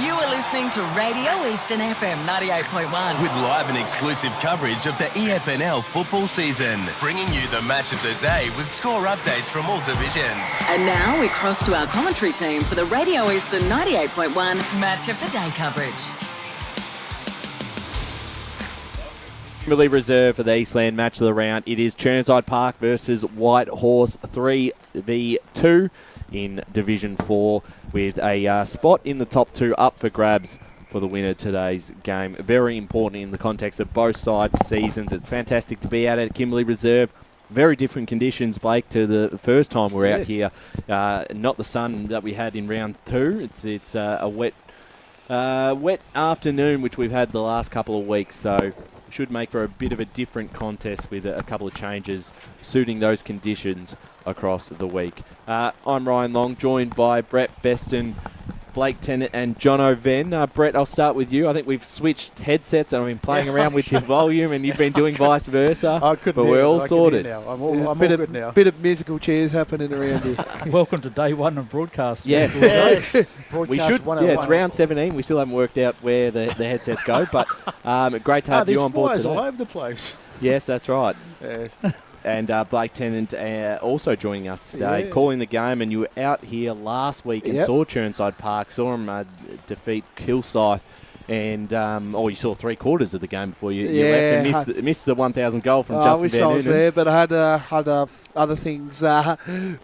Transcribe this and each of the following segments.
You are listening to Radio Eastern FM 98.1. With live and exclusive coverage of the EFNL football season. Bringing you the match of the day with score updates from all divisions. And now we cross to our commentary team for the Radio Eastern 98.1 Match of the Day coverage. Kimberley Reserve for the Eastland match of the round. It is Chirnside Park versus Whitehorse 3v2 in Division 4 with a spot in the top two up for grabs for the winner of today's game. Very important in the context of both sides' seasons. It's fantastic to be out at Kimberley Reserve. Very different conditions, Blake, to the first time we're out here. Not the sun that we had in round two. It's a wet afternoon, which we've had the last couple of weeks, so should make for a bit of a different contest with a couple of changes suiting those conditions across the week. I'm Ryan Long, joined by Brett Beston, Blake Tennant and Jono Venn. Brett, I'll start with you. I think we've switched headsets and I've been playing around with your volume and you've been doing vice versa. But we're all sorted. I'm all good now. Bit of musical chairs happening around here. Welcome to day one of broadcast. Yes. We should. It's round 17. We still haven't worked out where the headsets go, but great to have you on board today. There's all over the place. Yes, that's right. Yes. And Blake Tennant also joining us today, calling the game. And you were out here last week and saw Chirnside Park, saw him defeat Kilsyth, and you saw 3/4 of the game before you left and missed the 1,000 goal from Justin. I wish I was there, but I had other things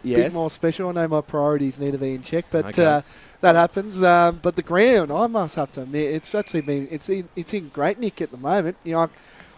bit more special. I know my priorities need to be in check, but that happens. But the ground, I must have to admit, it's actually been it's in great nick at the moment. You know,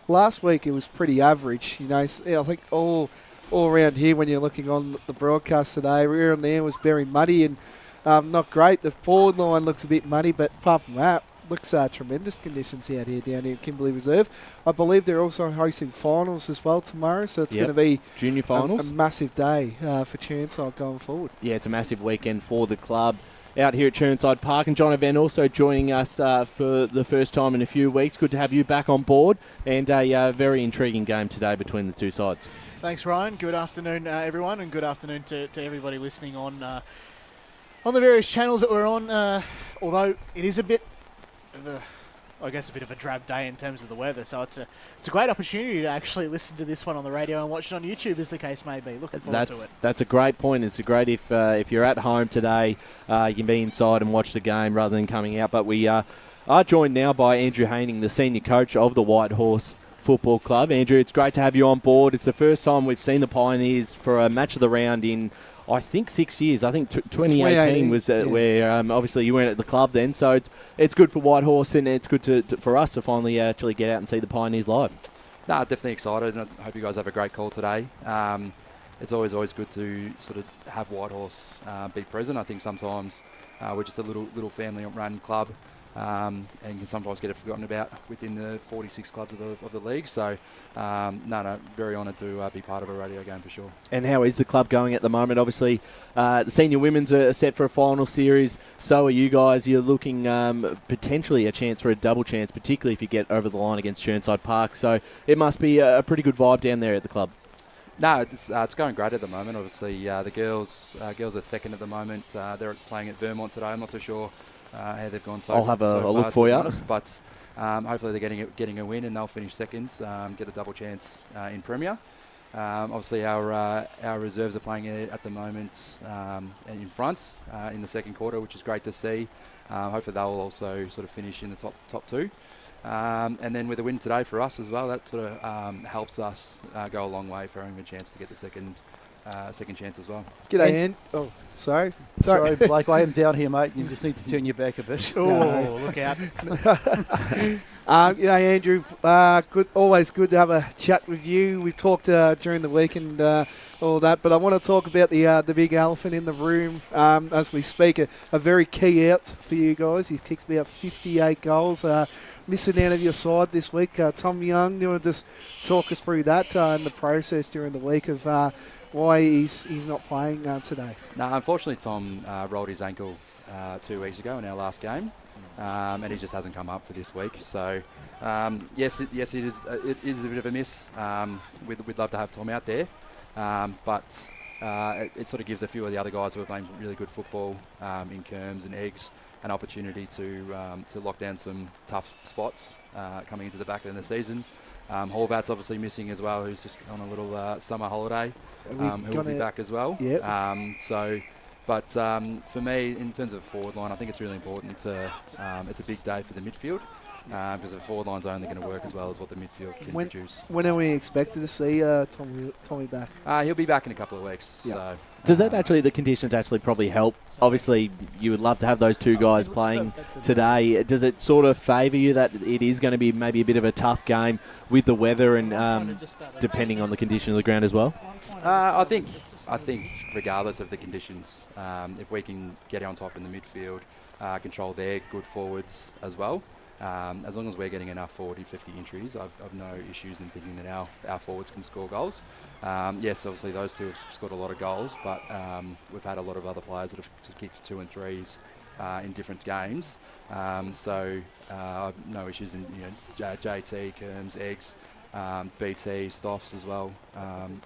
last week it was pretty average. You know, I think all around here when you're looking on the broadcast today, here and there was very muddy and not great. The forward line looks a bit muddy, but apart from that, looks tremendous conditions out here down here at Kimberley Reserve. I believe they're also hosting finals as well tomorrow, so it's going to be junior finals. A massive day for Chirnside going forward. Yeah, it's a massive weekend for the club out here at Chirnside Park. And John Venn also joining us for the first time in a few weeks. Good to have you back on board, and a very intriguing game today between the two sides. Thanks, Ryan. Good afternoon, everyone, and good afternoon to everybody listening on the various channels that we're on. Although it is a bit of a bit of a drab day in terms of the weather, so it's a great opportunity to actually listen to this one on the radio and watch it on YouTube, as the case may be. Looking forward to it. That's a great point. It's a great if you're at home today, you can be inside and watch the game rather than coming out. But we are joined now by Andrew Haining, the senior coach of the Whitehorse Football Club. Andrew, it's great to have you on board. It's the first time we've seen the Pioneers for a match of the round in, I think, 6 years. I think 2018 was where obviously you weren't at the club then. So it's good for Whitehorse, and it's good for us to finally actually get out and see the Pioneers live. No, definitely excited, and I hope you guys have a great call today. It's always good to sort of have Whitehorse be present. I think sometimes we're just a little family-run club, and can sometimes get it forgotten about within the 46 clubs of the league. So, very honoured to be part of a radio game for sure. And how is the club going at the moment? Obviously, the senior women's are set for a final series. So are you guys. You're looking potentially a chance for a double chance, particularly if you get over the line against Chirnside Park. So it must be a pretty good vibe down there at the club. No, it's going great at the moment. Obviously, the girls are second at the moment. They're playing at Vermont today. I'm not too sure how they've gone so far. I'll have a look for you. Honest, but hopefully they're getting a win and they'll finish seconds, get a double chance in Premier. Obviously, our reserves are playing at the moment in front in the second quarter, which is great to see. Hopefully they'll also sort of finish in the top two. And then with a win today for us as well, that sort of helps us go a long way for having a chance to get the second chance as well. G'day, Ann. Oh, sorry, Blake. I am down here, mate. You just need to turn your back a bit. Oh, look out. Andrew, always good to have a chat with you. We've talked during the week and all that, but I want to talk about the big elephant in the room as we speak. A very key out for you guys. He's kicked about 58 goals. Missing out of your side this week. Tom Young, do you want to just talk us through that and the process during the week of why he's not playing today? No, unfortunately, Tom rolled his ankle 2 weeks ago in our last game, and he just hasn't come up for this week. So, yes, it is a bit of a miss. We'd love to have Tom out there, but it sort of gives a few of the other guys who are playing really good football in Kerms and Eggs an opportunity to lock down some tough spots coming into the back end of the season. Horvat's obviously missing as well, who's just on a little summer holiday. He'll be back as well. Yep. But for me, in terms of forward line, I think it's really important it's a big day for the midfield because the forward line's only going to work as well as what the midfield can produce. When are we expected to see Tommy back? He'll be back in a couple of weeks. Yep. So. Does that the conditions actually probably help? Obviously, you would love to have those two guys playing today. Does it sort of favour you that it is going to be maybe a bit of a tough game with the weather and depending on the condition of the ground as well? I think regardless of the conditions, if we can get on top in the midfield, control their good forwards as well, as long as we're getting enough 40-50 entries, I've no issues in thinking that our forwards can score goals. Yes, obviously those two have scored a lot of goals, but we've had a lot of other players that have kicked 2 and 3s in different games. So I've no issues in JT, Kerms, Eggs, BT, Stoffs as well,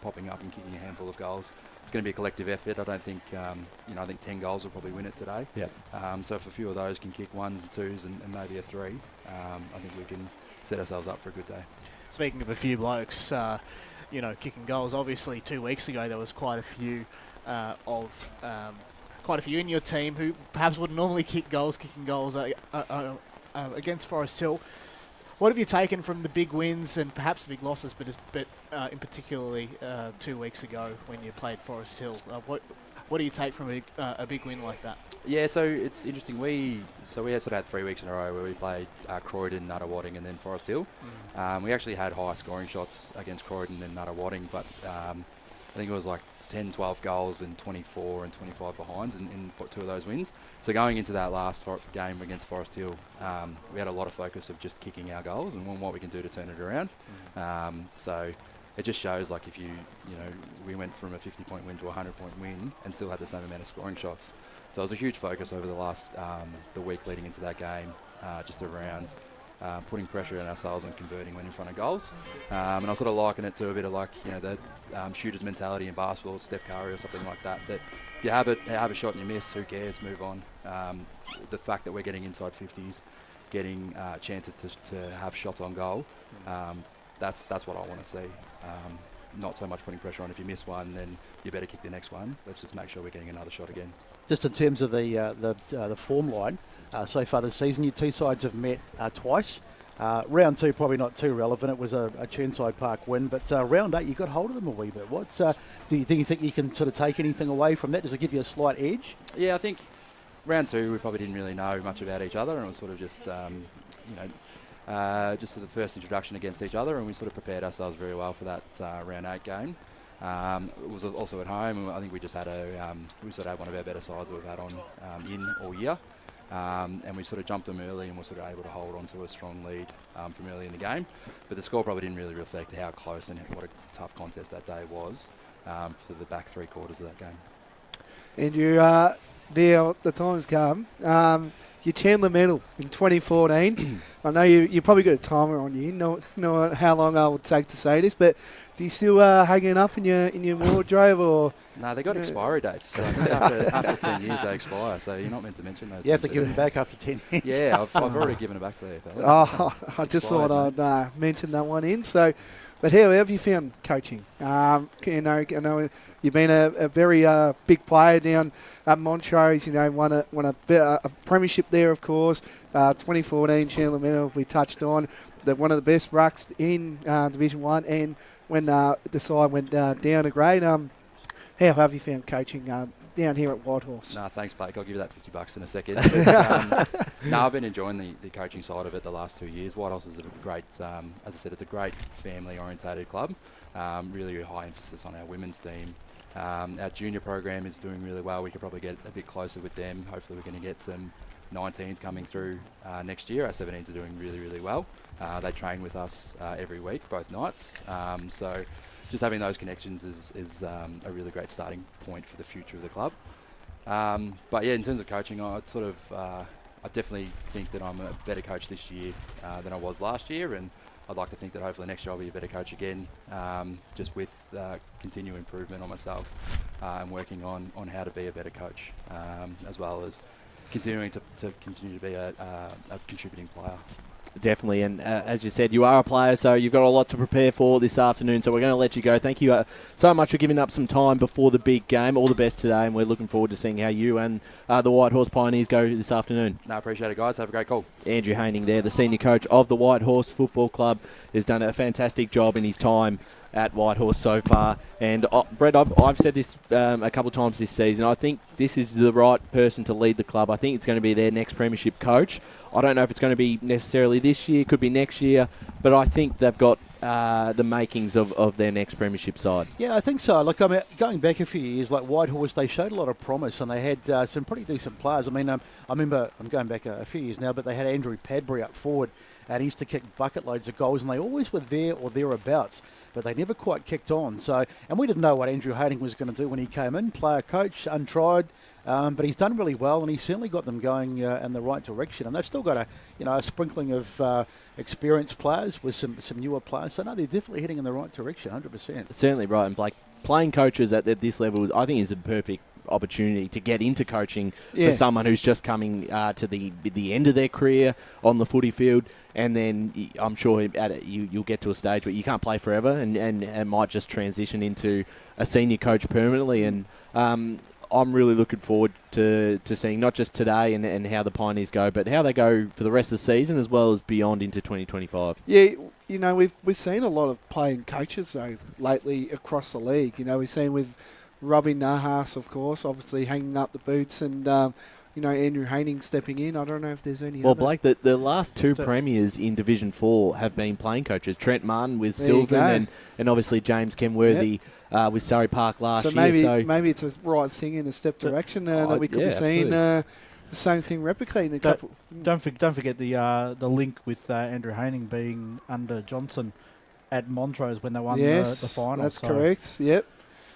popping up and kicking a handful of goals. It's going to be a collective effort. I don't think, I think 10 goals will probably win it today. Yep. So if a few of those can kick 1s and 2s and maybe a 3, I think we can set ourselves up for a good day. Speaking of a few blokes, kicking goals, obviously 2 weeks ago there was quite a few in your team who perhaps wouldn't normally kicking goals against Forest Hill. What have you taken from the big wins and perhaps the big losses, but in particularly 2 weeks ago when you played Forest Hill? What do you take from a big win like that? Yeah, so it's interesting. We had 3 weeks in a row where we played Croydon, Nuttawading, and then Forest Hill. We actually had high scoring shots against Croydon and Nuttawading, but I think it was like 10, 12 goals and 24 and 25 behinds in 2 of those wins. So going into that last game against Forest Hill, we had a lot of focus of just kicking our goals and what we can do to turn it around. So it just shows like if we went from a 50-point win to a 100-point win and still had the same amount of scoring shots. So it was a huge focus over the last the week leading into that game, just around putting pressure on ourselves and converting when in front of goals. And I sort of liken it to a bit of like, the shooter's mentality in basketball, Steph Curry or something like that, that if you have a shot and you miss, who cares, move on. The fact that we're getting inside 50s, getting chances to have shots on goal, that's what I want to see. Not so much putting pressure on if you miss one, then you better kick the next one. Let's just make sure we're getting another shot again. Just in terms of the form line, so far this season, you two sides have met twice. Round 2 probably not too relevant. It was a Chirnside Park win, but round 8 you got hold of them a wee bit. Do you think you can sort of take anything away from that? Does it give you a slight edge? Yeah, I think round 2 we probably didn't really know much about each other, and it was sort of just just sort of the first introduction against each other, and we sort of prepared ourselves very well for that round 8 game. It was also at home, and I think we just had we sort of had one of our better sides that we've had on in all year. And we sort of jumped them early and were sort of able to hold on to a strong lead from early in the game. But the score probably didn't really reflect how close and what a tough contest that day was for the back 3 quarters of that game. Andrew, now the time's come. Your Chandler medal in 2014. I know you probably got a timer on you. Know how long I would take to say this, but do you still hanging up in your wardrobe or? No, they got expiry dates. So I think after 10 years they expire, so you're not meant to mention those. You have to give them back after 10 years. Yeah, I've already given it back to the AFL. Oh, I just thought I'd mention that one in. So, but how have you found coaching? I know you've been a very big player down at Montrose. Won a premiership there, of course. 2014 Chandler medal we touched on. One of the best rucks in Division 1, and when the side went down a grade. How have you found coaching down here at Whitehorse? No, thanks, Blake. I'll give you that $50 in a second. But, I've been enjoying the coaching side of it the last 2 years. Whitehorse is a great, as I said, it's a great family-orientated club. Really high emphasis on our women's team. Our junior program is doing really well. We could probably get a bit closer with them. Hopefully we're going to get some 19s coming through next year. Our 17s are doing really, really well. They train with us every week, both nights. So just having those connections is a really great starting point for the future of the club. But yeah, in terms of coaching, I definitely think that I'm a better coach this year than I was last year, and I'd like to think that hopefully next year I'll be a better coach again, just with continual improvement on myself and working on how to be a better coach, as well as continuing to continue to be a contributing player. Definitely, and as you said, you are a player, so you've got a lot to prepare for this afternoon, so we're going to let you go. Thank you so much for giving up some time before the big game. All the best today, and we're looking forward to seeing how you and the Whitehorse Pioneers go this afternoon. No, appreciate it, guys. Have a great call. Andrew Haining there, the senior coach of the Whitehorse Football Club, has done a fantastic job in his time at Whitehorse so far. And Brett, I've said this a couple of times this season. I think this is the right person to lead the club. I think it's going to be their next premiership coach. I don't know if it's going to be necessarily this year, could be next year, but I think they've got the makings of their next premiership side. Yeah, I think so. Look, I mean, going back a few years, like Whitehorse, they showed a lot of promise and they had some pretty decent players. I mean, I remember, I'm going back a few years now, but they had Andrew Padbury up forward and he used to kick bucket loads of goals and they always were there or thereabouts, but they never quite kicked on. So, and we didn't know what Andrew Haining was going to do when he came in, player coach, untried. But he's done really well, and he's certainly got them going in the right direction. And they've still got a sprinkling of experienced players with some newer players. So no, they're definitely heading in the right direction, 100%. Certainly right, and Blake, playing coaches at this level, I think is a perfect opportunity to get into coaching for someone who's just coming to the end of their career on the footy field. And then I'm sure you'll get to a stage where you can't play forever and might just transition into a senior coach permanently. And I'm really looking forward to seeing not just today and how the Pioneers go, but how they go for the rest of the season as well as beyond into 2025. Yeah, we've seen a lot of playing coaches though lately across the league. We've seen with Robbie Nahas, of course, obviously hanging up the boots, and Andrew Haining stepping in. I don't know if there's any. Well, Blake, the last two premiers in Division 4 have been playing coaches. Trent Martin with Sylvan and obviously James Kenworthy with Surrey Park last year. So maybe it's a right thing in a step direction that we could be seeing the same thing replicating a couple. Don't forget the link with Andrew Haining being under Johnson at Montrose when they won the final. That's correct. Yep.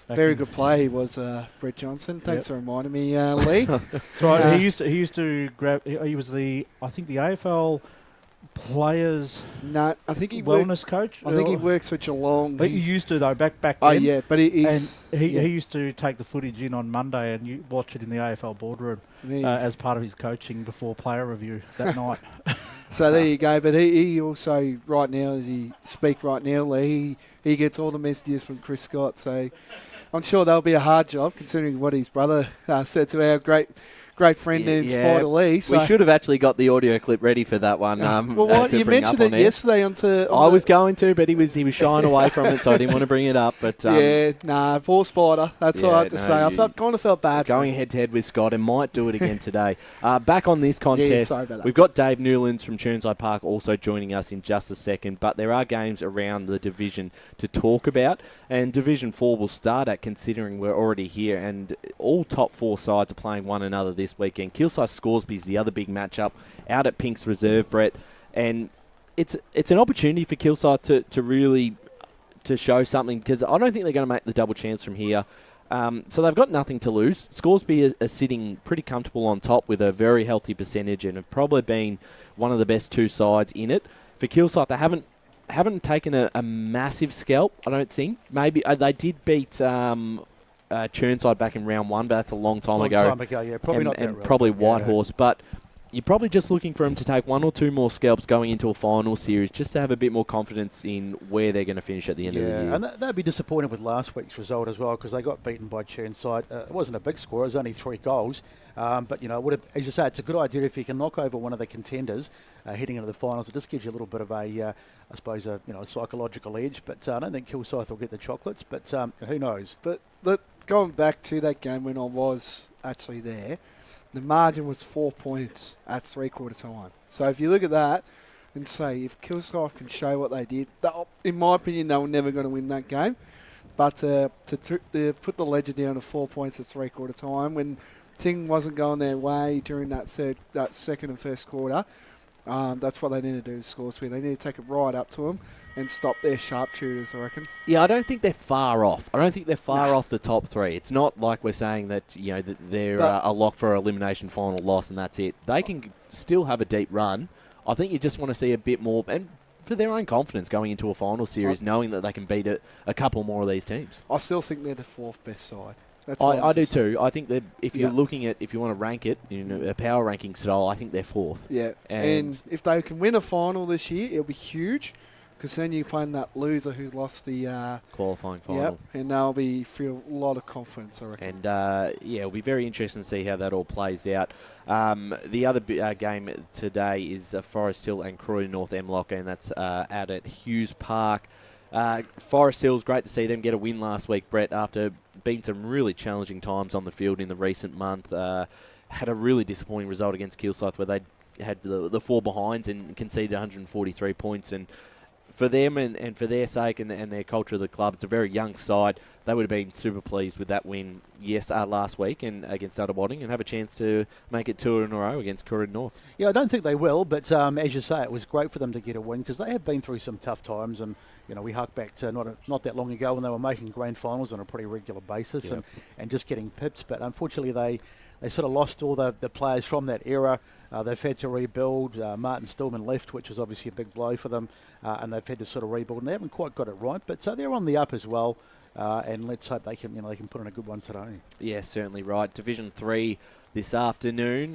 Very good play was Brett Johnson. Thanks for reminding me, Lee. Right, he used to grab. He was the AFL players. No, I think he wellness coach. I think he works for Geelong. But he used to though back then. Oh yeah, but he used to take the footage in on Monday and you watch it in the AFL boardroom as part of his coaching before player review that night. So there you go. But he also right now, as he speak right now, Lee, he gets all the messages from Chris Scott. So I'm sure that'll be a hard job considering what his brother said to our great friend in Spider Lee. So we should have actually got the audio clip ready for that one. Well, you mentioned it yesterday I was going to, but he was shying away from it, so I didn't want to bring it up. But poor Spider. That's all I have to say. I kind of felt bad. Going head to head with Scott and might do it again today. Back on this contest, sorry about that. We've got Dave Newlands from Chirnside Park also joining us in just a second. But there are games around the division to talk about, and Division 4 will start at, considering we're already here, and all top 4 sides are playing one another this weekend. Kilsyth Scoresby is the other big matchup out at Pinks Reserve, Brett, and it's an opportunity for Kilsyth to really show something, because I don't think they're going to make the double chance from here. So they've got nothing to lose. Scoresby are sitting pretty comfortable on top with a very healthy percentage and have probably been one of the best 2 sides in it. For Kilsyth, they haven't taken a massive scalp, I don't think. Maybe they did beat Chirnside back in round 1, but that's a long time ago. Yeah, probably not that and probably Whitehorse, but you're probably just looking for them to take 1 or 2 more scalps going into a final series, just to have a bit more confidence in where they're going to finish at the end of the year. And they'd be disappointed with last week's result as well, because they got beaten by Chirnside. It wasn't a big score; it was only 3 goals. But as you say, it's a good idea if you can knock over one of the contenders heading into the finals. It just gives you a little bit of a psychological edge. But I don't think Kilsyth will get the chocolates. But who knows? But going back to that game when I was actually there, the margin was 4 points at 3/4 time. So if you look at that and say, if Kilsyth can show what they did, in my opinion, they were never going to win that game. But to put the ledger down to 4 points at 3/4 time when thing wasn't going their way during that second and first quarter, that's what they need to do to Scoresby. They need to take it right up to them and stop their sharpshooters, I reckon. Yeah, I don't think they're far off. I don't think they're far off the top 3. It's not like we're saying that that they're a lock for an elimination final loss and that's it. They can still have a deep run. I think you just want to see a bit more, and for their own confidence going into a final series, knowing that they can beat a couple more of these teams. I still think they're the 4th best side. That's what I do too. I think that if you're Yeah. looking at, if you want to rank it in a power ranking style, I think they're fourth. Yeah, And- and if they can win a final this year, it'll be huge, because then you're playing that loser who lost the Qualifying final. Yep, and they'll feel a lot of confidence, I reckon. And, it'll be very interesting to see how that all plays out. The other game today is Forest Hill and Croydon North M-Lock, and that's out at Hughes Park. Forest Hill's great to see them get a win last week, Brett, after been some really challenging times on the field in the recent month. Had a really disappointing result against Kilsyth where they had the four behinds and conceded 143 points. And for them and for their sake and their culture of the club, it's a very young side. They would have been super pleased with that win, last week and against Udderwadding, and have a chance to make it 2 in a row against Croydon North. Yeah, I don't think they will, but as you say, it was great for them to get a win because they have been through some tough times, and we hark back to not that long ago when they were making grand finals on a pretty regular basis. Yep. and just getting pipped. But unfortunately, they sort of lost all the players from that era. They've had to rebuild. Martin Stillman left, which was obviously a big blow for them, and they've had to sort of rebuild, and they haven't quite got it right. But they're on the up as well, and let's hope they can put on a good one today. Yeah, certainly right. Division 3 this afternoon.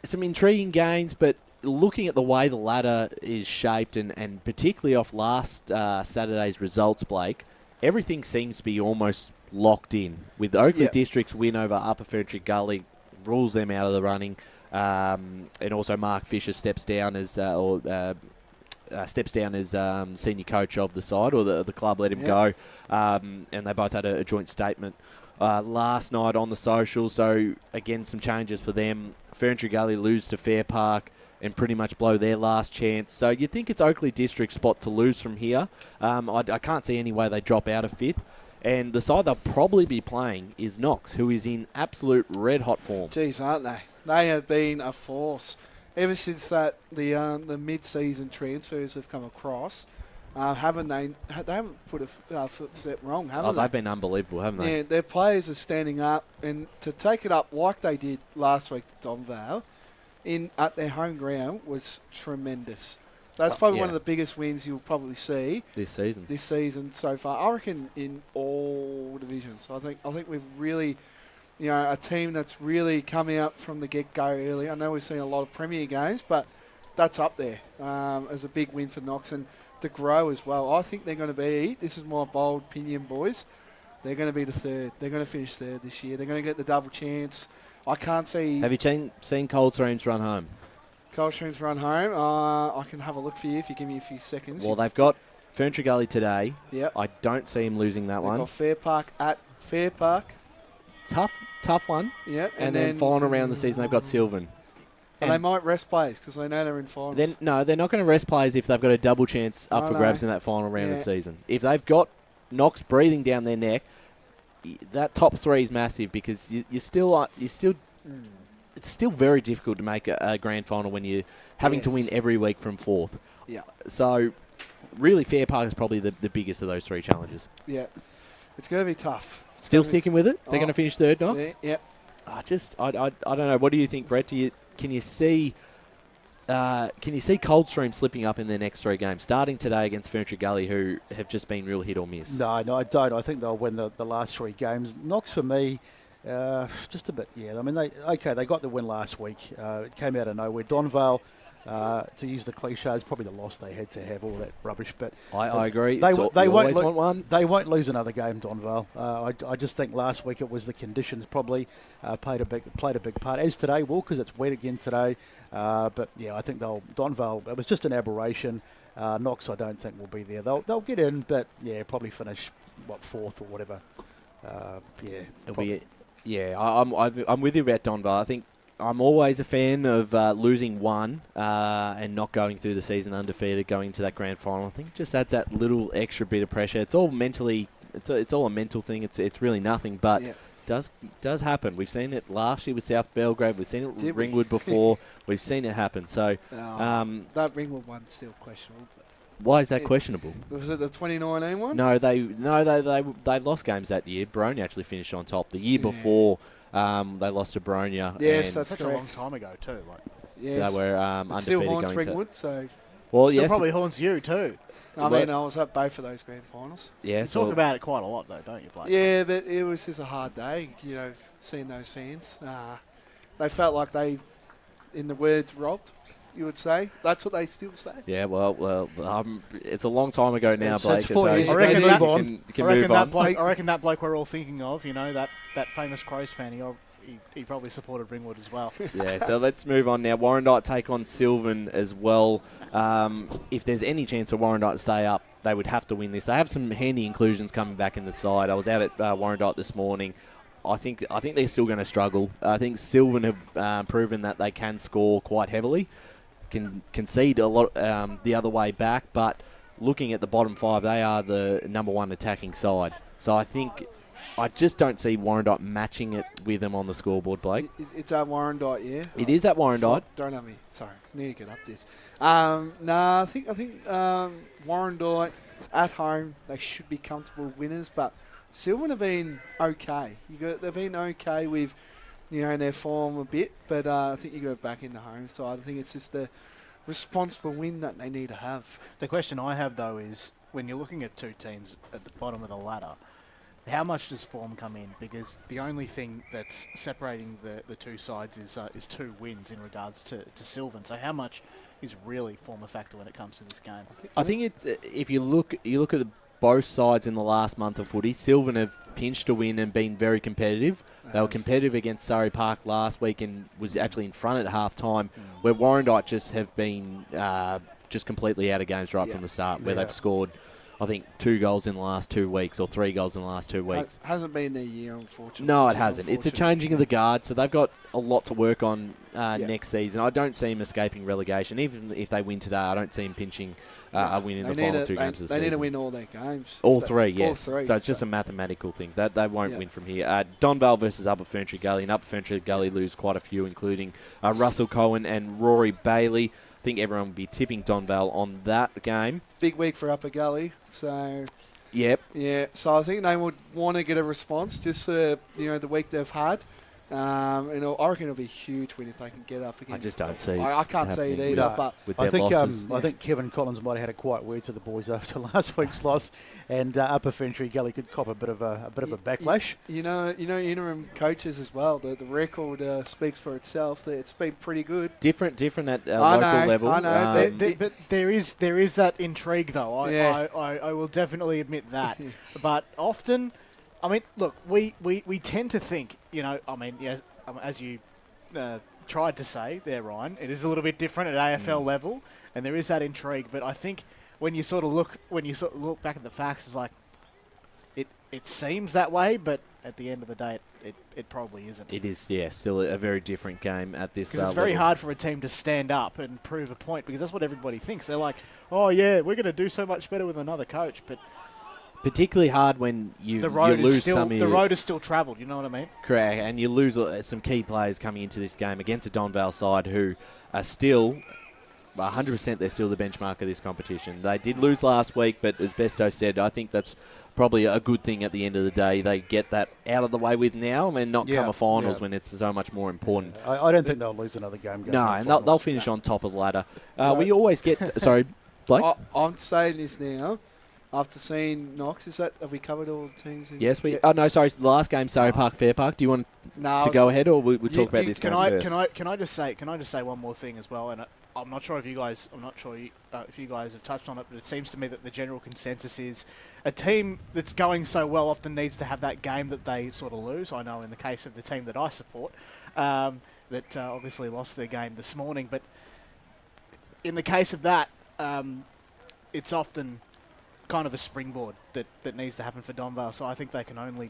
Some intriguing games, but looking at the way the ladder is shaped, and particularly off last Saturday's results, Blake, everything seems to be almost locked in. With Oakley District's win over Upper Ferntree Gully, rules them out of the running, and also Mark Fisher steps down as senior coach of the side, or the club let him go, and they both had a joint statement last night on the social. So again, some changes for them. Ferntree Gully lose to Fair Park and pretty much blow their last chance. So you'd think it's Oakley District's spot to lose from here. I can't see any way they drop out of fifth. And the side they'll probably be playing is Knox, who is in absolute red-hot form. Jeez, aren't they? They have been a force ever since that the mid-season transfers have come across. Haven't they? They haven't put a footstep wrong, haven't they? They've been unbelievable, haven't they? Yeah, their players are standing up, and to take it up like they did last week to Donvale at their home ground was tremendous. That's probably one of the biggest wins you'll probably see this season so far. I reckon in all divisions. I think we've really, a team that's really coming up from the get-go early. I know we've seen a lot of Premier games, but that's up there as a big win for Knox, and to grow as well. I think they're going to be, this is my bold opinion, boys, they're going to be the third. They're going to finish third this year. They're going to get the double chance. I can't see... Have you seen Coldstreams run home? Coldstreams run home. I can have a look for you if you give me a few seconds. Well, they've got Ferntree Gully today. Yep. I don't see him losing that one. Got Fair Park at Fair Park. Tough one. Yep. And then final round of the season, they've got Sylvan. And they might rest players because they know they're in finals. No, they're not going to rest players if they've got a double chance up for grabs in that final round of the season. If they've got Knox breathing down their neck, that top three is massive because it's still very difficult to make a grand final when you're having to win every week from fourth. Yeah. So, really, Fair Park is probably the biggest of those three challenges. Yeah. It's going to be tough. Still sticking with it? They're going to finish third, Knox? Yeah. Yep. I don't know. What do you think, Brett? Can you see Coldstream slipping up in their next three games, starting today against Ferntree Gully, who have just been real hit or miss? No, I don't. I think they'll win the last three games. Knox for me, just a bit. Yeah, I mean they got the win last week. It came out of nowhere. Donvale, to use the cliche, is probably the loss they had to have, all that rubbish. But I agree. They won't want one. They won't lose another game, Donvale. I just think last week it was the conditions probably played a big part. As today will, because it's wet again today. But yeah, I think Donvale. It was just an aberration. Knox, I don't think will be there. They'll get in, but yeah, probably finish fourth or whatever. I'm with you about Donvale. I think I'm always a fan of losing one and not going through the season undefeated, going to that grand final. I think it just adds that little extra bit of pressure. It's all mentally, it's all a mental thing. It's really nothing, but does happen. We've seen it last year with South Belgrade. We've seen it with Ringwood before. We've seen it happen. So that Ringwood one's still questionable. Why is that questionable? Was it the 2019 one? No, they lost games that year. Bronya actually finished on top. The year before, they lost to Bronya. Yes, that's a long time ago too. They were undefeated still haunts going Ringwood, so Well, Still yes. probably haunts you too. I mean, I was at both of those grand finals. Yes. You talk about it quite a lot, though, don't you, Blake? Yeah, but it was just a hard day, seeing those fans. They felt like they, in the words, robbed, you would say. That's what they still say. Yeah, well, it's a long time ago now, Blake. It's 4 years I reckon ago. that- Move on. I reckon that bloke we're all thinking of, that famous Crows fan, he probably supported Ringwood as well. Yeah, so let's move on now. Warrandyte take on Sylvan as well. If there's any chance for Warrandyte to stay up, they would have to win this. They have some handy inclusions coming back in the side. I was out at Warrandyte this morning. I think they're still going to struggle. I think Sylvan have proven that they can score quite heavily, can concede a lot the other way back, but looking at the bottom five, they are the number one attacking side. So I just don't see Warrandyte matching it with them on the scoreboard, Blake. It's at Warrandyte, yeah? It is at Warrandyte. Don't have me. Sorry, need to get up this. I think Warrandyte at home, they should be comfortable winners, but Sylvan have been okay. They've been okay with, their form a bit, but I think you go back in the home side. I think it's just a responsible win that they need to have. The question I have, though, is when you're looking at two teams at the bottom of the ladder, how much does form come in? Because the only thing that's separating the two sides is 2 wins in regards to Sylvan. So how much is really form a factor when it comes to this game? I think it's if you look at both sides in the last month of footy, Sylvan have pinched a win and been very competitive. They were competitive against Surrey Park last week and was actually in front at half time, where Warrandyte just have been just completely out of games right from the start, where they've scored, I think, 2 goals in the last 2 weeks or 3 goals in the last 2 weeks. Hasn't been their year, unfortunately. No, it hasn't. It's a changing of the guard, so they've got a lot to work on next season. I don't see them escaping relegation. Even if they win today, I don't see them pinching a win in the final 2 games of the season. They need to win all their games. All 3, yes. All 3, so it's just a mathematical thing. That they won't win from here. Donvale versus Upper Ferntree Gully. And Upper Ferntree Gully lose quite a few, including Russell Cohen and Rory Bailey. I think everyone will be tipping Donvale on that game. Big week for Upper Gully, so... Yep. Yeah, so I think they would want to get a response, just the week they've had. I reckon it'll be a huge win if they can get up against. I just don't see. I can't see it either. But I think Kevin Collins might have had a quiet word to the boys after last week's loss, and Upper Ferntree Gully could cop a bit of a backlash. Interim coaches as well. The record speaks for itself. It's been pretty good. Different at local level. I know. But there is that intrigue, though. I will definitely admit that. But often, I mean, look, we tend to think, as you tried to say there, Ryan, it is a little bit different at AFL level, and there is that intrigue. But I think when you sort of look back at the facts, it's like it seems that way, but at the end of the day, it probably isn't. It is, still a very different game at this level. Because it's very hard for a team to stand up and prove a point, because that's what everybody thinks. They're like, oh yeah, we're going to do so much better with another coach, but particularly hard when you the road lose the road is still travelled. You know what I mean? Correct, and you lose some key players coming into this game against a Donvale side who are still 100%. They're still the benchmark of this competition. They did lose last week, but as Besto said, I think that's probably a good thing at the end of the day. They get that out of the way with now and not come a finals when it's so much more important. I don't think they'll lose another game. No, and they'll finish on top of the ladder. We always get... Sorry, Blake? I'm saying this now. After seeing Knox, have we covered all the teams? Yes, we... Oh, no, sorry. The last game, Surrey Park, Fair Park. Do you want to go ahead, or we talk about this game first? Can I just say one more thing as well? And I'm not sure if you guys have touched on it, but it seems to me that the general consensus is a team that's going so well often needs to have that game that they sort of lose. I know in the case of the team that I support, that obviously lost their game this morning, but in the case of that, it's often kind of a springboard that needs to happen for Donvale. So I think they can only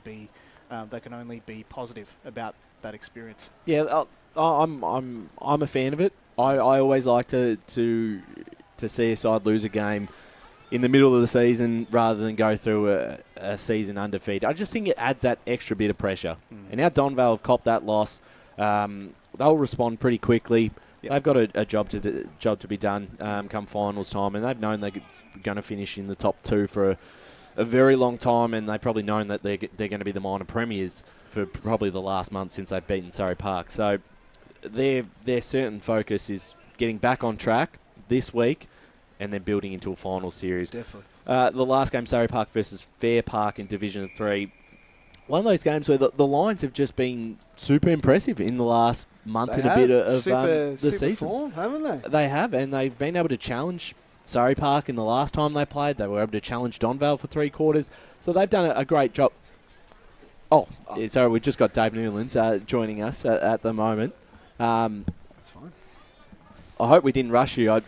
be positive about that experience. Yeah, I'm a fan of it. I always like to see a side lose a game in the middle of the season rather than go through a season undefeated. I just think it adds that extra bit of pressure. And now Donvale have copped that loss. They'll respond pretty quickly. Yep. They've got a job to be done come finals time, and they've known they're going to finish in the top 2 for a very long time, and they've probably known that they're going to be the minor premiers for probably the last month since they've beaten Surrey Park. So their certain focus is getting back on track this week, and then building into a final series. Definitely. The last game, Surrey Park versus Fair Park in Division 3. One of those games where the Lions have just been super impressive in the last month and a bit of the season. Form, haven't they? They have, and they've been able to challenge Surrey Park in the last time they played. They were able to challenge Donvale for 3 quarters. So they've done a great job. Sorry, we've just got Dave Newlands joining us at the moment. That's fine. I hope we didn't rush you. I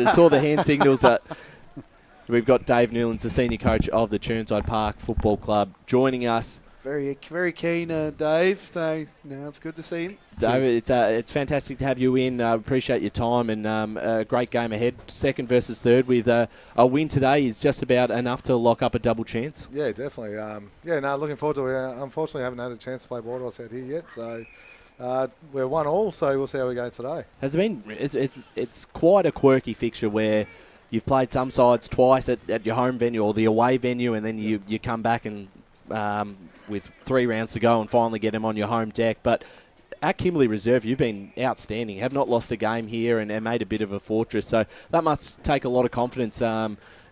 saw the hand signals. We've got Dave Newlands, the senior coach of the Chirnside Park Football Club, joining us. Very, very keen, Dave. So, no, it's good to see him. Dave, it's fantastic to have you in. Appreciate your time and a great game ahead. Second versus third with a win today is just about enough to lock up a double chance. Yeah, definitely. Looking forward to it. Unfortunately, haven't had a chance to play Whitehorse out here yet, so we're 1-1, so we'll see how we go today. Has it been? It's quite a quirky fixture where you've played some sides twice at your home venue or the away venue, and then you come back and with 3 rounds to go and finally get them on your home deck. But at Kimberley Reserve, you've been outstanding. Have not lost a game here and made a bit of a fortress. So that must take a lot of confidence,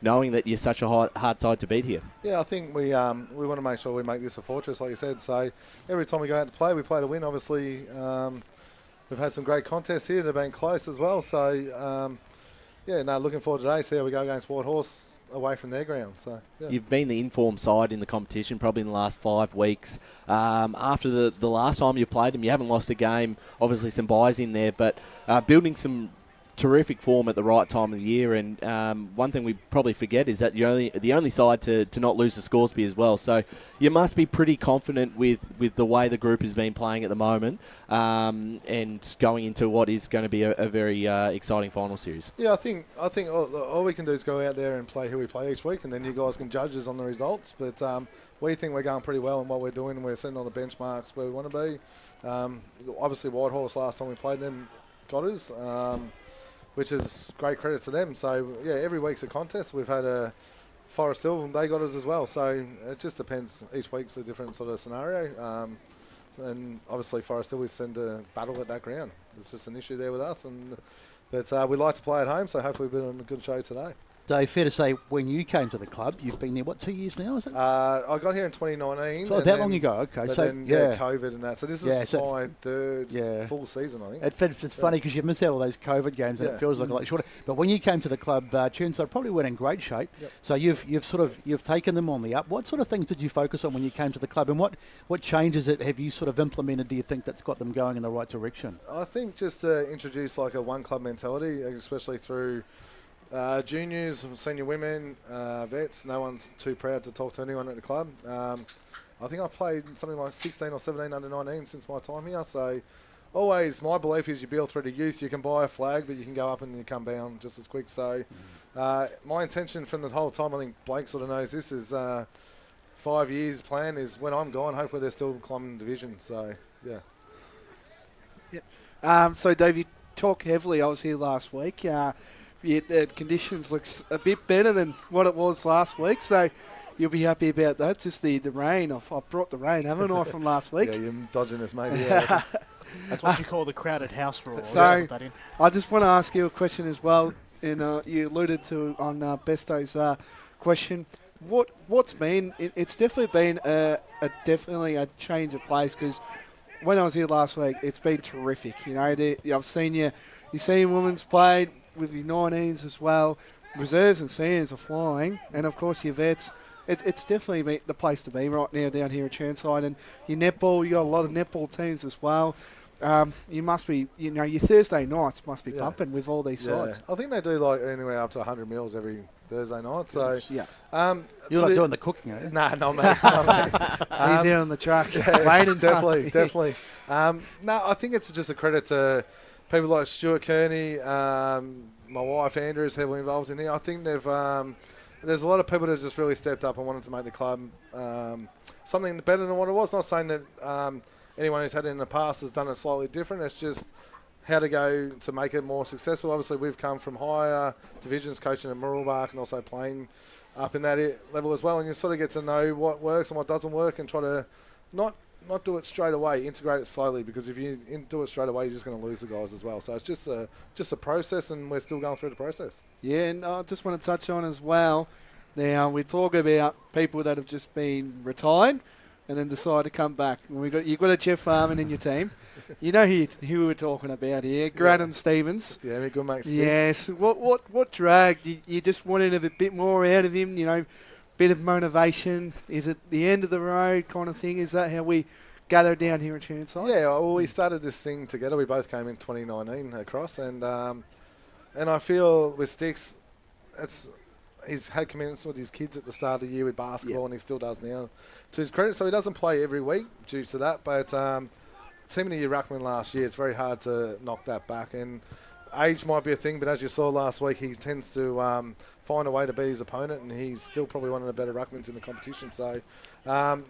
knowing that you're such a hard side to beat here. Yeah, I think we want to make sure we make this a fortress, like you said. So every time we go out to play to win. Obviously, we've had some great contests here that have been close as well. So, looking forward today. See how we go against Whitehorse away from their ground. So You've been the informed side in the competition probably in the last 5 weeks. After the last time you played them, you haven't lost a game. Obviously some buys in there, but building some terrific form at the right time of the year. And one thing we probably forget is that you're the only side to not lose to Scoresby as well. So you must be pretty confident with the way the group has been playing at the moment, and going into what is going to be a very exciting final series. Yeah, I think all we can do is go out there and play who we play each week, and then you guys can judge us on the results. But we think we're going pretty well in what we're doing, and we're setting all the benchmarks where we want to be. Obviously, Whitehorse last time we played them got us, which is great credit to them. So, every week's a contest. We've had a Forest Hill, and they got us as well. So, it just depends. Each week's a different sort of scenario. And obviously, Forest Hill, we send a battle at that ground. It's just an issue there with us. But we like to play at home, so hopefully we've been on a good show today. Dave, fair to say, when you came to the club, you've been there, 2 years now, is it? I got here in 2019. So that long ago, okay. But so then, COVID and that. So this is my third full season, I think. It's funny because you miss out all those COVID games and it feels like a lot shorter. But when you came to the club, Chirnside probably weren't in great shape. Yep. So you've taken them on the up. What sort of things did you focus on when you came to the club, and what changes have you sort of implemented, do you think, that's got them going in the right direction? I think just to introduce like a one club mentality, especially through juniors, senior women, vets. No one's too proud to talk to anyone at the club. I think I've played something like 16 or 17 under 19 since my time here. So always my belief is you build through the youth. You can buy a flag, but you can go up and you come down just as quick. So my intention from the whole time, I think Blake sort of knows this, is 5 years plan is when I'm gone, hopefully they're still climbing the division. So, So, Dave, you talk heavily. I was here last week. The conditions looks a bit better than what it was last week, so you'll be happy about that. Just the rain. I've brought the rain, haven't I, from last week? Yeah, you're dodging us, maybe. Yeah. That's what you call the crowded house rule. So I just want to ask you a question as well, and you alluded to on Besto's question. What's been? It's definitely been definitely a change of pace, because when I was here last week, it's been terrific. I've seen you seen women's played with your 19s as well. Reserves and seniors are flying, and of course your vets. It's definitely the place to be right now down here at Chirnside. And your netball, you got a lot of netball teams as well. You must be, your Thursday nights must be pumping with all these sides. I think they do like anywhere up to 100 meals every Thursday night. So you're not doing the cooking, are you? Nah, not me. He's out on the truck. Definitely. No, I think it's just a credit to people like Stuart Kearney, my wife Andrew is heavily involved in here. I think there's a lot of people that have just really stepped up and wanted to make the club something better than what it was. Not saying that anyone who's had it in the past has done it slightly different. It's just how to go to make it more successful. Obviously, we've come from higher divisions, coaching at Murrelbach and also playing up in that level as well. And you sort of get to know what works and what doesn't work, and try to not not do it straight away. Integrate it slowly, because if you do it straight away, you're just going to lose the guys as well. So it's just a process, and we're still going through the process. Yeah, and I just want to touch on as well. Now we talk about people that have just been retired and then decide to come back. You've got a Jeff Farman in your team. You know who we're talking about here, Graydon Stevens. Yeah, good mate. Stinks. Yes. What dragged? You just wanted a bit more out of him. Bit of motivation. Is it the end of the road kind of thing? Is that how we gather down here at Chirnside? Yeah. Well, we started this thing together. We both came in 2019 across, and I feel with Sticks, he's had commitments with his kids at the start of the year with basketball, and he still does now, to his credit. So he doesn't play every week due to that. But Team of the Year ruckman last year, it's very hard to knock that back. And age might be a thing, but as you saw last week, he tends to find a way to beat his opponent, and he's still probably one of the better ruckmans in the competition. So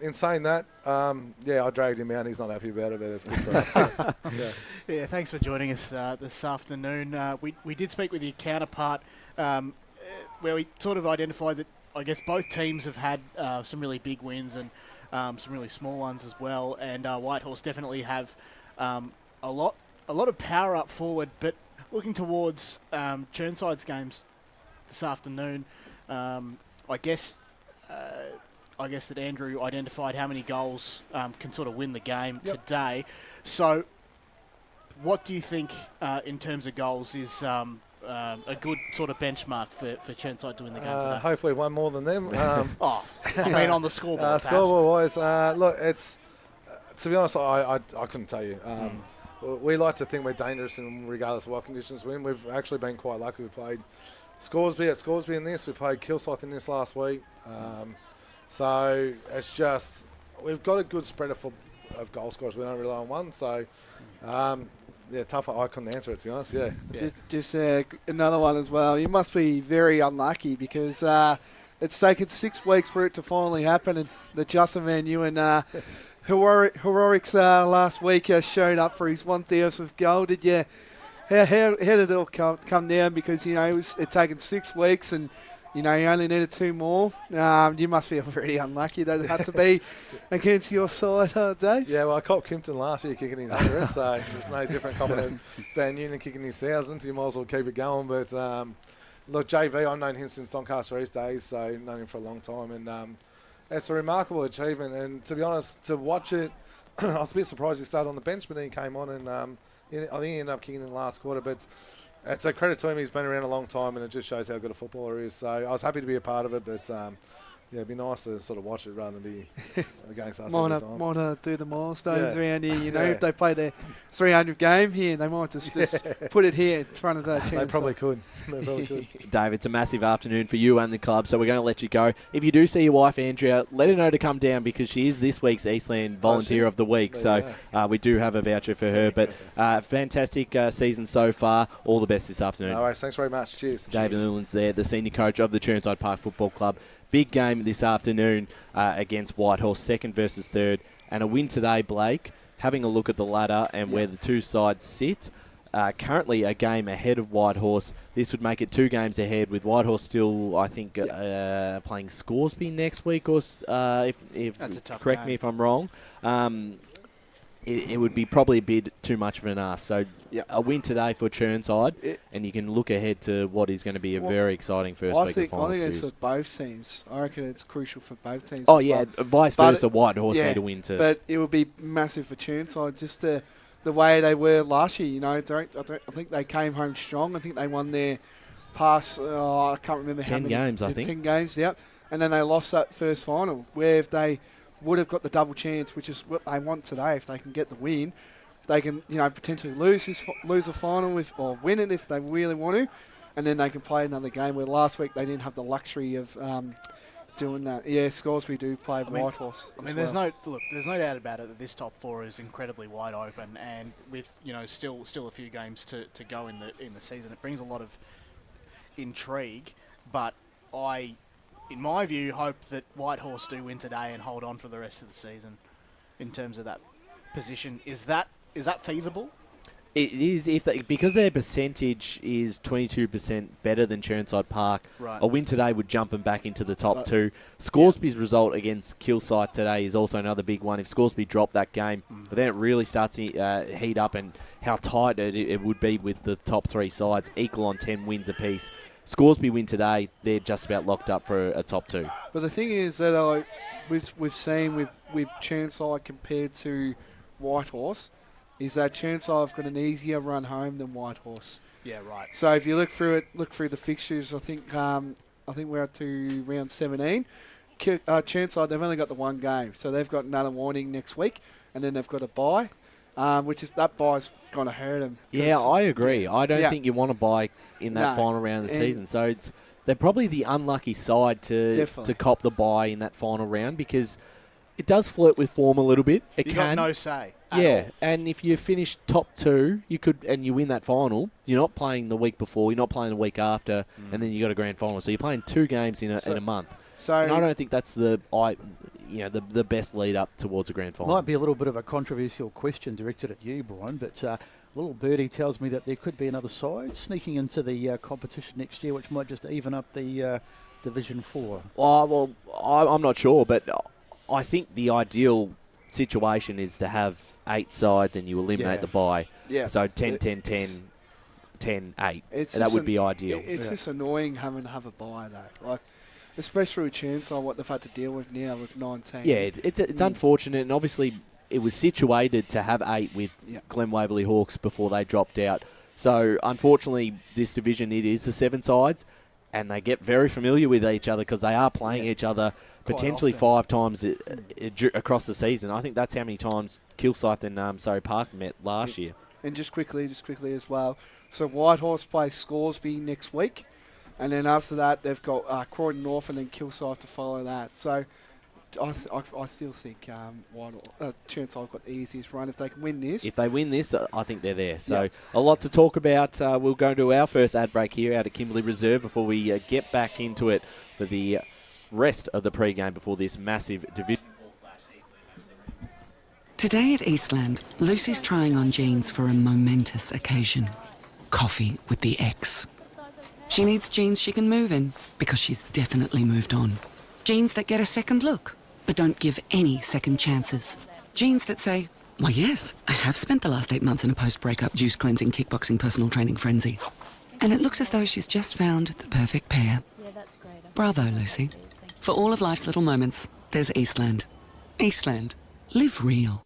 in saying that, I dragged him out. He's not happy about it, but it's good for us. Yeah, thanks for joining us this afternoon. We did speak with your counterpart, where we sort of identified that I guess both teams have had some really big wins and some really small ones as well. And Whitehorse definitely have a lot of power up forward. But looking towards Chirnside's games this afternoon, I guess that Andrew identified how many goals can sort of win the game today. So, what do you think in terms of goals is a good sort of benchmark for Chirnside to win the game today? Hopefully one more than them. I mean on the scoreboard. Scoreboard-wise, look, it's to be honest, I couldn't tell you. We like to think we're dangerous, and regardless of what conditions we're in, we've actually been quite lucky. We played Scoresby at Scoresby in this. We played Kilsyth in this last week. So it's just we've got a good spread of goal scorers. We don't rely on one. So. Tough. I couldn't answer it, to be honest. Yeah. Just another one as well. You must be very unlucky because it's taken 6 weeks for it to finally happen, and the Justin Van Ewan heroics last week showed up for his 1,000th goal. Did you? How did it all come down? Because it's taken 6 weeks, and you only needed 2 more. You must feel very unlucky that it had to be against your side, Dave. Yeah, well, I copped Kimpton last year kicking his 100, so it's no different copping than Van Noonan kicking his 1,000. You might as well keep it going. But look, JV, I've known him since Doncaster East days, so I've known him for a long time, and it's a remarkable achievement. And to be honest, to watch it, I was a bit surprised he started on the bench, but then he came on, and I think he ended up kicking in the last quarter. But it's a credit to him. He's been around a long time, and it just shows how good a footballer he is. So I was happy to be a part of it, but it'd be nice to sort of watch it rather than be against us every time. Might do the milestones around here. If they play their 300 game here, they might just put it here in front of the chance. They probably could. Dave, it's a massive afternoon for you and the club, so we're going to let you go. If you do see your wife, Andrea, let her know to come down because she is this week's Eastland Volunteer of the Week. So we do have a voucher for her. But fantastic season so far. All the best this afternoon. All right, thanks very much. Cheers. David Newlands there, the senior coach of the Chirnside Park Football Club. Big game this afternoon against Whitehorse, 2nd versus 3rd. And a win today, Blake. Having a look at the ladder and where the two sides sit. Currently a game ahead of Whitehorse. This would make it 2 games ahead, with Whitehorse still, I think, playing Scoresby next week. Or correct me if I'm wrong. It would be probably a bit too much of an ask. So a win today for Chirnside, and you can look ahead to what is going to be a very exciting first week of final series. I think it's for both teams. I reckon it's crucial for both teams. Oh, yeah, vice versa. Whitehorse need to win too. But it would be massive for Chirnside, just the way they were last year. I think they came home strong. I think they won their past, I can't remember how many. 10 games, I think. 10 games, yep. And then they lost that first final, where if they would have got the double chance, which is what they want today. If they can get the win, they can potentially lose a final or win it if they really want to, and then they can play another game. Where last week they didn't have the luxury of doing that. Yeah, Scoresby do play Whitehorse. There's no doubt about it that this top 4 is incredibly wide open, and with still a few games to go in the season, it brings a lot of intrigue. But in my view, hope that Whitehorse do win today and hold on for the rest of the season in terms of that position. Is that feasible? It is because their percentage is 22% better than Chirnside Park. Right. A win today would jump them back into the top two. Scoresby's result against Kilsyth today is also another big one. If Scoresby drop that game, then it really starts to heat up, and how tight it would be with the top three sides, equal on 10 wins apiece. Scoresby win today, they're just about locked up for a top two. But the thing is that we've seen with Chirnside compared to Whitehorse, is that Chirnside have got an easier run home than Whitehorse. Yeah, right. So if you look through the fixtures, I think we're up to round 17. Chirnside, they've only got the one game, so they've got another warning next week, and then they've got a bye, that bye's going to hurt them. Yeah, I agree. I don't think you want to buy in that final round of the season. So they're probably the unlucky side to cop the bye in that final round, because it does flirt with form a little bit. You got no say. Yeah, and if you finish top two, and you win that final, you're not playing the week before, you're not playing the week after, and then you got a grand final. So you're playing 2 games in a month. So and I don't think that's the best lead up towards a grand final. Might be a little bit of a controversial question directed at you, Brian, but little birdie tells me that there could be another side sneaking into the competition next year, which might just even up the Division 4. Well, I'm not sure, but I think the ideal situation is to have 8 sides and you eliminate the bye. Yeah. So 10, 10, 10, 10, 8. That would be ideal. It's just annoying having to have a bye, though. Like, especially with Chirnside, what they've had to deal with now with 19. Yeah, it's unfortunate, and obviously it was situated to have 8 with Glen Waverley Hawks before they dropped out. So unfortunately, this division, it is the 7 sides, and they get very familiar with each other because they are playing each other potentially 5 times across the season. I think that's how many times Kilsyth and Surrey Park met last year. And just quickly as well, so Whitehorse plays Scoresby next week, and then after that they've got Croydon North and then Kilsyth to follow that. So I still think Chirnside got the easiest run if they can win this. If they win this, I think they're there. So a lot to talk about. We'll go to our first ad break here out of Kimberley Reserve before we get back into it for the rest of the pre-game before this massive division. Today at Eastland, Lucy's trying on jeans for a momentous occasion. Coffee with the ex. She needs jeans she can move in because she's definitely moved on. Jeans that get a second look, but don't give any second chances. Jeans that say, why yes, I have spent the last 8 months in a post-breakup juice cleansing kickboxing personal training frenzy. And it looks as though she's just found the perfect pair. Bravo, Lucy. For all of life's little moments, there's Eastland. Eastland. Live real.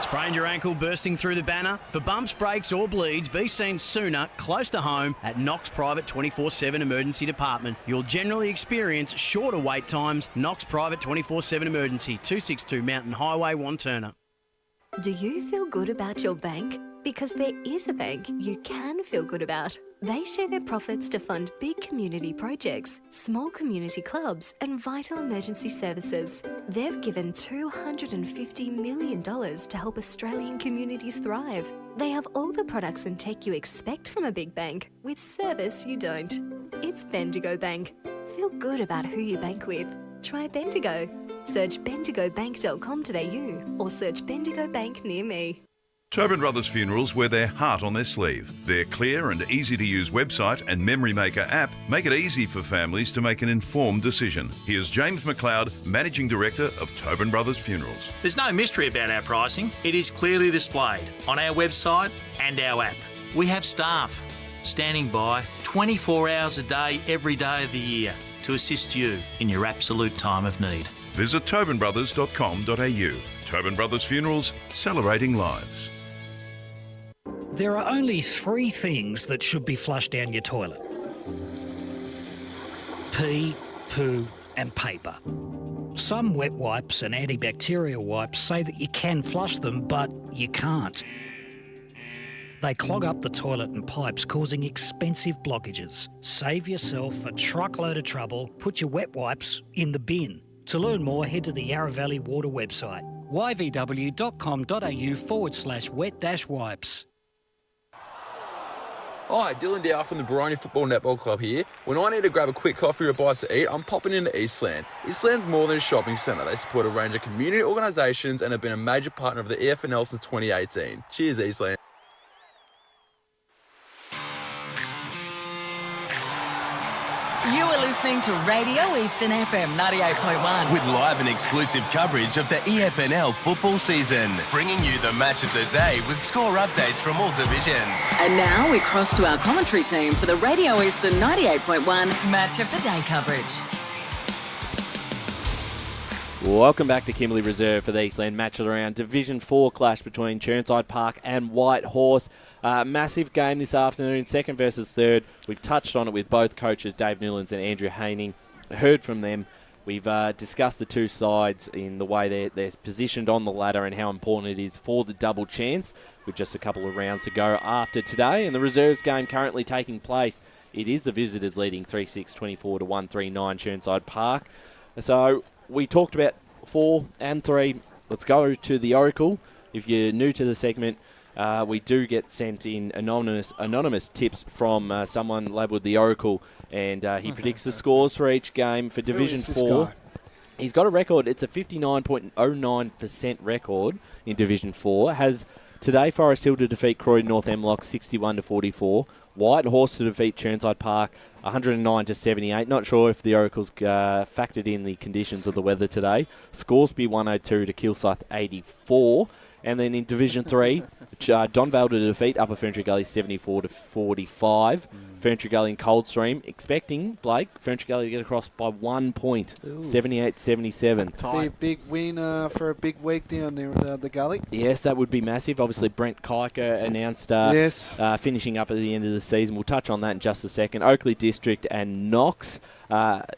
Sprained your ankle bursting through the banner? For bumps, breaks or bleeds, be seen sooner, close to home, at Knox Private 24/7 Emergency Department. You'll generally experience shorter wait times. Knox Private 24/7 Emergency, 262 Mountain Highway, Wanturna. Do you feel good about your bank? Because there is a bank you can feel good about. They share their profits to fund big community projects, small community clubs, and vital emergency services. They've given $250 million to help Australian communities thrive. They have all the products and tech you expect from a big bank, with service you don't. It's Bendigo Bank. Feel good about who you bank with. Try Bendigo. Search bendigobank.com.au or search Bendigo Bank near me. Tobin Brothers Funerals wear their heart on their sleeve. Their clear and easy-to-use website and Memory Maker app make it easy for families to make an informed decision. Here's James McLeod, Managing Director of Tobin Brothers Funerals. There's no mystery about our pricing. It is clearly displayed on our website and our app. We have staff standing by 24 hours a day, every day of the year to assist you in your absolute time of need. Visit tobinbrothers.com.au. Tobin Brothers Funerals, celebrating lives. There are only 3 things that should be flushed down your toilet: pee, poo and paper. Some wet wipes and antibacterial wipes say that you can flush them, but you can't. They clog up the toilet and pipes, causing expensive blockages. Save yourself a truckload of trouble. Put your wet wipes in the bin. To learn more, head to the Yarra Valley Water website, yvw.com.au/wet-wipes. Hi, Dylan Dow from the Baroni Football Netball Club here. When I need to grab a quick coffee or a bite to eat, I'm popping into Eastland. Eastland's more than a shopping centre. They support a range of community organisations and have been a major partner of the EFNL since 2018. Cheers, Eastland. You are listening to Radio Eastern FM 98.1. With live and exclusive coverage of the EFNL football season, bringing you the match of the day with score updates from all divisions. And now we cross to our commentary team for the Radio Eastern 98.1 Match of the Day coverage. Welcome back to Kimberley Reserve for the Eastland Match of the Round. Division 4 clash between Chirnside Park and Whitehorse. Massive game this afternoon, second versus third. We've touched on it with both coaches, Dave Newlands and Andrew Haining. Heard from them. We've discussed the two sides in the way they're positioned on the ladder and how important it is for the double chance with just a couple of rounds to go after today. And the reserves game currently taking place. It is the visitors leading 3-6, 24 to 139 Chirnside Park. So we talked about 4 and 3. Let's go to the Oracle. If you're new to the segment, we do get sent in anonymous tips from someone labelled the Oracle, and he predicts the scores for each game for Division 4. He's got a record. It's a 59.09% record in Division 4. Has today Forest Hill to defeat Croydon North Emlock 61 to 44. Whitehorse to defeat Chirnside Park 109 to 78. Not sure if the Oracle's factored in the conditions of the weather today. Scoresby 102 to Kilsyth 84. And then in Division 3, Donvale to defeat Upper Ferntree Gully 74 to 45. Ferntree Gully and Coldstream expecting, Blake, Ferntree Gully to get across by 1 point, 78-77. Big win for a big week down there at the Gully. Yes, that would be massive. Obviously, Brent Kiker announced finishing up at the end of the season. We'll touch on that in just a second. Oakley District and Knox.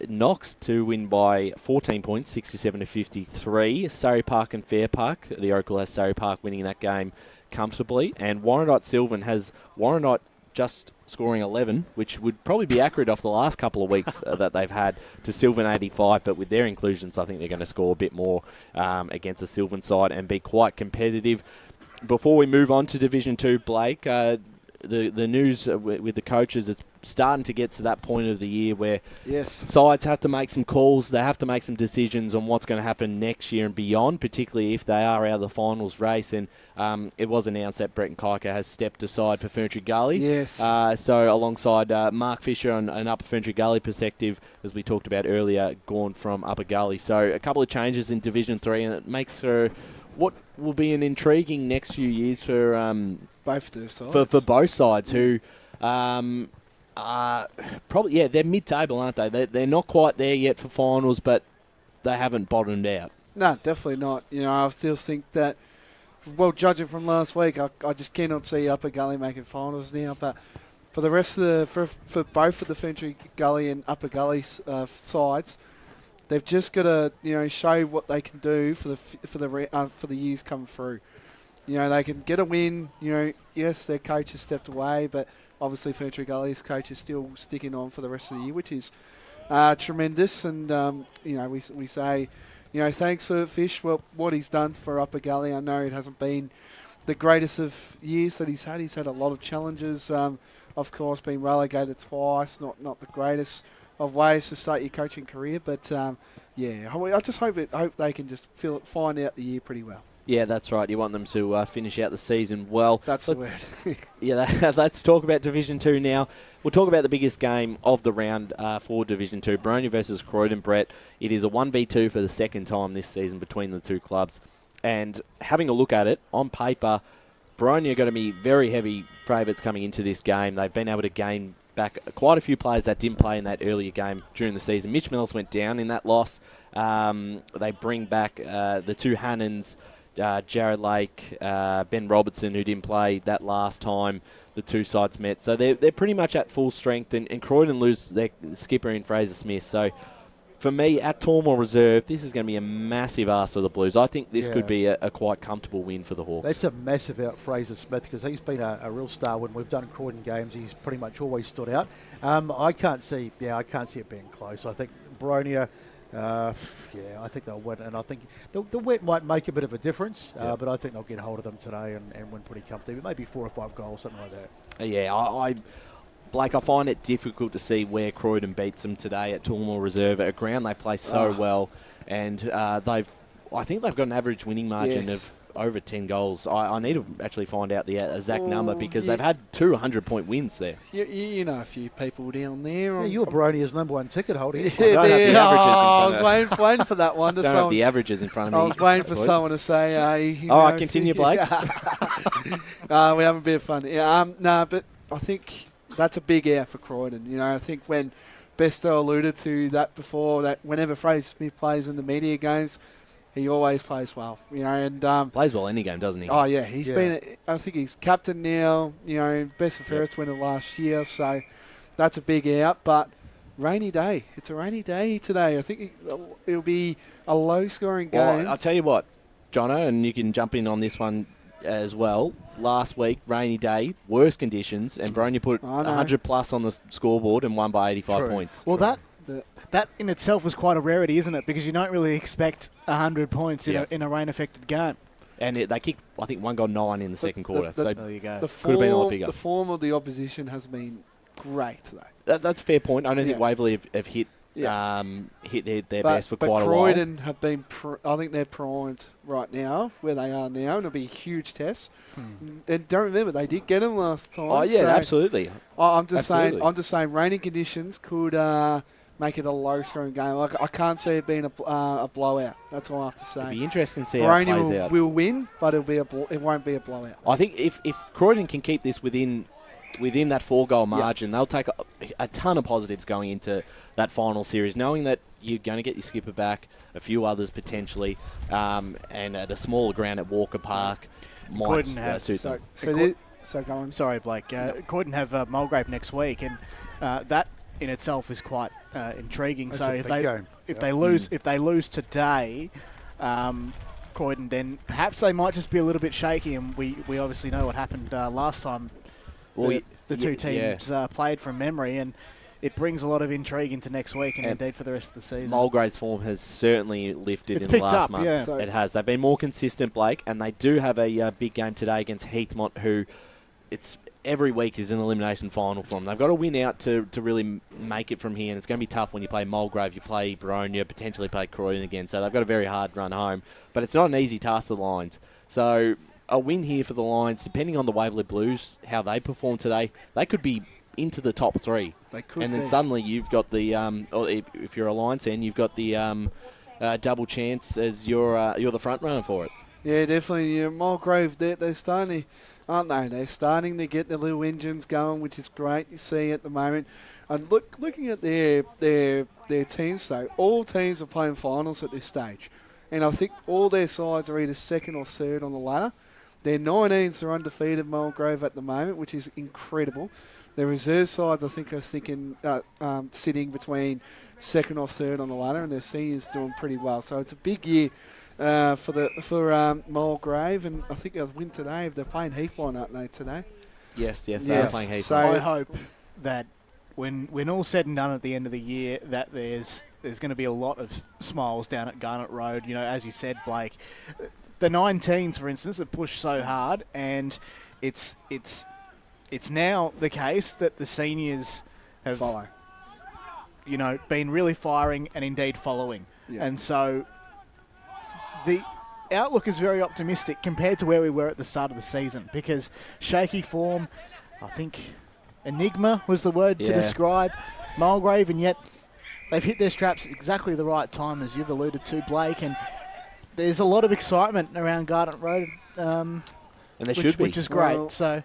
Knox to win by 14 points, 67 to 53. Surrey Park and Fair Park. The Oracle has Surrey Park winning that game comfortably. And Warrandyte Sylvan has Warrandyte just scoring 11, which would probably be accurate off the last couple of weeks that they've had, to Sylvan 85. But with their inclusions, I think they're going to score a bit more against the Sylvan side and be quite competitive. Before we move on to Division 2, Blake, the news with the coaches is starting to get to that point of the year where sides have to make some calls. They have to make some decisions on what's going to happen next year and beyond, particularly if they are out of the finals race. And it was announced that Brett Kiker has stepped aside for Ferntree Gully. Yes. So alongside Mark Fisher on an Upper Ferntree Gully perspective, as we talked about earlier, gone from Upper Gully. So a couple of changes in Division 3, and it makes for what will be an intriguing next few years for both their sides. For both sides, who probably they're mid-table, aren't they? They're not quite there yet for finals, but they haven't bottomed out. No, definitely not. You know, I still think that, well, judging from last week, I just cannot see Upper Gully making finals now. But for the rest of for both of the Ferntree Gully and Upper Gully sides, they've just got to show what they can do for the years coming through. You know, they can get a win. You know, yes, their coach has stepped away, but obviously Ferntree Gully's coach is still sticking on for the rest of the year, which is tremendous. And we say, thanks for Fish. Well, what he's done for Upper Gully, I know it hasn't been the greatest of years that he's had. He's had a lot of challenges. Of course, been relegated twice. Not the greatest of ways to start your coaching career, but I just hope they can just find out the year pretty well. Yeah, that's right. You want them to finish out the season well. That's the word. Let's talk about Division 2 now. We'll talk about the biggest game of the round for Division 2, Boronia versus Croydon, Brett. It is a 1v2 for the second time this season between the two clubs. And having a look at it, on paper, Boronia are going to be very heavy favourites coming into this game. They've been able to gain back quite a few players that didn't play in that earlier game during the season. Mitch Mills went down in that loss. They bring back the two Hannons, Jared Lake, Ben Robertson, who didn't play that last time the two sides met. So they're pretty much at full strength, and Croydon lose their skipper in Fraser Smith. So for me, at Tormore Reserve, this is going to be a massive ask for the Blues. I think this could be a quite comfortable win for the Hawks. That's a massive out, Fraser Smith, because he's been a real star when we've done Croydon games. He's pretty much always stood out. I can't see it being close. I think Boronia, I think they'll win, and I think the wet might make a bit of a difference, but I think they'll get hold of them today and win pretty comfortably. Maybe 4 or 5 goals, something like that. Blake, I find it difficult to see where Croydon beats them today at Tormore Reserve, a ground they play so well, and I think they've got an average winning margin of over 10 goals. I need to actually find out the exact number because they've had 2 100-point wins there. You know a few people down there. Yeah, you're Bronia's #1 ticket holder. I don't have the averages in front of me. I was waiting for that one. Don't have the averages in front of me. I was waiting for someone to say, all right, continue, Blake. We have a bit of fun. Yeah, but I think that's a big out for Croydon. You know, I think when Besto alluded to that before, that whenever Fraser Smith plays in the media games, he always plays well. You know, and plays well any game, doesn't he? Oh yeah, he's been. I think he's captain now. You know, best and fairest winner last year, so that's a big out. But rainy day. It's a rainy day today. I think it'll be a low-scoring game. Well, I'll tell you what, Jono, and you can jump in on this one as well. Last week, rainy day, worse conditions, and Bronya put 100 plus on the scoreboard and won by 85 points. Well, that in itself was quite a rarity, isn't it? Because you don't really expect 100 points in a rain-affected game. And they kicked, I think, one goal 9 in the second quarter. So there you go. Could have been a lot bigger. The form of the opposition has been great today. That's a fair point. I don't think Waverley have hit their best for quite a while. But Croydon have been, I think they're primed right now, where they are now, and it'll be a huge test. And don't remember, they did get them last time. Oh, yeah, so absolutely. I'm just saying raining conditions could make it a low-scoring game. I can't see it being a blowout. That's all I have to say. It'll be interesting to see how it plays out. Will win, but it won't be a blowout. I think if Croydon can keep this within that 4-goal margin, they'll take a ton of positives going into that final series, knowing that you're going to get your skipper back, a few others potentially, and at a smaller ground at Walker Park might suit them. So go on. Sorry, Blake. Croydon have Mulgrave next week, and that in itself is quite intriguing. That's so if they lose today, Croydon, then perhaps they might just be a little bit shaky, and we obviously know what happened last time. Well, the two teams played from memory, and it brings a lot of intrigue into next week and indeed for the rest of the season. Mulgrave's form has certainly lifted in the last month. Yeah. It has. They've been more consistent, Blake, and they do have a big game today against Heathmont, who every week is an elimination final for them. They've got to win out to really make it from here, and it's going to be tough when you play Mulgrave, you play Boronia, potentially play Croydon again. So they've got a very hard run home, but it's not an easy task for the Lions. So a win here for the Lions, depending on the Waverley Blues, how they perform today, they could be into the top 3. They could and then suddenly you've got the, or if you're a Lions fan, you've got the double chance as you're the front runner for it. Yeah, definitely. Mulgrave, they're starting, aren't they? They're starting to get their little engines going, which is great to see at the moment. And looking at their teams, though, all teams are playing finals at this stage. And I think all their sides are either second or third on the ladder. Their 19s are undefeated, Mulgrave, at the moment, which is incredible. Their reserve sides, I think, are sitting between second or third on the ladder, and their seniors doing pretty well. So it's a big year for Mulgrave, and I think they'll win today. They're playing Heathmont, aren't they, today? Yes, they're playing Heathmont. So I hope that when all said and done at the end of the year, that there's going to be a lot of smiles down at Garnet Road. You know, as you said, Blake, the 19s, for instance, have pushed so hard, and it's now the case that the seniors have been really firing and indeed following. Yeah. And so the outlook is very optimistic compared to where we were at the start of the season, because shaky form, I think enigma was the word to describe Mulgrave, and yet they've hit their straps at exactly the right time, as you've alluded to, Blake, and there's a lot of excitement around Garnet Road. And there should be. Which is great. Well,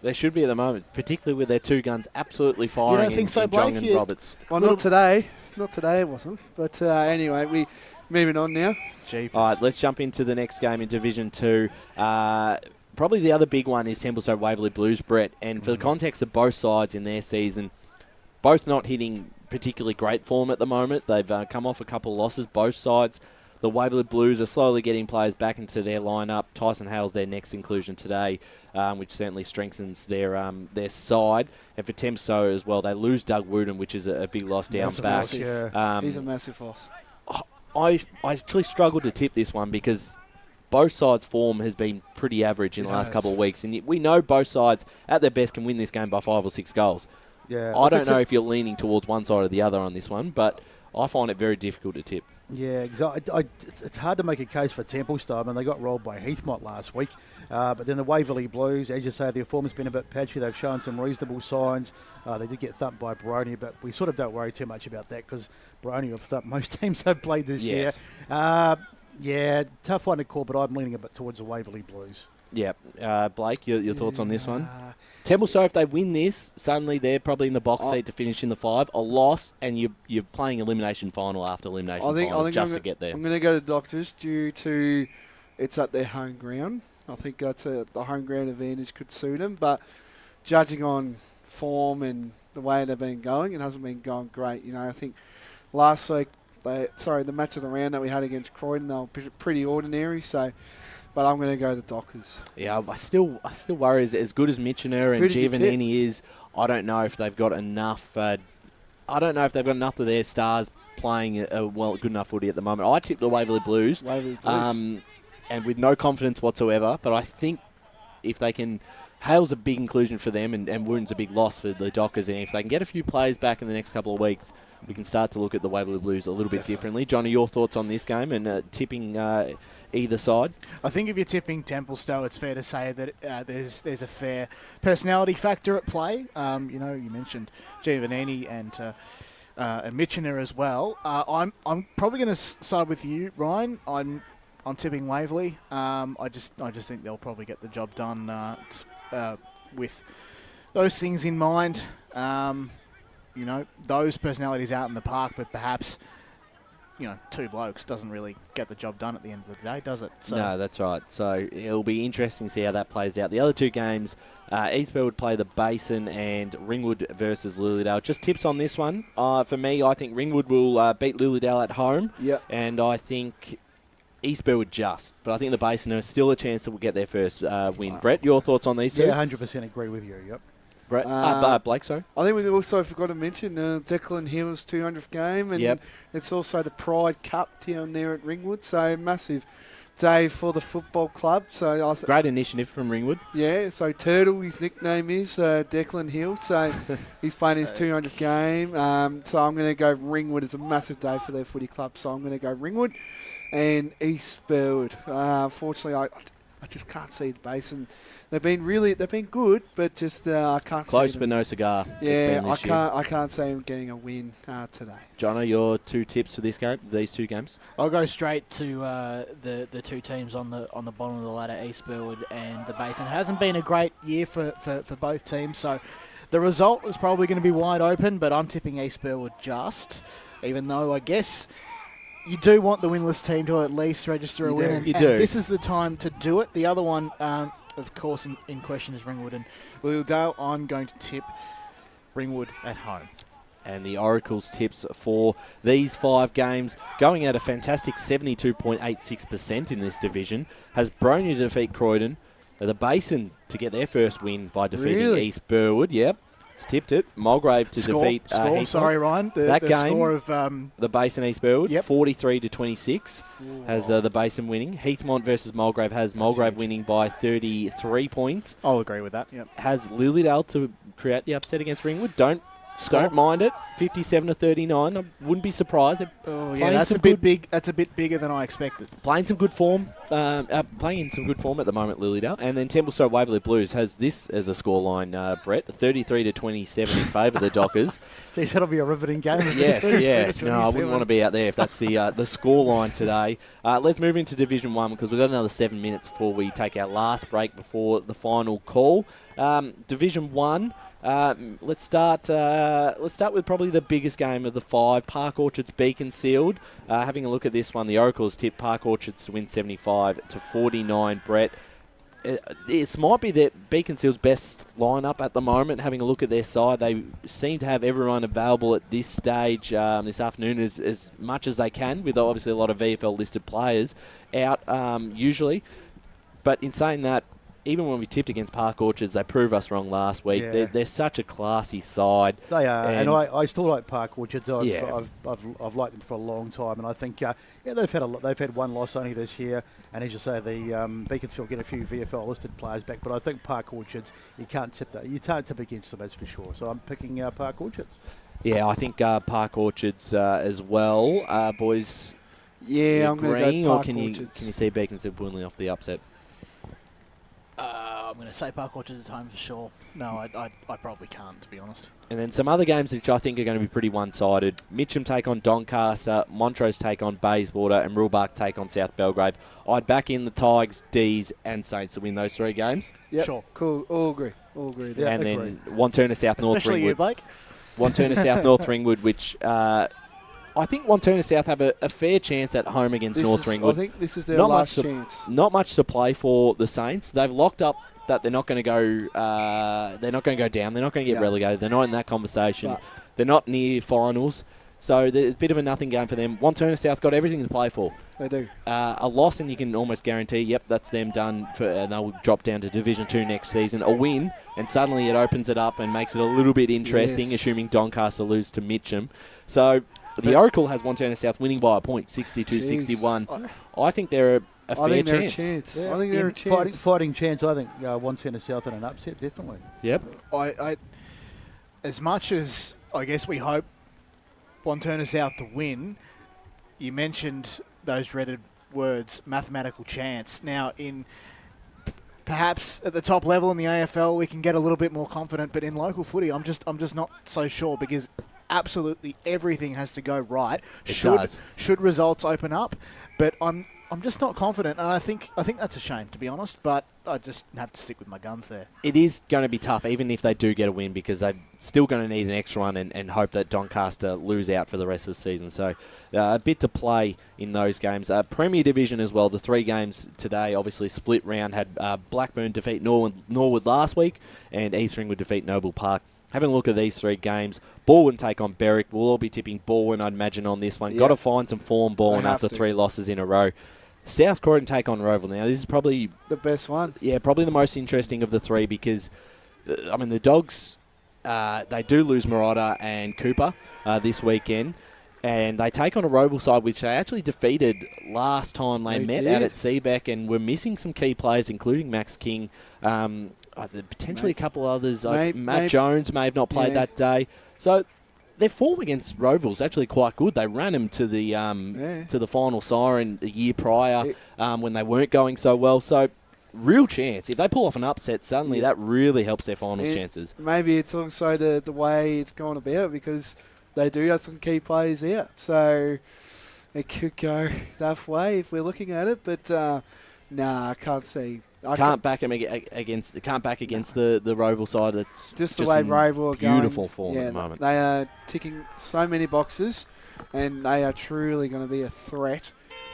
there should be at the moment, particularly with their two guns absolutely firing. You don't think so, Blake? Jong and Roberts. Well, not today. Not today it wasn't. But anyway, we moving on now. Jeepers. All right, let's jump into the next game in Division 2. Probably the other big one is Templestowe Waverley Blues, Brett. And for the context of both sides in their season, both not hitting particularly great form at the moment. They've come off a couple of losses, both sides. The Waverley Blues are slowly getting players back into their lineup. Tyson Hale's their next inclusion today, which certainly strengthens their side. And for Templestowe as well, they lose Doug Wooden, which is a big loss down back. He's a massive loss. I actually struggled to tip this one because both sides' form has been pretty average in the last couple of weeks. And we know both sides, at their best, can win this game by 5 or 6 goals. Yeah, I don't know if you're leaning towards one side or the other on this one, but I find it very difficult to tip. Yeah, exactly. It's hard to make a case for Templestowe. I mean, they got rolled by Heathmont last week. But then the Waverley Blues, as you say, their form has been a bit patchy. They've shown some reasonable signs. They did get thumped by Baroni, but we sort of don't worry too much about that because Baroni have thumped most teams they've played this year. Yeah, tough one to call, but I'm leaning a bit towards the Waverley Blues. Yeah. Blake, your thoughts on this one? Templestowe, if they win this, suddenly they're probably in the box seat to finish in the 5. A loss, and you're playing elimination final after elimination final just to get there. I'm going to go to Doctors due to it's at their home ground. I think that's the home ground advantage could suit them, but judging on form and the way they've been going, it hasn't been going great. I think last week, the match of the round that we had against Croydon, they were pretty ordinary, but I'm going to go the Dockers. Yeah, I still worry as good as Michener and Giovannini is. I don't know if they've got enough. I don't know if they've got enough of their stars playing good enough footy at the moment. I tipped the Waverley Blues. And with no confidence whatsoever. But I think if they can, Hale's a big inclusion for them, and Wooden's a big loss for the Dockers. And if they can get a few players back in the next couple of weeks, we can start to look at the Waverley Blues a little bit differently. Johnny, your thoughts on this game and tipping either side? I think if you're tipping Templestowe, it's fair to say that there's a fair personality factor at play. You mentioned Giovannini and Michener as well. I'm probably going to side with you, Ryan. I'm tipping Waverley. I just think they'll probably get the job done with those things in mind. Those personalities out in the park, but perhaps, two blokes doesn't really get the job done at the end of the day, does it? So. No, that's right. So it'll be interesting to see how that plays out. The other two games, Eastbourne would play the Basin and Ringwood versus Lilydale. Just tips on this one. For me, I think Ringwood will beat Lilydale at home. Yep. And I think Eastbourne would but I think the Basin are still a chance that will get their first win. Brett, your thoughts on these two? Yeah, 100% agree with you, yep. Brett, Blake, sorry? I think we also forgot to mention Declan Hill's 200th game, and it's also the Pride Cup down there at Ringwood, so massive day for the football club. So great initiative from Ringwood. Yeah, so Turtle, his nickname is Declan Hill, so he's playing his 200th game. So I'm going to go Ringwood. It's a massive day for their footy club, so I'm going to go Ringwood. And East Burwood. Fortunately, I just can't see the Basin. They've been good, but just I can't. Close, see them. But no cigar. Yeah, I can't see them getting a win today. Jono, your two tips for this game? These two games? I'll go straight to the two teams on the bottom of the ladder, East Burwood and the Basin. It hasn't been a great year for both teams, so the result is probably going to be wide open. But I'm tipping East Burwood even though I guess. You do want the winless team to at least register a win. You do. And this is the time to do it. The other one, of course, in question is Ringwood and Lilydale. I'm going to tip Ringwood at home. And the Oracle's tips for these 5 games, going at a fantastic 72.86% in this division, has Bronya to defeat Croydon, the Basin to get their first win by defeating East Burwood. Yep. Tipped it. Mulgrave to defeat Heathmont. Sorry, Ryan. That game, score of the Basin East Burwood, 43-26, has the Basin winning. Heathmont versus Mulgrave has Mulgrave winning by 33 points. I'll agree with that. Yep. Has Lilydale to create the upset against Ringwood. Don't mind it. 57-39. I wouldn't be surprised. That's a bit big. That's a bit bigger than I expected. Playing some good form. Playing in some good form at the moment, Lilydale. And then Templestowe Waverley Blues has this as a scoreline, Brett. 33-27 in favour of the Dockers. Geez, that'll be a riveting game. Yes, yeah. No, I wouldn't want to be out there if that's the scoreline today. Let's move into Division 1 because we've got another 7 minutes before we take our last break before the final call. Division 1. Let's start with probably the biggest game of the 5. Park Orchards Beaconsfield. Having a look at this one, the Oracles tipped Park Orchards to win 75-49. Brett, this might be that Beaconsfield's best lineup at the moment. Having a look at their side, they seem to have everyone available at this stage this afternoon as much as they can, with obviously a lot of VFL listed players out usually. But in saying that, even when we tipped against Park Orchards, they proved us wrong last week. Yeah. They're such a classy side. They are, and I still like Park Orchards. I've liked them for a long time, and I think they've had one loss only this year. And as you say, the Beaconsfield get a few VFL listed players back, but I think Park Orchards you can't tip against them, that's for sure. So I'm picking Park Orchards. Yeah, I think Park Orchards as well, boys. Yeah, I'm going to agreeing, go or Park can you Orchards. see Beaconsfield pulling off the upset? I'm going to say Park Orchards at home for sure. No, I probably can't, to be honest. And then some other games which I think are going to be pretty one-sided. Mitcham take on Doncaster, Montrose take on Bayswater, and Rulbark take on South Belgrave. I'd back in the Tigers, D's, and Saints to win those 3 games. Yep. Sure. Cool. All agree. There. And then Wanturna South North Especially Ringwood. you, Blake. Wanturna South North Ringwood, which I think Wanturna South have a fair chance at home against North Ringwood. I think this is their last chance. Not much to play for the Saints. They've locked up that they're not going to go. They're not going to go down. They're not going to get relegated. They're not in that conversation. But they're not near finals. So there's a bit of a nothing game for them. Wanturna South got everything to play for. They do. A loss, and you can almost guarantee, yep, that's them done, and they'll drop down to Division 2 next season. A win, and suddenly it opens it up and makes it a little bit interesting, assuming Doncaster lose to Mitcham. So the Oracle has Wanturna South winning by a point, 62-61. I think they're a fair chance. I think they're a chance. Fighting chance, I think, Wanturna South in an upset, definitely. Yep. I as much as I guess we hope Wanturna South to win, you mentioned those dreaded words, mathematical chance. Now, in perhaps at the top level in the AFL, we can get a little bit more confident, but in local footy, I'm just not so sure, because absolutely everything has to go right. Should results open up, but I'm just not confident, and I think that's a shame, to be honest, but I just have to stick with my guns there. It is going to be tough, even if they do get a win, because they're still going to need an extra one and hope that Doncaster lose out for the rest of the season. So a bit to play in those games. Premier Division as well, the 3 games today, obviously split round, had Blackburn defeat Norwood last week, and East Ringwood defeat Noble Park. Having a look at these 3 games, Baldwin take on Berwick. We'll all be tipping Baldwin, I'd imagine, on this one. Got to find some form, Baldwin, after 3 losses in a row. South Croydon take on Roval. Now, this is probably the best one. Yeah, probably the most interesting of the 3, because, the Dogs, they do lose Murata and Cooper this weekend, and they take on a Roval side which they actually defeated last time they met out at Seabeck, and were missing some key players, including Max King, potentially a couple others. Matt Jones may have not played that day. So their form against Roval's actually quite good. They ran them to the final siren the year prior when they weren't going so well. So real chance. If they pull off an upset, suddenly that really helps their finals chances. Maybe it's also the way it's gone about, because they do have some key players out. So it could go that way if we're looking at it. But I can't see. Can't back against the Roval side. That's just the way Roval are going. Beautiful form at the moment. They are ticking so many boxes, and they are truly going to be a threat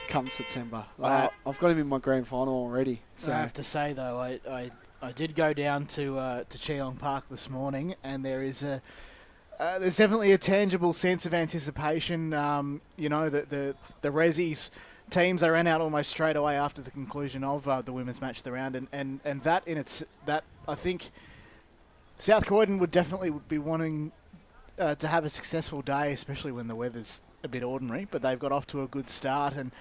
come September. I've got him in my grand final already. So I have to say though, I did go down to Cheong Park this morning, and there is there's definitely a tangible sense of anticipation. The Rezzies teams, they ran out almost straight away after the conclusion of the women's match of the round, and that I think South Croydon would definitely be wanting to have a successful day, especially when the weather's a bit ordinary, but they've got off to a good start, and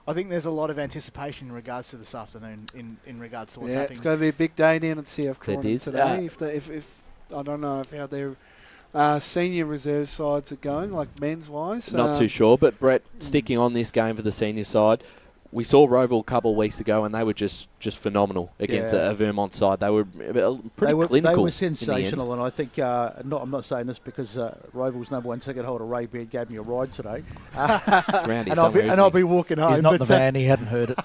I think there's a lot of anticipation in regards to this afternoon in regards to what's happening. It's going to be a big day down at South Croydon today. If I don't know how their senior reserve sides are going, like men's wise. Not too sure, but Brett, sticking on this game for the senior side, we saw Roval a couple of weeks ago, and they were just phenomenal against a Vermont side. They were pretty clinical. They were sensational, and I think I'm not saying this because Roval's #1 ticket holder Ray Beard gave me a ride today, and I'll be walking home. He's not in the van. He hadn't heard it.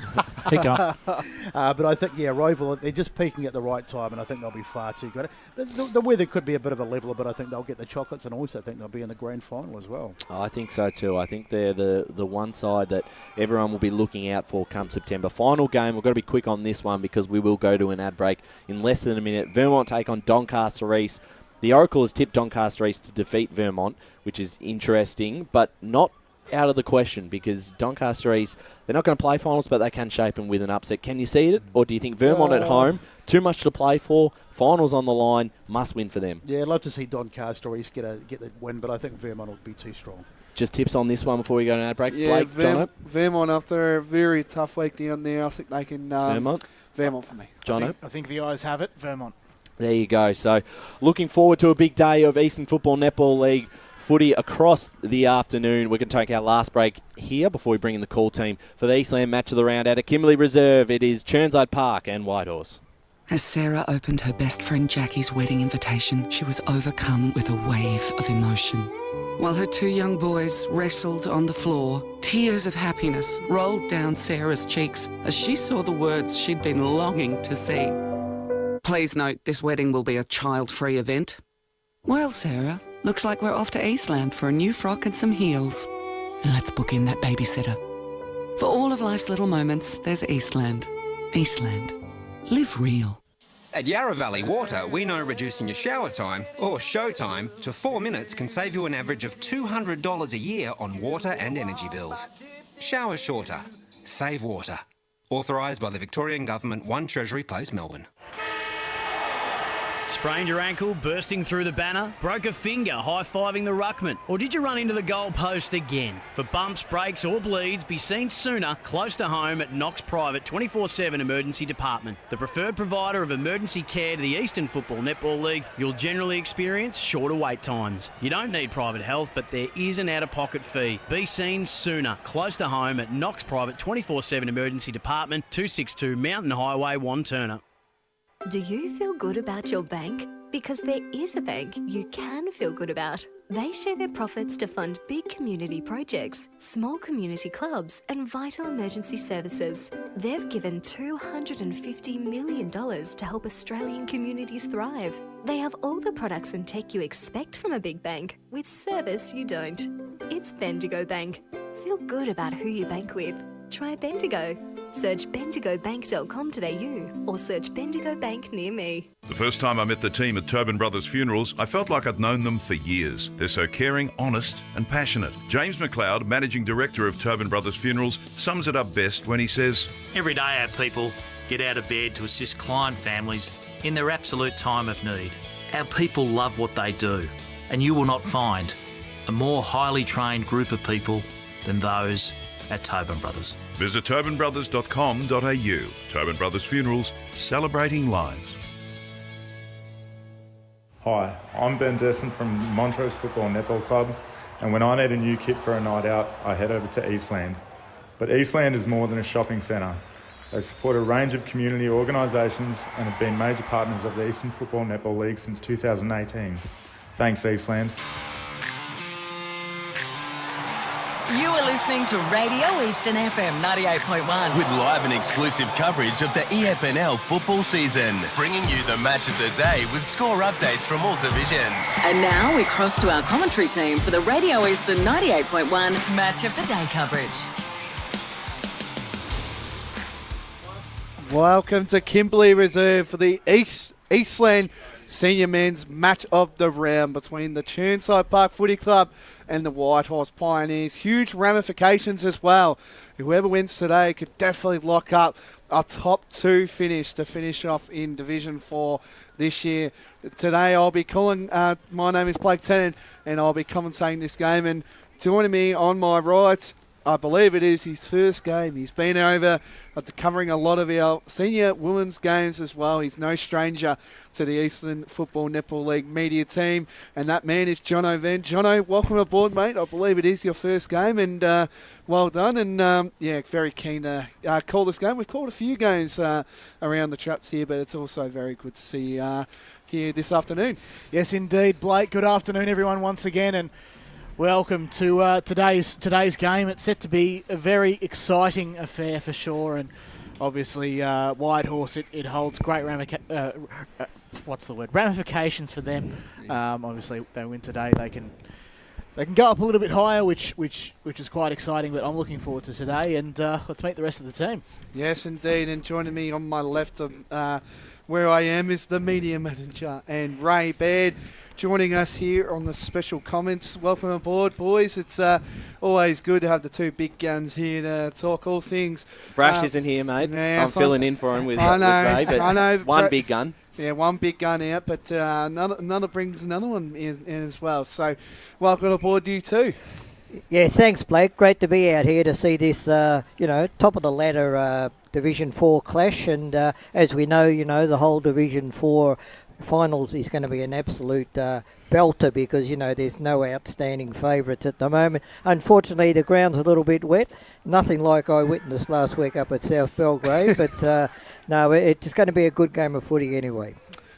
Keep going. But I think Roval, they're just peaking at the right time, and I think they'll be far too good. The weather could be a bit of a leveler, but I think they'll get the chocolates, and also think they'll be in the grand final as well. I think so too. I think they're the one side that everyone will be looking out for come September. Final game, we've got to be quick on this one because we will go to an ad break in less than a minute. Vermont take on Doncaster East. The Oracle has tipped Doncaster East to defeat Vermont, which is interesting, but not out of the question because Doncaster East, they're not going to play finals, but they can shape them with an upset. Can you see it? Or do you think Vermont at home, too much to play for, finals on the line, must win for them? Yeah, I'd love to see Doncaster East get the win, but I think Vermont will be too strong. Just tips on this one before we go to an ad break. Yeah, Blake, Vermont after a very tough week down there. I think they can... Vermont for me. I think the eyes have it. Vermont. There you go. So looking forward to a big day of Eastern Football Netball League footy across the afternoon. We're going to take our last break here before we bring in the call team for the Eastland match of the round out at Kimberley Reserve. It is Chirnside Park and Whitehorse. As Sarah opened her best friend Jackie's wedding invitation, she was overcome with a wave of emotion. While her two young boys wrestled on the floor, tears of happiness rolled down Sarah's cheeks as she saw the words she'd been longing to see. Please note, this wedding will be a child-free event. Well, Sarah, looks like we're off to Eastland for a new frock and some heels. And let's book in that babysitter. For all of life's little moments, there's Eastland. Eastland. Live real. At Yarra Valley Water, we know reducing your shower time, or show time, to 4 minutes can save you an average of $200 a year on water and energy bills. Shower shorter. Save water. Authorised by the Victorian Government, 1 Treasury Place, Melbourne. Sprained your ankle, bursting through the banner? Broke a finger, high-fiving the ruckman? Or did you run into the goal post again? For bumps, breaks or bleeds, be seen sooner, close to home at Knox Private 24/7 Emergency Department. The preferred provider of emergency care to the Eastern Football Netball League, you'll generally experience shorter wait times. You don't need private health, but there is an out-of-pocket fee. Be seen sooner, close to home at Knox Private 24/7 Emergency Department, 262 Mountain Highway, Wanturna. Do you feel good about your bank? Because there is a bank you can feel good about. They share their profits to fund big community projects, small community clubs, and vital emergency services. They've given $250 million to help Australian communities thrive. They have all the products and tech you expect from a big bank, with service you don't. It's Bendigo Bank. Feel good about who you bank with. Try Bendigo. Search bendigobank.com.au or search Bendigo Bank near me. The first time I met the team at Tobin Brothers Funerals, I felt like I'd known them for years. They're so caring, honest and passionate. James McLeod, Managing Director of Tobin Brothers Funerals, sums it up best when he says, Every day our people get out of bed to assist client families in their absolute time of need. Our people love what they do, and you will not find a more highly trained group of people than those at Tobin Brothers. Visit tobinbrothers.com.au. Tobin Brothers Funerals, celebrating lives. Hi, I'm Ben Desson from Montrose Football Netball Club, and when I need a new kit for a night out, I head over to Eastland. But Eastland is more than a shopping centre. They support a range of community organisations and have been major partners of the Eastern Football Netball League since 2018. Thanks, Eastland. You are listening to Radio Eastern FM 98.1. With live and exclusive coverage of the EFNL football season. Bringing you the match of the day with score updates from all divisions. And now we cross to our commentary team for the Radio Eastern 98.1 match of the day coverage. Welcome to Kimberley Reserve for the Eastland Senior Men's Match of the Round between the Chirnside Park Footy Club and the Whitehorse Pioneers. Huge ramifications as well. Whoever wins today could definitely lock up a top 2 finish to finish off in Division 4 this year. Today I'll be calling, my name is Blake Tennant, and I'll be commentating this game. And joining me on my right, I believe it is his first game. He's been over covering a lot of our senior women's games as well. He's no stranger to the Eastland Football Netball League media team, and that man is Jono Venn. Jono, welcome aboard, mate. I believe it is your first game, and well done. And very keen to call this game. We've called a few games around the traps here, but it's also very good to see you here this afternoon. Yes, indeed, Blake. Good afternoon, everyone, once again, and welcome to today's game. It's set to be a very exciting affair for sure, and obviously Whitehorse, it holds great ramifications for them. Obviously, they win today, they can go up a little bit higher, which is quite exciting. But I'm looking forward to today, and let's meet the rest of the team. Yes, indeed, and joining me on my left where I am is the media manager and Ray Baird, joining us here on the special comments. Welcome aboard, boys. It's always good to have the two big guns here to talk all things. Brash isn't here, mate. Yeah, I'm filling in for him with Ray, but I know, one big gun. Yeah, one big gun out, but another brings another one in as well. So welcome aboard, you too. Yeah, thanks, Blake. Great to be out here to see this, top of the ladder Division 4 clash. And as we know, the whole Division 4 finals is going to be an absolute belter because, there's no outstanding favourites at the moment. Unfortunately, the ground's a little bit wet. Nothing like I witnessed last week up at South Belgrade, but no, it's going to be a good game of footy anyway.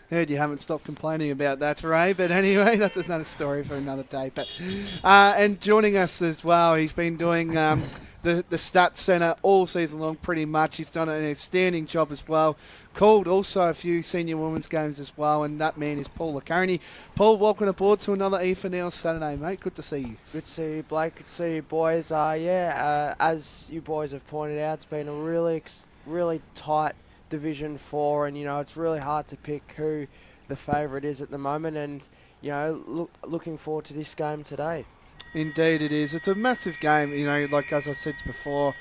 Heard you haven't stopped complaining about that, Ray, but anyway, that's another story for another day. But and joining us as well, he's been doing the Stats Centre all season long pretty much. He's done an outstanding job as well. Called also a few senior women's games as well, and that man is Paul Laconey. Paul, welcome aboard to another E4Now Saturday, mate. Good to see you. Good to see you, Blake. Good to see you, boys. As you boys have pointed out, it's been a really tight Division 4, and it's really hard to pick who the favourite is at the moment, and looking forward to this game today. Indeed it is. It's a massive game, like as I said before,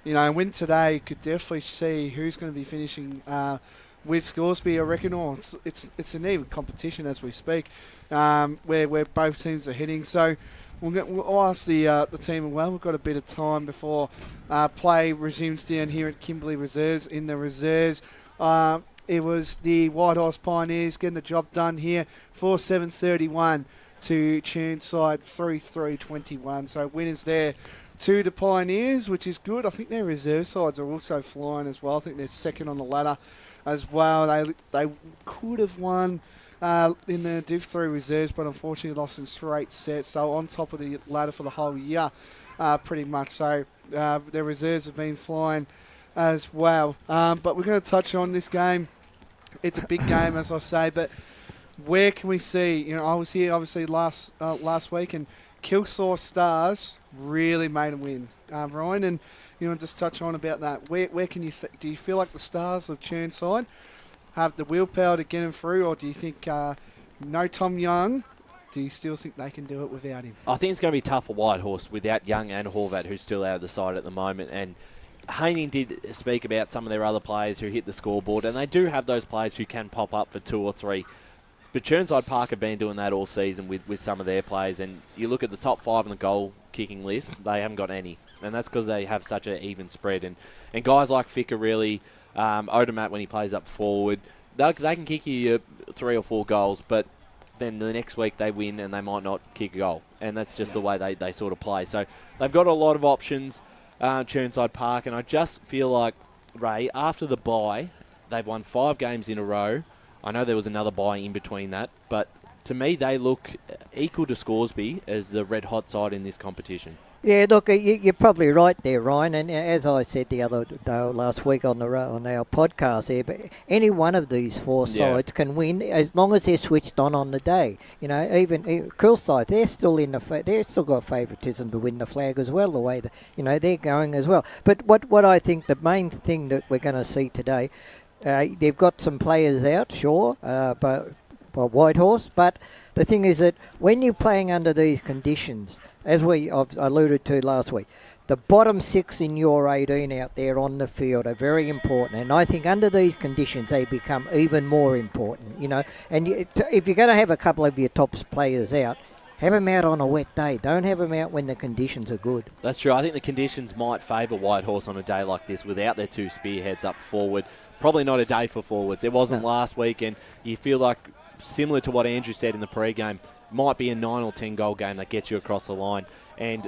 win today could definitely see who's going to be finishing with Scoresby, I reckon. It's an even competition as we speak, where both teams are heading. So we'll ask the team as well. We've got a bit of time before play resumes down here at Kimberley Reserves. In the reserves, it was the Whitehorse Pioneers getting the job done here for 7:31 to Chirnside 3-3-21. So winners there to the Pioneers, which is good. I think their reserve sides are also flying as well. I think they're second on the ladder as well. They could have won in the Div 3 reserves, but unfortunately lost in straight sets. So on top of the ladder for the whole year, pretty much. So their reserves have been flying as well. But we're going to touch on this game. It's a big game, as I say, but where can we see? I was here obviously last week, and Kilsaw Stars really made a win, Ryan, and just touch on about that. Where can you see? Do you feel like the Stars of Chirnside have the willpower to get him through, or do you think no Tom Young? Do you still think they can do it without him? I think it's going to be tough for Whitehorse without Young and Horvat, who's still out of the side at the moment. And Haining did speak about some of their other players who hit the scoreboard, and they do have those players who can pop up for 2 or 3. But Chirnside Park have been doing that all season with some of their players, and you look at the top 5 on the goal-kicking list, they haven't got any. And that's because they have such an even spread. And guys like Ficker really, Odomat when he plays up forward, they can kick you 3 or 4 goals, but then the next week they win and they might not kick a goal. And that's just the way they sort of play. So they've got a lot of options, Chirnside Park, and I just feel like, Ray, after the bye, they've won 5 games in a row. I know there was another bye in between that, but to me they look equal to Scoresby as the red-hot side in this competition. Yeah, look, you're probably right there, Ryan. And as I said the other day, last week on our podcast here, but any one of these 4 sides can win as long as they're switched on the day. Even Kilsyth, they're still got favouritism to win the flag as well. The way that they're going as well. But what I think the main thing that we're going to see today, they've got some players out, sure, by Whitehorse, but the thing is that when you're playing under these conditions, as I've alluded to last week, the bottom 6 in your 18 out there on the field are very important, and I think under these conditions they become even more important. And if you're going to have a couple of your top players out, have them out on a wet day. Don't have them out when the conditions are good. That's true. I think the conditions might favour Whitehorse on a day like this without their 2 spearheads up forward. Probably not a day for forwards. It wasn't last week, and you feel like, similar to what Andrew said in the pre-game, might be a 9 or 10 goal game that gets you across the line. And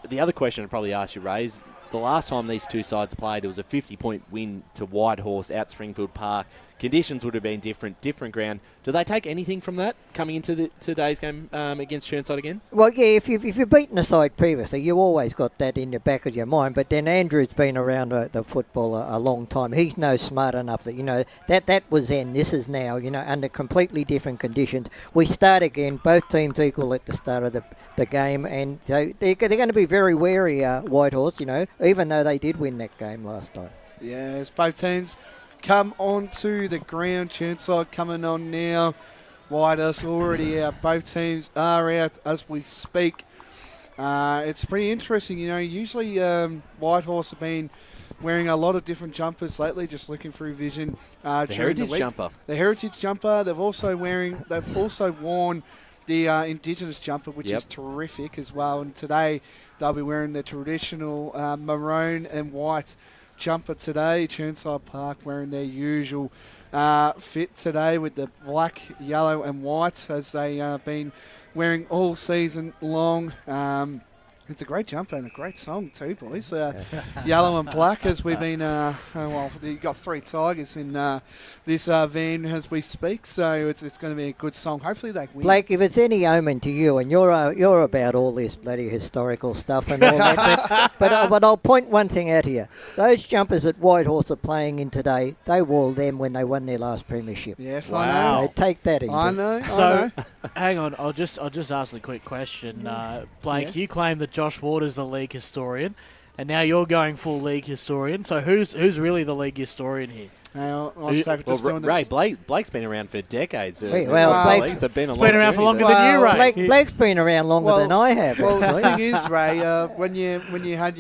the other question I'd probably ask you, Ray, is the last time these 2 sides played, it was a 50-point win to Whitehorse at Springfield Park. Conditions would have been different ground. Do they take anything from that coming into today's game against Chirnside again? Well, yeah, if you've beaten a side previously, you always got that in the back of your mind. But then Andrew's been around the football a long time. He's no smart enough that, that was then, this is now, under completely different conditions. We start again, both teams equal at the start of the game. And so they're going to be very wary, Whitehorse, even though they did win that game last time. Yes, both teams come on to the ground. Chirnside coming on now. Whitehorse already out. Both teams are out as we speak. It's pretty interesting. Usually Whitehorse have been wearing a lot of different jumpers lately, just looking through vision. The heritage jumper. The heritage jumper. They've also worn the Indigenous jumper, which is terrific as well. And today they'll be wearing the traditional maroon and white jumper today. Chirnside Park wearing their usual fit today with the black, yellow and white as they been wearing all season long. It's a great jumper and a great song too, boys. Yellow and black as we've been, you've got 3 Tigers in this van as we speak, so it's going to be a good song. Hopefully they win. Blake, if it's any omen to you, and you're about all this bloody historical stuff and all that, but I'll point one thing out here. Those jumpers that Whitehorse are playing in today, they wore them when they won their last premiership. Yes, wow. I know. So take that into. I know. So, hang on, I'll just ask the quick question. Blake, you claim that Josh Water's the league historian, and now you're going full league historian. So who's really the league historian here? Blake's been around for decades. Blake's been around for longer than you, Ray. Blake's been around longer than I have. Well, the thing is, Ray, when you had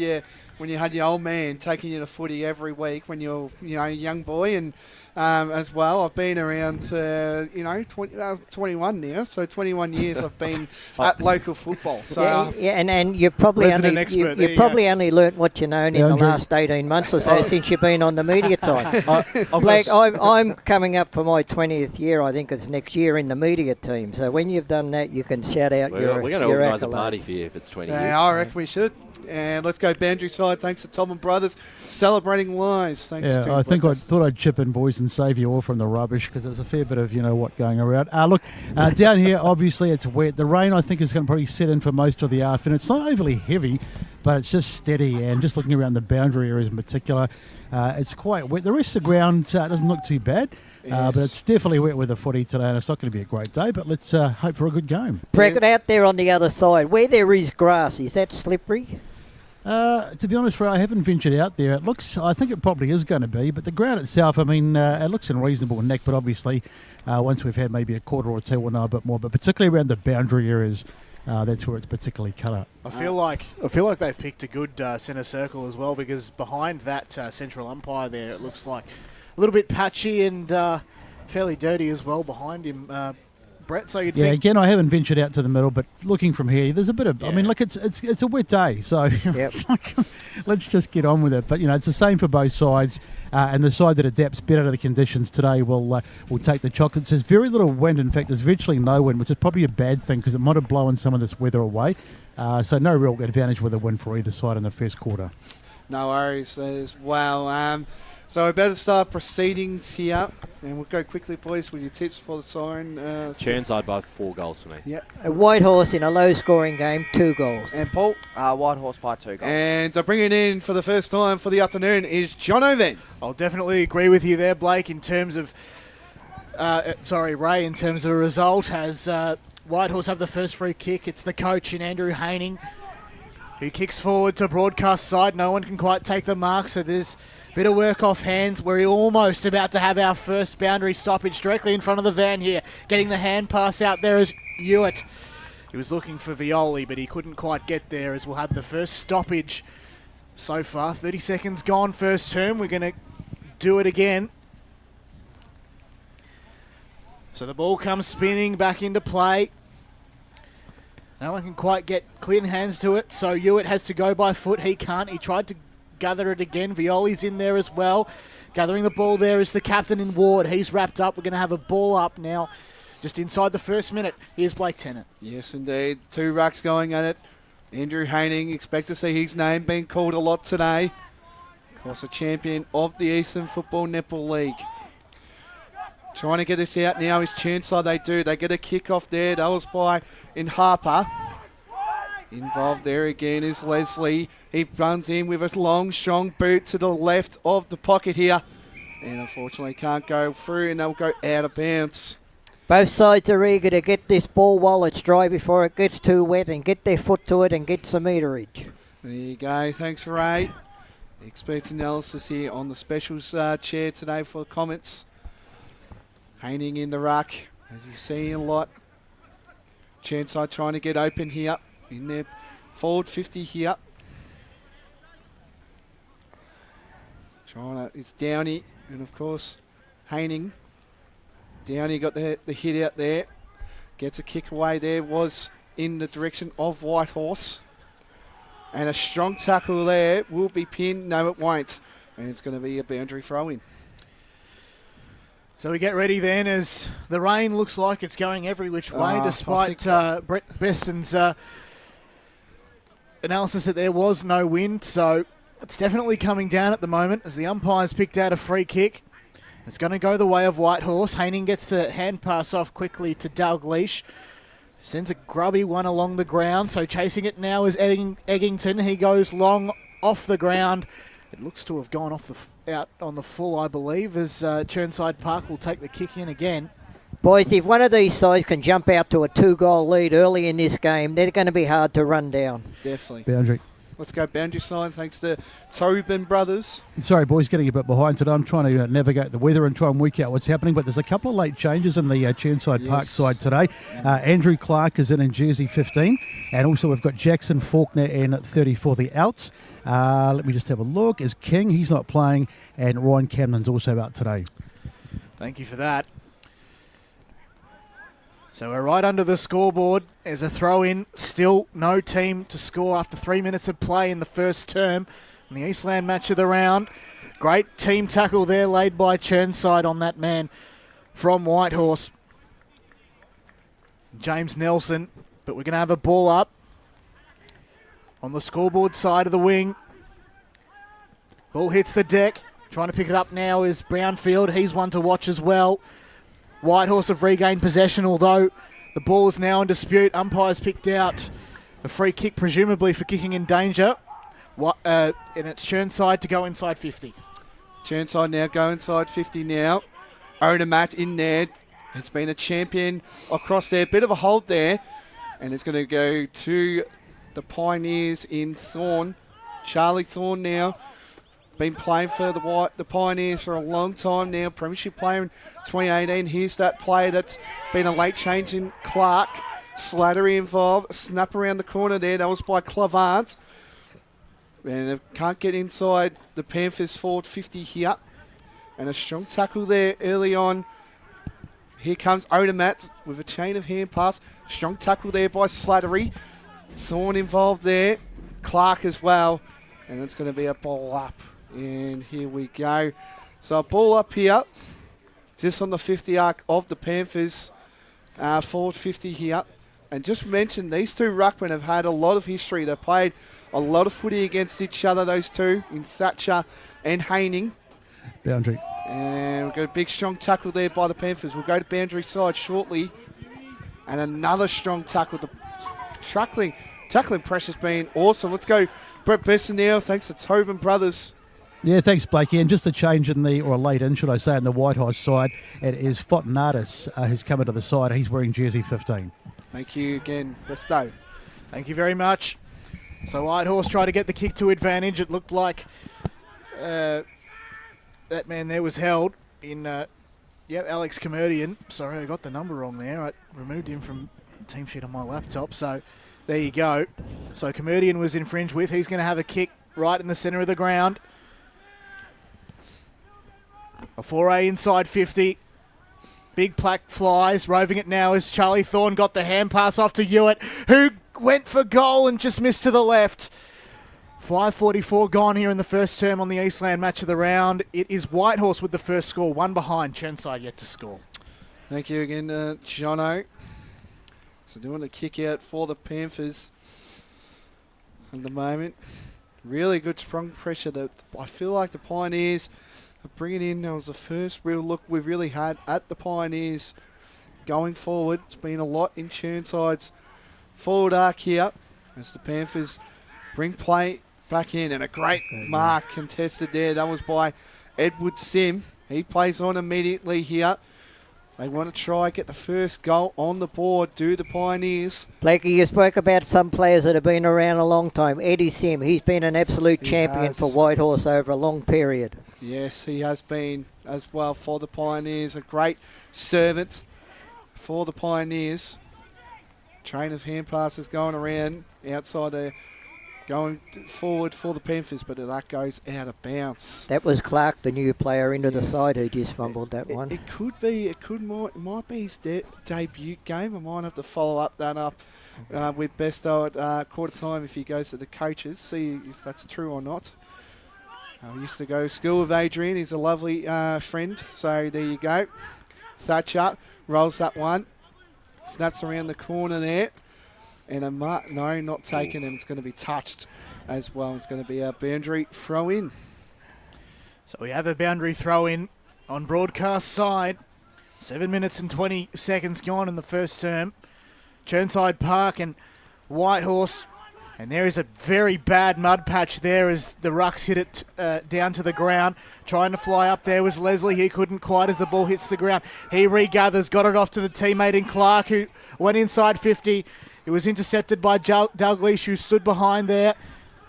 your old man taking you to footy every week when you're a young boy, and as well, I've been around 21 now, so 21 years I've been at local football. So and you've probably only learnt what you known in the last 18 months or so since you've been on the media time. Blake, I'm coming up for my 20th year. I think it's next year in the media team. So when you've done that, you can shout out your We're going to organise a party for you if it's 20 years. I reckon we should. And let's go boundary side. Thanks to Tom and Brothers celebrating lives. Thanks to I thought I'd chip in, boys, and save you all from the rubbish because there's a fair bit of what going around. Down here, obviously it's wet. The rain I think is going to probably set in for most of the afternoon. It's not overly heavy, but it's just steady. And just looking around the boundary areas in particular, it's quite wet. The rest of the ground doesn't look too bad. But it's definitely wet with the footy today, and it's not going to be a great day, but let's hope for a good game. Bracket out there on the other side, where there is grass, is that slippery? To be honest, Ray, I haven't ventured out there. I think it probably is going to be, but the ground itself, it looks in reasonable nick, but obviously once we've had maybe a quarter or two, we'll know a bit more, but particularly around the boundary areas, that's where it's particularly cut up. I feel like they've picked a good centre circle as well, because behind that central umpire there, it looks like a little bit patchy and fairly dirty as well behind him, Brett. So you'd think. Again, I haven't ventured out to the middle, but looking from here, there's a bit of. Yeah. It's a wet day, so let's just get on with it. But it's the same for both sides, and the side that adapts better to the conditions today will take the chocolates. There's very little wind. In fact, there's virtually no wind, which is probably a bad thing because it might have blown some of this weather away. So no real advantage with the wind for either side in the first quarter. No worries as well. So we better start proceedings here, and we'll go quickly, boys, with your tips for the siren. Chirnside by 4 goals for me. Yeah. Whitehorse in a low-scoring game, 2 goals. And Paul? Whitehorse by 2 goals. And to bring it in for the first time for the afternoon is John Oven. I'll definitely agree with you there, Blake, in terms of... Ray, in terms of the result, as Whitehorse have the first free kick. It's the coach in Andrew Haining who kicks forward to broadcast side. No one can quite take the mark, so there's a bit of work off hands. We're almost about to have our first boundary stoppage directly in front of the van here. Getting the hand pass out there is Hewitt. He was looking for Violi, but he couldn't quite get there, as we'll have the first stoppage so far. 30 seconds gone, first term. We're going to do it again. So the ball comes spinning back into play. No one can quite get clean hands to it, so Hewitt has to go by foot. He can't. He tried to gather it again. Violi's in there as well. Gathering the ball there is the captain in Ward. He's wrapped up. We're going to have a ball up now just inside the first minute. Here's Blake Tennant. Yes, indeed. 2 rucks going at it. Andrew Haining, expect to see his name being called a lot today. Of course, a champion of the Eastern Football Netball League. Trying to get this out now is Chirnside. They get a kick off there. That was by in Harper. Involved there again is Leslie. He runs in with a long, strong boot to the left of the pocket here. And unfortunately can't go through, and they'll go out of bounds. Both sides are eager to get this ball while it's dry before it gets too wet and get their foot to it and get some meterage. There you go. Thanks, Ray. Expert analysis here on the specials chair today for comments. Haining in the ruck, as you see a lot. Chirnside trying to get open here in their forward 50 here. It's Downey, and of course Haining. Downey got the hit out there. Gets a kick away there, was in the direction of Whitehorse. And a strong tackle there will be pinned. No, it won't. And it's going to be a boundary throw-in. So we get ready then as the rain looks like it's going every which way, despite Brett Beston's analysis that there was no wind. So it's definitely coming down at the moment as the umpires picked out a free kick. It's going to go the way of Whitehorse. Haining gets the hand pass off quickly to Dalgleish. Sends a grubby one along the ground. So chasing it now is Eggington. He goes long off the ground. It looks to have gone out on the full, I believe, as Chirnside Park will take the kick in again. Boys, if one of these sides can jump out to a 2-goal lead early in this game, they're going to be hard to run down. Definitely. Boundary. Let's go boundary sign, thanks to Tobin Brothers. Sorry, boys, getting a bit behind today. I'm trying to navigate the weather and try and work out what's happening, but there's a couple of late changes in the Chirnside Park side today. Andrew Clark is in jersey 15, and also we've got Jackson Faulkner in 30 for the outs. Let me just have a look. Is King, he's not playing, and Ryan Camden's also out today. Thank you for that. So we're right under the scoreboard. There's a throw-in. Still no team to score after 3 minutes of play in the first term. In the Eastland match of the round. Great team tackle there laid by Chirnside on that man from Whitehorse. James Nelson. But we're going to have a ball up on the scoreboard side of the wing. Ball hits the deck. Trying to pick it up now is Brownfield. He's one to watch as well. Whitehorse have regained possession, although the ball is now in dispute. Umpires picked out a free kick, presumably for kicking in danger. And it's Chirnside to go inside 50. Chirnside now go inside 50 now. Odomat in there. Has been a champion across there. Bit of a hold there. And it's going to go to the Pioneers in Thorne. Charlie Thorne now. Been playing for the Pioneers for a long time now. Premiership player in 2018. Here's that player that's been a late change in Clark. Slattery involved. Snap around the corner there. That was by Clavant. And they can't get inside the Panthers forward 50 here. And a strong tackle there early on. Here comes Odomat with a chain of hand pass. Strong tackle there by Slattery. Thorne involved there. Clark as well. And it's going to be a ball up. And here we go. So a ball up here. Just on the 50 arc of the Panthers. Forward 50 here. And just mention, these two ruckmen have had a lot of history. They've played a lot of footy against each other, those two, in Thatcher and Haining. Boundary. And we've got a big, strong tackle there by the Panthers. We'll go to boundary side shortly. And another strong tackle. The tackling pressure's been awesome. Let's go Brett Besson now, thanks to Tobin Brothers. Yeah, thanks, Blakey. And just a change in or a late in, should I say, in the Whitehorse side, it is Fontanatis who's come into the side. He's wearing jersey 15. Thank you again, Besto. Thank you very much. So Whitehorse tried to get the kick to advantage. It looked like that man there was held in, Alex Comedian. Sorry, I got the number wrong there. I removed him from the team sheet on my laptop. So there you go. So Comedian was infringed with. He's going to have a kick right in the centre of the ground. A foray inside 50. Big plaque flies. Roving it now is Charlie Thorne. Got the hand pass off to Hewitt, who went for goal and just missed to the left. 5:44 gone here in the first term on the Eastland match of the round. It is Whitehorse with the first score. One behind. Chirnside yet to score. Thank you again, Jono. So doing a kick out for the Panthers at the moment. Really good strong pressure that I feel like the Pioneers are bringing in. That was the first real look we've really had at the Pioneers going forward. It's been a lot in Chirnside's forward arc here as the Panthers bring play back in, and a great mark contested there. That was by Edward Sim. He plays on immediately here. They want to try get the first goal on the board, do the Pioneers. Blakey, you spoke about some players that have been around a long time. Eddie Sim, he's been an absolute champion for Whitehorse over a long period. Yes, he has been as well for the Pioneers. A great servant for the Pioneers. Train of hand passes going around outside there, going forward for the Panthers, but that goes out of bounds. That was Clark, the new player into the side, who just fumbled that one. It could be. It might be his debut game. I might have to follow up that up with Besto at quarter time if he goes to the coaches, see if that's true or not. I used to go to school with Adrian. He's a lovely friend. So there you go. Thatcher rolls that one. Snaps around the corner there. And a mark, no, not taken, and it's going to be touched as well. It's going to be a boundary throw in. So we have a boundary throw in on broadcast side. 7 minutes and 20 seconds gone in the first term. Chirnside Park and Whitehorse. And there is a very bad mud patch there as the rucks hit it down to the ground. Trying to fly up there was Leslie. He couldn't quite as the ball hits the ground. He regathers, got it off to the teammate in Clark, who went inside 50. It was intercepted by Dalglish, who stood behind there.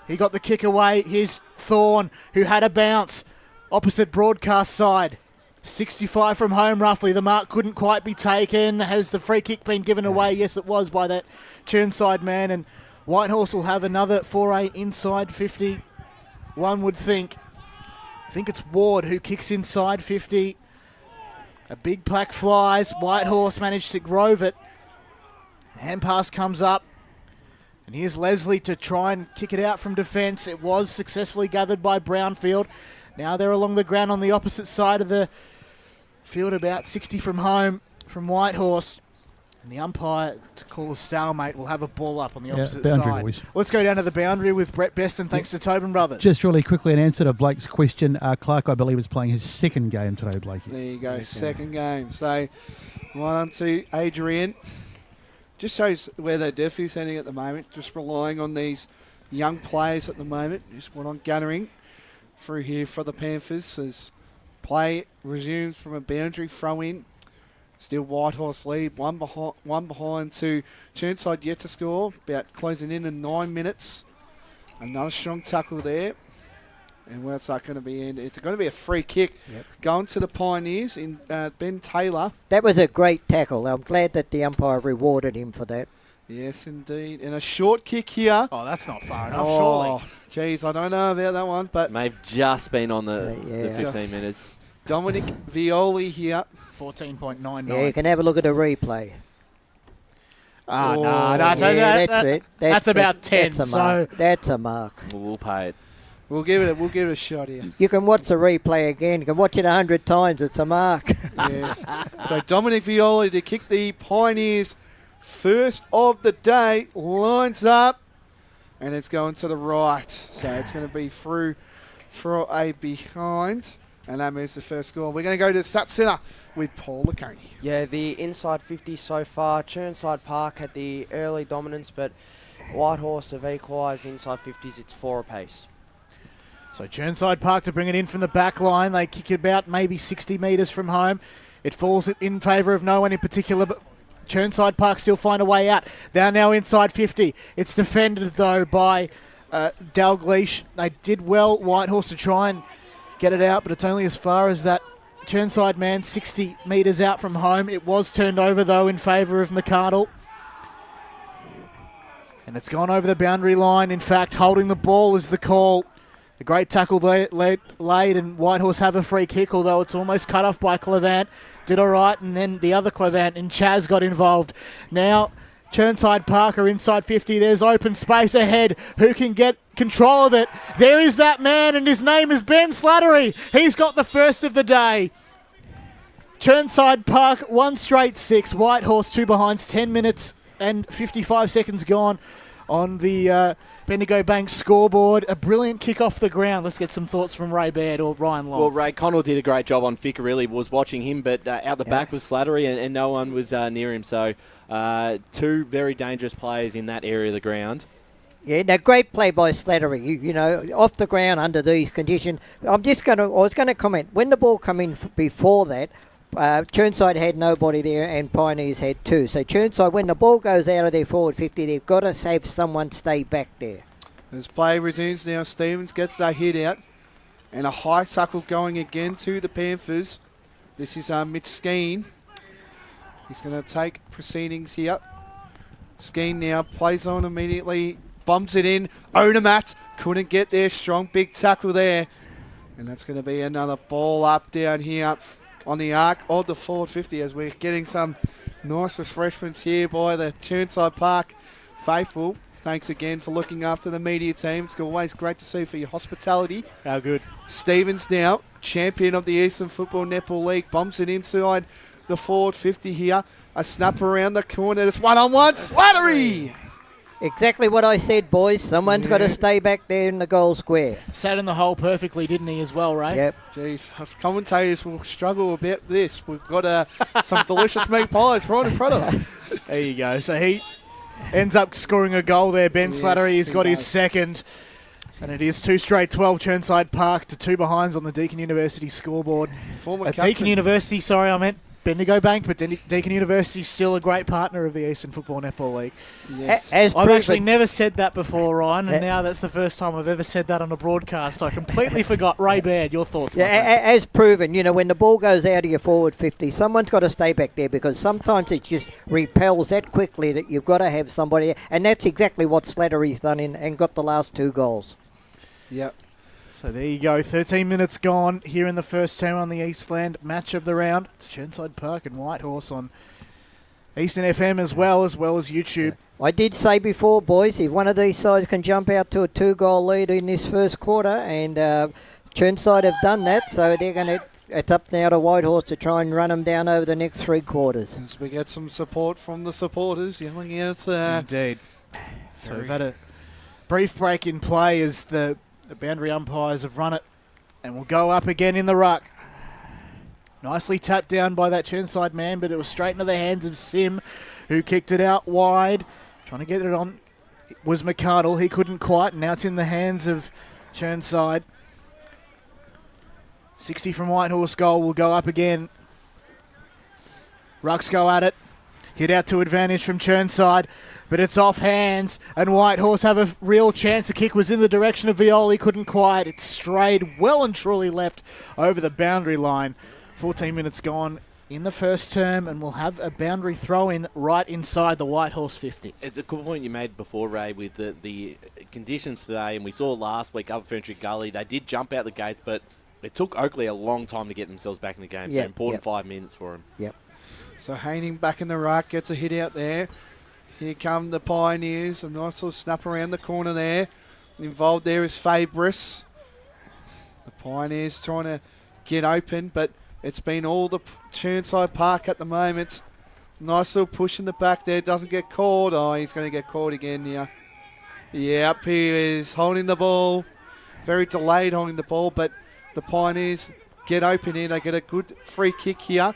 He got the kick away. Here's Thorne, who had a bounce opposite broadcast side. 65 from home, roughly. The mark couldn't quite be taken. Has the free kick been given away? Yes, it was by that Chirnside man. And Whitehorse will have another foray inside 50. One would think. I think it's Ward who kicks inside 50. A big plaque flies. Whitehorse managed to grove it. Hand pass comes up. And here's Leslie to try and kick it out from defence. It was successfully gathered by Brownfield. Now they're along the ground on the opposite side of the field, about 60 from home from Whitehorse. And the umpire, to call a stalemate, will have a ball up on the opposite side. Boys. Let's go down to the boundary with Brett Beston, thanks to Tobin Brothers. Just really quickly, an answer to Blake's question. Clark, I believe, is playing his second game today, Blakey. There you go, second game. So, 1-2, Adrian. Just shows where their depth is heading at the moment. Just relying on these young players at the moment. Just what I'm gathering through here for the Panthers as play resumes from a boundary throw in. Still Whitehorse lead, one behind to Chirnside yet to score. About closing in 9 minutes. Another strong tackle there. And where's that going to be? It's going to be a free kick going to the Pioneers in Ben Taylor. That was a great tackle. I'm glad that the umpire rewarded him for that. Yes, indeed. And a short kick here. Oh, that's not far enough, surely. Geez, I don't know about that one, but may have just been on the 15 metres. Dominic Violi here. 14.99. Yeah, you can have a look at the replay. That's about 10. That's a mark. We'll pay it. We'll give it a shot here. You can watch the replay again. You can watch it 100 times. It's a mark. Yes. So Dominic Violi to kick the Pioneers first of the day. Lines up. And it's going to the right. So it's going to be through for a behind. And that moves the first score. We're going to go to the Stat Centre with Paul Laconey. Yeah, the inside 50 so far. Chirnside Park had the early dominance, but Whitehorse have equalised inside 50s. It's 4 apace. So Chirnside Park to bring it in from the back line. They kick it about maybe 60 metres from home. It falls in favour of no one in particular, but Chirnside Park still find a way out. They're now inside 50. It's defended, though, by Dalglish. They did well, Whitehorse, to try and get it out, but it's only as far as that Chirnside man, 60 metres out from home. It was turned over, though, in favour of McArdle. And it's gone over the boundary line. In fact, holding the ball is the call. A great tackle laid, and Whitehorse have a free kick, although it's almost cut off by Clevant. Did all right, and then the other Clevant and Chaz got involved. Now, Chirnside Park are inside 50. There's open space ahead. Who can get control of it? There is that man, and his name is Ben Slattery. He's got the first of the day. Chirnside Park, 1 straight 6. Whitehorse, 2 behinds, 10 minutes and 55 seconds gone on the Bendigo Bank scoreboard. A brilliant kick off the ground. Let's get some thoughts from Ray Baird or Ryan Long. Well, Ray Connell did a great job on Ficker, really. Was watching him, but out the back was Slattery, and no one was near him. So 2 very dangerous players in that area of the ground. Yeah, now great play by Slattery. You know, off the ground under these conditions. I was going to comment, when the ball come in before that, Chirnside had nobody there and Pioneers had 2. So Chirnside, when the ball goes out of their forward 50, they've got to have someone stay back there. As play resumes now, Stevens gets that hit out. And a high tackle going again to the Panthers. This is Mitch Skeen. He's going to take proceedings here. Skeen now plays on immediately. Bumps it in. Onomat couldn't get there. Strong big tackle there. And that's going to be another ball up down here on the arc of the forward 50 as we're getting some nice refreshments here by the Chirnside Park faithful. thanks again for looking after the media team. It's always great to see for your hospitality. How good. Stevens now, champion of the Eastern Football Netball League, bumps it inside the forward 50 here. A snap around the corner. It's one-on-one. Slattery! Exactly what I said, boys. Someone's got to stay back there in the goal square. Sat in the hole perfectly, didn't he, as well, Ray? Yep. Jeez, us commentators will struggle about this. We've got some delicious meat pies right in front of us. There you go. So he ends up scoring a goal there. Ben Slattery. He's got his second. And it is 2 straight 12 Chirnside Park to 2 behinds on the Deakin University scoreboard. Former Deakin University, sorry, I meant Bendigo Bank, but Deakin University is still a great partner of the Eastern Football Netball League. Yes. I've actually never said that before, Ryan, and now that's the first time I've ever said that on a broadcast. I completely forgot. Ray Baird, your thoughts? As proven, when the ball goes out of your forward 50, someone's got to stay back there because sometimes it just repels that quickly that you've got to have somebody, and that's exactly what Slattery's done and got the last 2 goals. Yep. So there you go, 13 minutes gone here in the first term on the Eastland match of the round. It's Chirnside Park and Whitehorse on Eastern FM as well as YouTube. I did say before, boys, if one of these sides can jump out to a 2-goal lead in this first quarter, and Chirnside have done that, so they're going to. It's up now to Whitehorse to try and run them down over the next 3 quarters. As we get some support from the supporters yelling out. Indeed. So we've had a brief break in play as the boundary umpires have run it, and will go up again in the ruck. Nicely tapped down by that Chirnside man, but it was straight into the hands of Sim, who kicked it out wide. Trying to get it on was McCardle. He couldn't quite, and now it's in the hands of Chirnside. 60 from Whitehorse goal will go up again. Rucks go at it. Hit out to advantage from Chirnside, but it's off hands, and Whitehorse have a real chance. The kick was in the direction of Violi, couldn't quite. It strayed well and truly left over the boundary line. 14 minutes gone in the first term, and we'll have a boundary throw-in right inside the Whitehorse 50. It's a good point you made before, Ray, with the conditions today, and we saw last week up Ferntree Gully. They did jump out the gates, but it took Oakley a long time to get themselves back in the game, so important 5 minutes for them. Yep. So Haining back in the ruck, gets a hit out there. Here come the Pioneers. A nice little snap around the corner there. Involved there is Fabris. The Pioneers trying to get open, but it's been all the Chirnside Park at the moment. Nice little push in the back there. Doesn't get called. Oh, he's going to get called again here. Yep, he is holding the ball. Very delayed holding the ball, but the Pioneers get open here. They get a good free kick here.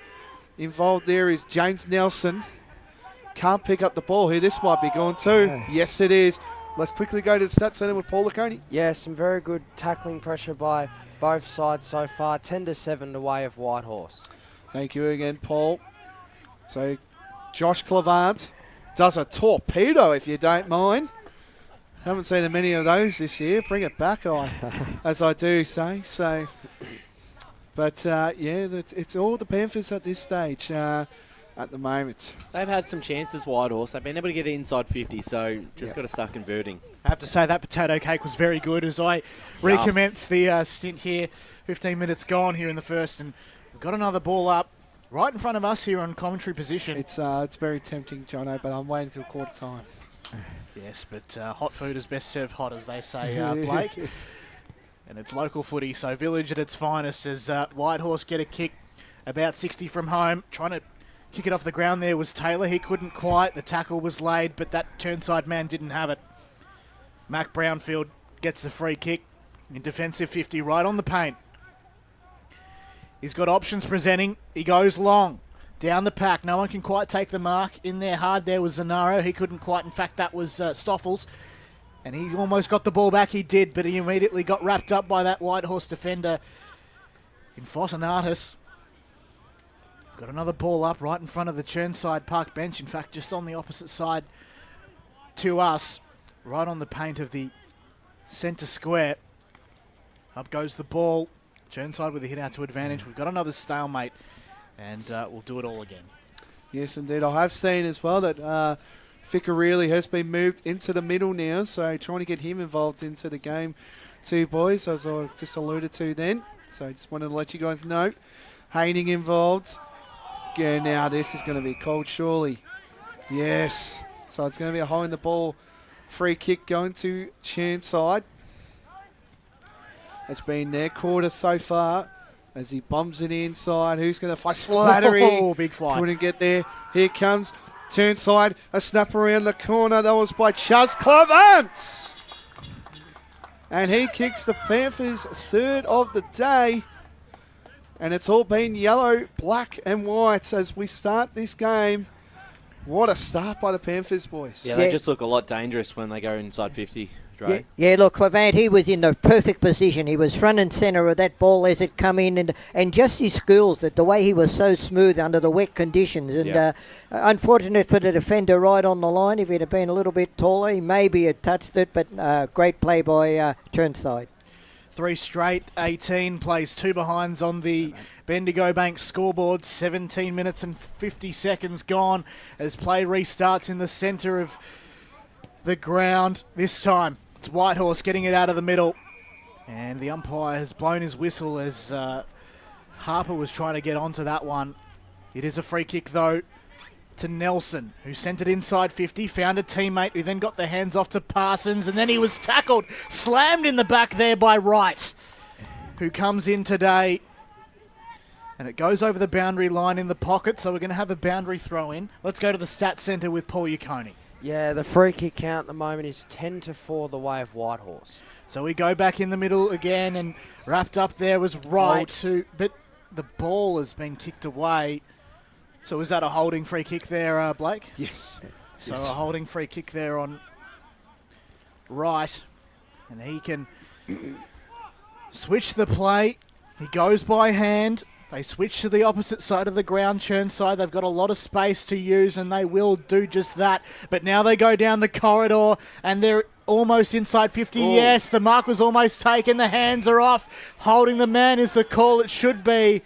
Involved there is James Nelson. Can't pick up the ball here. This might be going too. Yes, it is. Let's quickly go to the stats center with Paul Laconi. Yeah, some very good tackling pressure by both sides so far. 10-7 the way of Whitehorse. Thank you again, Paul. So Josh Clavant does a torpedo, if you don't mind. Haven't seen many of those this year. Bring it back, as I do say. So, but it's all the Panthers at this stage. At the moment. They've had some chances, Whitehorse. They've been able to get it inside 50, so just got to start converting. I have to say that potato cake was very good as I recommence the stint here. 15 minutes gone here in the first, and we've got another ball up right in front of us here on commentary position. It's very tempting, Jono, but I'm waiting till quarter time. Yes, but hot food is best served hot, as they say, Blake. And it's local footy, so Village at its finest as Whitehorse get a kick about 60 from home, trying to kick it off the ground there was Taylor. He couldn't quite. The tackle was laid, but that Chirnside man didn't have it. Mac Brownfield gets the free kick in defensive 50 right on the paint. He's got options presenting. He goes long. Down the pack. No one can quite take the mark. In there hard there was Zanaro. He couldn't quite. In fact, that was Stoffels. And he almost got the ball back. He did, but he immediately got wrapped up by that Whitehorse defender in Fossinatus. Got another ball up right in front of the Chirnside Park bench. In fact, just on the opposite side to us. Right on the paint of the centre square. Up goes the ball. Chirnside with a hit out to advantage. We've got another stalemate. And we'll do it all again. Yes, indeed. I have seen as well that Ficcarelli has been moved into the middle now. So trying to get him involved into the game too, boys, as I just alluded to then. So just wanted to let you guys know. Haining involved. Yeah, now this is going to be cold, surely. Yes. So it's going to be a holding the ball Free kick going to Chirnside. It's been their quarter so far as he bombs it inside. Who's going to fight? Slattery. Oh, big fly. Couldn't get there. Here comes Chirnside. A snap around the corner. That was by Chaz Clavance. And he kicks the Panthers' third of the day. And it's all been yellow, black and white as we start this game. What a start by the Panthers, boys. Yeah, they just look a lot dangerous when they go inside 50, Dre. Yeah, look, Clavant, he was in the perfect position. He was front and centre of that ball as it come in. And just his skills, that the way he was so smooth under the wet conditions. And unfortunate for the defender right on the line. If he'd have been a little bit taller, he maybe had touched it. But great play by Chirnside. 3 straight, 18 plays 2 behinds on the Bendigo Bank scoreboard. 17 minutes and 50 seconds gone as play restarts in the centre of the ground. This time it's Whitehorse getting it out of the middle, and the umpire has blown his whistle as Harper was trying to get onto that one. It is a free kick though to Nelson, who sent it inside 50, found a teammate who then got the hands off to Parsons, and then he was tackled, slammed in the back there by Wright, who comes in today. And it goes over the boundary line in the pocket, so we're going to have a boundary throw in. Let's go to the stats centre with Paul Yaconi. Yeah, the free kick count at the moment is 10-4 the way of Whitehorse. So we go back in the middle again, and wrapped up there was Wright, but the ball has been kicked away. So was that a holding free kick there, Blake? Yes. So a holding free kick there on Wright. And he can switch the play. He goes by hand. They switch to the opposite side of the ground, Chirnside. They've got a lot of space to use, and they will do just that. But now they go down the corridor, and they're almost inside 50. Ooh. Yes, the mark was almost taken. The hands are off. Holding the man is the call it should be.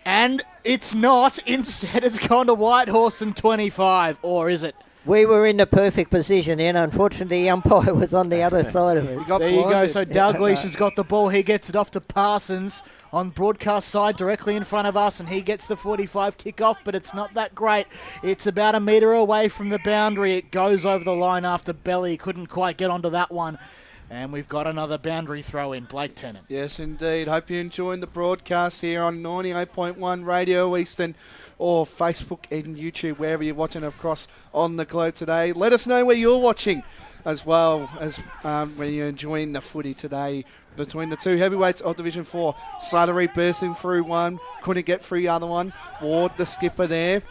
And it's not. Instead, it's gone to Whitehorse and 25. Or is it? We were in the perfect position, and unfortunately, the umpire was on the other side of it. There you go. So Dalglish has got the ball. He gets it off to Parsons on broadcast side directly in front of us, and he gets the 45 kickoff, but it's not that great. It's about a metre away from the boundary. It goes over the line after Belly. Couldn't quite get onto that one. And we've got another boundary throw in, Blake Tennant. Yes, indeed. Hope you're enjoying the broadcast here on 98.1 Radio Eastern or Facebook and YouTube, wherever you're watching across on the globe today. Let us know where you're watching as well as when you're enjoying the footy today between the two heavyweights of Division 4. Slattery bursting through one, couldn't get through the other one. Ward, the skipper there.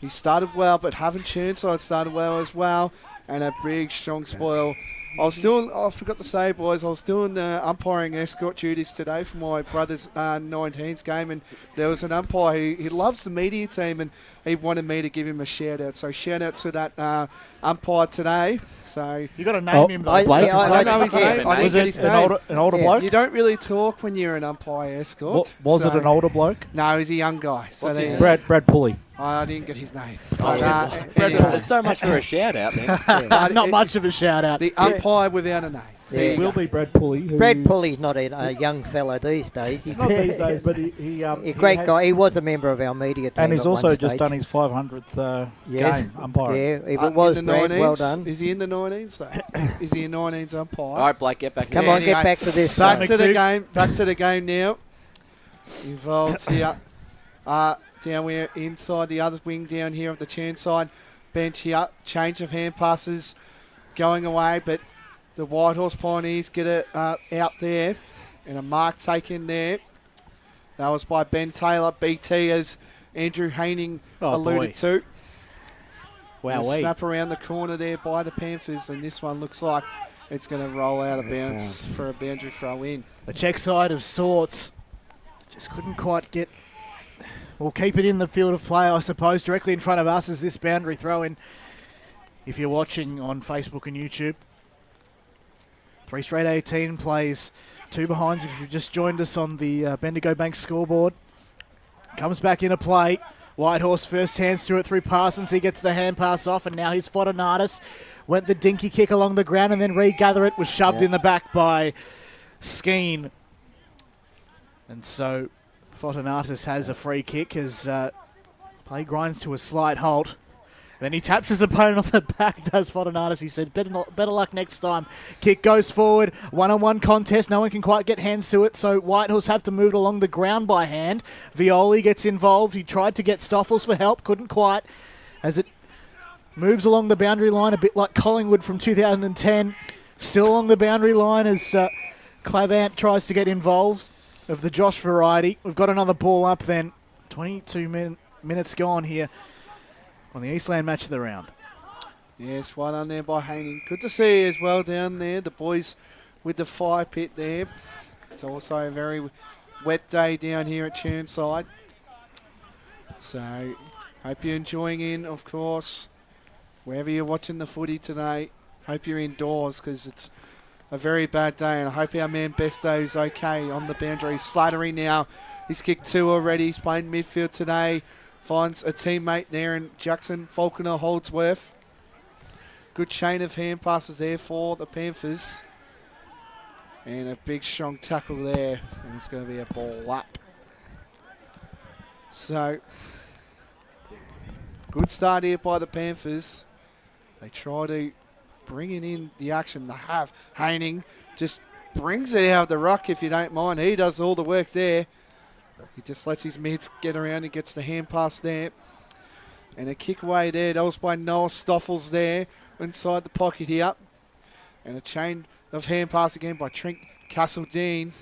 He started well, but haven't Chirnside started well as well. And a big, strong spoil. I forgot to say, boys, I was doing the umpiring escort duties today for my brother's 19s game, and there was an umpire he loves the media team, and he wanted me to give him a shout out. So shout out to that umpire today. So you got to name him though. I know his name. I didn't get his name. An older bloke? You don't really talk when you're an umpire escort. Was it an older bloke? No, he's a young guy. What's his name? Brad Pulley. I didn't get his name. There's so much for a shout out, man. Not much of a shout out. The umpire without a name. It will be Brad Pulley. Brad Pulley's not a young fella these days. Not these days, but he a great guy. He was a member of our media team. And he's also just done his 500th game umpiring. Yeah, if it was Brad, well done. Is he in the 19s though? Is he a 19s umpire? All right, Blake, get back. Come on, get back to this. Back to the game. Back to the game now. Involved here. Down we're inside the other wing down here of the Chirnside bench here. Change of hand passes going away, but the Whitehorse Pioneers get it out there, and a mark taken there. That was by Ben Taylor, BT, as Andrew Haining alluded to. Wow, snap around the corner there by the Panthers, and this one looks like it's going to roll out of bounds for a boundary throw in. A check side of sorts. Just couldn't quite get... We'll keep it in the field of play, I suppose. Directly in front of us is this boundary throw-in. If you're watching on Facebook and YouTube. 3 straight 18 plays, 2 behinds if you've just joined us on the Bendigo Bank scoreboard. Comes back into play. Whitehorse first hands to it through Parsons. He gets the hand pass off, and now he's Fortunatus. Went the dinky kick along the ground and then regather it. Was shoved in the back by Skeen. And so Fortunatus has a free kick as play grinds to a slight halt. Then he taps his opponent on the back, does Fodonatis. He said, better luck next time. Kick goes forward. One-on-one contest. No one can quite get hands to it, so Whitehorse have to move it along the ground by hand. Violi gets involved. He tried to get Stoffels for help. Couldn't quite. As it moves along the boundary line, a bit like Collingwood from 2010. Still along the boundary line as Clavant tries to get involved of the Josh variety. We've got another ball up then. 22 minutes gone here on the Eastland match of the round. Yes, one on there by Haney. Good to see as well down there. The boys with the fire pit there. It's also a very wet day down here at Chirnside. So, hope you're enjoying in, of course. Wherever you're watching the footy today, hope you're indoors because it's a very bad day. And I hope our man Besto is okay on the boundary. Slattery now. He's kicked 2 already. He's playing midfield today. Finds a teammate there in Jackson Falconer Holdsworth. Good chain of hand passes there for the Panthers. And a big strong tackle there. And it's going to be a ball up. So, good start here by the Panthers. They try to bring it in the action. They have. Haining just brings it out of the ruck if you don't mind. He does all the work there. He just lets his mids get around and gets the hand pass there. And a kick away there. That was by Noah Stoffels there inside the pocket here. And a chain of hand pass again by Trent Castledine.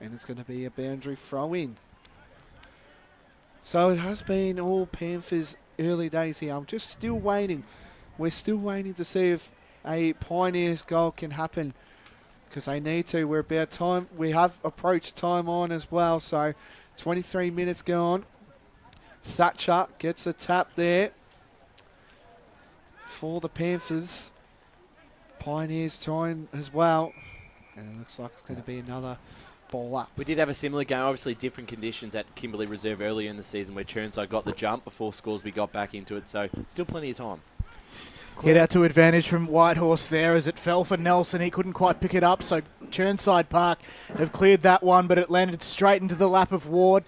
And it's going to be a boundary throw in. So it has been all Panthers early days here. I'm just still waiting. We're still waiting to see if a Pioneers goal can happen. Because they need to. We're about time. We have approached time on as well. So 23 minutes gone. Thatcher gets a tap there for the Panthers. Pioneers trying as well. And it looks like it's going to be another ball up. We did have a similar game, obviously different conditions at Kimberley Reserve earlier in the season where Chirnside got the jump before Scoresby got back into it. So still plenty of time. Get out to advantage from Whitehorse there as it fell for Nelson. He couldn't quite pick it up, so Chirnside Park have cleared that one, but it landed straight into the lap of Ward.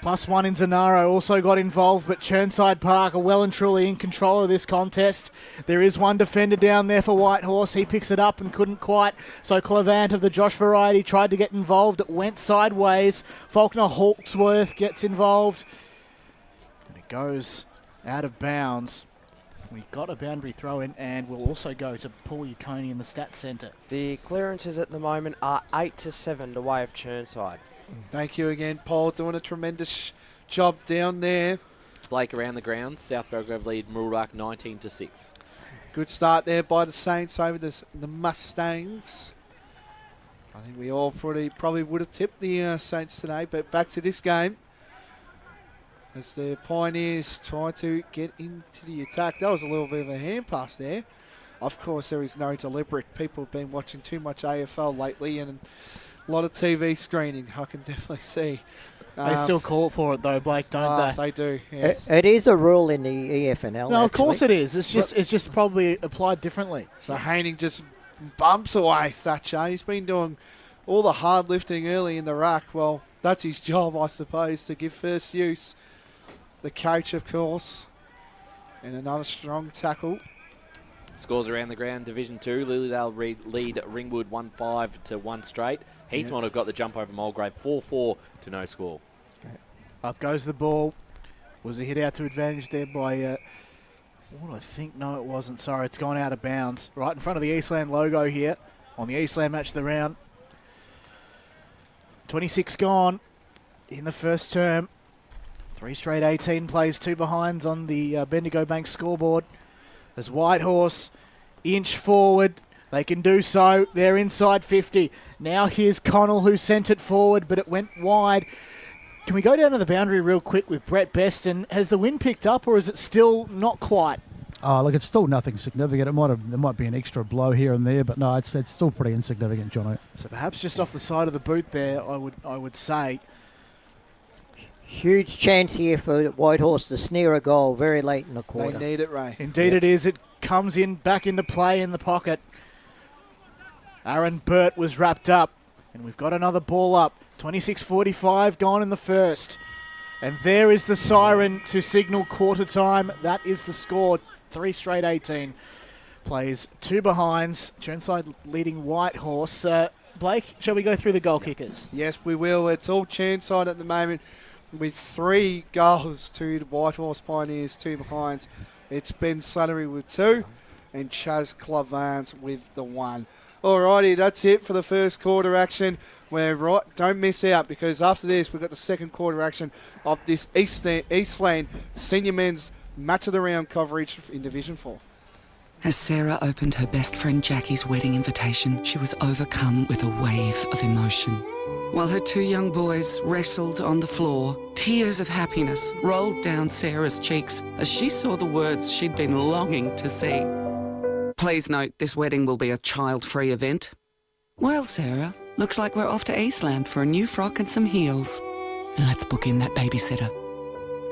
+1 in Zanaro also got involved, but Chirnside Park are well and truly in control of this contest. There is one defender down there for Whitehorse. He picks it up and couldn't quite, so Clavant of the Josh variety tried to get involved. It went sideways. Faulkner Hawksworth gets involved, and it goes out of bounds. We got a boundary throw in, and we'll also go to Paul Yaconi in the stats centre. The clearances at the moment are 8-7 the way of Chirnside. Thank you again, Paul, doing a tremendous job down there. Blake around the grounds. South Belgrave lead Moolrock 19-6. Good start there by the Saints over the Mustangs. I think we all probably would have tipped the Saints today, but back to this game. As the Pioneers try to get into the attack. That was a little bit of a hand pass there. Of course, there is no deliberate. People have been watching too much AFL lately and a lot of TV screening, I can definitely see. They still call for it though, Blake, don't they? They do, yes. It is a rule in the EFNL. No, of course it is. It's just probably applied differently. So Haining just bumps away Thatcher. He's been doing all the hard lifting early in the ruck. Well, that's his job, I suppose, to give first use. The coach, of course. And another strong tackle. Scores around the ground, Division 2. Lilydale lead Ringwood 1-5-1 straight. Heathmont have got the jump over Mulgrave 4-4 to no score. Up goes the ball. Was a hit out to advantage there by... what do I think? No, it wasn't. Sorry, it's gone out of bounds. Right in front of the Eastland logo here on the Eastland match of the round. 26 gone in the first term. 3 straight 18 plays, 2 behinds on the Bendigo Bank scoreboard. As Whitehorse inch forward, they can do so. They're inside 50. Now here's Connell who sent it forward, but it went wide. Can we go down to the boundary real quick with Brett Beston? Has the wind picked up or is it still not quite? Oh, look, it's still nothing significant. There might be an extra blow here and there, but no, it's still pretty insignificant, Jono. So perhaps just off the side of the boot there, I would say. Huge chance here for Whitehorse to snare a goal very late in the quarter. They need it, Ray. Indeed it is. It comes in back into play in the pocket. Aaron Burt was wrapped up, and we've got another ball up. 26:45 gone in the first. And there is the siren to signal quarter time. That is the score. 3 straight 18 plays, 2 behinds. Chirnside leading Whitehorse. Blake, shall we go through the goal kickers? Yes, we will. It's all Chirnside at the moment with 3 goals to the Whitehorse Pioneers, 2 behinds. It's Ben Slattery with 2 and Chaz Clavance with the 1. Alrighty, that's it for the first quarter action. Don't miss out, because after this we've got the second quarter action of this Eastland Senior Men's Match of the Round coverage in Division 4. As Sarah opened her best friend Jackie's wedding invitation, she was overcome with a wave of emotion. While her 2 young boys wrestled on the floor, tears of happiness rolled down Sarah's cheeks as she saw the words she'd been longing to see. Please note, this wedding will be a child-free event. Well, Sarah, looks like we're off to Eastland for a new frock and some heels. Let's book in that babysitter.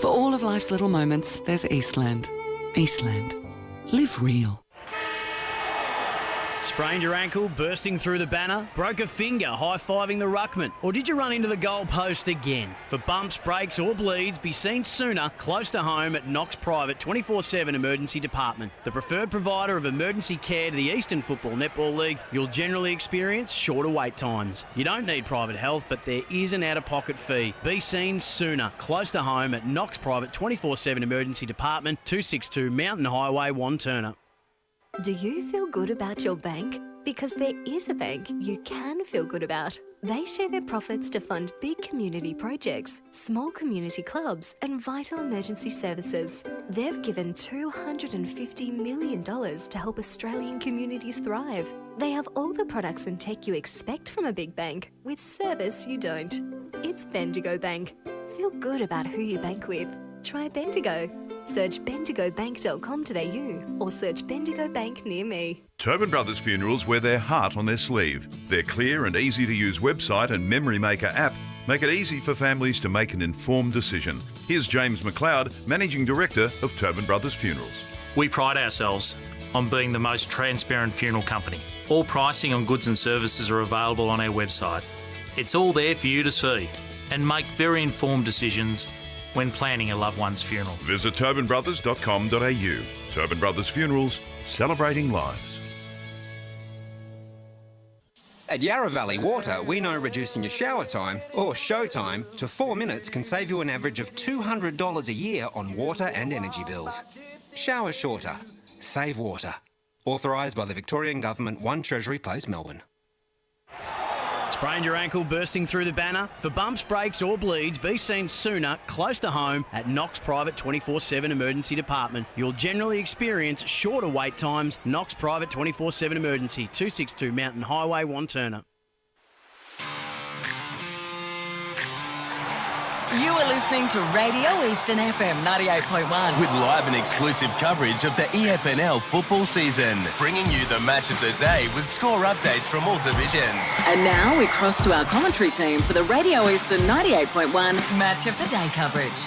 For all of life's little moments, there's Eastland. Eastland. Live real. Sprained your ankle, bursting through the banner? Broke a finger, high-fiving the ruckman? Or did you run into the goal post again? For bumps, breaks or bleeds, be seen sooner, close to home at Knox Private 24/7 Emergency Department. The preferred provider of emergency care to the Eastern Football Netball League, you'll generally experience shorter wait times. You don't need private health, but there is an out-of-pocket fee. Be seen sooner, close to home at Knox Private 24/7 Emergency Department, 262 Mountain Highway, Wanturna. Do you feel good about your bank? Because there is a bank you can feel good about. They share their profits to fund big community projects, small community clubs, and vital emergency services. They've given $250 million to help Australian communities thrive. They have all the products and tech you expect from a big bank, with service you don't. It's Bendigo Bank. Feel good about who you bank with. Try Bendigo. Search bendigobank.com.au or search Bendigo Bank near me. Tobin Brothers Funerals wear their heart on their sleeve. Their clear and easy-to-use website and Memory Maker app make it easy for families to make an informed decision. Here's James McLeod, Managing Director of Tobin Brothers Funerals. We pride ourselves on being the most transparent funeral company. All pricing on goods and services are available on our website. It's all there for you to see and make very informed decisions when planning a loved one's funeral. Visit tobinbrothers.com.au. Tobin Brothers Funerals, celebrating lives. At Yarra Valley Water, we know reducing your shower time, or show time, to 4 minutes can save you an average of $200 a year on water and energy bills. Shower shorter. Save water. Authorised by the Victorian Government, 1 Treasury Place, Melbourne. Sprained your ankle, bursting through the banner? For bumps, breaks or bleeds, be seen sooner, close to home at Knox Private 24/7 Emergency Department. You'll generally experience shorter wait times. Knox Private 24/7 Emergency, 262 Mountain Highway, Wanturna. You are listening to Radio Eastern FM 98.1. With live and exclusive coverage of the EFNL football season. Bringing you the match of the day with score updates from all divisions. And now we cross to our commentary team for the Radio Eastern 98.1 Match of the Day coverage.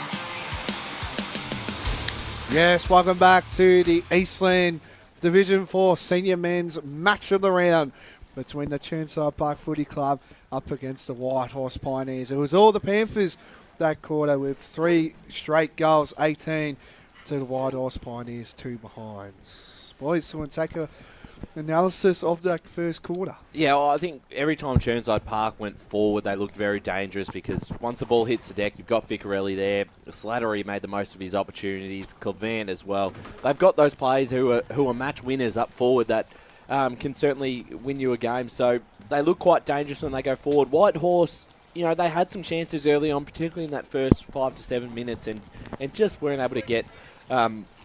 Yes, welcome back to the Eastland Division 4 Senior Men's Match of the Round between the Chirnside Park Footy Club up against the Whitehorse Pioneers. It was all the Panthers that quarter with 3 straight goals, 18 to the Whitehorse Pioneers, 2 behinds. Boys, someone take a analysis of that first quarter. Yeah, well, I think every time Chirnside Park went forward, they looked very dangerous because once the ball hits the deck, you've got Vicarelli there. Slattery made the most of his opportunities. Clavant as well. They've got those players who are match winners up forward that can certainly win you a game. So they look quite dangerous when they go forward. Whitehorse, they had some chances early on, particularly in that first 5 to 7 minutes, and just weren't able to get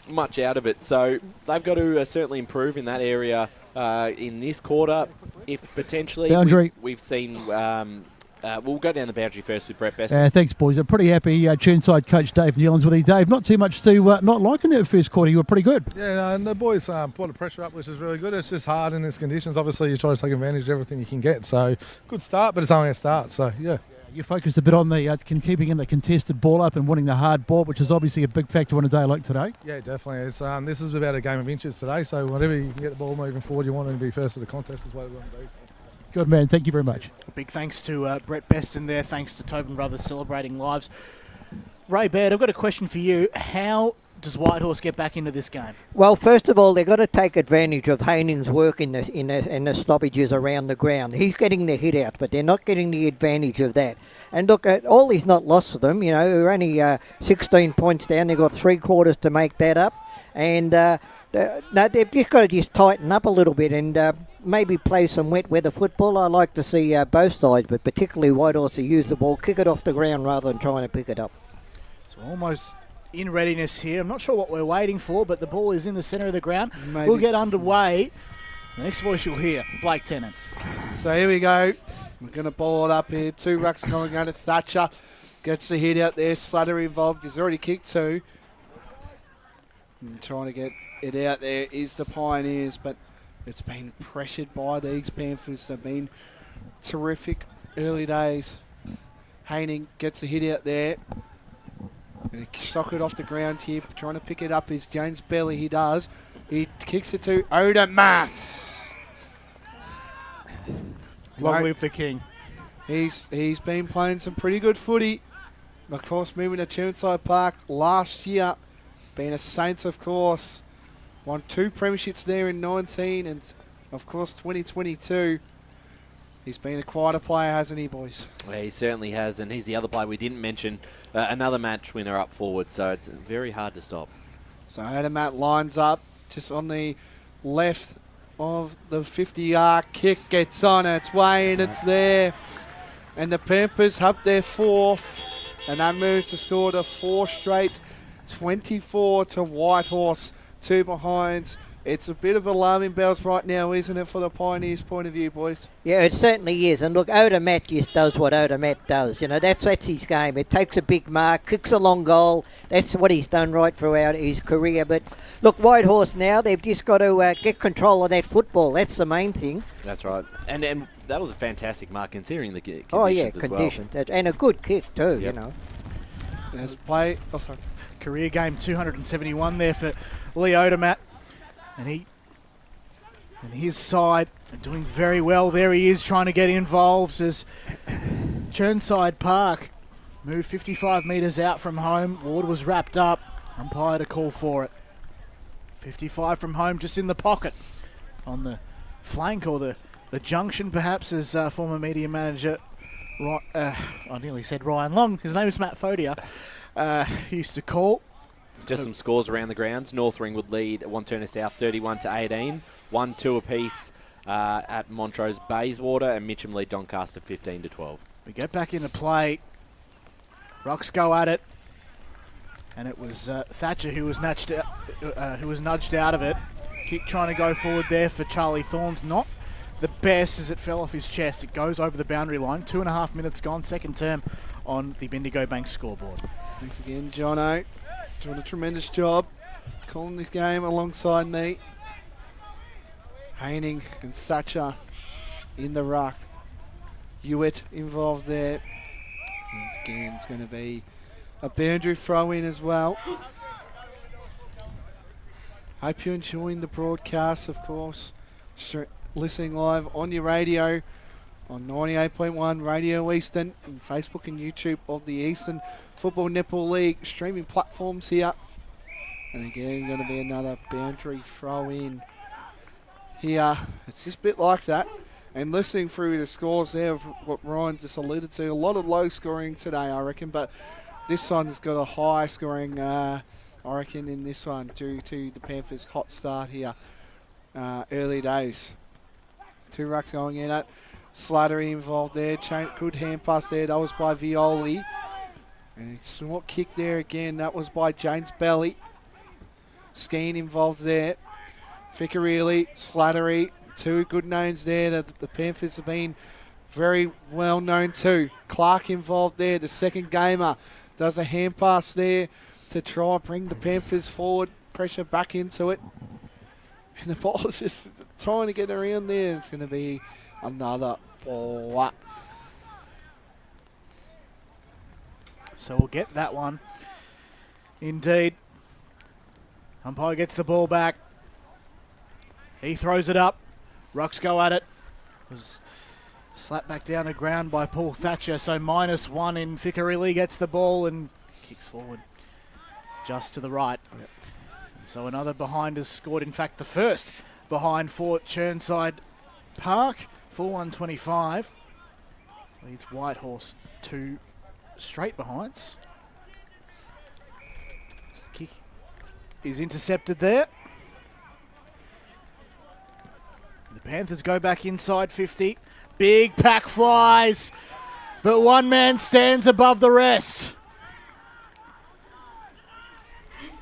much out of it. So they've got to certainly improve in that area in this quarter. If potentially boundary. We've seen... we'll go down the boundary first with Brett Besson. Thanks, boys. I'm pretty happy Chirnside coach Dave Newlands with you. Dave, not too much to not like in that first quarter. You were pretty good. Yeah, and the boys put the pressure up, which is really good. It's just hard in these conditions. Obviously, you try to take advantage of everything you can get. So, good start, but it's only a start. So, yeah. You focused a bit on the keeping in the contested ball up and winning the hard ball, which is obviously a big factor on a day like today. Yeah, definitely. It's, this is about a game of inches today. So, whatever you can get the ball moving forward, you want to be first to the contest is what we want to do. So. Good man, thank you very much. Big thanks to Brett Beston there, thanks to Tobin Brothers celebrating lives. Ray Baird, I've got a question for you. How does Whitehorse get back into this game? Well, first of all, they've got to take advantage of Haining's work in the stoppages around the ground. He's getting the hit out, but they're not getting the advantage of that. And look, all is not lost for them. You know, we're only 16 points down. They've got 3 quarters to make that up. And they've just got to tighten up a little bit and maybe play some wet weather football. I like to see both sides, but particularly Whitehorse to use the ball, kick it off the ground rather than trying to pick it up. So almost in readiness here. I'm not sure what we're waiting for, but the ball is in the centre of the ground. Maybe. We'll get underway. The next voice you'll hear, Blake Tennant. So here we go. We're going to ball it up here. 2 rucks going out to Thatcher. Gets the hit out there. Slattery involved. He's already kicked 2. And trying to get it out there is the Pioneers, but it's been pressured by these Panthers. They've been terrific early days. Haining gets the hit out there. Going to sock it off the ground here. Trying to pick it up is James Belly. He does. He kicks it to Oda Mats. Long live the King. He's been playing some pretty good footy. Of course, moving to Chirnside Park last year. Being a Saints, of course. Won 2 premierships there in 19 and, of course, 2022. He's been a quieter player, hasn't he, boys? Yeah, he certainly has, and he's the other player we didn't mention. Another match winner up forward, so it's very hard to stop. So Adamat lines up just on the left of the 50-yard kick. Gets on its way, and it's there. And the Panthers have their 4th, and that moves the score to 4 straight. 24 to Whitehorse, 2 behinds. It's a bit of alarming bells right now, isn't it, for the Pioneers' point of view, boys? Yeah, it certainly is. And look, Odamat just does what Odamat does. You know, that's his game. It takes a big mark, kicks a long goal. That's what he's done right throughout his career. But look, Whitehorse now, they've just got to get control of that football. That's the main thing. That's right. And that was a fantastic mark considering the conditions conditions. Well. And a good kick too, you know. There's play. Oh, sorry. Career game 271 there for Lee Odamat. And his side are doing very well. There he is trying to get involved as Chirnside Park moved 55 metres out from home. Ward was wrapped up. Umpire to call for it. 55 from home, just in the pocket. On the flank or the junction, perhaps, as former media manager, I nearly said Ryan Long. His name is Matt Fodia. He used to call. Just some scores around the grounds. North Ringwood lead at Wanturna South 31-18. 1-2 apiece at Montrose Bayswater, and Mitcham lead Doncaster 15-12. We get back into play. Rocks go at it, and it was Thatcher who was nudged out of it. Kick trying to go forward there for Charlie Thorns. Not the best as it fell off his chest. It goes over the boundary line. 2.5 minutes gone. Second term on the Bendigo Bank scoreboard. Thanks again, Jono. Doing a tremendous job calling this game alongside me. Haining and Thatcher in the ruck. Hewitt involved there. And again, it's going to be a boundary throw in as well. Hope you're enjoying the broadcast, of course. Listening live on your radio on 98.1 Radio Eastern and Facebook and YouTube of the Eastern Football Netball League streaming platforms here. And again, going to be another boundary throw in here. It's just a bit like that. And listening through the scores there of what Ryan just alluded to, a lot of low scoring today, I reckon. But this one's got a high scoring, I reckon, in this one due to the Panthers' hot start here. Early days. 2 rucks going in at Slattery involved there. Good hand pass there. That was by Violi. And a small kick there again. That was by James Belly. Skeen involved there. Ficcarelli, Slattery. 2 good names there that the Panthers have been very well known to. Clark involved there. The second gamer does a hand pass there to try and bring the Panthers forward. Pressure back into it. And the ball is just trying to get around there. It's going to be another ball up. So we'll get that one. Indeed. Umpire gets the ball back. He throws it up. Rucks go at it. Was slapped back down to ground by Paul Thatcher. So -1 in Ficcarelli gets the ball and kicks forward. just to the right. So another behind has scored, in fact, the first behind for Chirnside Park, 4-1-25. Leads Whitehorse 2 straight behinds. The kick is intercepted there. The Panthers go back inside 50. Big pack flies, but one man stands above the rest.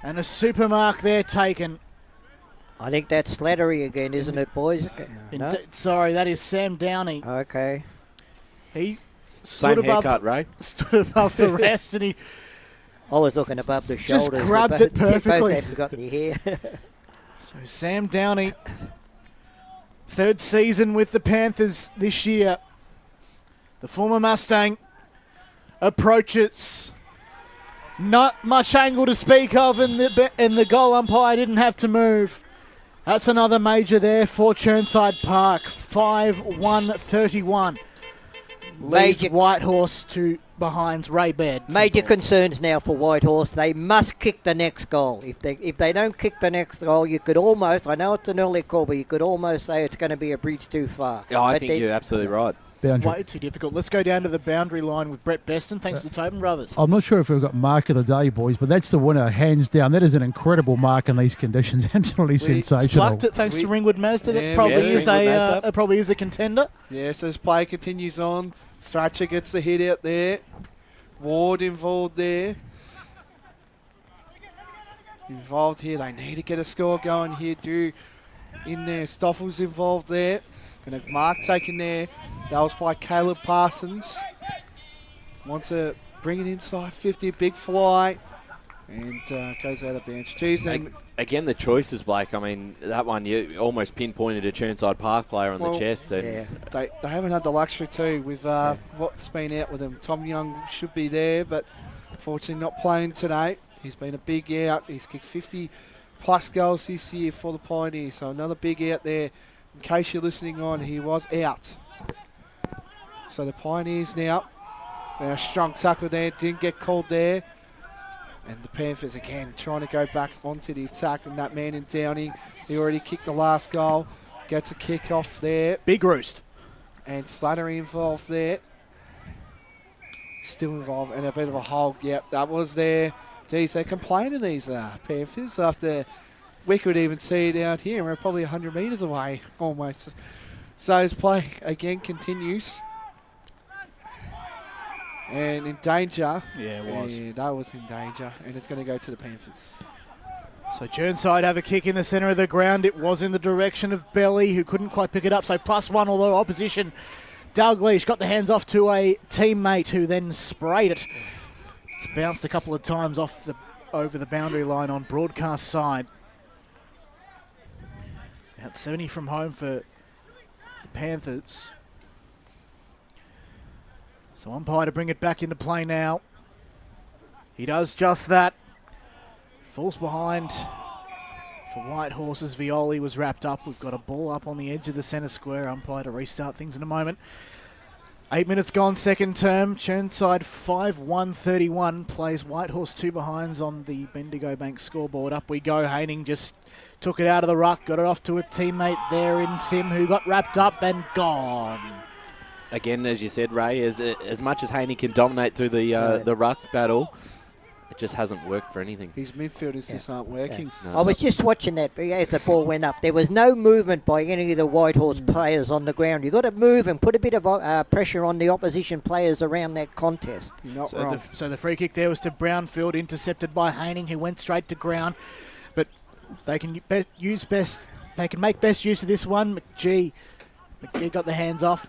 And a super mark there taken. I think that's Slattery again, isn't it, boys? No? Sorry, that is Sam Downey. Okay. He Same haircut, Ray. Stood above the rest, and he... I was looking above the just shoulders. grabbed it perfectly. They both haven't got the hair. So Sam Downey, third season with the Panthers this year. The former Mustang approaches. Not much angle to speak of, and the goal umpire didn't have to move. That's another major there for Chirnside Park. 5-1-31. Leads Whitehorse to behinds Ray Baird. Major concerns now for Whitehorse. They must kick the next goal. If they don't kick the next goal, you could almost, I know it's an early call, but you could almost say it's going to be a bridge too far. Yeah, I think you're absolutely right. Way too difficult. Let's go down to the boundary line with Brett Beston. Thanks to Tobin Brothers. I'm not sure if we've got mark of the day, boys, but that's the winner, hands down. That is an incredible mark in these conditions. Absolutely sensational. Plucked it thanks to Ringwood Mazda. That probably is a contender. Yes, as play continues on. Thatcher gets the hit out there. Ward involved there. Involved here. They need to get a score going here. Drew in there. Stoffel's involved there. And a mark taken there. That was by Caleb Parsons. Wants to bring it inside 50. Big fly. And goes out of bounds. Again, the choices, Blake. I mean, that one, you almost pinpointed a Chirnside Park player on the chest. And They haven't had the luxury too with what's been out with them. Tom Young should be there, but unfortunately not playing today. He's been a big out. He's kicked 50 plus goals this year for the Pioneers. So another big out there. In case you're listening on, he was out. So the Pioneers now, a strong tackle there, didn't get called there. And the Panthers again trying to go back onto the attack, and that man in Downing, he already kicked the last goal, gets a kick off there. Big roost. And Slattery involved there. Still involved, and a bit of a hole. Yep, that was there. Geez, they're complaining, these Panthers, after we could even see it out here. We're probably 100 metres away, almost. So his play again continues. And in danger. Yeah, it was. Yeah, that was in danger. And it's going to go to the Panthers. So Chirnside have a kick in the centre of the ground. It was in the direction of Belly, who couldn't quite pick it up. So +1, although opposition. Dalglish got the hands off to a teammate who then sprayed it. It's bounced a couple of times over the boundary line on broadcast side. Out 70 from home for the Panthers. So umpire to bring it back into play now. He does just that. Falls behind for Whitehorse's. Violi was wrapped up. We've got a ball up on the edge of the centre square. Umpire to restart things in a moment. 8 minutes gone, second term. Chirnside 5-1-31 plays Whitehorse 2 behinds on the Bendigo Bank scoreboard. Up we go. Haining just took it out of the ruck, got it off to a teammate there in Sim, who got wrapped up and gone. Again, as you said, Ray, as much as Haney can dominate through the ruck battle, it just hasn't worked for anything. His midfielders just aren't working. Yeah. No, I was just watching that as the ball went up. There was no movement by any of the Whitehorse players on the ground. You've got to move and put a bit of pressure on the opposition players around that contest. You're not wrong. So the free kick there was to Brownfield, intercepted by Haining, who went straight to ground. But they can make best use of this one. McGee got the hands off.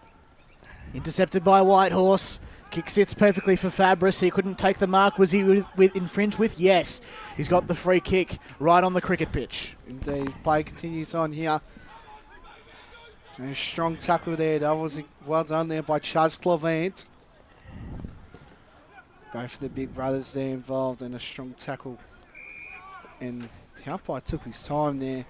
Intercepted by Whitehorse. Kick sits perfectly for Fabris. He couldn't take the mark. Was he infringed with? Yes. He's got the free kick right on the cricket pitch. Indeed. Play continues on here. And a strong tackle there. That was well done there by Chaz Clavant. Both of the big brothers there involved in a strong tackle. And the umpire took his time there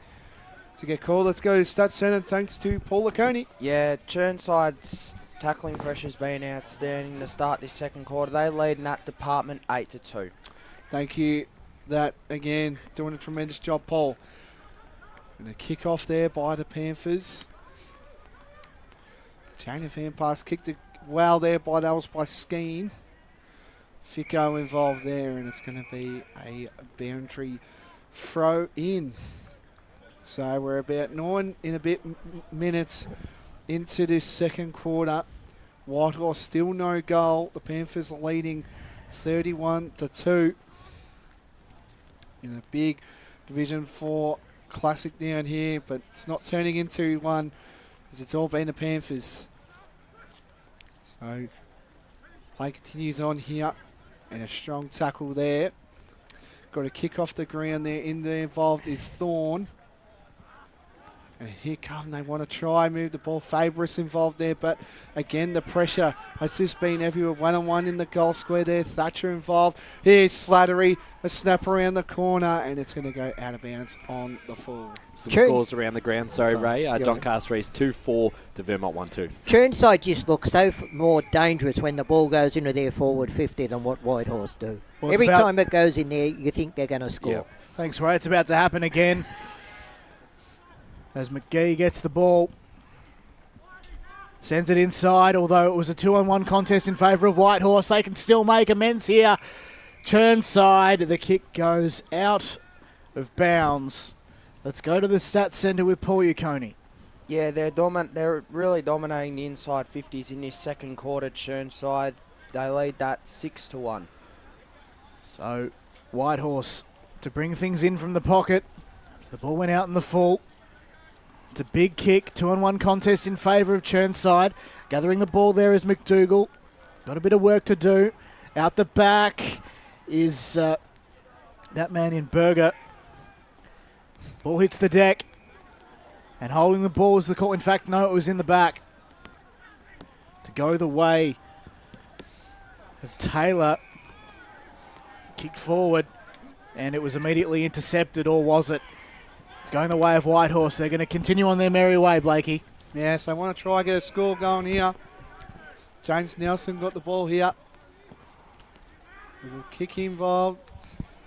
to get called. Let's go to Stats Centre thanks to Paul Laconi. Yeah, Chirnside's tackling pressure's been outstanding to start this second quarter. They lead in that department 8-2. Thank you. that again, doing a tremendous job, Paul. And a kick off there by the Panthers. Chain of hand pass kicked it well there that was by Skeen. Ficko involved there, and it's going to be a boundary throw in. So we're about 9 in a bit minutes into this second quarter. Whitehorse still no goal. The Panthers are leading 31-2 in a big Division 4 classic down here, but it's not turning into one as it's all been the Panthers. So play continues on here, and a strong tackle there. Got a kick off the ground there. In there involved is Thorne. And here come, they want to try move the ball. Fabris involved there, but again, the pressure has just been everywhere. 1-on-1 in the goal square there. Thatcher involved. Here's Slattery, a snap around the corner, and it's going to go out of bounds on the full. Some scores around the ground, sorry, Ray. Doncaster East 2-4 to Vermont 1-2. Chirnside just looks so more dangerous when the ball goes into their forward 50 than what Whitehorse do. Well, every time it goes in there, you think they're going to score. Yeah. Thanks, Ray. It's about to happen again. As McGee gets the ball, sends it inside, although it was a 2-on-1 contest in favour of Whitehorse. They can still make amends here. Chirnside, the kick goes out of bounds. Let's go to the stats centre with Paul Yaconi. Yeah, they're really dominating the inside 50s in this second quarter. Chirnside, they lead that 6-1. So Whitehorse to bring things in from the pocket. So the ball went out in the full. It's a big kick, 2-on-1 contest in favour of Chirnside. Gathering the ball there is McDougall. Got a bit of work to do. Out the back is that man in Berger. Ball hits the deck. And holding the ball is the call. In fact, no, it was in the back. To go the way of Taylor. Kicked forward. And it was immediately intercepted, or was it? It's going the way of Whitehorse. They're going to continue on their merry way, Blakey. Yes, they want to try and get a score going here. James Nelson got the ball here. Little kick involved.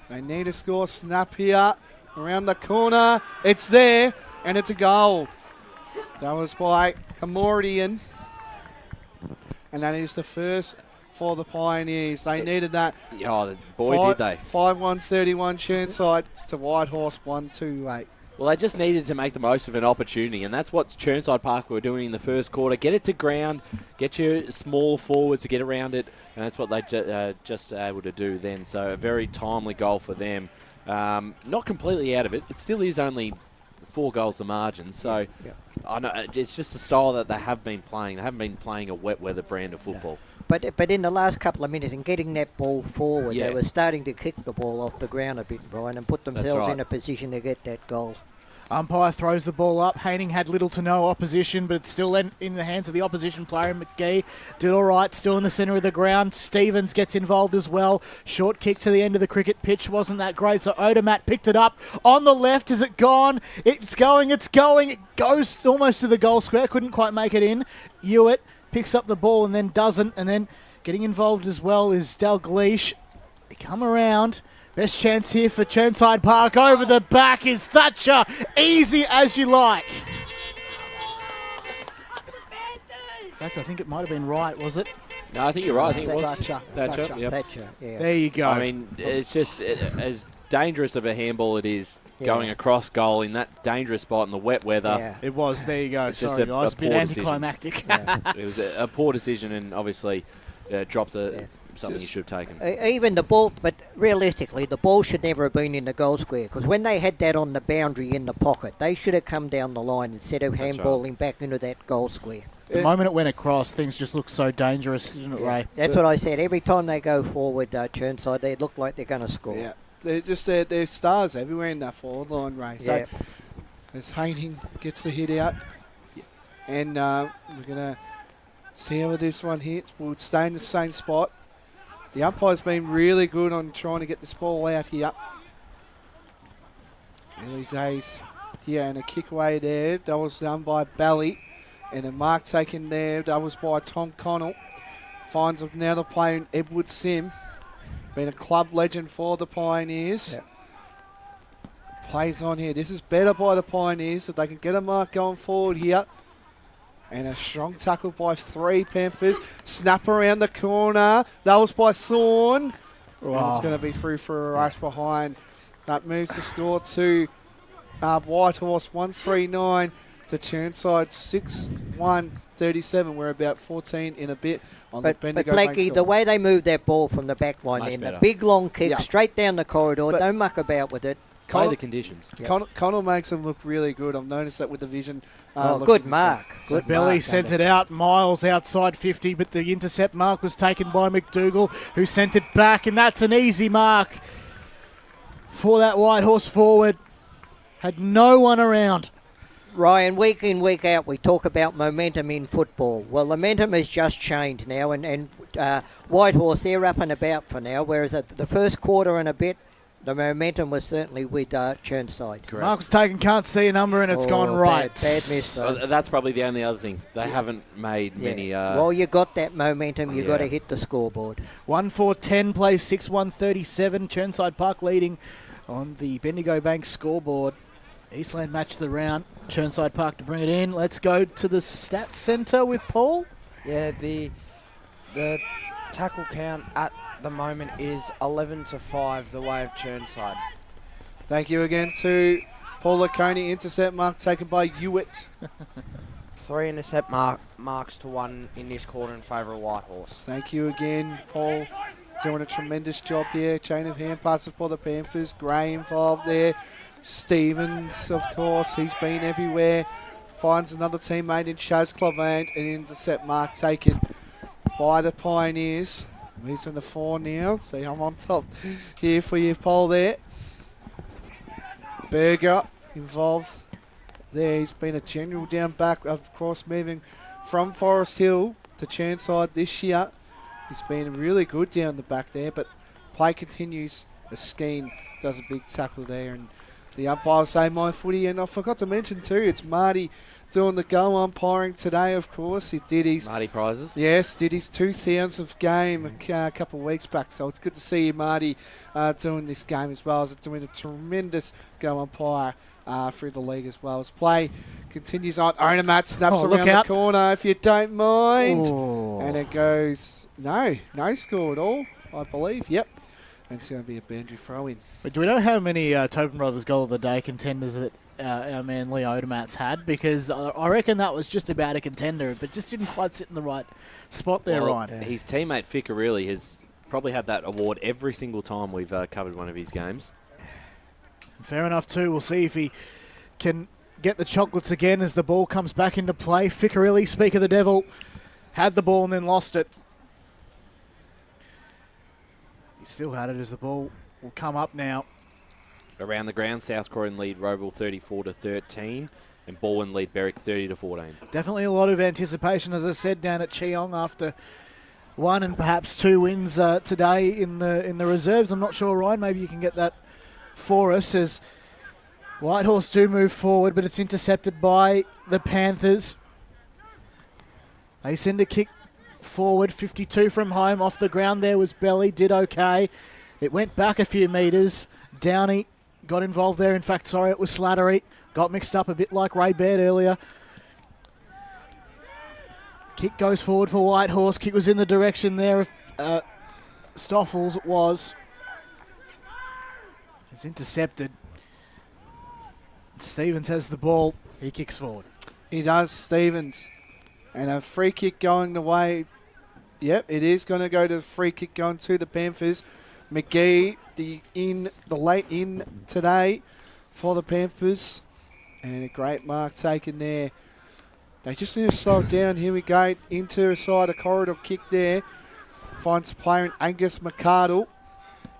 They need a score. Snap here. Around the corner. It's there. And it's a goal. That was by Kamorian. And that is the first for the Pioneers. They needed that. Oh, boy, did they. 5-1-31 Chirnside to Whitehorse 1-2-8. Well, they just needed to make the most of an opportunity, and that's what Chirnside Park were doing in the first quarter. Get it to ground, get your small forwards to get around it, and that's what they just able to do then. So a very timely goal for them. Not completely out of it. It still is only 4 goals to margin. So I know it's just the style that they have been playing. They haven't been playing a wet weather brand of football. But in the last couple of minutes, in getting that ball forward, they were starting to kick the ball off the ground a bit, Brian, and put themselves in a position to get that goal. Umpire throws the ball up. Haining had little to no opposition, but it's still in the hands of the opposition player. McGee did all right, still in the centre of the ground. Stevens gets involved as well. Short kick to the end of the cricket pitch wasn't that great, so Odermatt picked it up. On the left, is it gone? It's going. It goes almost to the goal square. Couldn't quite make it in. Hewitt picks up the ball and then doesn't, and then getting involved as well is Dalgleish. They come around. Best chance here for Chirnside Park. Over the back is Thatcher. Easy as you like. In fact, I think it might have been right, was it? No, I think you're right. I think it was Thatcher. Yep. Thatcher, yeah. There you go. I mean, it's just as dangerous of a handball it is going across goal in that dangerous spot in the wet weather. Yeah. It was. There you go. It's Sorry, guys. A bit poor anticlimactic. It was a poor decision and obviously dropped something you should have taken. Even the ball, but realistically, the ball should never have been in the goal square, because when they had that on the boundary in the pocket, they should have come down the line instead of handballing back into that goal square. The moment it went across, things just looked so dangerous, didn't it, Ray? That's what I said. Every time they go forward, Chirnside, they look like they're going to score. Yeah, they're stars everywhere in that forward line, Ray. So as Haining gets the hit out, and we're going to see how this one hits. We'll stay in the same spot. The umpire's been really good on trying to get this ball out here. Elise's here, and a kick away there. That was done by Bally. And a mark taken there. That was by Tom Connell. Finds now the player Edward Sim. Been a club legend for the Pioneers. Yep. Plays on here. This is better by the Pioneers if they can get a mark going forward here. And a strong tackle by 3 Panthers. Snap around the corner. That was by Thorne. Wow. And it's going to be through for a race behind. That moves the score to Whitehorse 139 to Chirnside 6-1-37. We're about 14 in a bit on But the Bendigo Blakey, Bank the score. way they moved that ball from the back line, Much then better. a big long kick Yeah. straight down the corridor, But- don't muck about with it. Play the conditions. Connell makes them look really good. I've noticed that with the vision. Good mark. So Good Belly mark, sent Andy. it out miles outside 50, but the intercept mark was taken by McDougall, who sent it back, and that's an easy mark for that Whitehorse forward. Had no one around. Ryan, week in, week out, we talk about momentum in football. Well, the momentum has just changed now, and Whitehorse, they're up and about for now, whereas at the first quarter and a bit, the momentum was certainly with Chirnside. Mark was taken, can't see a number, and it's gone right. Bad miss. Well, that's probably the only other thing. They haven't made many... well, you got that momentum, you got to hit the scoreboard. 1-4-10 plays 6-1-37. Chirnside Park leading on the Bendigo Bank scoreboard. Eastland match the round. Chirnside Park to bring it in. Let's go to the stats centre with Paul. Yeah, the tackle count at the moment is 11-5 the way of Chirnside. Thank you again to Paul Laconi. Intercept mark taken by Hewitt. 3 intercept marks to 1 in this quarter in favour of Whitehorse. Thank you again, Paul. Doing a tremendous job here. Chain of hand passes for the Panthers. Gray involved there. Stevens, of course, he's been everywhere. Finds another teammate in Chaz Clavant. An intercept mark taken by the Pioneers. He's on the 4 now. See, I'm on top here for you, Paul, there. Berger involved there. He's been a general down back, of course, moving from Forest Hill to Chirnside this year. He's been really good down the back there, but play continues. Skeen does a big tackle there, and the umpire say my footy. And I forgot to mention too, it's Marty doing the goal umpiring today, of course. He did his... Marty prizes? Yes, did his 2,000th game a couple of weeks back. So it's good to see you, Marty, doing this game as well as doing a tremendous goal umpire through the league as well. As play continues on. Onomat snaps around the corner, if you don't mind. Ooh. And it goes... No score at all, I believe. Yep. And it's going to be a boundary throw-in. But do we know how many Tobin Brothers Goal of the Day contenders that our man Lee Odermatt's had? Because I reckon that was just about a contender, but just didn't quite sit in the right spot there, Ryan. His teammate Ficcarelli has probably had that award every single time we've covered one of his games. Fair enough too. We'll see if he can get the chocolates again as the ball comes back into play. Ficcarelli, speak of the devil, had the ball and then lost it. He still had it as the ball will come up now. Around the ground, South Croydon lead Roeville 34-13, and Baldwin lead Berwick 30-14. Definitely a lot of anticipation, as I said, down at Cheong after 1 and perhaps 2 wins today in the reserves. I'm not sure, Ryan. Maybe you can get that for us as Whitehorse do move forward, but it's intercepted by the Panthers. They send a kick forward, 52 from home. Off the ground there was Belly, did okay. It went back a few metres. Downey got involved there. In fact, sorry, it was Slattery. Got mixed up a bit like Ray Baird earlier. Kick goes forward for Whitehorse. Kick was in the direction there of Stoffels, it was. It's intercepted. Stevens has the ball. He kicks forward. He does, Stevens. And a free kick going the way. Yep, it is going to go to the free kick going to the Panthers. McGee, the late in today for the Panthers. And a great mark taken there. They just need to slow it down. Here we go. Into a side, a corridor kick there. Finds a player in Angus McCardle,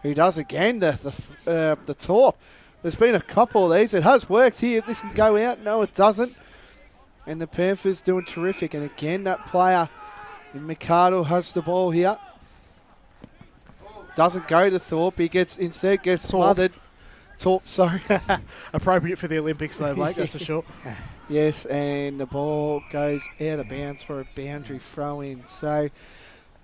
who does again the top. There's been a couple of these. It has worked here. If this can go out, no, it doesn't. And the Panthers doing terrific. And again, that player in McCardle has the ball here. Doesn't go to Thorpe. He instead gets smothered. Thorpe, sorry. Appropriate for the Olympics though, Blake, that's for sure. Yes, and the ball goes out of bounds for a boundary throw-in. So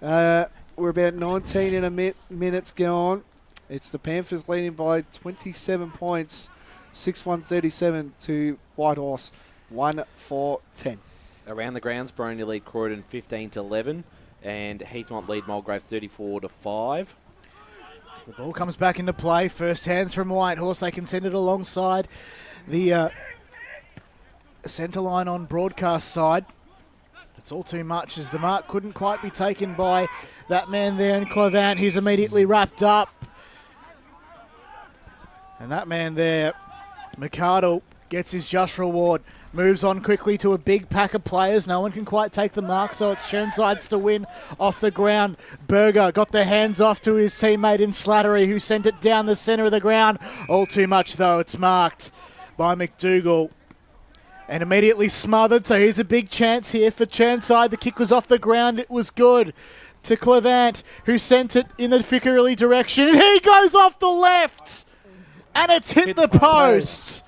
we're about 19 and a minutes gone. It's the Panthers leading by 27 points. 6-1-37 to Whitehorse, 1-4-10. Around the grounds, Baroni lead Croydon 15-11, and Heathmont lead Mulgrave 34-5. So the ball comes back into play. First hands from Whitehorse. They can send it alongside the centre line on broadcast side. It's all too much as the mark couldn't quite be taken by that man there in Clevant. He's immediately wrapped up. And that man there, McArdle, gets his just reward. Moves on quickly to a big pack of players. No one can quite take the mark, so it's Chirnside's to win off the ground. Berger got the hands off to his teammate in Slattery, who sent it down the centre of the ground. All too much, though. It's marked by McDougall. And immediately smothered, so here's a big chance here for Chirnside. The kick was off the ground. It was good to Clevant, who sent it in the Fickerelli direction. And he goes off the left! And it's hit the post!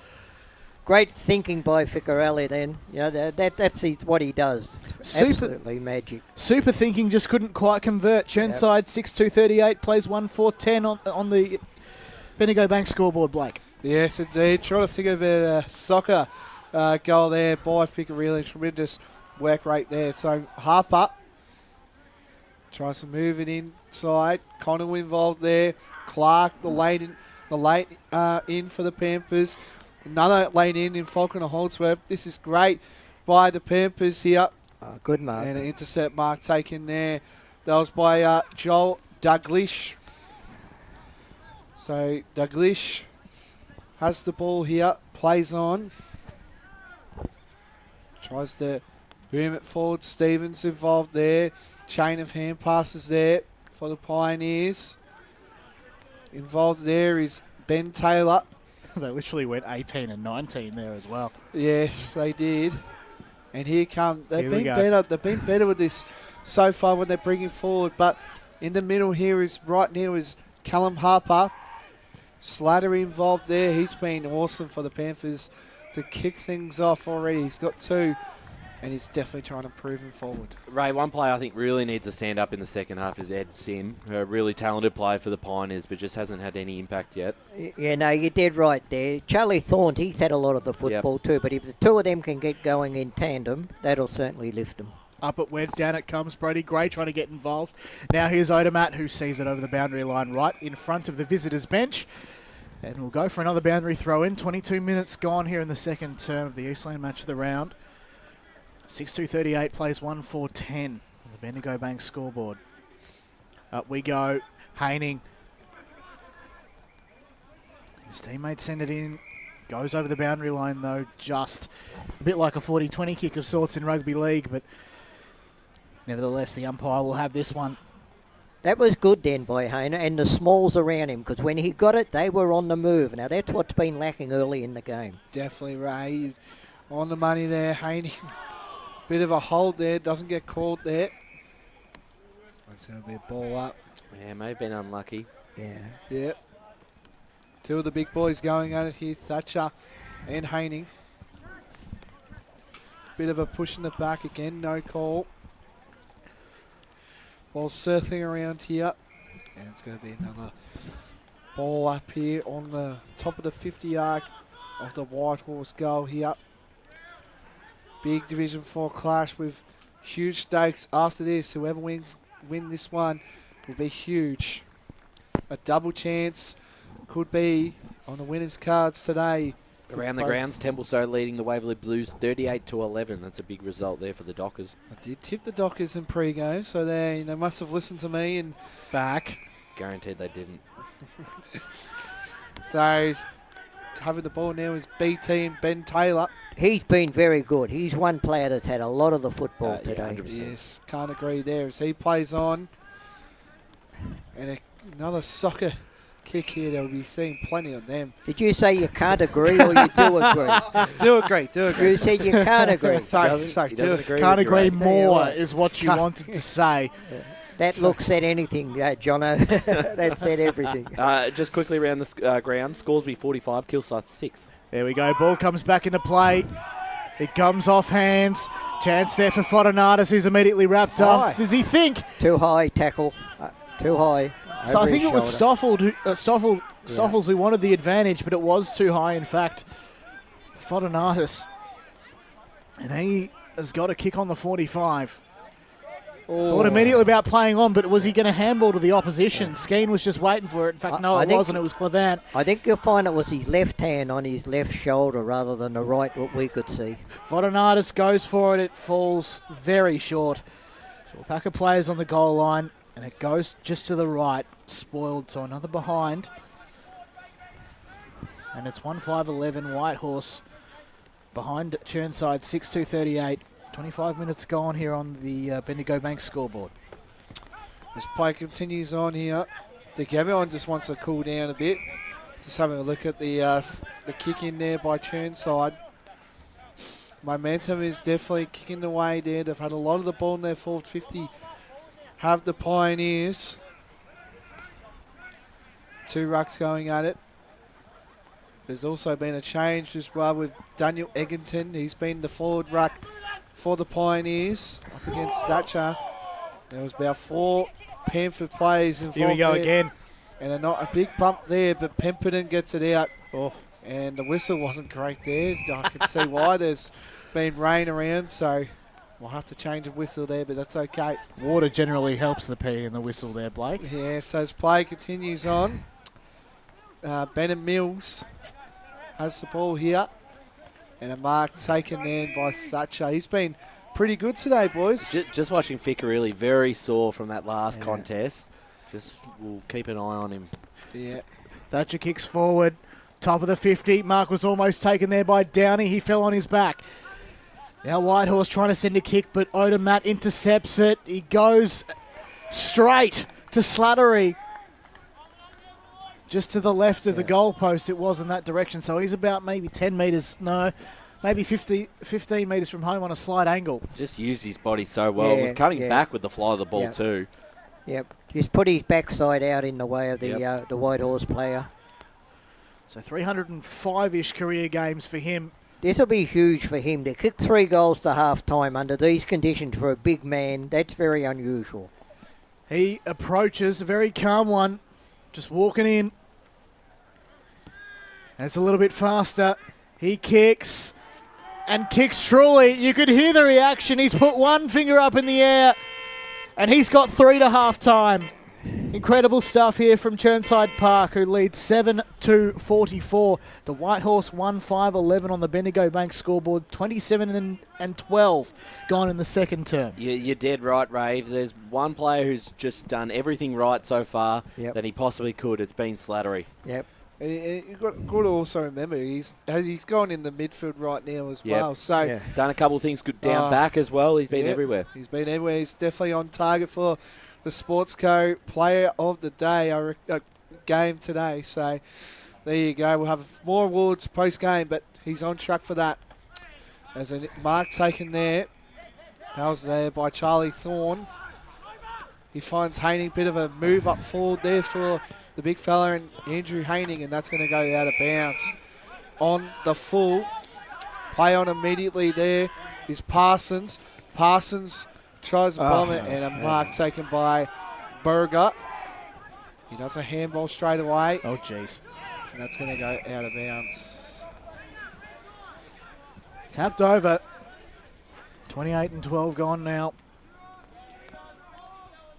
Great thinking by Fickerelli then. That's what he does. Absolutely magic. Super thinking, just couldn't quite convert. Chirnside 6-2-38, plays 1-4-10 on the Bendigo Bank scoreboard, Blake. Yes, indeed. Trying to think of a soccer goal there by Fickerelli. Tremendous work rate there. So Harper tries to move it inside. Connell involved there. Clark, the late in for the Panthers. Another lane in Falconer Holdsworth. This is great by the Panthers here. Good mark. And an intercept mark taken there. That was by Joel Douglas. So Douglas has the ball here. Plays on. Tries to boom it forward. Stevens involved there. Chain of hand passes there for the Pioneers. Involved there is Ben Taylor. They literally went 18 and 19 there as well. Yes, they did. And here come. They've been better with this so far when they're bringing forward. But in the middle here is right now is Callum Harper. Slattery involved there. He's been awesome for the Panthers to kick things off already. He's got 2. And he's definitely trying to prove him forward. Ray, one player I think really needs to stand up in the second half is Ed Sim, a really talented player for the Pioneers, but just hasn't had any impact yet. Yeah, no, you're dead right there. Charlie Thornt, he's had a lot of the football too, but if the two of them can get going in tandem, that'll certainly lift them. Up it went, down it comes. Brody Gray trying to get involved. Now here's Odermatt, who sees it over the boundary line right in front of the visitors' bench. And we'll go for another boundary throw in. 22 minutes gone here in the second term of the Eastland match of the round. 6-2-38 plays 1-4-10 on the Bendigo Bank scoreboard. Up we go. Haining. His teammate send it in. Goes over the boundary line though, just a bit like a 40-20 kick of sorts in rugby league, but nevertheless the umpire will have this one. That was good then by Hayner and the smalls around him, because when he got it, they were on the move. Now that's what's been lacking early in the game. Definitely, Ray. On the money there, Haining. Bit of a hold there, doesn't get called there. It's going to be a ball up. Yeah, may have been unlucky. Yeah. Yep. 2 of the big boys going at it here, Thatcher and Haining. Bit of a push in the back again, no call. Ball circling around here. And it's going to be another ball up here on the top of the 50 arc of the Whitehorse goal here. Big Division 4 clash with huge stakes after this. Whoever win this one will be huge. A double chance could be on the winners' cards today. Around the grounds, Templestowe leading the Waverley Blues 38-11. That's a big result there for the Dockers. I did tip the Dockers in pre-game, so they must have listened to me and back. Guaranteed they didn't. So having the ball now is BT and Ben Taylor. He's been very good. He's one player that's had a lot of the football today. 100%. Yes, can't agree there as he plays on. And another soccer kick here. They'll be seeing plenty of them. Did you say you can't agree or you do agree? Do agree. You said you can't agree. Sorry, Can't agree more is what you wanted to say. That look said anything, Jono. That said everything. Just quickly around the ground, Scoresby 45, Kilsyth 6. There we go. Ball comes back into play. It comes off hands. Chance there for Fodonatis, who's immediately wrapped up. Does he think? Too high tackle. Too high. So I think it was Stoffel Stoffels who wanted the advantage, but it was too high, in fact. Fodonatis. And he has got a kick on the 45. Thought immediately about playing on, but was he going to handball to the opposition? Skeen was just waiting for it. In fact, no, it wasn't. It was Clevant. I think you'll find it was his left hand on his left shoulder rather than the right, what we could see. Fodonatis goes for it. It falls very short. So a pack of players on the goal line, and it goes just to the right. Spoiled, so another behind. And it's 1-5-11 Whitehorse behind Chirnside, 6-2-38. 25 minutes gone here on the Bendigo Bank scoreboard. This play continues on here. I think everyone just wants to cool down a bit. Just having a look at the kick in there by Chirnside. Momentum is definitely kicking the way there. They've had a lot of the ball in their forward 50. Have the Pioneers. 2 rucks going at it. There's also been a change as well with Daniel Egginton. He's been the forward ruck for the Pioneers up against Thatcher. There was about 4 Panther players involved. Here we go there. again. And a big bump there, but Pemberton gets it out. And the whistle wasn't great there. I can see why. There's been rain around, so we'll have to change the whistle there, but that's okay. Water generally helps the P in the whistle there, Blake. Yeah, so as play continues on, Bennett Mills has the ball here. And a mark taken there by Thatcher. He's been pretty good today, boys. Just watching Ficker really very sore from that last contest. We'll keep an eye on him. Yeah. Thatcher kicks forward. Top of the 50. Mark was almost taken there by Downey. He fell on his back. Now Whitehorse trying to send a kick, but Odermatt intercepts it. He goes straight to Slattery. Just to the left of the goalpost, it was in that direction. So he's about maybe 10 metres, maybe 15 metres from home on a slight angle. Just used his body so well. Was coming back with the fly of the ball too. Yep. Just put his backside out in the way of the Whitehorse player. So 305-ish career games for him. This will be huge for him to kick 3 goals to half-time under these conditions for a big man. That's very unusual. He approaches, a very calm one, just walking in. And it's a little bit faster. He kicks and kicks truly. You could hear the reaction. He's put one finger up in the air and he's got 3 to half-time. Incredible stuff here from Chirnside Park, who leads 7-44. The Whitehorse 1-5-11 on the Bendigo Bank scoreboard, 27 and 12 gone in the second term. You're dead right, Rave. There's one player who's just done everything right so far that he possibly could. It's been Slattery. Yep. And you've got to also remember he's gone in the midfield right now as well. So done a couple of things good down back as well. He's been everywhere. He's been everywhere. He's definitely on target for the Sportsco Player of the Day game today. So there you go. We'll have more awards post game, but he's on track for that. There's a mark taken there. That was there by Charlie Thorne. He finds Haining, bit of a move up forward there for the big fella and Andrew Haining, and that's going to go out of bounds. On the full, play on immediately there is Parsons. Parsons tries to bomb it, and a mark taken by Berger. He does a handball straight away. Oh, jeez. And that's going to go out of bounds. Tapped over. 28 and 12 gone now.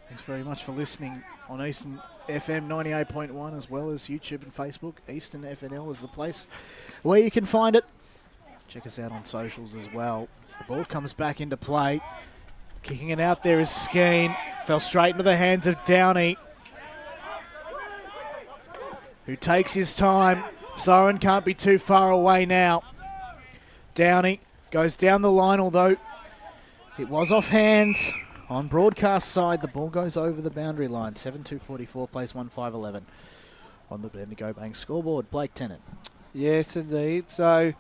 Thanks very much for listening on Eastern FM 98.1 as well as YouTube and Facebook. Eastern FNL is the place where you can find it. Check us out on socials as well. As the ball comes back into play. Kicking it out there is Skeen. Fell straight into the hands of Downey, who takes his time. Soren can't be too far away now. Downey goes down the line, although it was off hands. On broadcast side, the ball goes over the boundary line. 7-2-44, place 1-5-11 on the Bendigo Bank scoreboard. Blake Tennant. Yes, indeed. So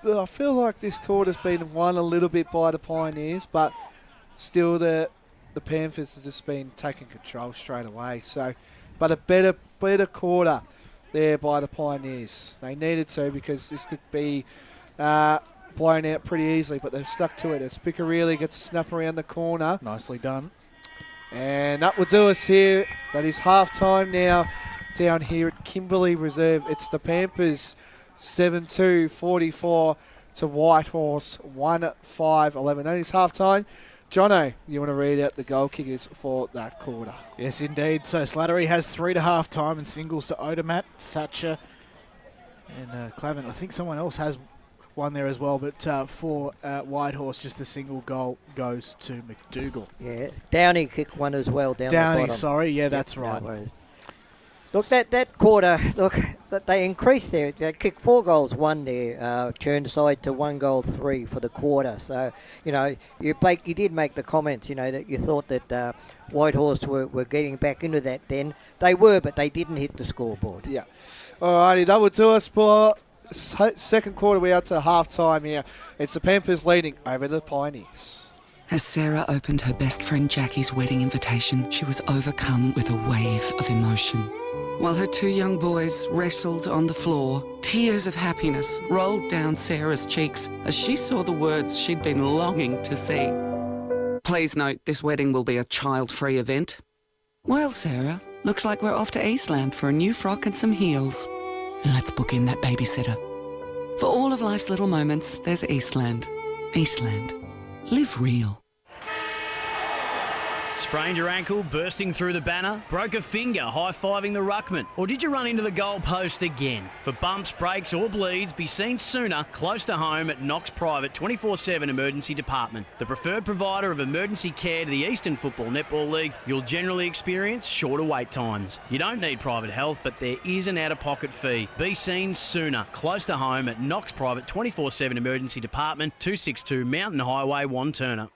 I feel like this quarter's been won a little bit by the Pioneers, but still the Panthers has just been taking control straight away. So, but a better quarter there by the Pioneers. They needed to, because this could be blown out pretty easily, but they've stuck to it. As Picarelli gets a snap around the corner. Nicely done. And that will do us here. That is half time now down here at Kimberley Reserve. It's the Panthers 7-2, 44 to Whitehorse 1-5-11. And it's half-time. Jono, you want to read out the goal kickers for that quarter? Yes, indeed. So Slattery has 3 to half-time and singles to Odermatt, Thatcher, and Clavin. I think someone else has one there as well, but for Whitehorse, just a single goal goes to McDougall. Yeah, Downey kicked one as well down the bottom. Sorry, yeah, that's right. No, look, that quarter, they increased they kicked 4 goals, 1 there, Chirnside to 1 goal, 3 for the quarter. So, you did make the comments, that you thought that Whitehorse were getting back into that then. They were, but they didn't hit the scoreboard. Yeah. Alrighty, that will do us for second quarter. We're out to half-time here. It's the Panthers leading over the Pioneers. As Sarah opened her best friend Jackie's wedding invitation, she was overcome with a wave of emotion. While her 2 young boys wrestled on the floor, tears of happiness rolled down Sarah's cheeks as she saw the words she'd been longing to see. Please note, this wedding will be a child-free event. Well, Sarah, looks like we're off to Eastland for a new frock and some heels. And let's book in that babysitter. For all of life's little moments, there's Eastland. Eastland. Live real. Sprained your ankle, bursting through the banner? Broke a finger, high-fiving the ruckman? Or did you run into the goal post again? For bumps, breaks or bleeds, be seen sooner, close to home at Knox Private 24/7 Emergency Department. The preferred provider of emergency care to the Eastern Football Netball League, you'll generally experience shorter wait times. You don't need private health, but there is an out-of-pocket fee. Be seen sooner, close to home at Knox Private 24/7 Emergency Department, 262 Mountain Highway, Wantirna.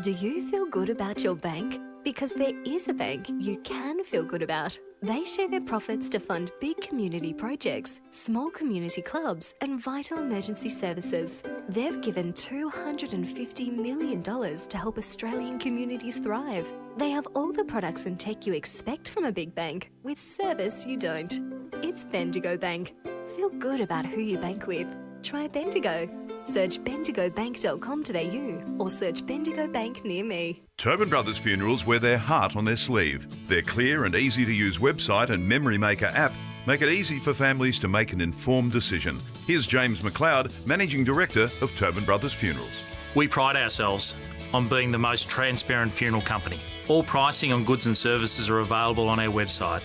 Do you feel good about your bank? Because there is a bank you can feel good about. They share their profits to fund big community projects, small community clubs, and vital emergency services. They've given $250 million to help Australian communities thrive. They have all the products and tech you expect from a big bank, with service you don't. It's Bendigo Bank. Feel good about who you bank with. Try Bendigo. Search bendigobank.com.au or search Bendigo Bank near me. Tobin Brothers Funerals wear their heart on their sleeve. Their clear and easy-to-use website and Memory Maker app make it easy for families to make an informed decision. Here's James McLeod, Managing Director of Tobin Brothers Funerals. We pride ourselves on being the most transparent funeral company. All pricing on goods and services are available on our website.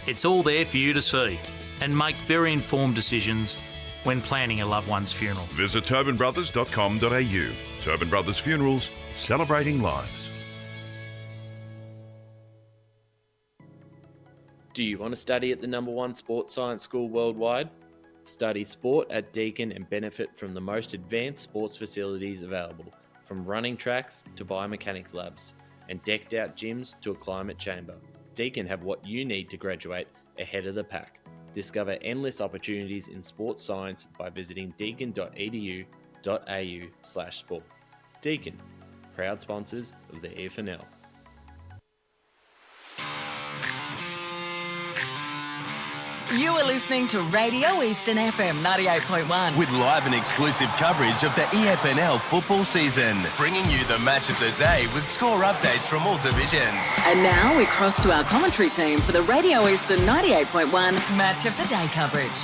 It's all there for you to see and make very informed decisions when planning a loved one's funeral. Visit tobinbrothers.com.au. Tobin Brothers Funerals, celebrating lives. Do you want to study at the #1 sports science school worldwide? Study sport at Deakin and benefit from the most advanced sports facilities available, from running tracks to biomechanics labs, and decked out gyms to a climate chamber. Deakin have what you need to graduate ahead of the pack. Discover endless opportunities in sports science by visiting deakin.edu.au/sport. Deakin, proud sponsors of the EFNL. You are listening to Radio Eastern FM 98.1. With live and exclusive coverage of the EFNL football season, bringing you the match of the day with score updates from all divisions. And now we cross to our commentary team for the Radio Eastern 98.1 Match of the Day coverage.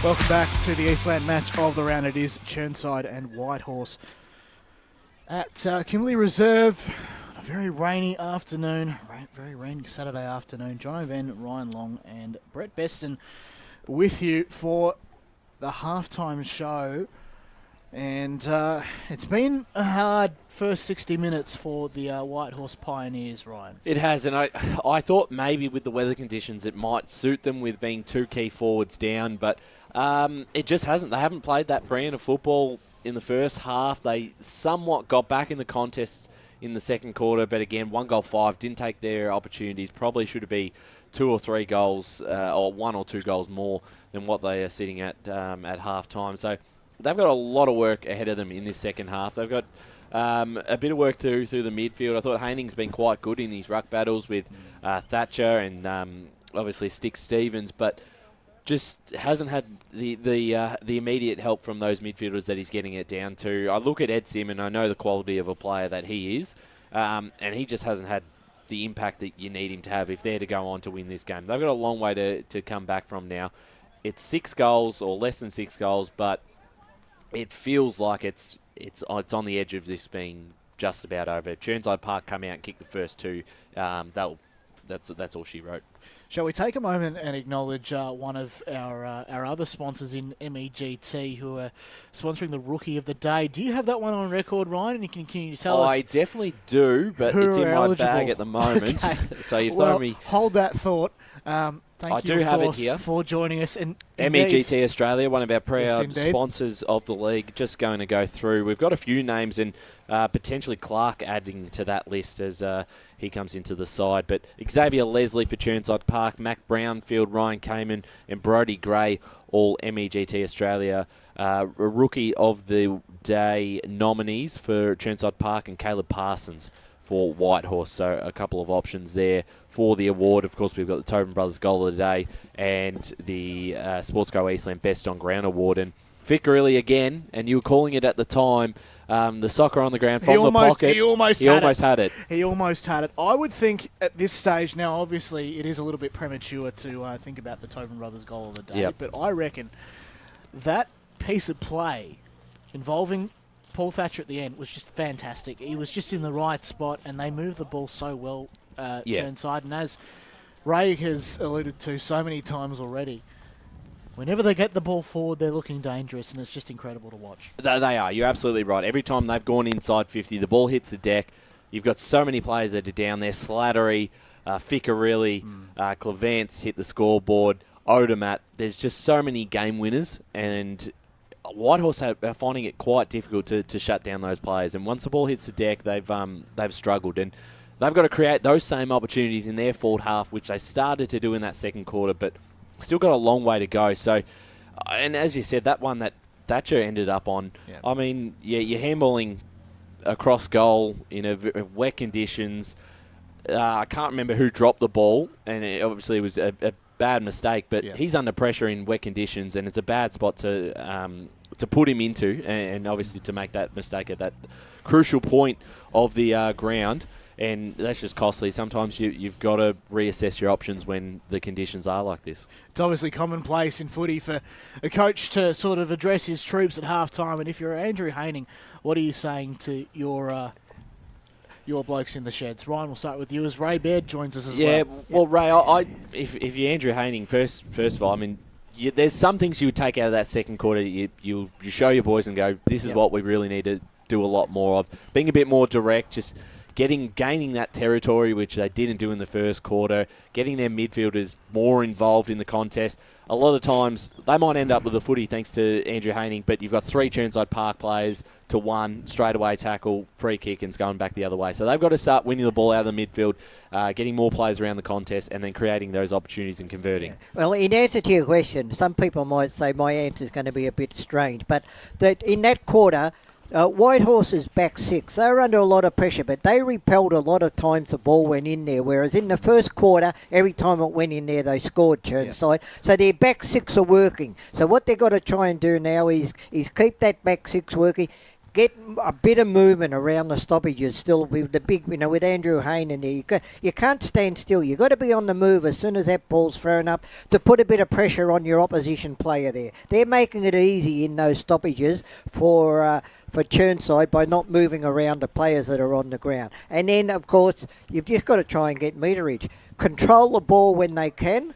Welcome back to the Eastland match of the round. It is Chirnside and Whitehorse at Kimberley Reserve. A very rainy afternoon, very rainy Saturday afternoon. John O'Ven, Ryan Long and Brett Beston with you for the halftime show. And it's been a hard first 60 minutes for the Whitehorse Pioneers, Ryan. It has, and I thought maybe with the weather conditions it might suit them with being 2 key forwards down, but it just hasn't. They haven't played that brand of football in the first half. They somewhat got back in the contests in the second quarter, but again, 1 goal 5, didn't take their opportunities. Probably should have been 2 or 3 goals, or 1 or 2 goals more than what they are sitting at half time. So they've got a lot of work ahead of them in this second half. They've got a bit of work through the midfield. I thought Haining's been quite good in these ruck battles with Thatcher and obviously Stick Stevens, but just hasn't had the immediate help from those midfielders that he's getting it down to. I look at Ed Sim and I know the quality of a player that he is, and he just hasn't had the impact that you need him to have if they're to go on to win this game. They've got a long way to come back from now. It's 6 goals or less than 6 goals, but it feels like it's on the edge of this being just about over. If Chirnside Park come out and kick the first 2, that's all she wrote. Shall we take a moment and acknowledge one of our other sponsors in MEGT who are sponsoring the Rookie of the Day? Do you have that one on record, Ryan? And can you tell us? I definitely do, but it's in my bag at the moment. Okay. So you've well, thrown me. Hold that thought. Thank I you, do of have course, it here. for joining us. And MEGT Australia, one of our proud Yes, sponsors of the league, just going to go through. We've got a few names and potentially Clark adding to that list as he comes into the side. But Xavier Leslie for Chirnside Park, Mac Brownfield, Ryan Kamen and Brodie Gray, all MEGT Australia Rookie of the Day nominees for Chirnside Park, and Caleb Parsons for Whitehorse. So a couple of options there for the award. Of course, we've got the Tobin Brothers Goal of the Day and the Sportsco Eastland Best on Ground Award. And Fickerelli again, and you were calling it at the time, the soccer on the ground from the pocket. He almost had it. He almost had it. I would think at this stage now, obviously, it is a little bit premature to think about the Tobin Brothers Goal of the Day, but I reckon that piece of play involving Paul Thatcher at the end was just fantastic. He was just in the right spot, and they moved the ball so well Chirnside. And as Ray has alluded to so many times already, whenever they get the ball forward, they're looking dangerous, and it's just incredible to watch. They are. You're absolutely right. Every time they've gone inside 50, the ball hits the deck. You've got so many players that are down there. Slattery, Fickerelli, Clevance hit the scoreboard, Odomat. There's just so many game winners, and Whitehorse are finding it quite difficult to shut down those players. And once the ball hits the deck, they've struggled. And they've got to create those same opportunities in their forward half, which they started to do in that second quarter, but still got a long way to go. So, and as you said, that one that Thatcher ended up on, I mean, you're handballing across goal in wet conditions. I can't remember who dropped the ball, and obviously it was a bad mistake, but he's under pressure in wet conditions, and it's a bad spot to put him into, and obviously to make that mistake at that crucial point of the ground. And that's just costly. Sometimes you've got to reassess your options when the conditions are like this. It's obviously commonplace in footy for a coach to sort of address his troops at halftime. And if you're Andrew Haining, what are you saying to your blokes in the sheds? Ryan, we'll start with you as Ray Baird joins us as well. Well, Ray, if you're Andrew Haining, first of all, I mean, there's some things you would take out of that second quarter. You show your boys and go, this is what we really need to do a lot more of. Being a bit more direct, just gaining that territory, which they didn't do in the first quarter, getting their midfielders more involved in the contest. A lot of times, they might end up with a footy thanks to Andrew Haining, but you've got 3 Chirnside Park players to 1 straightaway tackle, free kick, and it's going back the other way. So they've got to start winning the ball out of the midfield, getting more players around the contest, and then creating those opportunities and converting. Well, in answer to your question, some people might say my answer is going to be a bit strange, but that in that quarter, Whitehorse's back 6, they were under a lot of pressure, but they repelled a lot of times the ball went in there, whereas in the first quarter, every time it went in there, they scored Chirnside. So their back 6 are working. So what they've got to try and do now is keep that back 6 working, get a bit of movement around the stoppages still with the big, with Andrew Hayne in there. You can't stand still. You've got to be on the move as soon as that ball's thrown up to put a bit of pressure on your opposition player there. They're making it easy in those stoppages for Chirnside by not moving around the players that are on the ground. And then, of course, you've just got to try and get meterage. Control the ball when they can.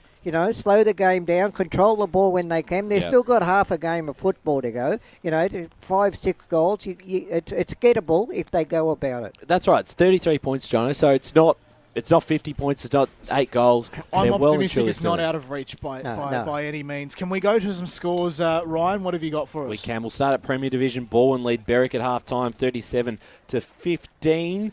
Slow the game down, control the ball when they can. They've still got half a game of football to go. 5-6 goals. It's gettable if they go about it. That's right. It's 33 points, Jono. So it's not 50 points. It's not 8 goals. I'm optimistic it's not out of reach by any means. Can we go to some scores, Ryan? What have you got for us? We can. We'll start at Premier Division. Bowen lead Berwick at half-time, 37-15.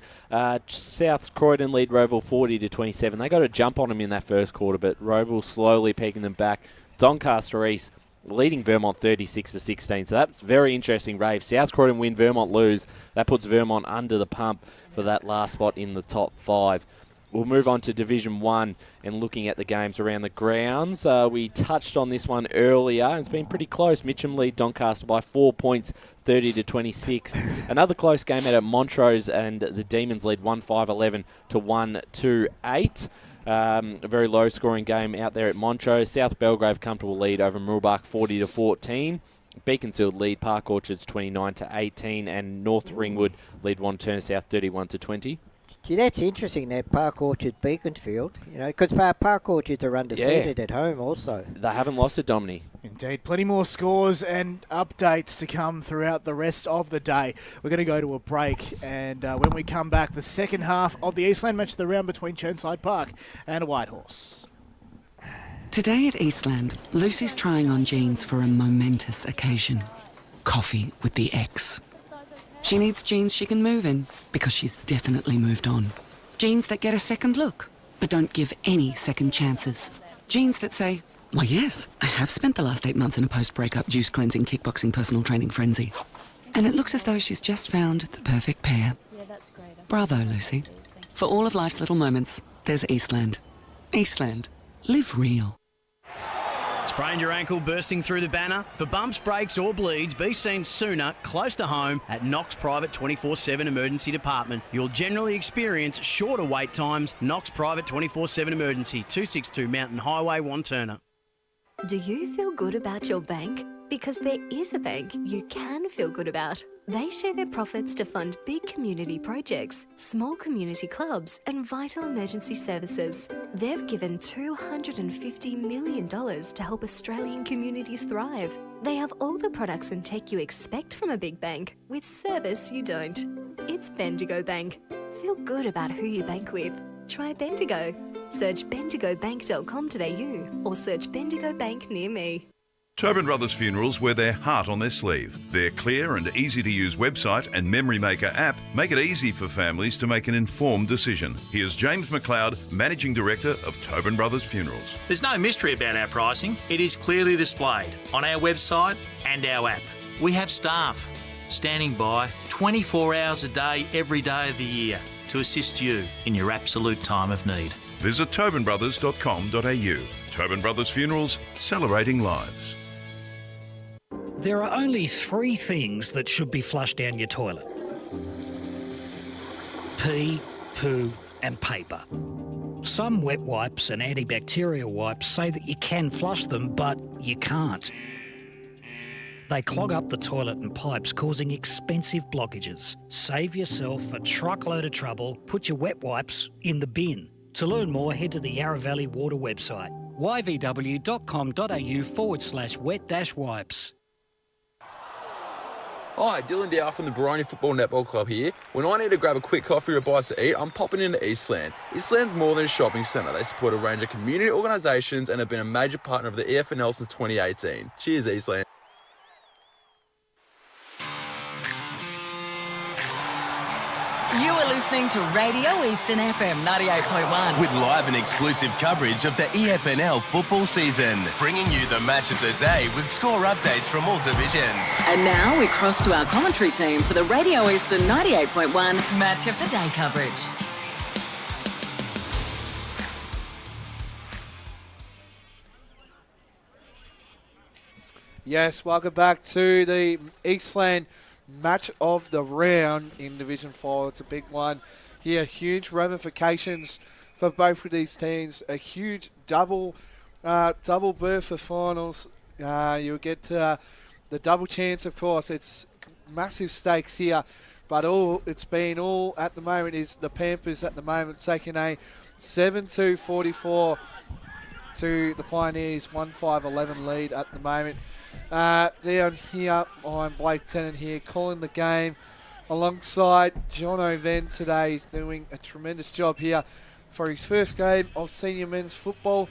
South Croydon lead Roeville 40-27. They got a jump on them in that first quarter, but Roeville slowly pegging them back. Doncaster East leading Vermont 36-16. So that's very interesting, Rave. South Croydon win, Vermont lose. That puts Vermont under the pump for that last spot in the top 5. We'll move on to Division 1 and looking at the games around the grounds. We touched on this one earlier. It's been pretty close. Mitcham lead Doncaster by 4 points, 30-26. Another close game out at Montrose, and the Demons lead 1-5-11 to 1-2-8. A very low-scoring game out there at Montrose. South Belgrave comfortable lead over Mooroolbark 40-14. Beaconsfield lead Park Orchards 29-18, and North Ringwood lead Wanturna South 31-20. Gee, that's interesting, that Park Orchard Beaconsfield, because Park Orchards are undefeated at home also. They haven't lost it, Dominic. Indeed. Plenty more scores and updates to come throughout the rest of the day. We're going to go to a break, and when we come back, the second half of the Eastland match of the round between Chirnside Park and Whitehorse. Today at Eastland, Lucy's trying on jeans for a momentous occasion. Coffee with the ex. She needs jeans she can move in because she's definitely moved on. Jeans that get a second look, but don't give any second chances. Jeans that say, "Why yes, I have spent the last 8 months in a post-breakup juice cleansing, kickboxing, personal training frenzy." And it looks as though she's just found the perfect pair. Yeah, that's great. Bravo, Lucy. For all of life's little moments, there's Eastland. Eastland. Live real. Sprained your ankle bursting through the banner? For bumps, breaks or bleeds, be seen sooner, close to home, at Knox Private 24/7 Emergency Department. You'll generally experience shorter wait times. Knox Private 24/7 Emergency, 262 Mountain Highway, Wanturna. Do you feel good about your bank? Because there is a bank you can feel good about. They share their profits to fund big community projects, small community clubs, and vital emergency services. They've given $250 million to help Australian communities thrive. They have all the products and tech you expect from a big bank, with service you don't. It's Bendigo Bank. Feel good about who you bank with. Try Bendigo. Search bendigobank.com.au or search Bendigo Bank near me. Tobin Brothers Funerals wear their heart on their sleeve. Their clear and easy-to-use website and Memory Maker app make it easy for families to make an informed decision. Here's James McLeod, Managing Director of Tobin Brothers Funerals. There's no mystery about our pricing. It is clearly displayed on our website and our app. We have staff standing by 24 hours a day, every day of the year to assist you in your absolute time of need. Visit tobinbrothers.com.au. Tobin Brothers Funerals, celebrating lives. There are only 3 things that should be flushed down your toilet: pee, poo and paper. Some wet wipes and antibacterial wipes say that you can flush them, but you can't. They clog up the toilet and pipes, causing expensive blockages. Save yourself a truckload of trouble. Put your wet wipes in the bin. To learn more, head to the Yarra Valley Water website, yvw.com.au/wet-wipes. Hi, Dylan Dow from the Baroni Football Netball Club here. When I need to grab a quick coffee or a bite to eat, I'm popping into Eastland. Eastland's more than a shopping centre. They support a range of community organisations and have been a major partner of the EFNL since 2018. Cheers, Eastland. You are listening to Radio Eastern FM 98.1. With live and exclusive coverage of the EFNL football season, bringing you the match of the day with score updates from all divisions. And now we cross to our commentary team for the Radio Eastern 98.1 Match of the Day coverage. Yes, welcome back to the Eastland match of the round in Division 4. It's a big one here. Huge ramifications for both of these teams. A huge double berth for finals. You'll get the double chance, of course. It's massive stakes here. But it's been at the moment is the Panthers at the moment taking a 7-2-44 to the Pioneers, 1-5-11 lead at the moment. Down here, I'm Blake Tennant here, calling the game alongside John O'Ven today. He's doing a tremendous job here for his first game of senior men's football.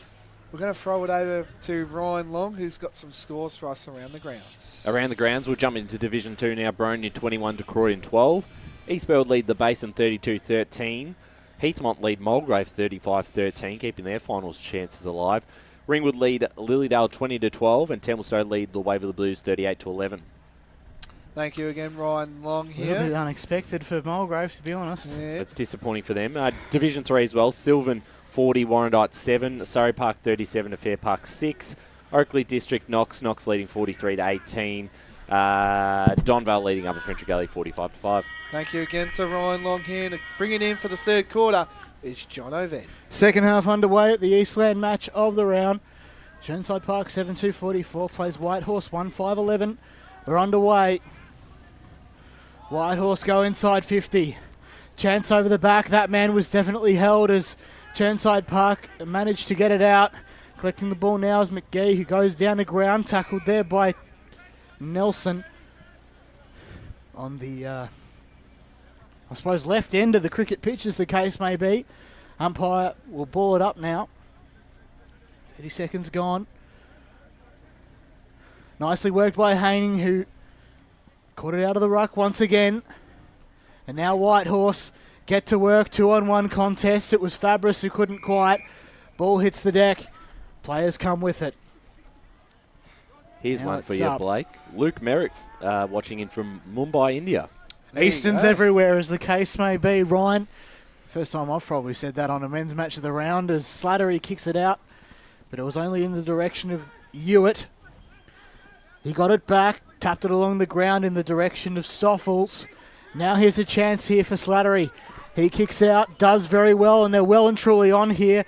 We're going to throw it over to Ryan Long, who's got some scores for us around the grounds. Around the grounds, we'll jump into Division 2 now. Bronya 21 to Croydon 12. Eastfield lead the Basin 32-13. Heathmont lead Mulgrave 35-13, keeping their finals chances alive. Ringwood lead Lilydale 20-12, and Templestowe lead the Waverley Blues 38-11. Thank you again, Ryan Long A little bit here. unexpected for Mulgrave, to be honest. It's disappointing for them. Division 3 as well. Sylvan 40, Warrandyte 7, Surrey Park 37 to Fair Park 6. Oakley District, Knox leading 43 to 18. Donvale leading Upper French Gully 45 to 5. Thank you again to Ryan Long here. And bringing in for the third quarter is John Oven. Second half underway at the Eastland match of the round. Chirnside Park 7-2-44 plays Whitehorse 1-5-11. We're underway. Whitehorse go inside 50. Chance over the back. That man was definitely held as Chirnside Park managed to get it out. Collecting the ball now is McGee, who goes down the ground. Tackled there by Nelson on the, I suppose, left end of the cricket pitch, as the case may be. Umpire will ball it up now. 30 seconds gone. Nicely worked by Haining, who caught it out of the ruck once again. And now Whitehorse get to work. 2-on-1 contest. It was Fabris who couldn't quite. Ball hits the deck. Players come with it. Here's Now one for it's you, up. Blake. Luke Merrick watching in from Mumbai, India. Easton's everywhere, as the case may be. Ryan, first time I've probably said that on a men's match of the round, as Slattery kicks it out. But it was only in the direction of Hewitt. He got it back, tapped it along the ground in the direction of Stoffels. Now here's a chance here for Slattery. He kicks out, does very well, and they're well and truly on here.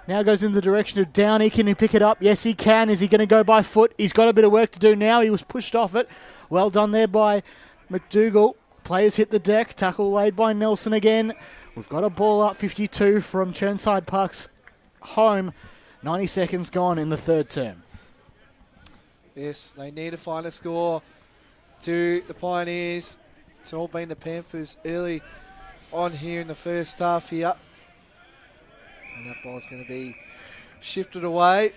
Now goes in the direction of Downey. Can he pick it up? Yes, he can. Is he going to go by foot? He's got a bit of work to do now. He was pushed off it. Well done there by McDougall. Players hit the deck. Tackle laid by Nelson again. We've got a ball up 52 from Chirnside Park's home. 90 seconds gone in the third term. Yes, they need to find a score to the Pioneers. It's all been the Panthers early on here in the first half here. And that ball's going to be shifted away.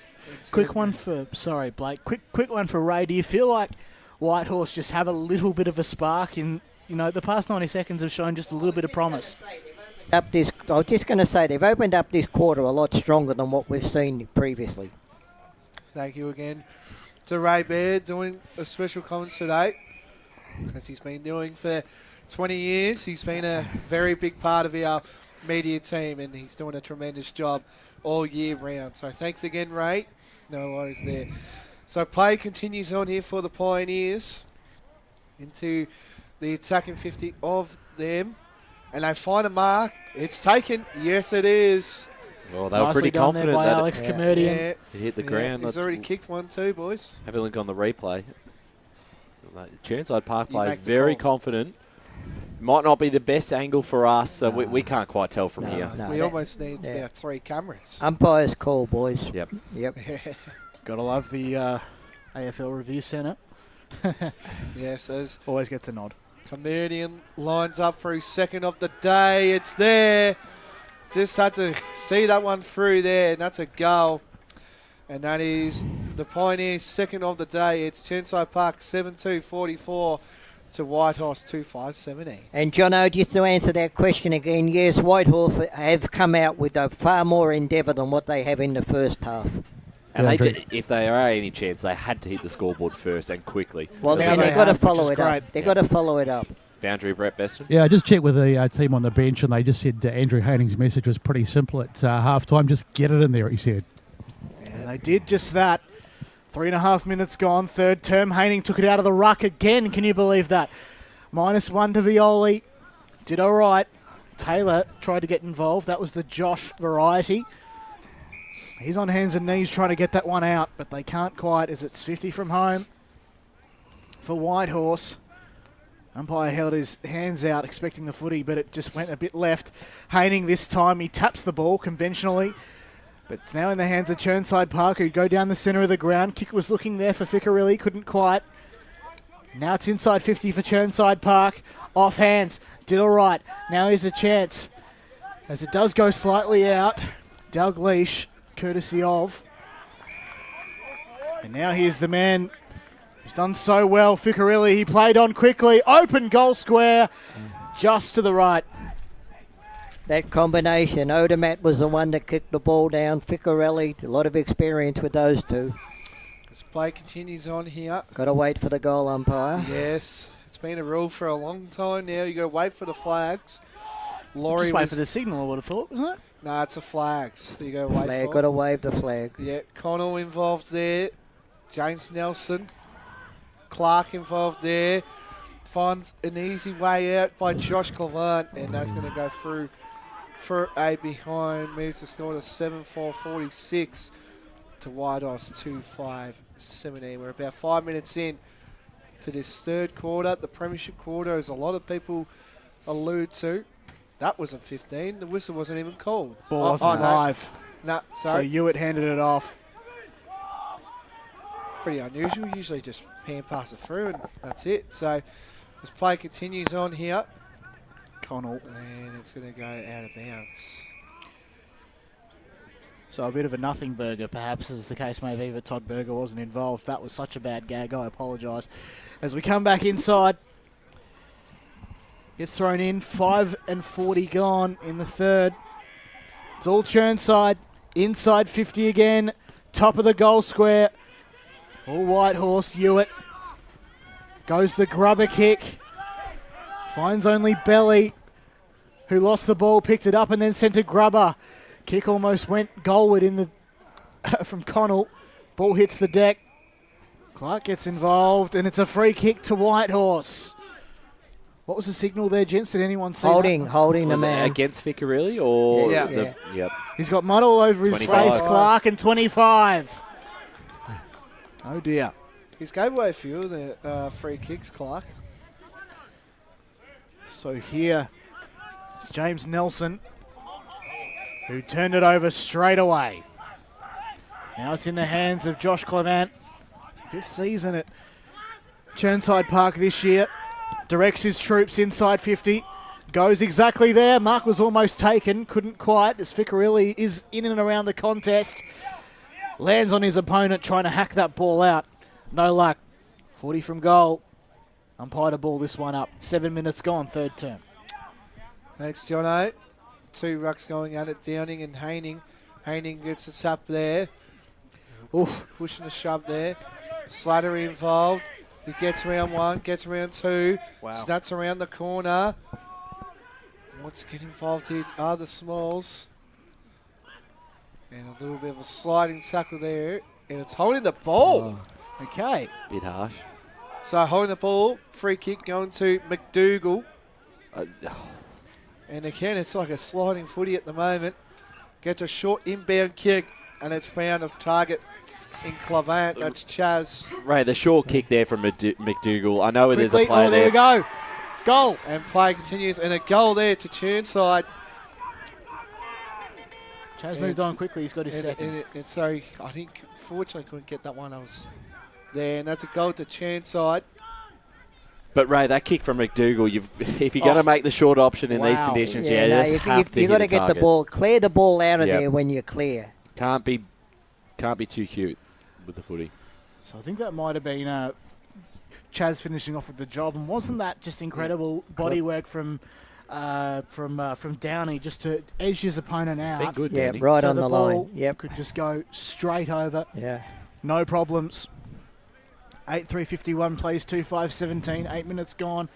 Quick one for, sorry, Blake. Quick one for Ray. Do you feel like Whitehorse just have a little bit of a spark in, the past 90 seconds have shown just a little bit of promise? I was just going to say, they've opened up this quarter a lot stronger than what we've seen previously. Thank you again to Ray Baird doing the special comments today, as he's been doing for 20 years. He's been a very big part of our media team, and he's doing a tremendous job all year round. So thanks again, Ray. No worries there. So play continues on here for the Pioneers into the attacking 50 of them. And they find a mark. It's taken. Yes, it is. Well, they were pretty confident by that Alex Comedian. it hit the ground. He's already kicked one too, boys. Have a look on the replay. Chirnside Park You plays make the very call. confident. Might not be the best angle for us, so we can't quite tell from here. We almost need about 3 cameras. Umpire's call, boys. Yep. Gotta love the AFL Review Centre. Yes, as always gets a nod. Comedian lines up for his second of the day. It's there. Just had to see that one through there, and that's a goal. And that is the Pioneers' second of the day. It's Chirnside Park 7-2-44 to Whitehorse 2-5-17. And Jono, just to answer that question again, yes, Whitehorse have come out with a far more endeavour than what they have in the first half. And if they are any chance, they had to hit the scoreboard first and quickly. Well, then they've got to follow it up. They've got to follow it up. Boundary, Brett Beston? Yeah, I just checked with the team on the bench, and they just said Andrew Haining's message was pretty simple at half-time. Just get it in there, he said. And they did just that. 3.5 minutes gone, third term. Haining took it out of the ruck again. Can you believe that? -1 to Violi. Did all right. Taylor tried to get involved. That was the Josh variety. He's on hands and knees trying to get that one out, but they can't quite, as it's 50 from home for Whitehorse. Umpire held his hands out expecting the footy, but it just went a bit left. Haining this time, he taps the ball conventionally, but it's now in the hands of Chirnside Park, who go down the centre of the ground. Kick was looking there for Ficcarelli, couldn't quite. Now it's inside 50 for Chirnside Park. Off hands, did all right. Now here's a chance, as it does go slightly out. Dalgleish, courtesy of. And now here's the man who's done so well, Ficcarelli. He played on quickly. Open goal square, just to the right. That combination, Odermatt was the one that kicked the ball down. Ficcarelli, a lot of experience with those two. This play continues on here. Got to wait for the goal umpire. Yes, It's been a rule for a long time now. You got to wait for the flags. Just wait for the signal, I would have thought, wasn't it? No, it's the flags. You got to wait Flag, for. got to wave the flag. Yeah, Connell involved there. James Nelson. Clark involved there. Finds an easy way out by Josh Clavant, and that's going to go through for a behind. Moves the score to 7-4-46 to Whitehorse 2-5-17. We're about 5 minutes in to this third quarter. The premiership quarter, as a lot of people allude to. That wasn't 15. The whistle wasn't even called. Ball wasn't live. No, So Hewitt handed it off. Pretty unusual. Usually just hand pass it through and that's it. So this play continues on here. Connell. And it's going to go out of bounds. So a bit of a nothing burger, perhaps, as the case may be, but Todd Berger wasn't involved. That was such a bad gag. I apologise. As we come back inside, gets thrown in. 5:40 gone in the third. It's all Chirnside. Inside 50 again. Top of the goal square. All Whitehorse. Hewitt. Goes the grubber kick. Finds only Belly, who lost the ball, picked it up and then sent to Grubber. Kick almost went goalward in the from Connell. Ball hits the deck. Clark gets involved, and it's a free kick to Whitehorse. What was the signal there, gents? Did anyone see that? Holding the Was it man. against Ficcarelli or Yeah. Yep. He's got mud all over his 25. face, Clark, and 25. Oh, dear. He's gave away a few of the free kicks, Clark. So here is James Nelson, who turned it over straight away. Now it's in the hands of Josh Clavant. 5th season at Chirnside Park this year. Directs his troops inside 50. Goes exactly there. Mark was almost taken. Couldn't quite, as Ficcarelli is in and around the contest. Lands on his opponent trying to hack that ball out. No luck. 40 from goal. Umpire to ball this one up. 7 minutes gone, third term. Thanks, Jono. 2 rucks going at it, Downing and Haining. Haining gets a tap there. Oof, pushing a shove there. Slattery involved. He gets round 1, gets round 2. Wow. Snaps around the corner. Wants to get involved here are the Smalls. And a little bit of a sliding tackle there. And it's holding the ball. Okay. Bit harsh. So holding the ball, free kick going to McDougall. And again, it's like a sliding footy at the moment. Gets a short inbound kick, and it's found a target in Clavant. That's Chaz. Ray, the short kick there from McDougall. I know there's a Quickly, player there we there. go. Goal. And play continues, and a goal there to Chirnside. Chaz moved on quickly. He's got his second. Sorry, I think, fortunately, couldn't get that one. I was there, and that's a goal to Chirnside. But Ray, that kick from McDougall, if you're going to make the short option in these Wow. conditions, Yeah, you no, just you- have to you hit got to the get the target. ball, clear the ball out of Yep. there when you're clear. Can't be too cute with the footy. So I think that might have been Chaz finishing off with the job, and wasn't that just incredible body work from Downey just to edge his opponent out? been good, Yeah, Downey. right so on the ball line. Yep. could just go straight over. Yeah. No problems. 8:3:51 plays 2:5:17. 8 minutes gone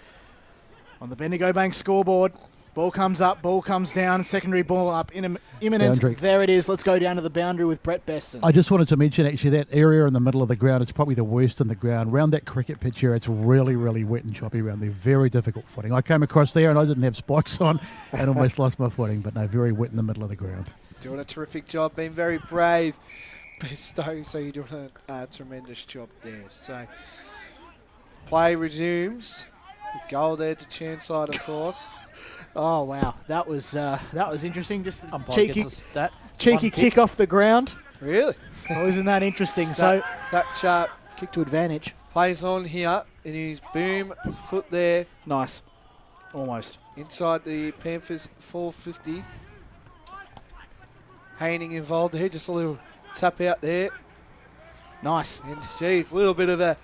on the Bendigo Bank scoreboard. Ball comes up, ball comes down, secondary ball up, imminent. Boundary. There it is. Let's go down to the boundary with Brett Besson. I just wanted to mention, actually, that area in the middle of the ground is probably the worst in the ground. Around that cricket pitch area, it's really, really wet and choppy around there. Very difficult footing. I came across there and I didn't have spikes on and almost lost my footing, but no, very wet in the middle of the ground. Doing a terrific job, being very brave. Bestow, so you're doing a tremendous job there. So, play resumes. Goal there to Chirnside, of course. Oh wow, that was interesting. Just a Umpire cheeky gets that cheeky one kick off the ground. Really? Oh, isn't that interesting? So that kick to advantage. plays on here, and he's boom foot there Nice, almost. inside the Panthers 450. Haining involved there, just a little tap out there. Nice. And geez, a little bit of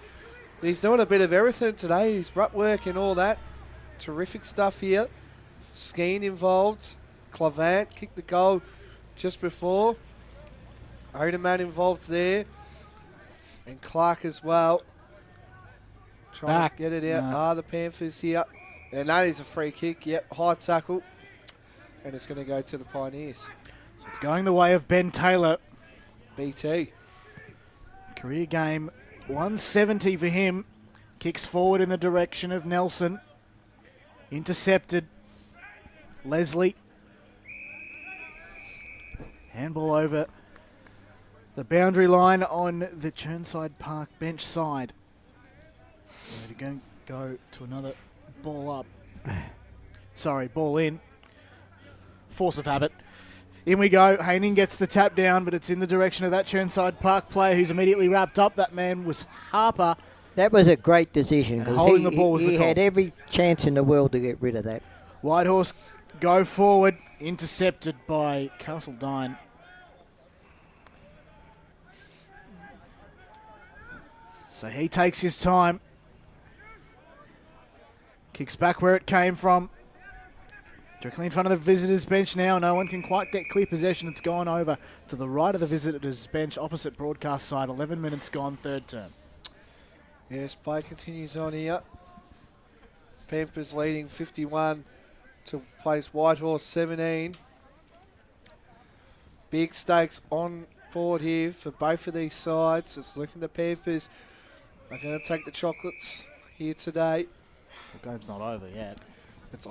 he's doing a bit of everything today. He's rut work and all that. Terrific stuff here. Skeen involved. Clavant kicked the goal just before. Oderman involved there. And Clark as well. Trying to get it out. The Panthers here. And that is a free kick. Yep, high tackle. And it's going to go to the Pioneers. So it's going the way of Ben Taylor. BT. Career game 170 for him. Kicks forward in the direction of Nelson. Intercepted. Leslie. Handball over the boundary line on the Chirnside Park bench side. We're going to go to another ball up. Sorry, ball in. Force of habit. In we go. Haining gets the tap down, but it's in the direction of that Chirnside Park player who's immediately wrapped up. That man was Harper. That was a great decision because holding the ball was the he call. had every chance in the world to get rid of that. Whitehorse go forward. Intercepted by Castledine. So he takes his time. Kicks back where it came from. Directly in front of the visitors' bench now. No one can quite get clear possession. It's gone over to the right of the visitors' bench, opposite broadcast side. 11 minutes gone, third term. Yes, play continues on here. Panthers leading 51 to place Whitehorse 17. Big stakes on board here for both of these sides. It's looking the Panthers are going to take the chocolates here today. The game's not over yet.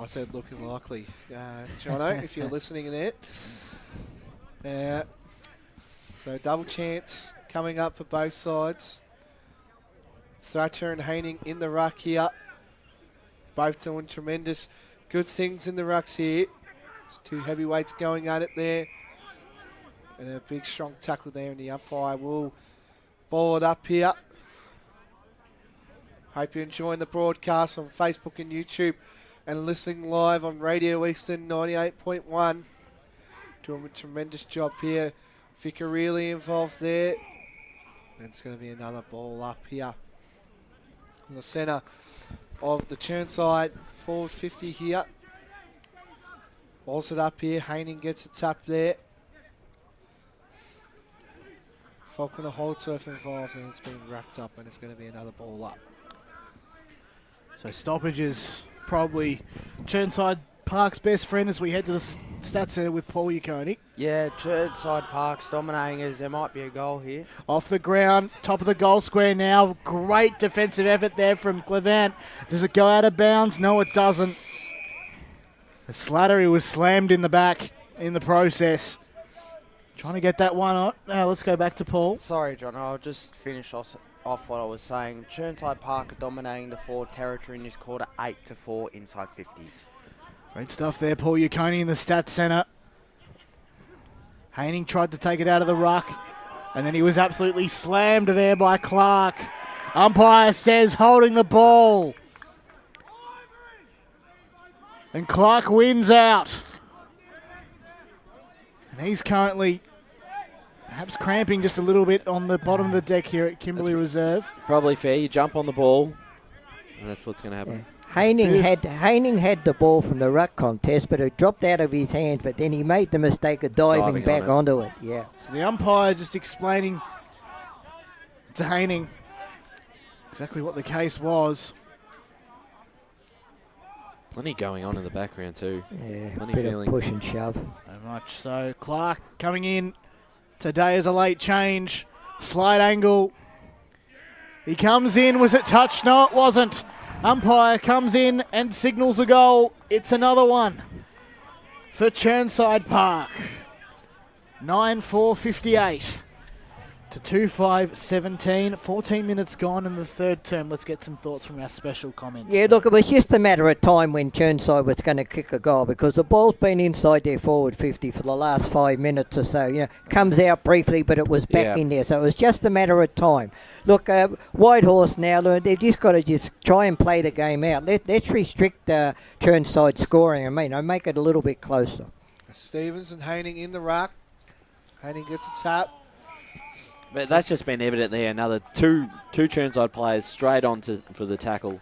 I said looking likely, Jono, if you're listening in it. So double chance coming up for both sides. Thatcher and Haining in the ruck here. Both doing tremendous good things in the rucks here. There's two heavyweights going at it there. And a big strong tackle there, and the umpire will ball it up here. Hope you're enjoying the broadcast on Facebook and YouTube and listening live on Radio Eastland 98.1. Doing a tremendous job here. Vicar really involved there. And it's going to be another ball up here. In the centre of the Chirnside, forward 50 here. Balls it up here. Haining gets a tap there. Falconer Holdsworth involved, and it's been wrapped up, and it's going to be another ball up. So stoppages probably Chirnside Park's best friend as we head to the stats centre with Paul Yaconi. Yeah, Chirnside Park's dominating as there might be a goal here. Off the ground, top of the goal square now. Great defensive effort there from Clevant. Does it go out of bounds? No, it doesn't. The Slattery was slammed in the back in the process. Trying to get that one on. Let's go back to Paul. Sorry, John. I'll just finish off what I was saying. Chirnside Park are dominating the forward territory in this quarter, 8-4 inside 50s. Great stuff there, Paul Yaconi in the stats centre. Haining tried to take it out of the ruck, and then he was absolutely slammed there by Clark. Umpire says holding the ball. And Clark wins out. And he's currently perhaps cramping just a little bit on the bottom of the deck here at Kimberley Reserve. Probably fair. You jump on the ball, and that's what's going to happen. Yeah. Haining had the ball from the ruck contest, but it dropped out of his hands, but then he made the mistake of diving back onto it. Yeah. So the umpire just explaining to Haining exactly what the case was. Plenty going on in the background too. Yeah, plenty bit feeling. of push and shove. So much so. Clark coming in today as a late change. Slide angle. He comes in. Was it touched? No, it wasn't. Umpire comes in and signals a goal. It's another one for Chirnside Park. 9-4-58 to 2-5-17. 14 minutes gone in the third term. Let's get some thoughts from our special comments. Yeah, look, it was just a matter of time when Chirnside was going to kick a goal because the ball's been inside their forward 50 for the last 5 minutes or so. You know, comes out briefly, but it was back in there. So it was just a matter of time. Look, Whitehorse now, they've just got to just try and play the game out. Let's restrict Chirnside scoring and make it a little bit closer. Stevens and Haining in the ruck. Haining gets a tap. But that's just been evident there. Another two Chirnside players straight on for the tackle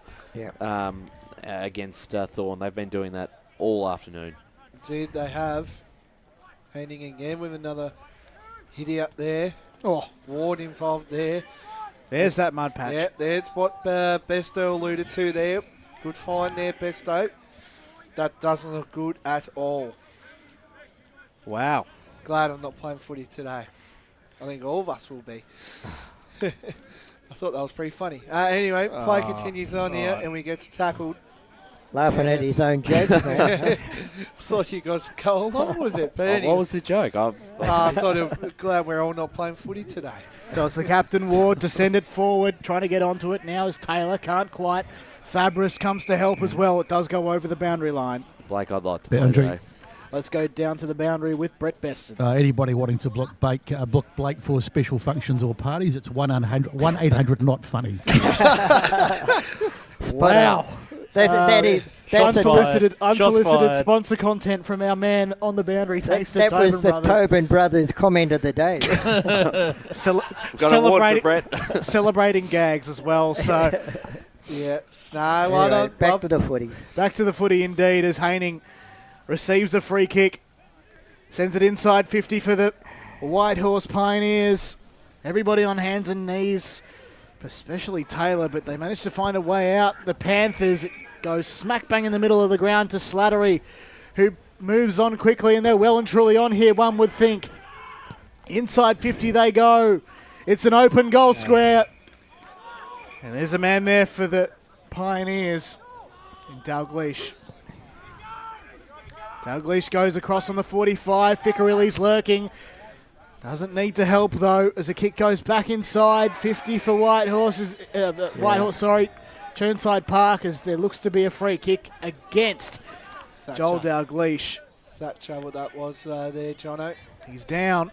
against Thorn. They've been doing that all afternoon. Indeed, they have. Haining again with another hitty up there. Oh, Ward involved there. There's that mud patch. Yeah, there's what Besto alluded to there. Good find there, Besto. That doesn't look good at all. Wow. Glad I'm not playing footy today. I think all of us will be. I thought that was pretty funny. Anyway, play continues on here, and we get tackled. Laughing at his own jokes. Thought you guys would go along with it. But anyway. What was the joke? I thought glad we're all not playing footy today. So it's the captain, Ward, to send it forward, trying to get onto it now is Taylor. Can't quite. Fabris comes to help as well. It does go over the boundary line. Blake, I'd like to play Boundary. today. Let's go down to the boundary with Brett Beston. Anybody wanting to book Blake for special functions or parties, it's 1-800 not funny. Wow. That's unsolicited sponsor content from our man on the boundary. Thanks to that Tobin was the Brothers. Tobin Brothers comment of the day. Celebrating gags as well. So, yeah. No, well done. Back to the footy. Back to the footy indeed as Haining receives a free kick. Sends it inside 50 for the Whitehorse Pioneers. Everybody on hands and knees, especially Taylor, but they managed to find a way out. The Panthers go smack bang in the middle of the ground to Slattery, who moves on quickly, and they're well and truly on here, one would think. Inside 50 they go. It's an open goal square. And there's a man there for the Pioneers in Dalglish. Dalglish goes across on the 45. Ficcarilli's lurking. Doesn't need to help, though, as the kick goes back inside. 50 for Whitehorse, Chirnside Park, as there looks to be a free kick against Thatcher. Joel Dalglish. Thatcher, what that was there, Jono. He's down.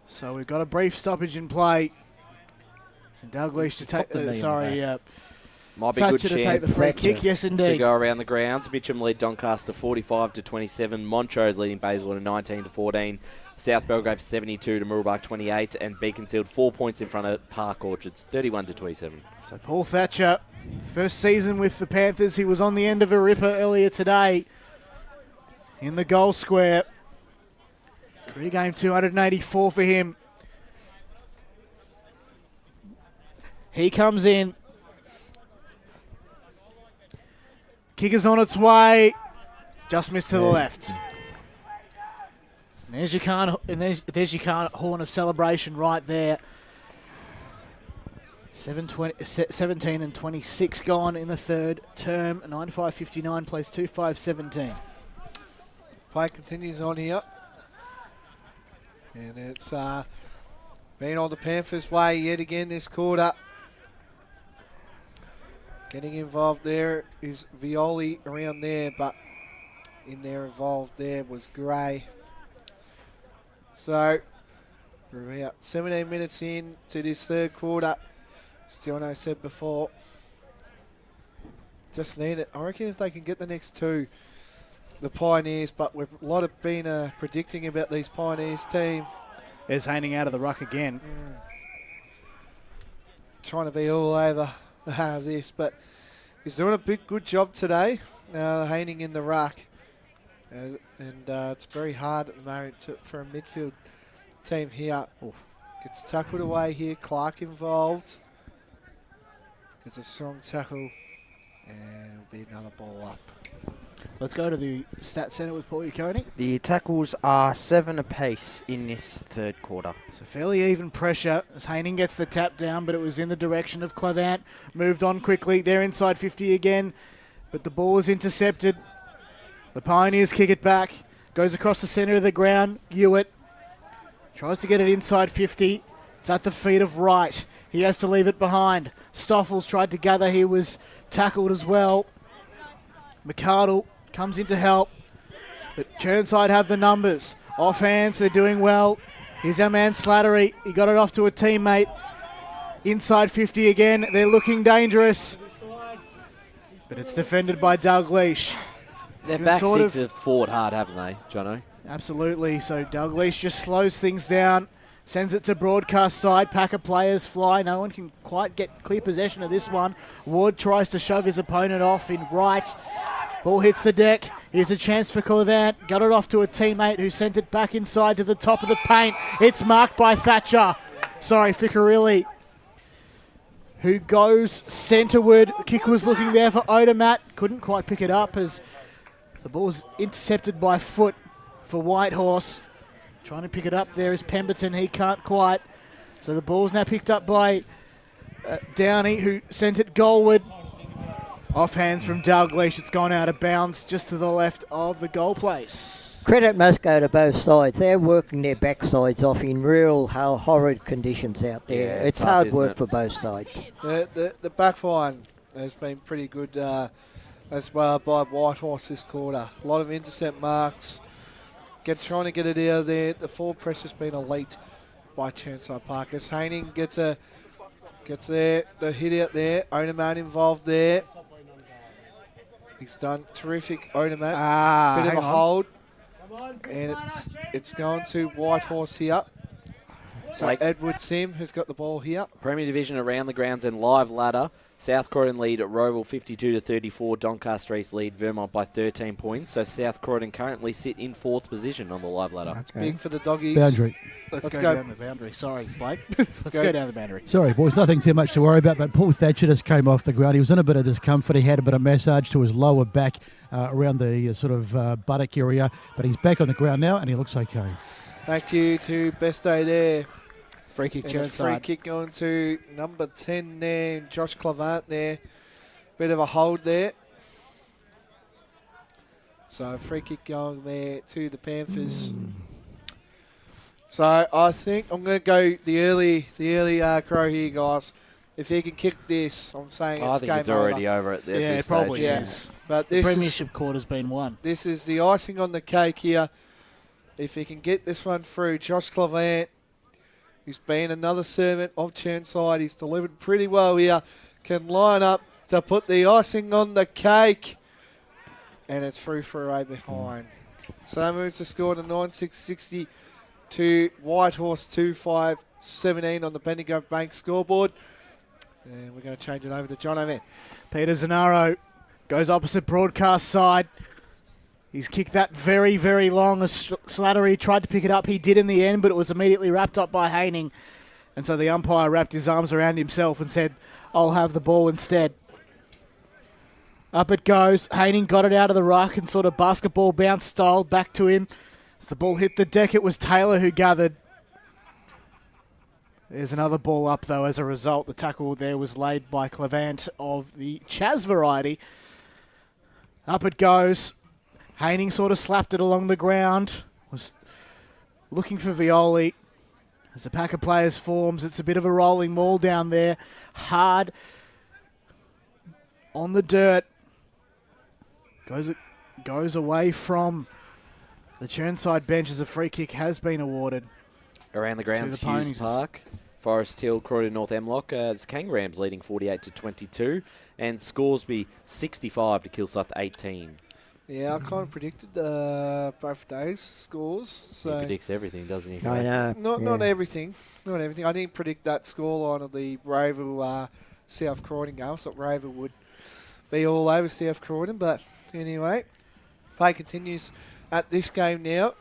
So we've got a brief stoppage in play. And Dalglish to take, Might be a good Thatcher to chance take the free kick, yes to indeed. go around the grounds. Mitcham lead Doncaster 45-27. Montrose leading Bayswater 19-14. South Belgrave 72 to Mooroolbark 28, and Beaconsfield 4 points in front of Park Orchards 31-27. So Paul Thatcher, first season with the Panthers, he was on the end of a ripper earlier today in the goal square. Career game 284 for him. He comes in. Kick is on its way. Just missed to the left. And there's your horn of celebration right there. 17 and 26 gone in the third term. 95.59 plays 2-5-17. Play continues on here. And it's been on the Panthers' way yet again this quarter. Getting involved there is Violi around there, but in there involved there was Gray. So we're about 17 minutes in to this third quarter. As Jono said before, just need it. I reckon if they can get the next two, the Pioneers, but we've a lot of been predicting about these Pioneers team. There's Haining out of the ruck again. Trying to be all over this, but he's doing a good job today, Haining in the ruck. And it's very hard at the moment for a midfield team here. Gets tackled away here. Clark involved. Gets a strong tackle. And it'll be another ball up. Let's go to the stat centre with Paul Yaconi. The tackles are 7 apiece in this third quarter. So fairly even pressure as Haining gets the tap down, but it was in the direction of Clavant. Moved on quickly. They're inside 50 again, but the ball is intercepted. The Pioneers kick it back. Goes across the centre of the ground. Hewitt tries to get it inside 50. It's at the feet of Wright. He has to leave it behind. Stoffels tried to gather. He was tackled as well. McArdle comes in to help, but Chirnside have the numbers. Off hands, they're doing well. Here's our man Slattery. He got it off to a teammate. Inside 50 again. They're looking dangerous, but it's defended by Dalglish. Their back six have fought hard, haven't they, Jono? Absolutely. So Dalglish just slows things down, sends it to broadcast side. Pack of players fly. No one can quite get clear possession of this one. Ward tries to shove his opponent off in right. Ball hits the deck. Here's a chance for Clevant. Got it off to a teammate who sent it back inside to the top of the paint. It's marked by Thatcher. Sorry, Ficarilli, who goes centreward. The kick was looking there for Odermatt. Couldn't quite pick it up as the ball's intercepted by foot for Whitehorse. Trying to pick it up there is Pemberton. He can't quite. So the ball's now picked up by Downey, who sent it goalward. Off hands from Dalglish. It's gone out of bounds just to the left of the goal place. Credit must go to both sides. They're working their backsides off in real horrid conditions out there. Yeah, it's tough, hard isn't work it? for both sides. The back line has been pretty good as well by Whitehorse this quarter. A lot of intercept marks. Trying to get it out of there. The forward press has been elite by Chirnside Park. As Haining gets there, the hit out there. Odermatt involved there. He's done terrific. Odermatt, bit of a hold, and it's going to Whitehorse here. So Edward Sim has got the ball here. Premier Division around the grounds and live ladder. South Croydon lead at Roval 52-34. Doncaster East lead Vermont by 13 points. So South Croydon currently sit in 4th position on the live ladder. That's big for the doggies. Boundary. Let's go down the boundary. Sorry, Blake. Let's go down the boundary. Sorry, boys, nothing too much to worry about, but Paul Thatcher just came off the ground. He was in a bit of discomfort. He had a bit of massage to his lower back around the sort of buttock area, but he's back on the ground now and he looks okay. Thank you to Besto there. Free kick, and a free kick going to number 10 there, Josh Clevant there. Bit of a hold there. So free kick going there to the Panthers. So I think I'm going to go the early crow here, guys. If he can kick this, I'm saying I it's think game it's already over at Yeah, this it probably stage. is. But The this premiership quarter's been won. This is the icing on the cake here. If he can get this one through, Josh Clevant, he's been another servant of Chirnside. He's delivered pretty well here. Can line up to put the icing on the cake. And it's through for a behind. So that moves the score to 9-6-60 to Whitehorse 2-5-17 on the Bendigo Bank scoreboard. And we're going to change it over to John O'Man. Peter Zanaro goes opposite broadcast side. He's kicked that very, very long. As Slattery tried to pick it up. He did in the end, but it was immediately wrapped up by Haining. And so the umpire wrapped his arms around himself and said, I'll have the ball instead. Up it goes. Haining got it out of the ruck and sort of basketball bounce style back to him. As the ball hit the deck, it was Taylor who gathered. There's another ball up, though, as a result. The tackle there was laid by Clevant of the Chaz variety. Up it goes. Haining sort of slapped it along the ground. Was looking for Violi. As the pack of players forms, it's a bit of a rolling maul down there. Hard on the dirt. Goes away from the Chirnside bench as a free kick has been awarded. Around the grounds, the Hughes Ponies. Park, Forest Hill, Croydon North Emlock. It's Kangarams leading 48-22, and Scoresby 65 to Kilsyth 18. Yeah, I kind of predicted both days' scores. So He predicts everything, doesn't he? I know. Not everything. Not everything. I didn't predict that scoreline of the Roval South Croydon game. I thought Roval would be all over South Croydon, but anyway, play continues at this game now.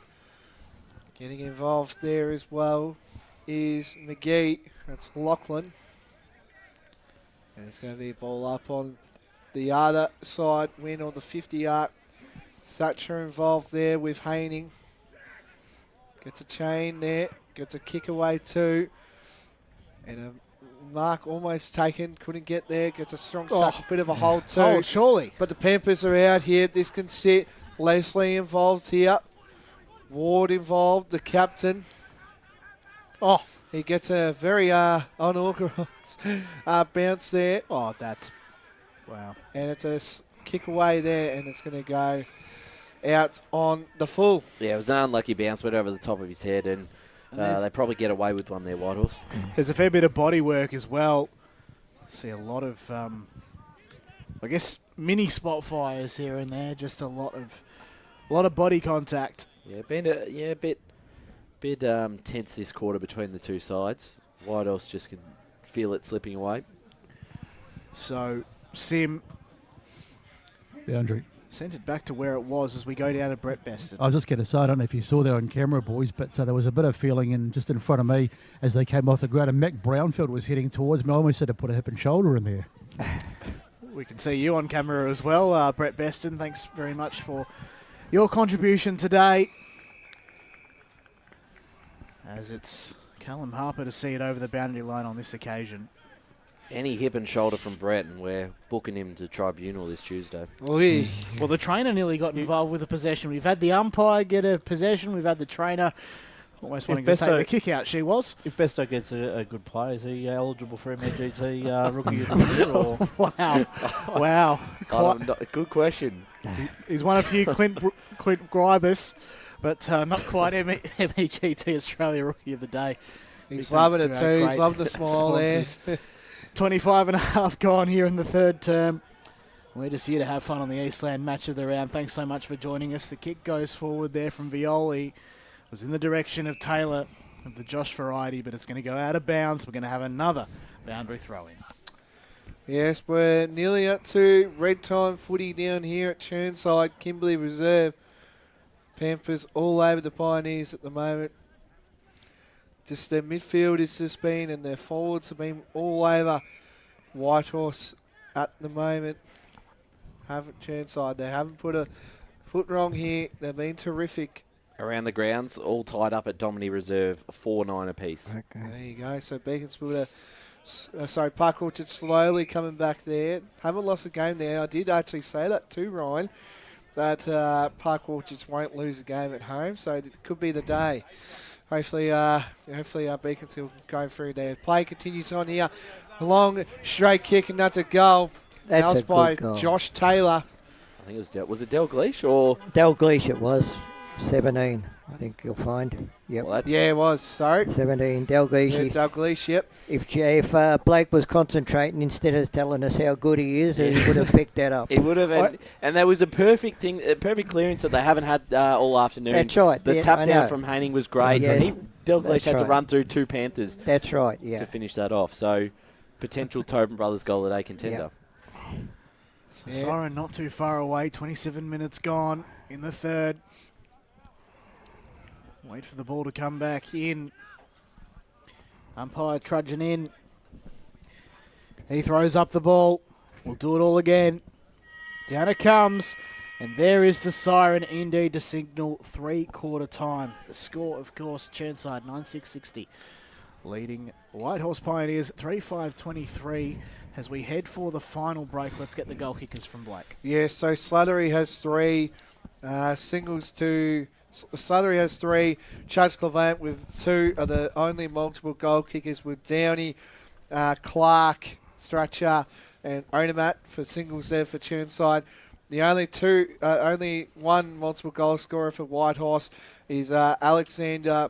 Getting involved there as well is McGee. That's Lachlan. And it's going to be a ball up on the other side, win on the 50-yard. Thatcher involved there with Haining. Gets a chain there. Gets a kick away too. And a mark almost taken. Couldn't get there. Gets a strong tackle. Bit of a hold too. Hold, surely. But the Panthers are out here. This can sit. Leslie involved here. Ward involved. The captain. Oh, he gets a very unorganised bounce there. Oh, that's... Wow. And it's a kick away there, and it's going to go out on the full. Yeah, it was an unlucky bounce, went over the top of his head, and they probably get away with one there, Whitehorse. There's a fair bit of body work as well. See a lot of, I guess, mini spot fires here and there. Just a lot of body contact. Yeah, been a bit tense this quarter between the two sides. Whitehorse just can feel it slipping away. So Sim. Boundary. sent it back to where it was as we go down to Brett Beston. I was just going to say, I don't know if you saw that on camera, boys, but there was a bit of feeling just in front of me as they came off the ground, and Mick Brownfield was heading towards me. I almost had to put a hip and shoulder in there. We can see you on camera as well, Brett Beston. Thanks very much for your contribution today. As it's Callum Harper to see it over the boundary line on this occasion. Any hip and shoulder from Brett, and we're booking him to tribunal this Tuesday. Well, the trainer nearly got involved with the possession. We've had the umpire get a possession. We've had the trainer almost wanting to take the kick out. She was. If Besto gets a good play, is he eligible for MGT Rookie of the Year? Or? Wow. Good question. He's one of few Clint Gribus, but not quite MEGT Australia Rookie of the Day. He's loving it too. He's loving the smile there. 25 and a half gone here in the third term. We're just here to have fun on the Eastland match of the round. Thanks so much for joining us. The kick goes forward there from Violi. It was in the direction of Taylor of the Josh variety, but it's going to go out of bounds. We're going to have another boundary throw-in. Yes, we're nearly up to red time footy down here at Chirnside, Kimberley Reserve. Panthers all over the Pioneers at the moment. Just their midfield has just been, and their forwards have been all over Whitehorse at the moment. Chirnside, they haven't put a foot wrong here. They've been terrific. Around the grounds, all tied up at Kimberley Reserve, 4-9 apiece. Okay. There you go. So Beaconsfield Park Orchard slowly coming back there. Haven't lost a game there. I did actually say that too, Ryan, that Park Orchards won't lose a game at home, so it could be the day. Hopefully Beaconsfield go through there. Play continues on here. A long straight kick, and that's a goal. That's a by good goal. Josh Taylor. I think it was it Dalgleish or Dalgleish? It was 17. I think you'll find. Yep. Well, it was. Sorry. 17. Dalgleish. Yeah, Dalgleish. Yep. If Blake was concentrating instead of telling us how good he is, he would have picked that up. He would have, and there was a perfect clearance that they haven't had all afternoon. That's right. The tap down from Haining was great. Yes. Dalgleish had to run through two Panthers. That's right. Yeah. To finish that off. So potential Tobin Brothers goal of the day contender. So Siren not too far away. 27 minutes gone in the third. Wait for the ball to come back in. Umpire trudging in. He throws up the ball. We'll do it all again. Down it comes. And there is the siren indeed to signal three-quarter time. The score, of course, Chirnside 9-6-60. Leading Whitehorse Pioneers 35-23 as we head for the final break. Let's get the goal kickers from Blake. Yeah, so Slattery has 3. Singles to... Slattery has 3. Chuds Clavant with 2 are the only multiple goal kickers, with Downey, Clark, Stratcher and Onamat for singles there for Chirnside. The only one multiple goal scorer for Whitehorse is Alexander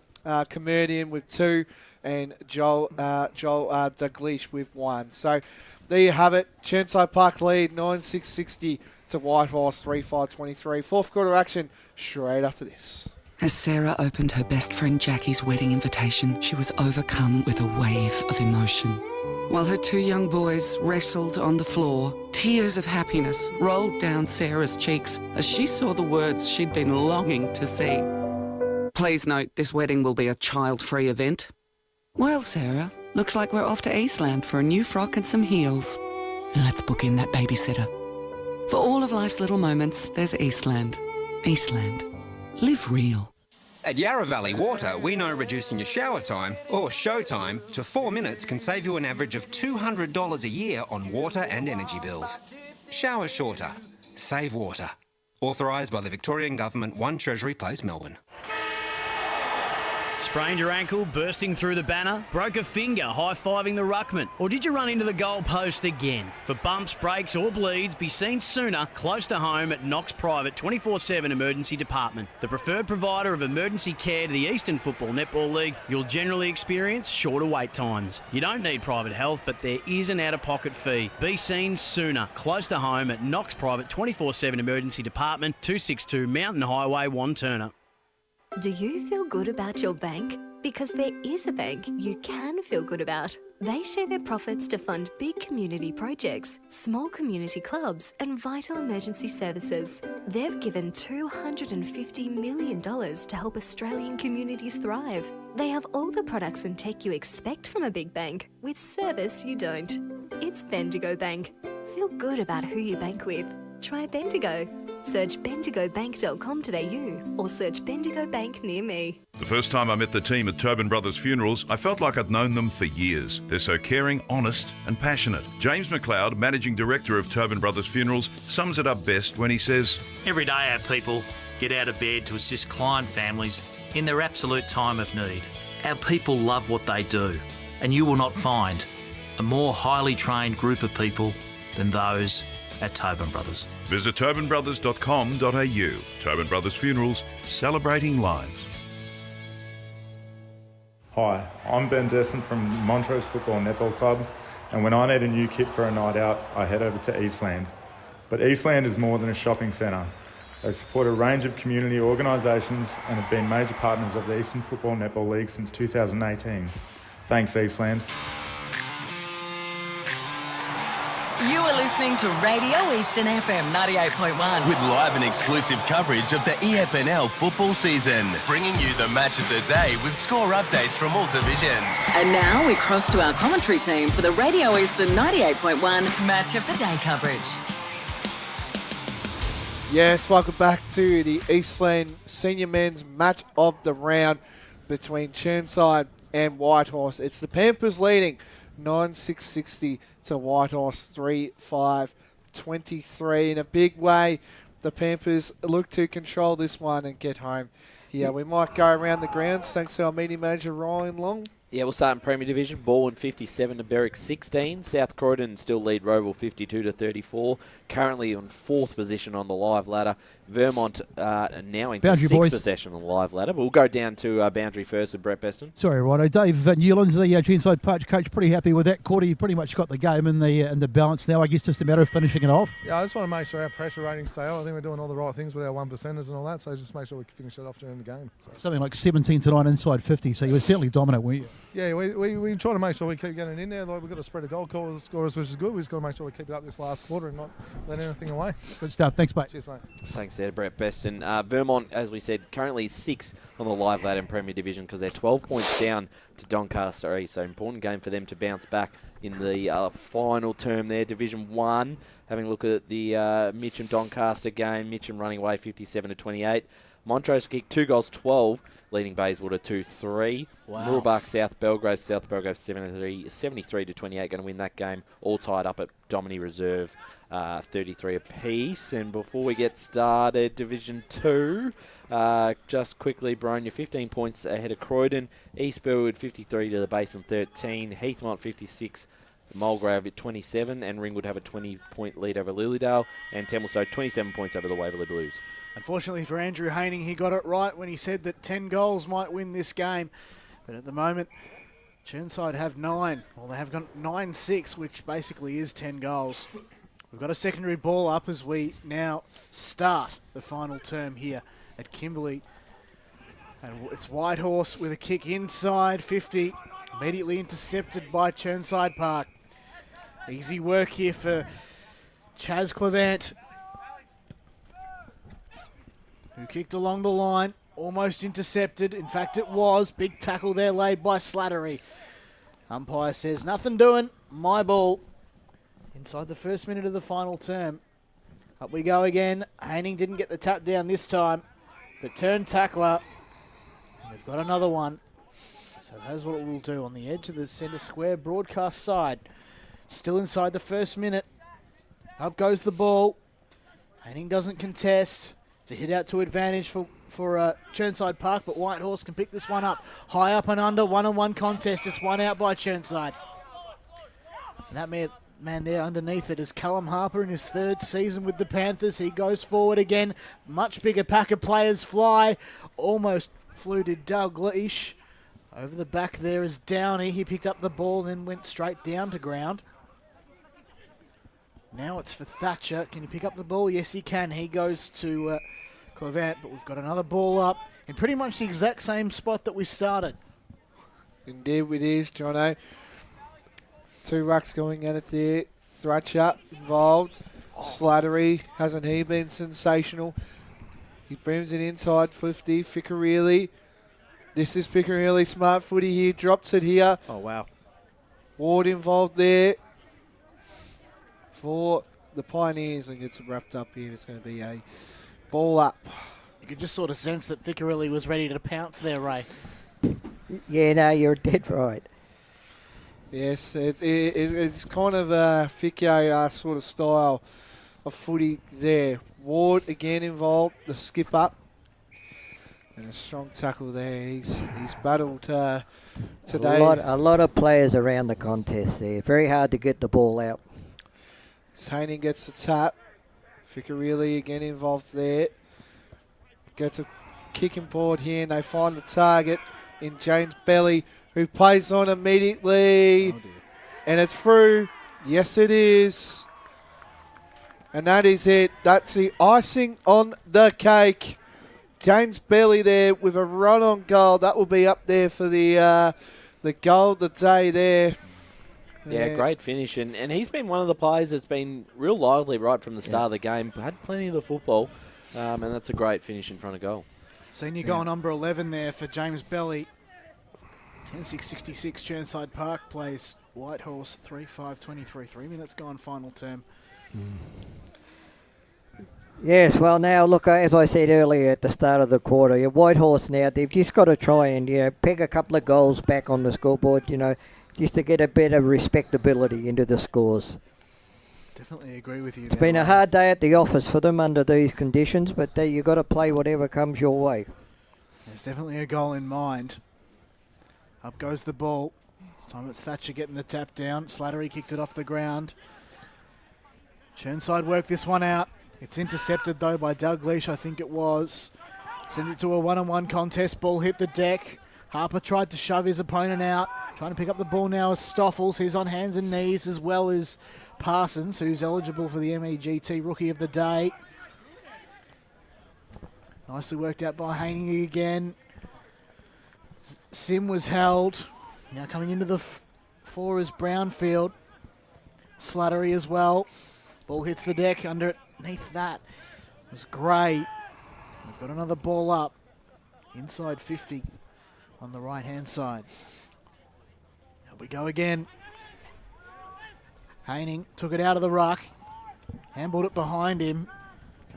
Comedian with 2 and Joel Dalgleish with 1. So there you have it. Chirnside Park lead 9-6-60 to Whitehorse 3-5-23. Fourth quarter action straight after this. As Sarah opened her best friend Jackie's wedding invitation, she was overcome with a wave of emotion. While her 2 young boys wrestled on the floor, tears of happiness rolled down Sarah's cheeks as she saw the words she'd been longing to see. Please note, this wedding will be a child-free event. Well, Sarah, looks like we're off to Eastland for a new frock and some heels. Let's book in that babysitter. For all of life's little moments, there's Eastland. Eastland. Live real. At Yarra Valley Water, we know reducing your shower time, or show time, to 4 minutes can save you an average of $200 a year on water and energy bills. Shower shorter. Save water. Authorised by the Victorian Government, 1 Treasury Place, Melbourne. Sprained your ankle, bursting through the banner? Broke a finger, high-fiving the ruckman? Or did you run into the goal post again? For bumps, breaks or bleeds, be seen sooner, close to home at Knox Private 24/7 Emergency Department. The preferred provider of emergency care to the Eastern Football Netball League, you'll generally experience shorter wait times. You don't need private health, but there is an out-of-pocket fee. Be seen sooner, close to home at Knox Private 24/7 Emergency Department, 262 Mountain Highway, Wanturna. Do you feel good about your bank? Because there is a bank you can feel good about. They share their profits to fund big community projects, small community clubs, and vital emergency services. They've given $250 million to help Australian communities thrive. They have all the products and tech you expect from a big bank, with service you don't. It's Bendigo Bank. Feel good about who you bank with. Try Bendigo. Search bendigobank.com.au or search Bendigo Bank near me. The first time I met the team at Tobin Brothers Funerals, I felt like I'd known them for years. They're so caring, honest and passionate. James McLeod, Managing Director of Tobin Brothers Funerals, sums it up best when he says, Every day our people get out of bed to assist client families in their absolute time of need. Our people love what they do, and you will not find a more highly trained group of people than those at Tobin Brothers. Visit tobinbrothers.com.au. Tobin Brothers Funerals, celebrating lives. Hi, I'm Ben Desson from Montrose Football Netball Club, and when I need a new kit for a night out, I head over to Eastland. But Eastland is more than a shopping centre. They support a range of community organisations and have been major partners of the Eastern Football Netball League since 2018. Thanks, Eastland. You are listening to Radio Eastern FM 98.1. With live and exclusive coverage of the EFNL football season. Bringing you the match of the day with score updates from all divisions. And now we cross to our commentary team for the Radio Eastern 98.1 Match of the Day coverage. Yes, welcome back to the Eastland Senior Men's Match of the Round between Chirnside and Whitehorse. It's the Panthers leading 9-6-60 to Whitehorse 3-5-23. In a big way, the Panthers look to control this one and get home. Yeah, we might go around the grounds thanks to our media manager, Ryan Long. Yeah, we'll start in Premier Division. Baldwin 57 to Berwick 16. South Croydon still lead Roval 52 to 34. Currently on 4th position on the live ladder. Vermont now into Boundary 6th boys. position on the live ladder. But we'll go down to Boundary first with Brett Beston. Sorry, Righto. Dave Newlands, the Chirnside Park coach, pretty happy with that quarter. You pretty much got the game in the balance now. I guess just a matter of finishing it off. Yeah, I just want to make sure our pressure ratings stay up. I think we're doing all the right things with our 1%ers and all that, so just make sure we finish it off during the game. So. Something like 17 to 9 inside 50, so you were certainly dominant, weren't you? Yeah, we try to make sure we keep getting in there. Like, we've got to spread a goal scorers, which is good. We've just got to make sure we keep it up this last quarter and not let anything away. Good stuff. Thanks, mate. Cheers, mate. Thanks there, Brett Beston. Vermont, as we said, currently 6th on the live ladder in Premier Division because they're 12 points down to Doncaster East. So important game for them to bounce back in the final term there. Division 1, having a look at the Mitcham Doncaster game. Mitcham running away 57 to 28. Montrose kicked 2 goals 12, leading Bayswater 2-3. Wow. Mooroolbark South Belgrave 73 to 28, going to win that game. All tied up at Kimberley Reserve 33 apiece. And before we get started, Division 2, just quickly, Bronya 15 points ahead of Croydon. East Burwood 53 to the Basin 13. Heathmont 56. Mulgrave at 27, and Ringwood have a 20-point lead over Lilydale, and Templestowe 27 points over the Waverley Blues. Unfortunately for Andrew Haining, he got it right when he said that 10 goals might win this game. But at the moment, Chirnside have 9. Well, they have got 9-6, which basically is 10 goals. We've got a secondary ball up as we now start the final term here at Kimberley. And it's Whitehorse with a kick inside 50, immediately intercepted by Chirnside Park. Easy work here for Chaz Clevant, who kicked along the line, almost intercepted. In fact, it was. Big tackle there laid by Slattery. Umpire says, nothing doing, my ball. Inside the first minute of the final term. Up we go again. Haining didn't get the tap down this time, but turn tackler. We've got another one. So that's what it will do on the edge of the centre square broadcast side. Still inside the first minute. Up goes the ball. Haining doesn't contest. It's a hit out to advantage for Chirnside Park, but Whitehorse can pick this one up. High up and under, one-on-one contest. It's one out by Chirnside. And that man there underneath it is Callum Harper in his 3rd season with the Panthers. He goes forward again. Much bigger pack of players fly. Almost flew to Doug Leash. Over the back there is Downey. He picked up the ball and then went straight down to ground. Now it's for Thatcher. Can he pick up the ball? Yes, he can. He goes to Clevant, but we've got another ball up in pretty much the exact same spot that we started. Indeed it is, Jono. 2 rucks going at it there. Thrutcher involved. Slattery, hasn't he been sensational? He brings it inside 50. Ficcarelli. This is Ficcarelli. Smart footy here. Drops it here. Oh, wow. Ward involved there for the Pioneers and gets it wrapped up here. It's going to be a ball up. You could just sort of sense that Ficcarelli was ready to pounce there, Ray. Yeah, no, you're dead right. Yes, it's kind of a Ficcio sort of style of footy there. Ward again involved, the skip up. And a strong tackle there. He's battled today. A lot of players around the contest there. Very hard to get the ball out. Haney gets the tap. Ficcarelli again involved there. Gets a kicking board here and they find the target in James Belly, who plays on immediately. And it's through. Yes, it is. And that is it. That's the icing on the cake. James Belly there with a run on goal. That will be up there for the goal of the day there. Yeah, great finish. And he's been one of the players that's been real lively right from the start of the game. Had plenty of the football. And that's a great finish in front of goal. Senior goal number 11 there for James Belly. 10:66 Chirnside Park plays Whitehorse 3-5-23. 3 minutes gone, final term. Yes, well now, look, as I said earlier at the start of the quarter, your Whitehorse now, they've just got to try and, peg a couple of goals back on the scoreboard, just to get a bit of respectability into the scores. Definitely agree with you. It's been a hard day at the office for them under these conditions, but you've got to play whatever comes your way. There's definitely a goal in mind. Up goes the ball. This time it's Thatcher getting the tap down. Slattery kicked it off the ground. Chirnside worked this one out. It's intercepted, though, by Dalglish, I think it was. Sent it to a one-on-one contest. Ball hit the deck. Harper tried to shove his opponent out. Trying to pick up the ball now is Stoffels. He's on hands and knees, as well as Parsons, who's eligible for the MEGT Rookie of the Day. Nicely worked out by Haney again. Sim was held. Now coming into the four is Brownfield. Slattery as well. Ball hits the deck underneath that. It was Gray. We've got another ball up. Inside 50 on the right-hand side. Here we go again. Haining took it out of the ruck. Handballed it behind him.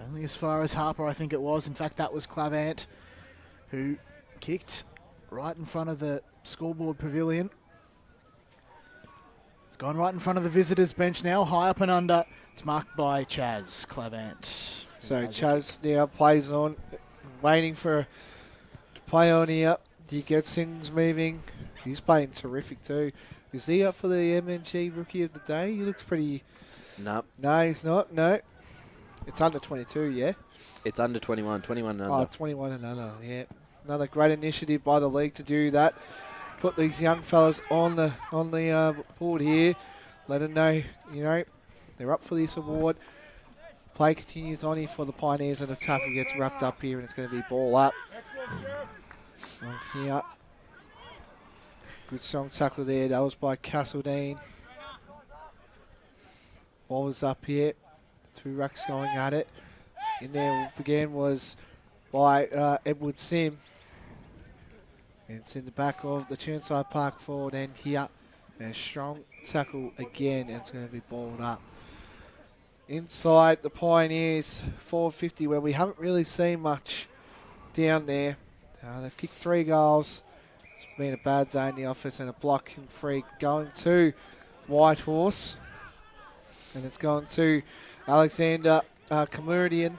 Only as far as Harper, I think it was. In fact, that was Clavant, who kicked right in front of the scoreboard pavilion. It's gone right in front of the visitors' bench now, high up and under. It's marked by Chaz Clavant. So Chaz now plays on, waiting to play on here. He gets things moving. He's playing terrific too. Is he up for the MNG Rookie of the Day? He looks pretty... No. No, he's not. No. It's under 22, yeah? It's under 21. 21 and under. Oh, 21 and under, yeah. Another great initiative by the league to do that. Put these young fellas on the board here. Let them know, they're up for this award. Play continues on here for the Pioneers, and the tackle gets wrapped up here, and it's going to be ball up. On here. Good strong tackle there. That was by Castledine. Ball was up here. 2 rucks going at it. In there again was by Edward Sim. And it's in the back of the Chirnside Park forward end here. And a strong tackle again, and it's going to be balled up. Inside the Pioneers, 450, where we haven't really seen much down there. They've kicked 3 goals. It's been a bad day in the office, and a blocking free going to Whitehorse. And it's gone to Alexander Kamuridian,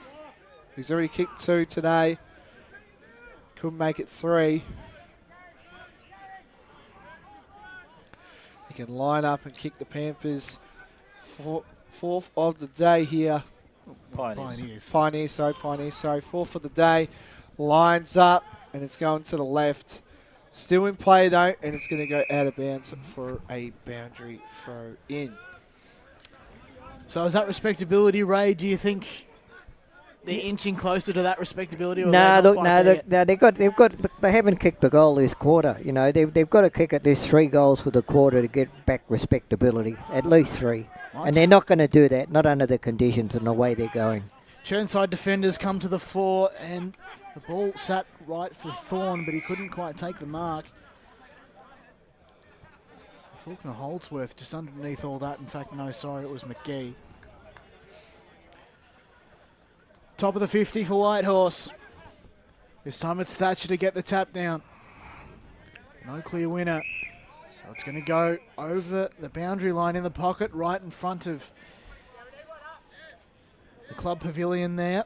who's already kicked 2 today. Couldn't make it 3. He can line up and kick the Panthers. Fourth of the day here. Pioneers. Pioneers, sorry. Fourth of the day. Lines up, and it's going to the left. Still in play, though, and it's going to go out of bounds for a boundary throw in. So is that respectability, Ray? Do you think they're inching closer to that respectability? Or they haven't kicked the goal this quarter. You know, they've got to kick at least 3 goals for the quarter to get back respectability. At least 3. Nice. And they're not going to do that, not under the conditions and the way they're going. Chirnside defenders come to the fore, and the ball sat right for Thorne, but he couldn't quite take the mark. Faulkner Holdsworth just underneath all that. In fact, no, sorry, it was McGee. Top of the 50 for Whitehorse. This time it's Thatcher to get the tap down. No clear winner. So it's going to go over the boundary line in the pocket, right in front of the club pavilion there.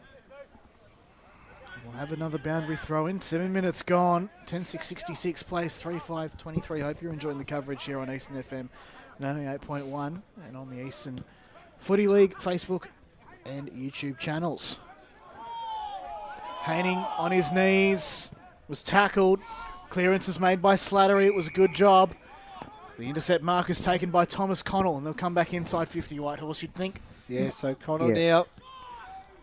We'll have another boundary throw in. 7 minutes gone. 10-6-66 plays 3-5-23. Hope you're enjoying the coverage here on Eastern FM 98.1 and on the Eastern Footy League Facebook and YouTube channels. Haining on his knees, was tackled. Clearance is made by Slattery. It was a good job. The intercept mark is taken by Thomas Connell, and they'll come back inside 50 Whitehorse, you'd think. Yeah, so Connell now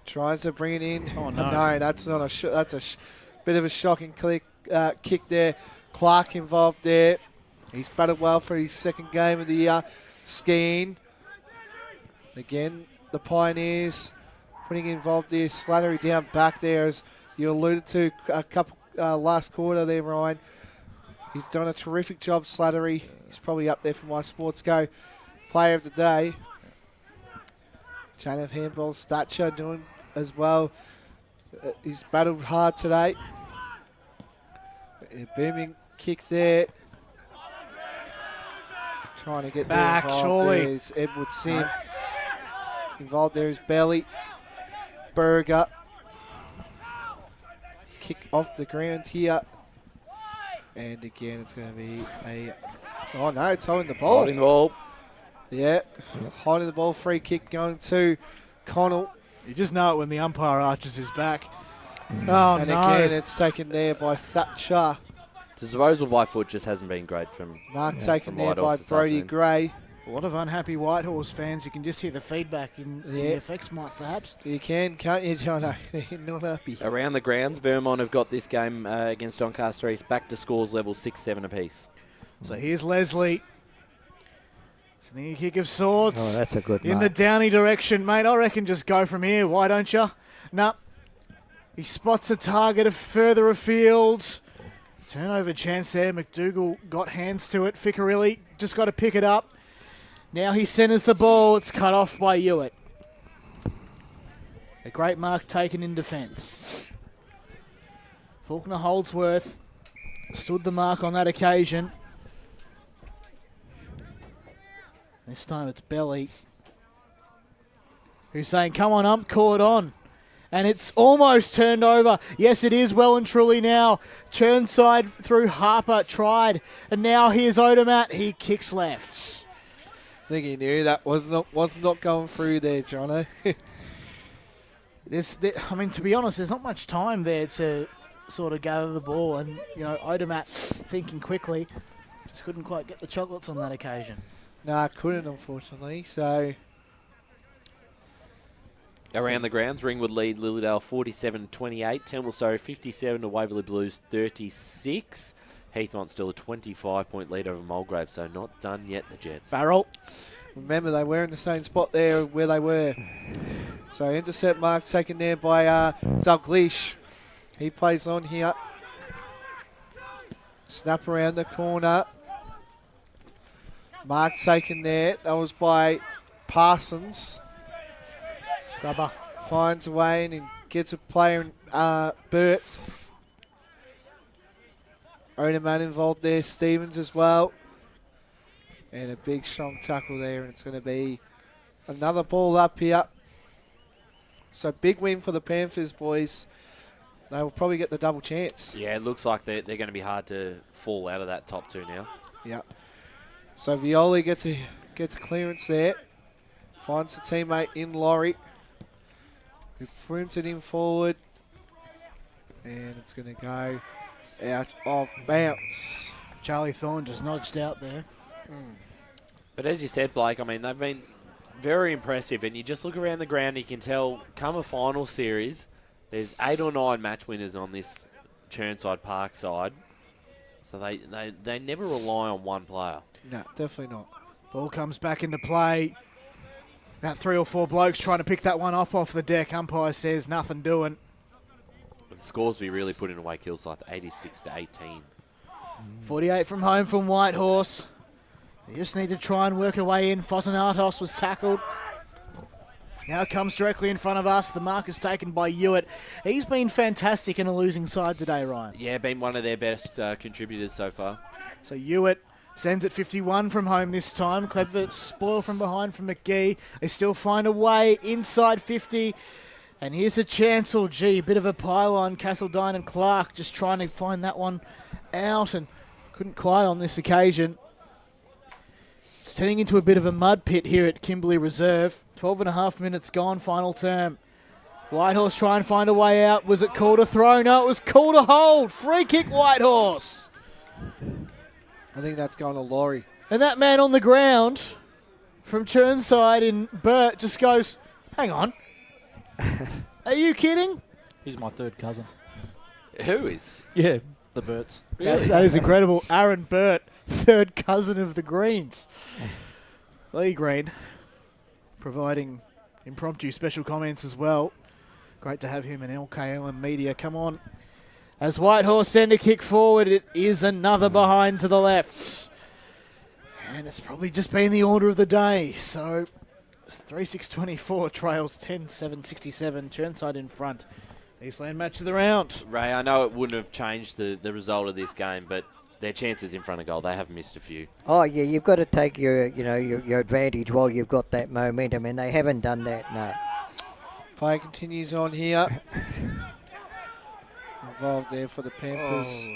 tries to bring it in. Oh, no. No, that's not that's a bit of a shocking kick there. Clark involved there. He's battled well for his second game of the year. Skiing. Again, the Pioneers putting involved there. Slattery down back there, as you alluded to a couple last quarter there, Ryan. He's done a terrific job, Slattery. He's probably up there for my Sports Go Player of the Day. Chain of handballs, Thatcher doing as well. He's battled hard today. A booming kick there. Trying to get back, there. surely. There's Edward Sim. Involved there is Belly. Berger. Kick off the ground here. And again, it's going to be a... Oh, no, it's holding the ball. Holding the ball. Yeah, holding the ball. Free kick going to Connell. You just know it when the umpire arches his back. Oh, and no. again, it's taken there by Thatcher. Disposal by foot just hasn't been great from Mark taken from there by Whitehorse this Brody afternoon. Gray. A lot of unhappy Whitehorse fans. You can just hear the feedback in the FX mic, perhaps. You can, can't you, Jono? They're not happy. Around the grounds, Vermont have got this game against Doncaster East back to scores level 6-7 apiece. So here's Leslie. Sending a kick of sorts. Oh, that's a good in mark. the Downey direction, mate. I reckon just go from here. Why don't you? No. He spots a target further afield. Turnover chance there. McDougall got hands to it. Ficcarelli just got to pick it up. Now he centres the ball. It's cut off by Hewitt. A great mark taken in defence. Faulkner Holdsworth stood the mark on that occasion. This time it's Belly who's saying, come on, ump, call it on. And it's almost turned over. Yes, it is well and truly now. Chirnside through Harper tried. And now here's Odermatt. He kicks left. I think he knew that was not going through there, Jono. I mean, to be honest, there's not much time there to sort of gather the ball. And, you know, Odermatt thinking quickly. Just couldn't quite get the chocolates on that occasion. No, couldn't, unfortunately. So... Around the grounds, Ringwood lead Lilydale 47-28. Templestowe 57 to Waverley Blues 36. Heathmont still a 25-point lead over Mulgrave, so not done yet, the Jets. Barrel. Remember, they were in the same spot there where they were. So intercept mark taken there by Dalglish. He plays on here. Snap around the corner. Mark taken there. That was by Parsons. Grubber finds a way and gets a player in Burt. Odermatt involved there. Stevens as well. And a big strong tackle there, and it's going to be another ball up here. So big win for the Panthers, boys. They will probably get the double chance. Yeah, it looks like they're going to be hard to fall out of that top two now. Yeah. So Violi gets a clearance there. Finds a teammate in Laurie. Who brings it in forward. And it's going to go out of bounds. Charlie Thorne just nudged out there. But as you said, Blake, I mean, they've been Very impressive. And you just look around the ground, you can tell come a final series, there's 8 or 9 match winners on this Chirnside Park side. So they never rely on one player. No, definitely not. Ball comes back into play. About 3 or 4 blokes trying to pick that one up off the deck. Umpire says nothing doing. And Scoresby really put in away Kilsyth 86-18. 48 from home from Whitehorse. They just need to try and work a way in. Fosinatos was tackled. Now it comes directly in front of us. The mark is taken by Hewitt. He's been fantastic in a losing side today, Ryan. Yeah, been one of their best contributors so far. So Hewitt sends it 51 from home this time. Clever spoil from behind from McGee. They still find a way inside 50. And here's a Chancel. Gee, a bit of a pylon. Castledine and Clark just trying to find that one out and couldn't quite on this occasion. It's turning into a bit of a mud pit here at Kimberley Reserve. 12 and a half minutes gone, final term. Whitehorse try and find a way out. Was it called a throw? No, it was called a hold. Free kick, Whitehorse. I think that's going to Laurie. And that man on the ground from Chirnside in Burt just goes, hang on. Are you kidding? He's my third cousin. Who is? Yeah, the Burts. Really? That is incredible. Aaron Burt, third cousin of the Greens. Lee Green providing impromptu special comments as well. Great to have him in LKLM Media. Come on. As Whitehorse send a kick forward, it is another behind to the left. And it's probably just been the order of the day. So it's 3-6-24, trails 10-7-67, Chirnside in front. Eastland match of the round. Ray, I know it wouldn't have changed the result of this game, but their chances in front of goal, they have missed a few. Oh, yeah, you've got to take your advantage while you've got that momentum, and they haven't done that, no. Play continues on here. Involved there for the Panthers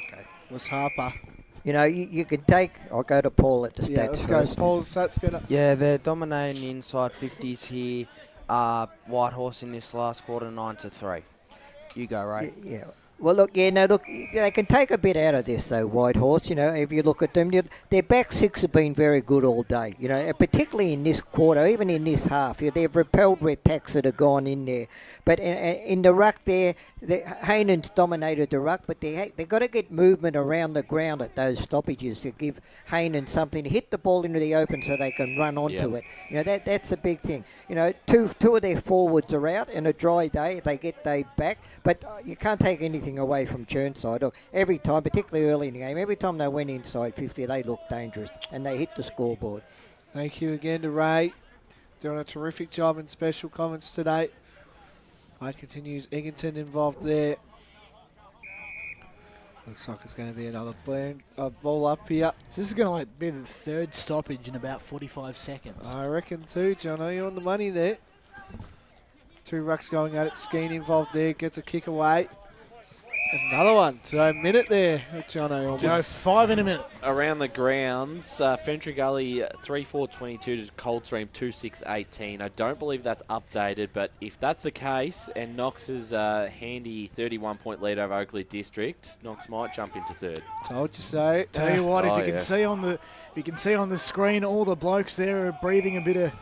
was Harper. You know, you can take... I'll go to Paul at the stats let's first. go. Paul's stats going to... Yeah, they're dominating the inside 50s here. Whitehorse in this last quarter, 9-3. You go, Ray. Yeah. Well, look, they can take a bit out of this, though, Whitehorse. You know, if you look at them, their back six have been very good all day, you know, particularly in this quarter, even in this half. They've repelled attacks that have gone in there. But in the ruck there, Haynen's dominated the ruck, but they've got to get movement around the ground at those stoppages to give Haynen something to hit the ball into the open so they can run onto it. You know, that's a big thing. You know, two of their forwards are out in a dry day. They get day back, but you can't take anything away from Chirnside. Look, every time, particularly early in the game, every time they went inside 50, they looked dangerous and they hit the scoreboard. Thank you again to Ray. Doing a terrific job in special comments today. Play continues. Egginton involved there. Looks like it's going to be another ball up here. This is going to be the third stoppage in about 45 seconds. I reckon too, Jono. You're on the money there. Two rucks going at it. Skeen involved there. Gets a kick away. Another one. To a minute there, Jono. Just 5 in a minute. Around the grounds, Fentry Gully 3-4-22 to Coldstream 2-6-18. I don't believe that's updated, but if that's the case, and Knox's handy 31-point lead over Oakley District, Knox might jump into third. Told you so. Tell you what, if you can see on the screen, all the blokes there are breathing a bit of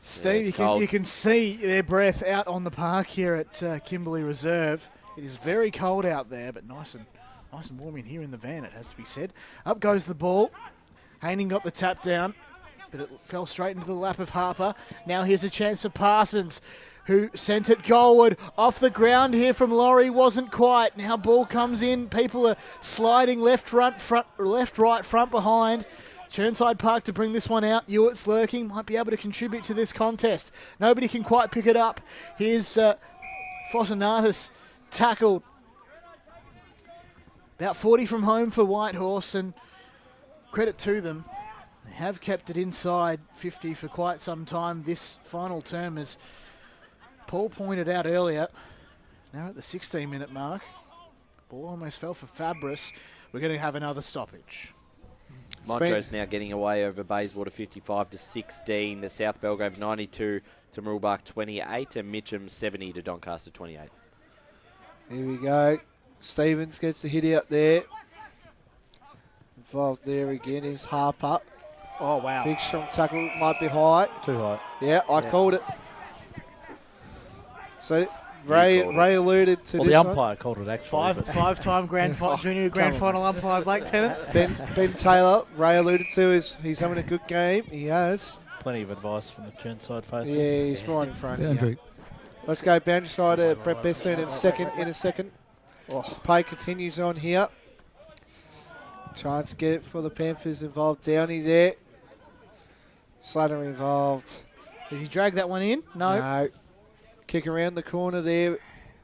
steam. You can see their breath out on the park here at Kimberley Reserve. It is very cold out there, but nice and warm in here in the van, it has to be said. Up goes the ball. Haining got the tap down, but it fell straight into the lap of Harper. Now here's a chance for Parsons, who sent it goalward. Off the ground here from Laurie, wasn't quite. Now ball comes in. People are sliding left, right, front, behind. Chirnside Park to bring this one out. Hewitt's lurking, might be able to contribute to this contest. Nobody can quite pick it up. Here's Fosinatus. Tackled. About 40 from home for Whitehorse, and credit to them. They have kept it inside 50 for quite some time this final term, as Paul pointed out earlier. Now at the 16-minute mark. Ball almost fell for Fabris. We're going to have another stoppage. Montrose now getting away over Bayswater 55-16. The South Belgrave 92 to Mooroolbark 28, and Mitcham 70 to Doncaster 28. Here we go. Stevens gets the hit out there. Involved there again is Harper. Oh, wow. Big strong tackle, might be high. Too high. Yeah, I called it. So Ray alluded to well, this the one. umpire called it actually. Five-time junior grand final umpire Blake Tennant. Ben Taylor, Ray alluded to, is he's having a good game. He has. Plenty of advice from the Chirnside face. Yeah, he's right in front of Boundary. you. Let's go boundary side to Brett Beston in a second. Play continues on here. Tries to get it for the Panthers involved. Downey there. Slater involved. Did he drag that one in? No. Kick around the corner there,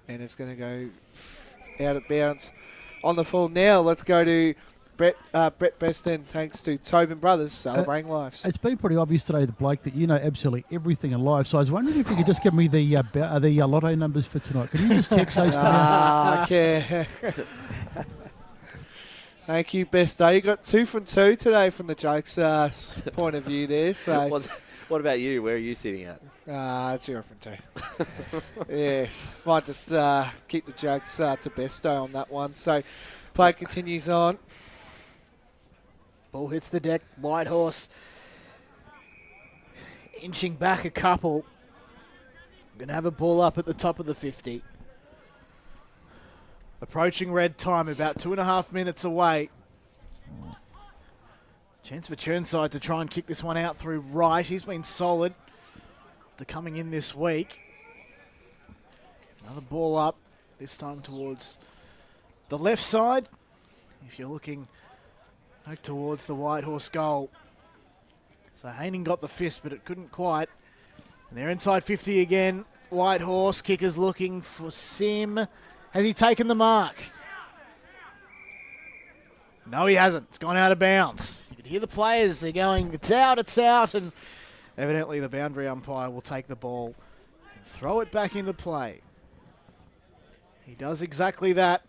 and it's going to go out of bounds on the full. Now let's go to Brett Beston, thanks to Tobin Brothers, celebrating lives. It's been pretty obvious today, the Blake, that you know absolutely everything in life. So I was wondering if you could just give me the lotto numbers for tonight. Could you just text those to me? Okay. Thank you, Besto. You got 2 from 2 today from the Jokes point of view there. So. What about you? Where are you sitting at? It's 0 from 2. Yes. Might just keep the Jokes to Besto on that one. So play continues on. Ball hits the deck. Whitehorse inching back a couple. Going to have a ball up at the top of the 50. Approaching red time, about 2.5 minutes away. Chance for Chirnside to try and kick this one out through right. He's been solid after coming in this week. Another ball up, this time towards the left side. If you're looking towards the Whitehorse goal. So Haining got the fist, but it couldn't quite. And they're inside 50 again. Whitehorse, kicker's looking for Sim. Has he taken the mark? No, he hasn't. It's gone out of bounds. You can hear the players. They're going, it's out. And evidently the boundary umpire will take the ball and throw it back into play. He does exactly that.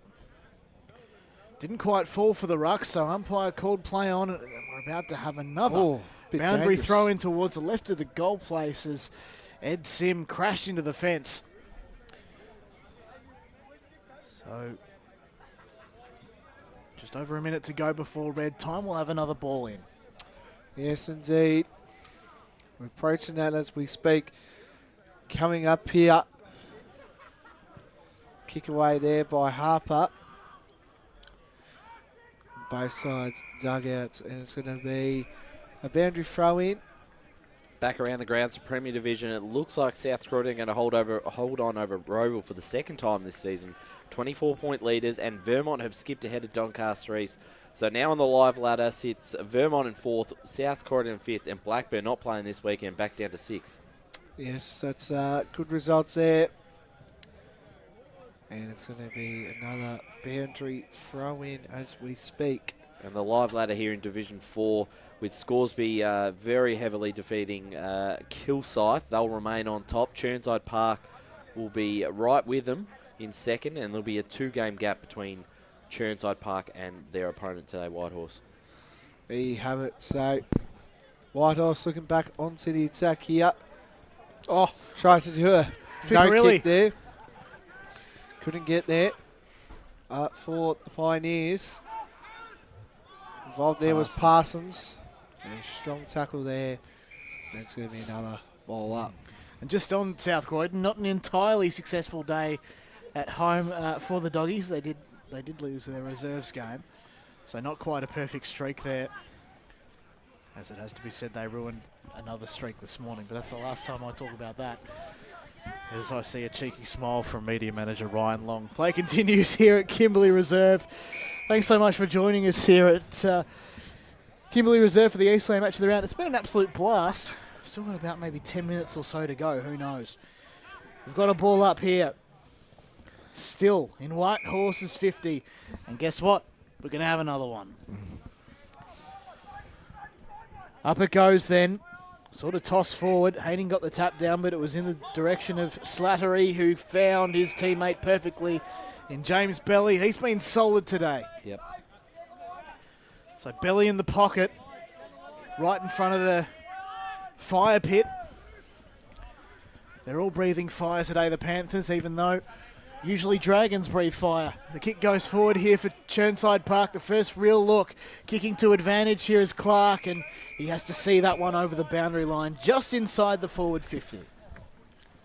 Didn't quite fall for the ruck, so umpire called play on it. And we're about to have another boundary throw in towards the left of the goal place as Ed Sim crashed into the fence. So, just over a minute to go before red time. We'll have another ball in. Yes, indeed. We're approaching that as we speak. Coming up here. Kick away there by Harper. Both sides dugouts, and it's going to be a boundary throw in. Back around the grounds, Premier Division. It looks like South Croydon are going to hold on over Roval for the second time this season. 24-point leaders, and Vermont have skipped ahead of Doncaster East. So now on the live ladder sits Vermont in 4th, South Croydon in 5th, and Blackburn not playing this weekend, back down to 6th. Yes, that's good results there. And it's going to be another boundary throw in as we speak. And the live ladder here in Division 4 with Scoresby very heavily defeating Kilsyth. They'll remain on top. Chirnside Park will be right with them in second, and there'll be a 2-game gap between Chirnside Park and their opponent today, Whitehorse. There you have it. So Whitehorse looking back onto the attack here. Oh, tried to do a no kick there. Couldn't get there for the Pioneers. Involved there was Parsons. And a strong tackle there. That's going to be another ball up. And just on South Croydon, not an entirely successful day at home for the Doggies. They did lose their reserves game. So not quite a perfect streak there. As it has to be said, they ruined another streak this morning. But that's the last time I talk about that. As I see a cheeky smile from media manager Ryan Long. Play continues here at Kimberley Reserve. Thanks so much for joining us here at Kimberley Reserve for the Eastland match of the round. It's been an absolute blast. We've still got about maybe 10 minutes or so to go. Who knows? We've got a ball up here. Still in Whitehorse's 50. And guess what? We're going to have another one. Up it goes then. Sort of toss forward. Haining got the tap down, but it was in the direction of Slattery, who found his teammate perfectly in James Belly. He's been solid today. Yep. So Belly in the pocket, right in front of the fire pit. They're all breathing fire today, the Panthers, even though Usually Dragons breathe fire. The kick goes forward here for Chirnside Park. The first real look. Kicking to advantage here is Clark, and he has to see that one over the boundary line just inside the forward 50.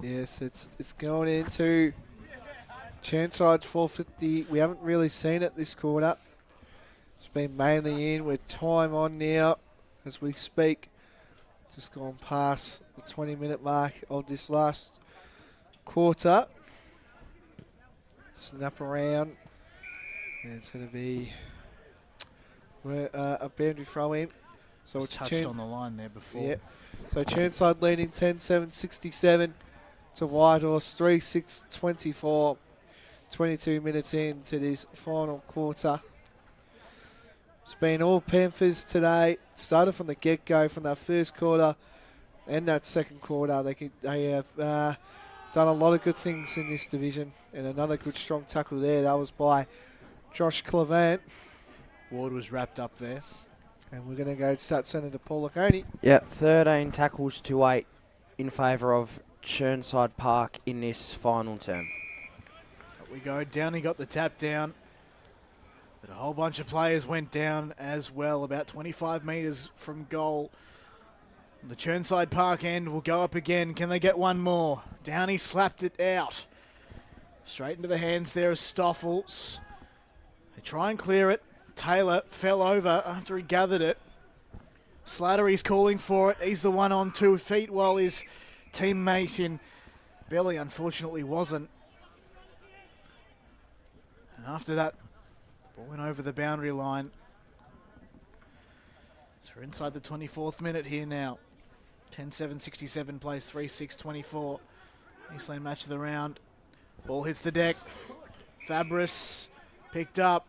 Yes, it's going into Chirnside's 450. We haven't really seen it this quarter. It's been mainly in with time on now as we speak. Just gone past the 20-minute mark of this last quarter. Snap around, and it's going to be a boundary throw in. So it's touched on the line there before. Yeah. So Chirnside leading 10-7-67 to Whitehorse, 3-6-24. 22 minutes into this final quarter. It's been all Panthers today. It started from the get-go, from that first quarter and that second quarter. They have done a lot of good things in this division. And another good strong tackle there. That was by Josh Clevant. Ward was wrapped up there. And we're going to go start sending to Paul Laconi. Yep, 13 tackles to 8 in favour of Chirnside Park in this final term. Up we go. Downey got the tap down. But a whole bunch of players went down as well, about 25 metres from goal. The Chirnside Park end will go up again. Can they get one more? Downey slapped it out. Straight into the hands there of Stoffels. They try and clear it. Taylor fell over after he gathered it. Slattery's calling for it. He's the one on 2 feet while his teammate in Belly unfortunately wasn't. And after that, the ball went over the boundary line. So we're inside the 24th minute here now. 10-7-67 plays 3-6-24. Eastland match of the round. Ball hits the deck. Fabris picked up.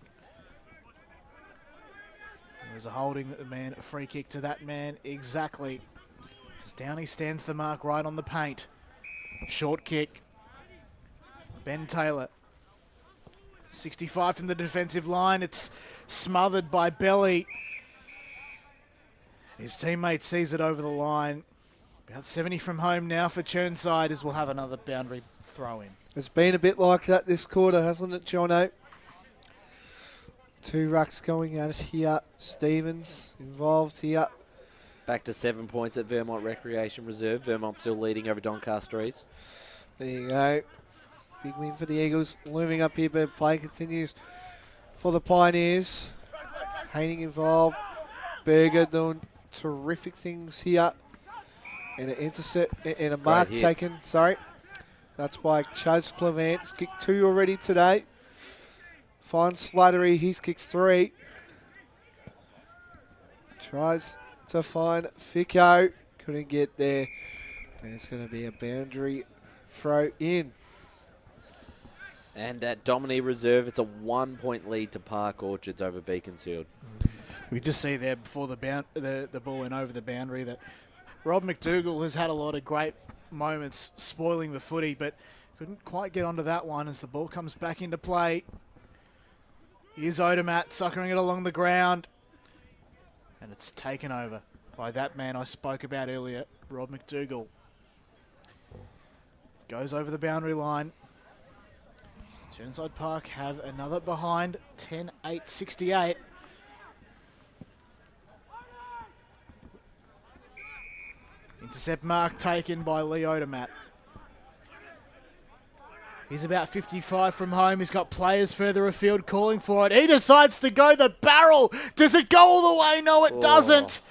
There was a holding that the man, a free kick to that man exactly. As Downey stands the mark right on the paint. Short kick. Ben Taylor. 65 from the defensive line. It's smothered by Belly. His teammate sees it over the line. About 70 from home now for Chirnside, as we'll have another boundary throw in. It's been a bit like that this quarter, hasn't it, Jono? 2 rucks going at it here. Stevens involved here. Back to 7 points at Vermont Recreation Reserve. Vermont still leading over Doncaster East. There you go. Big win for the Eagles. Moving up here, but play continues for the Pioneers. Haining involved. Berger doing terrific things here. And an intercept and a mark taken. Sorry. That's by Chaz Clevant. He's kicked 2 already today. Finds Slattery. He's kicked 3. Tries to find Fico. Couldn't get there. And it's going to be a boundary throw in. And at Domini Reserve, it's a 1-point lead to Park Orchards over Beaconsfield. We just see there before the ball went over the boundary that Rob McDougall has had a lot of great moments spoiling the footy, but couldn't quite get onto that one as the ball comes back into play. Here's Odermatt suckering it along the ground. And it's taken over by that man I spoke about earlier, Rob McDougall. Goes over the boundary line. Chirnside Park have another behind, 10-8-68. Intercept mark taken by Lee Odermatt. He's about 55 from home. He's got players further afield calling for it. He decides to go the barrel. Does it go all the way? No, it doesn't.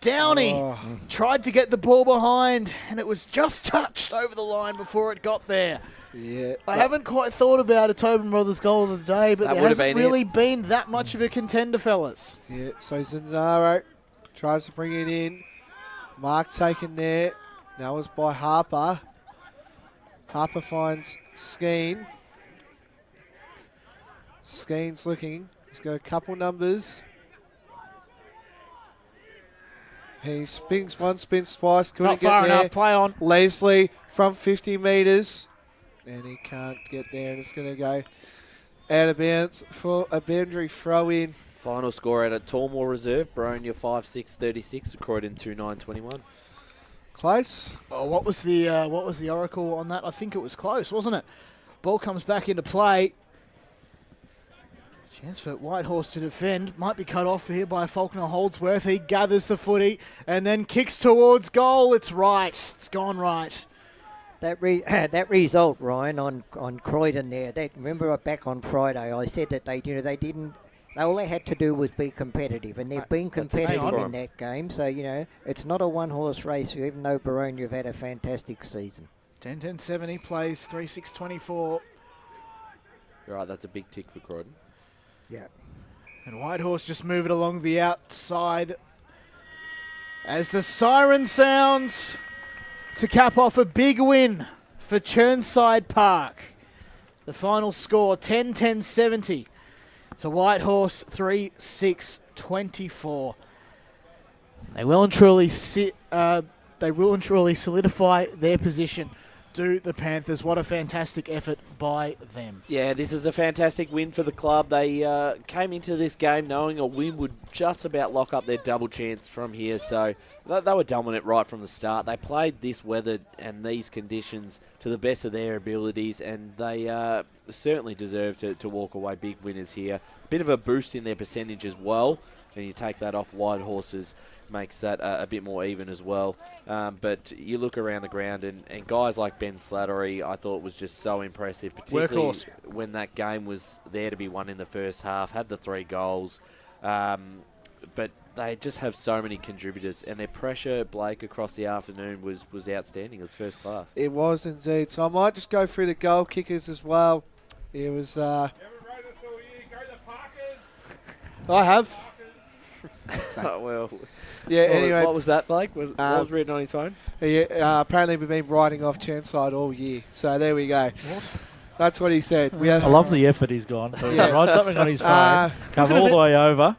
Downey tried to get the ball behind, and it was just touched over the line before it got there. Yeah. I haven't quite thought about a Tobin Brothers goal of the day, but there hasn't really been that much of a contender, fellas. Yeah, so Zanzaro tries to bring it in. Mark taken there. That was by Harper. Harper finds Skeen. Skeen's looking. He's got a couple numbers. He spins one, spins twice. Couldn't Not get far there. enough. Play on. Leslie from 50 metres. And he can't get there, and it's going to go out of bounds for a boundary throw in. Final score out at Tormore Reserve. Bronya 5-6-36, Croydon 2-9-21. Close. Oh, what was the oracle on that? I think it was close, wasn't it? Ball comes back into play. Chance for Whitehorse to defend. Might be cut off here by Faulkner Holdsworth. He gathers the footy and then kicks towards goal. It's right. It's gone right. That result, Ryan, on Croydon there. Remember back on Friday, I said that they didn't. All they had to do was be competitive, and they've been competitive in that game. So it's not a one-horse race. Even though Barone, you've had a fantastic season. 10-10-70 plays 3-6-24. Right, that's a big tick for Croydon. Yeah. And Whitehorse just move it along the outside as the siren sounds to cap off a big win for Chirnside Park. The final score 10-10-70 to Whitehorse 3-6-24. They will and truly solidify their position to the Panthers. What a fantastic effort by them. Yeah, this is a fantastic win for the club. They came into this game knowing a win would just about lock up their double chance from here. So they were dominant right from the start. They played this weather and these conditions to the best of their abilities, and they certainly deserve to walk away big winners here. Bit of a boost in their percentage as well. And you take that off Whitehorse's, makes that a bit more even as well. But you look around the ground, and guys like Ben Slattery, I thought was just so impressive, particularly when that game was there to be won in the first half, had the 3 goals. But they just have so many contributors, and their pressure, Blake, across the afternoon was outstanding. It was first class. It was indeed. So I might just go through the goal kickers as well. It was... I have. Oh, well. Yeah, anyway. What was that, Blake? What was written on his phone? Yeah, apparently we've been writing off Chirnside all year. So there we go. What? That's what he said. I love the effort he's gone to write something on his phone, come all the way over,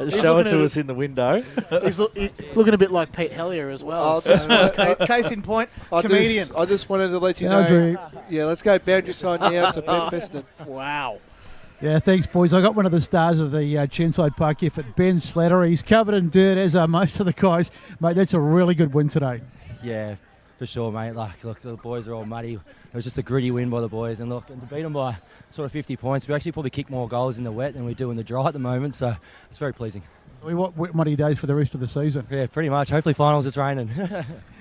show it to us in the window. He's looking a bit like Pete Hellier as well. Case in point, comedian. I just wanted to let you know. Yeah, let's go boundary side now to Ben Peston. Wow. Yeah, thanks, boys. I got one of the stars of the Chirnside Park effort, Ben Slattery. He's covered in dirt, as are most of the guys. Mate, that's a really good win today. Yeah, for sure, mate. Look, the boys are all muddy. It was just a gritty win by the boys. And look, and to beat them by sort of 50 points, we actually probably kick more goals in the wet than we do in the dry at the moment. So it's very pleasing. So we want wet, muddy days for the rest of the season. Yeah, pretty much. Hopefully finals, it's raining.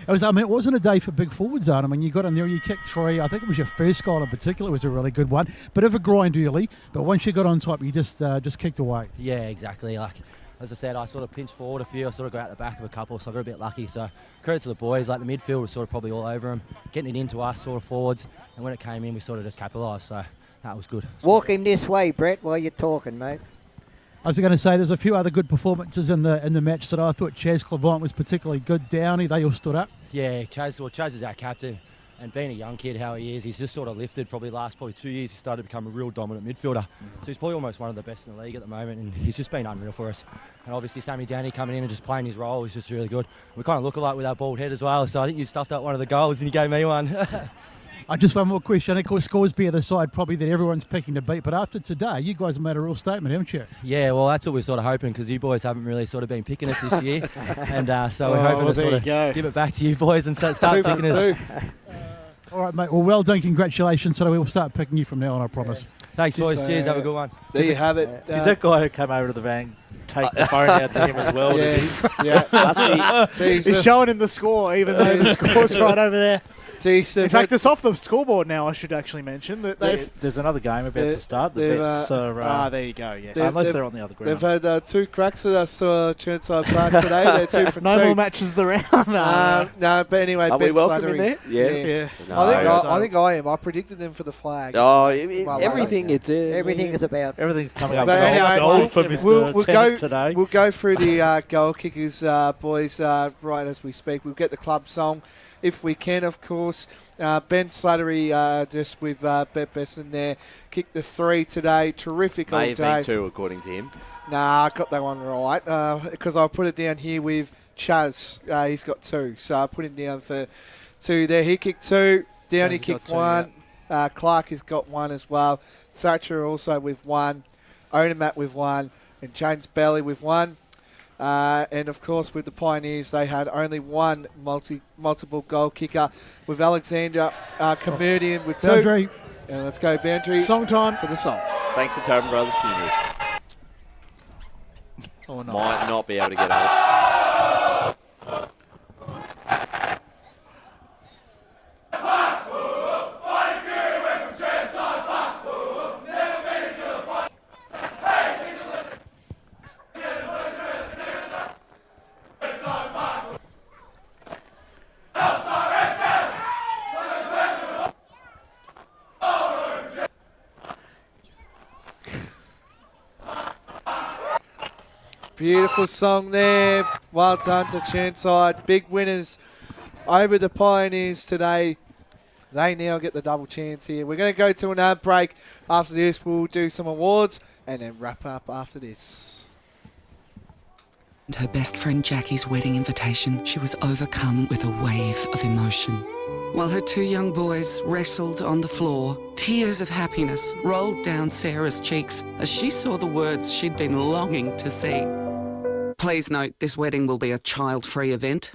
It wasn't a day for big forward zone. I mean, you got in there, you kicked 3. I think it was your first goal in particular was a really good one. Bit of a grind early, but once you got on top, you just kicked away. Yeah, exactly. Like, as I said, I sort of pinched forward a few. I sort of got out the back of a couple, so I got a bit lucky. So credit to the boys. Like, the midfield was sort of probably all over them, getting it into us sort of forwards. And when it came in, we sort of just capitalised. So that was good. Walk him this way, Brett, while you're talking, mate. I was going to say there's a few other good performances in the match that I thought Chaz Clavant was particularly good. Downey, they all stood up. Yeah, Chaz is our captain, and being a young kid how he is, he's just sort of lifted. Probably 2 years, he started to become a real dominant midfielder. So he's probably almost one of the best in the league at the moment, and he's just been unreal for us. And obviously Sammy Downey coming in and just playing his role is just really good. We kind of look alike with our bald head as well, so I think you stuffed up one of the goals and you gave me one. Just one more question. Of course, Scoresby are the side probably that everyone's picking to beat, but after today, you guys have made a real statement, haven't you? Yeah, well, that's what we're sort of hoping, because you boys haven't really sort of been picking us this year. And so we're hoping to sort of give it back to you boys and start picking us. All right, mate. Well done. Congratulations. So we'll start picking you from now on, I promise. Thanks, boys. Cheers. Have a good one. There you have it. Did that guy who came over to the van take the phone out to him as well? Yeah. He's showing him the score, even though the score's right over there. In fact, it's off the scoreboard now, I should actually mention. That there's another game about to start. The bets are... there you go, yes. Unless they're on the other ground. They've had 2 cracks at us, Chirnside Park today. They're 2 for 2. No more matches of the round. No, but anyway, Are Ben we welcome Slattery. in there? Yeah. No, I think I am. I predicted them for the flag. Oh, everything is about. Everything's coming up. Anyway, for Mr. Tennant today. We'll go through the goal kickers, boys, right as we speak. We'll get the club song, if we can, of course. Ben Slattery, just with Bet Besson there, kicked the 3 today. Terrific all day. May have been 2, according to him. Nah, I got that one right, because I'll put it down here with Chaz. He's got 2, so I put him down for 2 there. He kicked 2. Downey kicked 1. Clark has got 1 as well. Thatcher also with 1. Onamat with 1. And James Bailey with 1. And of course, with the Pioneers, they had only 1 multiple goal kicker, with Alexander Comedian with 2. And let's go boundary. Song time for the song. Thanks to Tobin Brothers Funerals. Or not. Might not be able to get out. Beautiful song there. Well done to Chirnside. Big winners over the Pioneers today. They now get the double chance here. We're going to go to an ad break. After this, we'll do some awards and then wrap up after this. And her best friend Jackie's wedding invitation, she was overcome with a wave of emotion. While her two young boys wrestled on the floor, tears of happiness rolled down Sarah's cheeks as she saw the words she'd been longing to see. Please note, this wedding will be a child-free event.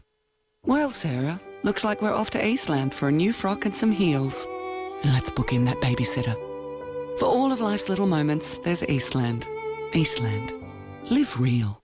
Well, Sarah, looks like we're off to Eastland for a new frock and some heels. And let's book in that babysitter. For all of life's little moments, there's Eastland. Eastland. Live real.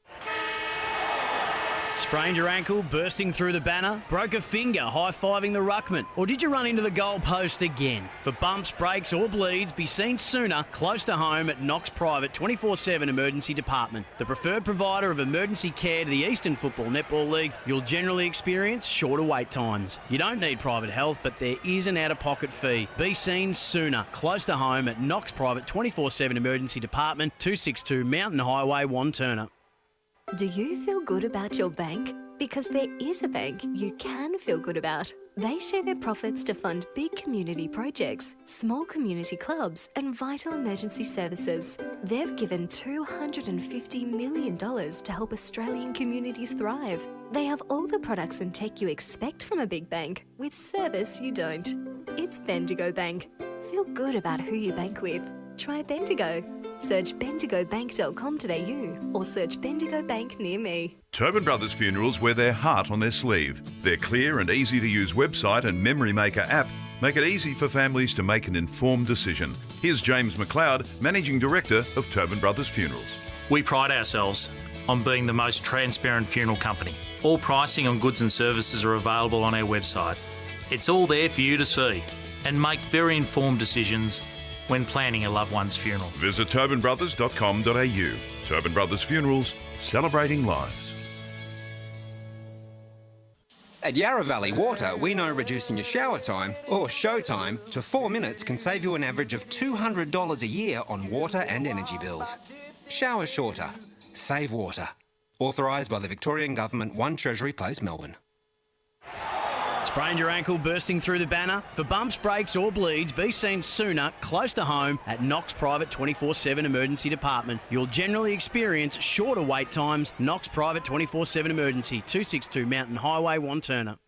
Sprained your ankle, bursting through the banner? Broke a finger, high-fiving the ruckman? Or did you run into the goal post again? For bumps, breaks or bleeds, be seen sooner, close to home at Knox Private 24/7 Emergency Department. The preferred provider of emergency care to the Eastern Football Netball League, you'll generally experience shorter wait times. You don't need private health, but there is an out-of-pocket fee. Be seen sooner, close to home at Knox Private 24/7 Emergency Department, 262 Mountain Highway, Wanturna. Do you feel good about your bank? Because there is a bank you can feel good about. They share their profits to fund big community projects, small community clubs, and vital emergency services. They've given $250 million to help Australian communities thrive. They have all the products and tech you expect from a big bank, with service you don't. It's Bendigo Bank. Feel good about who you bank with. Try Bendigo. Search bendigobank.com.au or search Bendigo Bank near me. Tobin Brothers Funerals wear their heart on their sleeve. Their clear and easy to use website and Memory Maker app make it easy for families to make an informed decision. Here's James McLeod, Managing Director of Tobin Brothers Funerals. We pride ourselves on being the most transparent funeral company. All pricing on goods and services are available on our website. It's all there for you to see and make very informed decisions when planning a loved one's funeral. Visit tobinbrothers.com.au. Tobin Brothers Funerals, celebrating lives. At Yarra Valley Water, we know reducing your shower time, or show time, to 4 minutes can save you an average of $200 a year on water and energy bills. Shower shorter. Save water. Authorised by the Victorian Government, 1 Treasury Place, Melbourne. Sprained your ankle, bursting through the banner? For bumps, breaks or bleeds, be seen sooner, close to home at Knox Private 24/7 Emergency Department. You'll generally experience shorter wait times. Knox Private 24/7 Emergency, 262 Mountain Highway, Wanturna.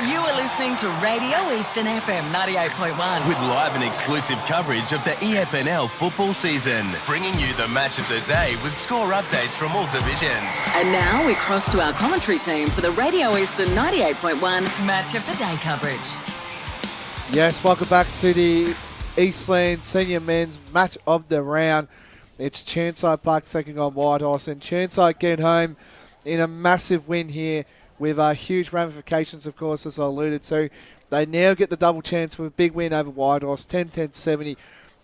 You are listening to Radio Eastern FM 98.1. With live and exclusive coverage of the EFNL football season, bringing you the match of the day with score updates from all divisions. And now we cross to our commentary team for the Radio Eastern 98.1 Match of the Day coverage. Yes, welcome back to the Eastland Senior Men's Match of the Round. It's Chirnside Park taking on Whitehorse, and Chirnside getting home in a massive win here with huge ramifications, of course, as I alluded to. They now get the double chance with a big win over Whitehorse, 10-10-70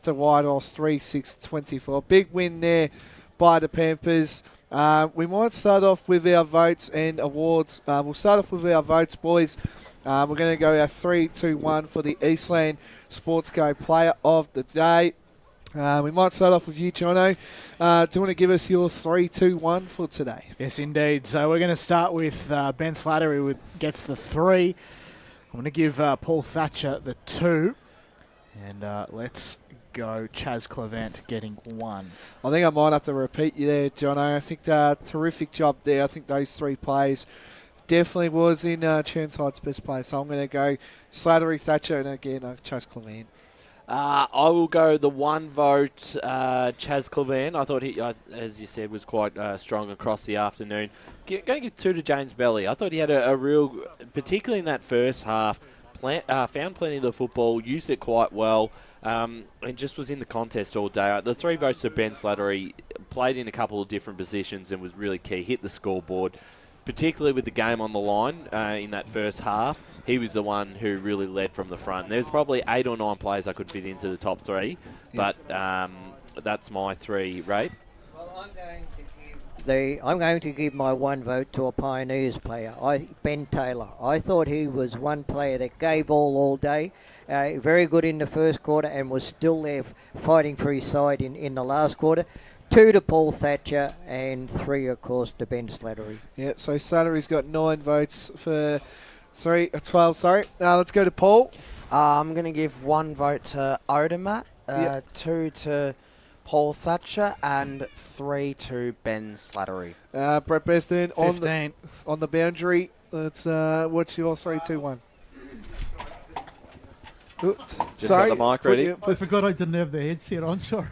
to Whitehorse, 3-6-24. Big win there by the Panthers. We might start off with our votes and awards. We'll start off with our votes, boys. We're going to go our 3-2-1 for the Eastland Sportsco Player of the Day. We might start off with you, Jono. Do you want to give us your 3-2-1 for today? Yes, indeed. So we're going to start with Ben Slattery, who gets the 3. I'm going to give Paul Thatcher the 2. And let's go Chaz Clevant getting 1. I think I might have to repeat you there, Jono. I think terrific job there. I think those 3 plays definitely was in Chirnside's best play. So I'm going to go Slattery, Thatcher, and again, Chaz Clevant. I will go the one vote, Chaz Clavan. I thought he, as you said, was quite strong across the afternoon. Going to give 2 to James Belly. I thought he had a real, particularly in that first half, found plenty of the football, used it quite well, and just was in the contest all day. The 3 votes to Ben Slattery, played in a couple of different positions and was really key, hit the scoreboard, particularly with the game on the line in that first half. He was the one who really led from the front. There's probably 8 or 9 players I could fit into the top 3, but that's my 3 rate. Well, I'm going to give my 1 vote to a Pioneers player, Ben Taylor. I thought he was one player that gave all day. Very good in the first quarter and was still there fighting for his side in the last quarter. 2 to Paul Thatcher and 3, of course, to Ben Slattery. Yeah, so Slattery's got 9 votes for 12, sorry. Let's go to Paul. I'm going to give 1 vote to Odermatt, 2 to Paul Thatcher, and 3 to Ben Slattery. Brett Beston 15. On the boundary. Let's what's your 3-2-1? Just got the mic ready. I forgot I didn't have the headset on, sorry.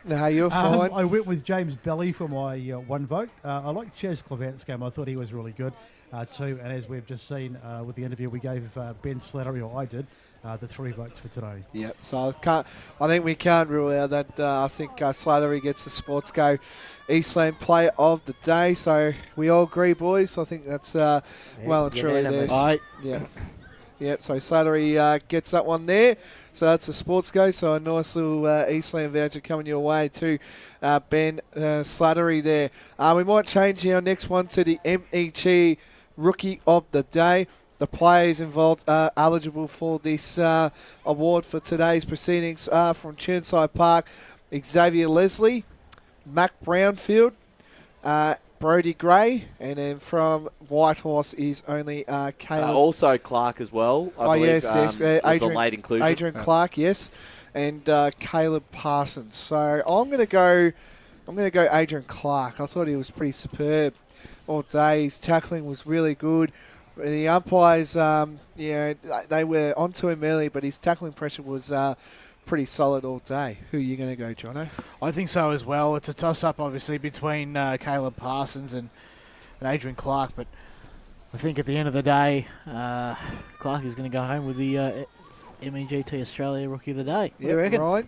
No, you're fine. I went with James Belly for my 1 vote. I like Chaz Clavant's game. I thought he was really good too. And as we've just seen with the interview, we gave Ben Slattery, or I did, the 3 votes for today. Yep. So I think we can't rule out that. I think Slattery gets the Sports Go Eastland Player of the Day. So we all agree, boys. I think that's well and truly there. Yeah. Yep. So Slattery gets that one there. So that's a Sports Go. So a nice little Eastland voucher coming your way to Ben Slattery there. We might change our next one to the MEG Rookie of the Day. The players involved are eligible for this award for today's proceedings from Chirnside Park: Xavier Leslie, Mac Brownfield, Brody Gray, and then from Whitehorse is only Caleb. Also Clark as well. I believe, yes. was Adrian, a late inclusion. Adrian Clark, yes, and Caleb Parsons. So I'm going to go Adrian Clark. I thought he was pretty superb all day. His tackling was really good. The umpires, they were onto him early, but his tackling pressure was pretty solid all day. Who are you going to go, Jono? I think so as well. It's a toss-up, obviously, between Caleb Parsons and Adrian Clark, but I think at the end of the day, Clark is going to go home with the MEGT Australia Rookie of the Day. What do you reckon? Right.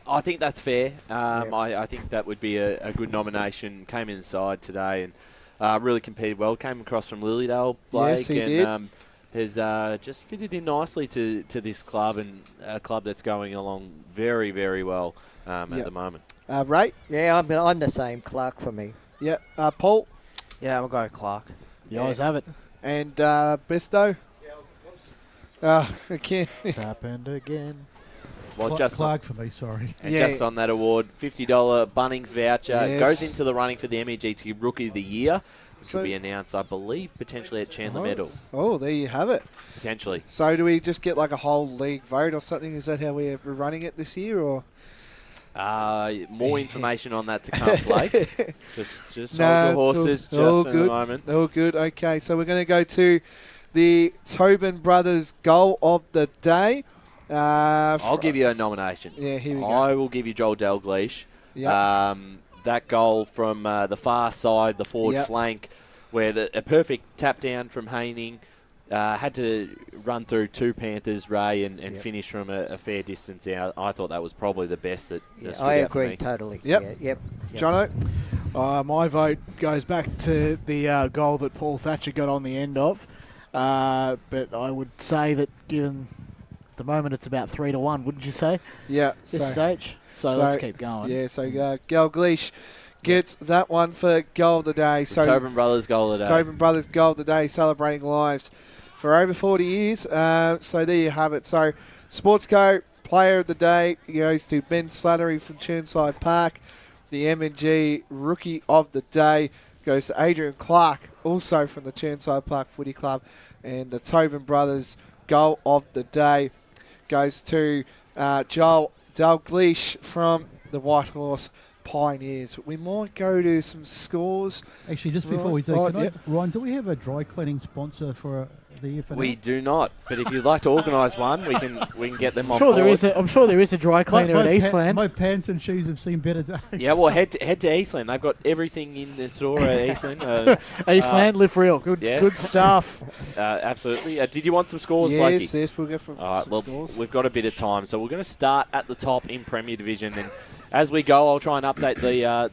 I think that's fair. I think that would be a good nomination. Came inside today and really competed well. Came across from Lilydale, Blake, yes, he did. Has just fitted in nicely to this club, and a club that's going along very, very well at the moment. Ray? Yeah, I'm the same. Clark for me. Yeah. Paul? Yeah, I'm going Clark. You always have it. And Besto? Again. It's happened again. Well, Clark for me, sorry. And just on that award, $50 Bunnings voucher goes into the running for the MEGT Rookie of the Year, which will be announced, I believe, potentially at Chandler Medal. Oh, there you have it. Potentially. So do we just get like a whole league vote or something? Is that how we're running it this year, or? More information on that to come, Blake. just hold the horses all for good. the moment. All good. Okay, so we're going to go to the Tobin Brothers Goal of the Day. I'll give you a nomination. Yeah, here we go. I will give you Joel Dalgleish. Yep. That goal from the far side, the forward flank, where a perfect tap down from Haining, had to run through 2 Panthers, Ray, and finish from a fair distance out. I thought that was probably the best that stood I out for agree me. totally. Yep. Yep. Jono? My vote goes back to the goal that Paul Thatcher got on the end of. But I would say that given the moment it's about 3-1, wouldn't you say? Yeah. This stage. So let's keep going. Yeah, so Dalgleish gets that one for Goal of the Day. So Tobin Brothers Goal of the Day. Tobin Brothers Goal of the Day, celebrating lives for over 40 years. So there you have it. So Sportsco Player of the Day goes to Ben Slattery from Chirnside Park. The M&G Rookie of the Day goes to Adrian Clark, also from the Chirnside Park Footy Club. And the Tobin Brothers Goal of the Day goes to Joel Dalgleish from the Whitehorse Pioneers. We might go to some scores. Actually, just before we do, Ryan, do we have a dry cleaning sponsor for the FNL? We do not, but if you'd like to organise one, we can get them on board. I'm sure there is a dry cleaner at Eastland. My pants and shoes have seen better days. Yeah, well, head to Eastland. They've got everything in the store at Eastland. Eastland, live real. Good stuff. Absolutely. Did you want some scores, Blakey? Yes, we'll go for some scores. We've got a bit of time, so we're going to start at the top in Premier Division, and as we go, I'll try and update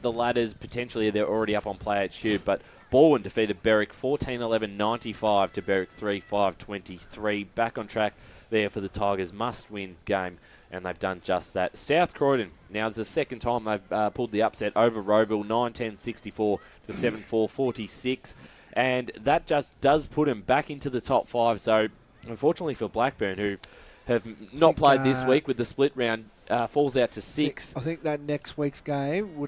the ladders. Potentially, they're already up on Play HQ, but Balwyn defeated Berwick 14-11-95 to Berwick 3-5-23. Back on track there for the Tigers' must-win game, and they've done just that. South Croydon, now it's the second time they've pulled the upset over Rowville, 9-10-64 to 7-4-46, and that just does put them back into the top 5. So, unfortunately for Blackburn, who have not played this week with the split round, falls out to 6. I think that next week's game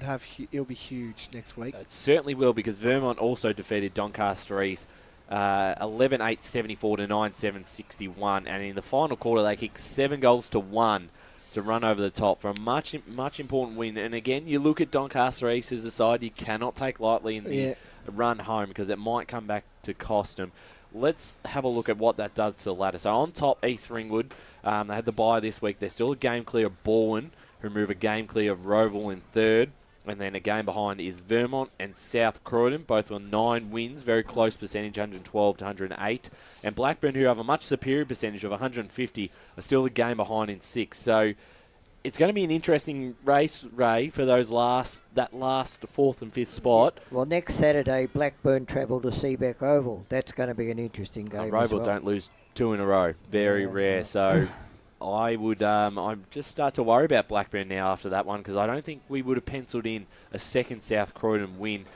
it'll be huge next week. It certainly will, because Vermont also defeated Doncaster East 11-8-74 to 9-7-61, and in the final quarter they kicked 7 goals to 1 to run over the top for a much important win. And again, you look at Doncaster East as a side you cannot take lightly in the run home, because it might come back to cost them. Let's have a look at what that does to the ladder. So on top, East Ringwood. They had the bye this week. They're still a game clear of Balwyn, who move a game clear of Rowville in third. And then a game behind is Vermont and South Croydon, both on 9 wins, very close percentage, 112 to 108. And Blackburn, who have a much superior percentage of 150, are still a game behind in 6th. So it's going to be an interesting race, Ray, for that last 4th and 5th spot. Well, next Saturday, Blackburn travel to Seabeck Oval. That's going to be an interesting game. Rowville don't lose 2 in a row. Very rare. So I would just start to worry about Blackburn now after that one, because I don't think we would have penciled in a second South Croydon win.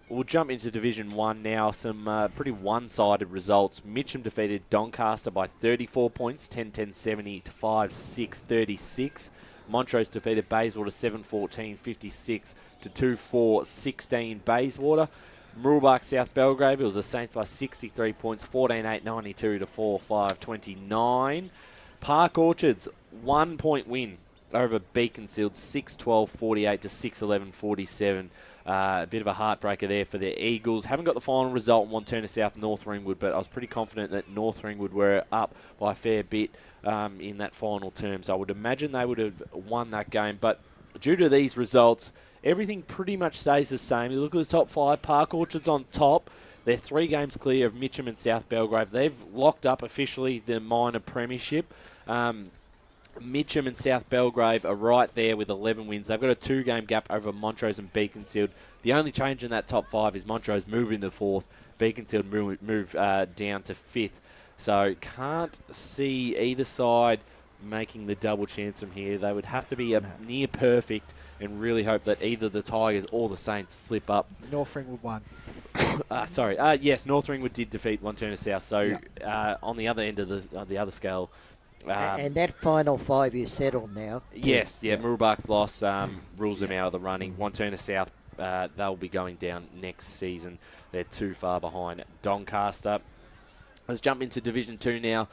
We'll jump into Division 1 now. Some pretty one-sided results. Mitcham defeated Doncaster by 34 points, 10-10-70 to 5-6-36. Montrose defeated Bayswater 7-14-56 to 2-4-16 Bayswater. Mooroolbark South Belgrave, it was the Saints by 63 points, 14-8-92 to 4-5-29. Park Orchards, 1 point win over Beaconsfield, 6-12-48 to 6-11-47. A bit of a heartbreaker there for the Eagles. Haven't got the final result in Wantirna South North Ringwood, but I was pretty confident that North Ringwood were up by a fair bit in that final term. So I would imagine they would have won that game. But due to these results, everything pretty much stays the same. You look at the top 5, Park Orchards on top. They're 3 games clear of Mitcham and South Belgrave. They've locked up officially the minor premiership. Mitcham and South Belgrave are right there with 11 wins. They've got a 2-game gap over Montrose and Beaconsfield. The only change in that top 5 is Montrose moving to 4th, Beaconsfield move down to 5th. So can't see either side making the double chance from here. They would have to be near perfect and really hope that either the Tigers or the Saints slip up. North Ringwood won. Yes, North Ringwood did defeat Wantirna South. So on the other end of the other scale. And that final 5 is settled now. Yes, Mooroolbark's loss rules them out of the running. Wantirna South, they'll be going down next season. They're too far behind Doncaster. Let's jump into Division 2 now.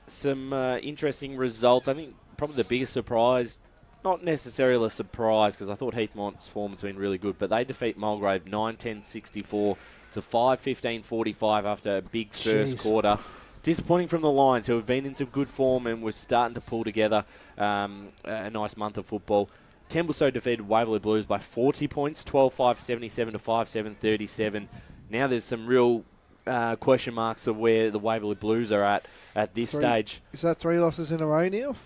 Some interesting results. I think probably the biggest surprise, not necessarily a surprise, because I thought Heathmont's form has been really good, but they defeat Mulgrave 9-10-64 to 5-15-45 after a big first quarter. Disappointing from the Lions, who have been in some good form and were starting to pull together a nice month of football. Templestowe defeated Waverley Blues by 40 points, 12-5-77 to 5-7-37. Now there's some real question marks of where the Waverley Blues are at this stage. Is that 3 losses in a row now?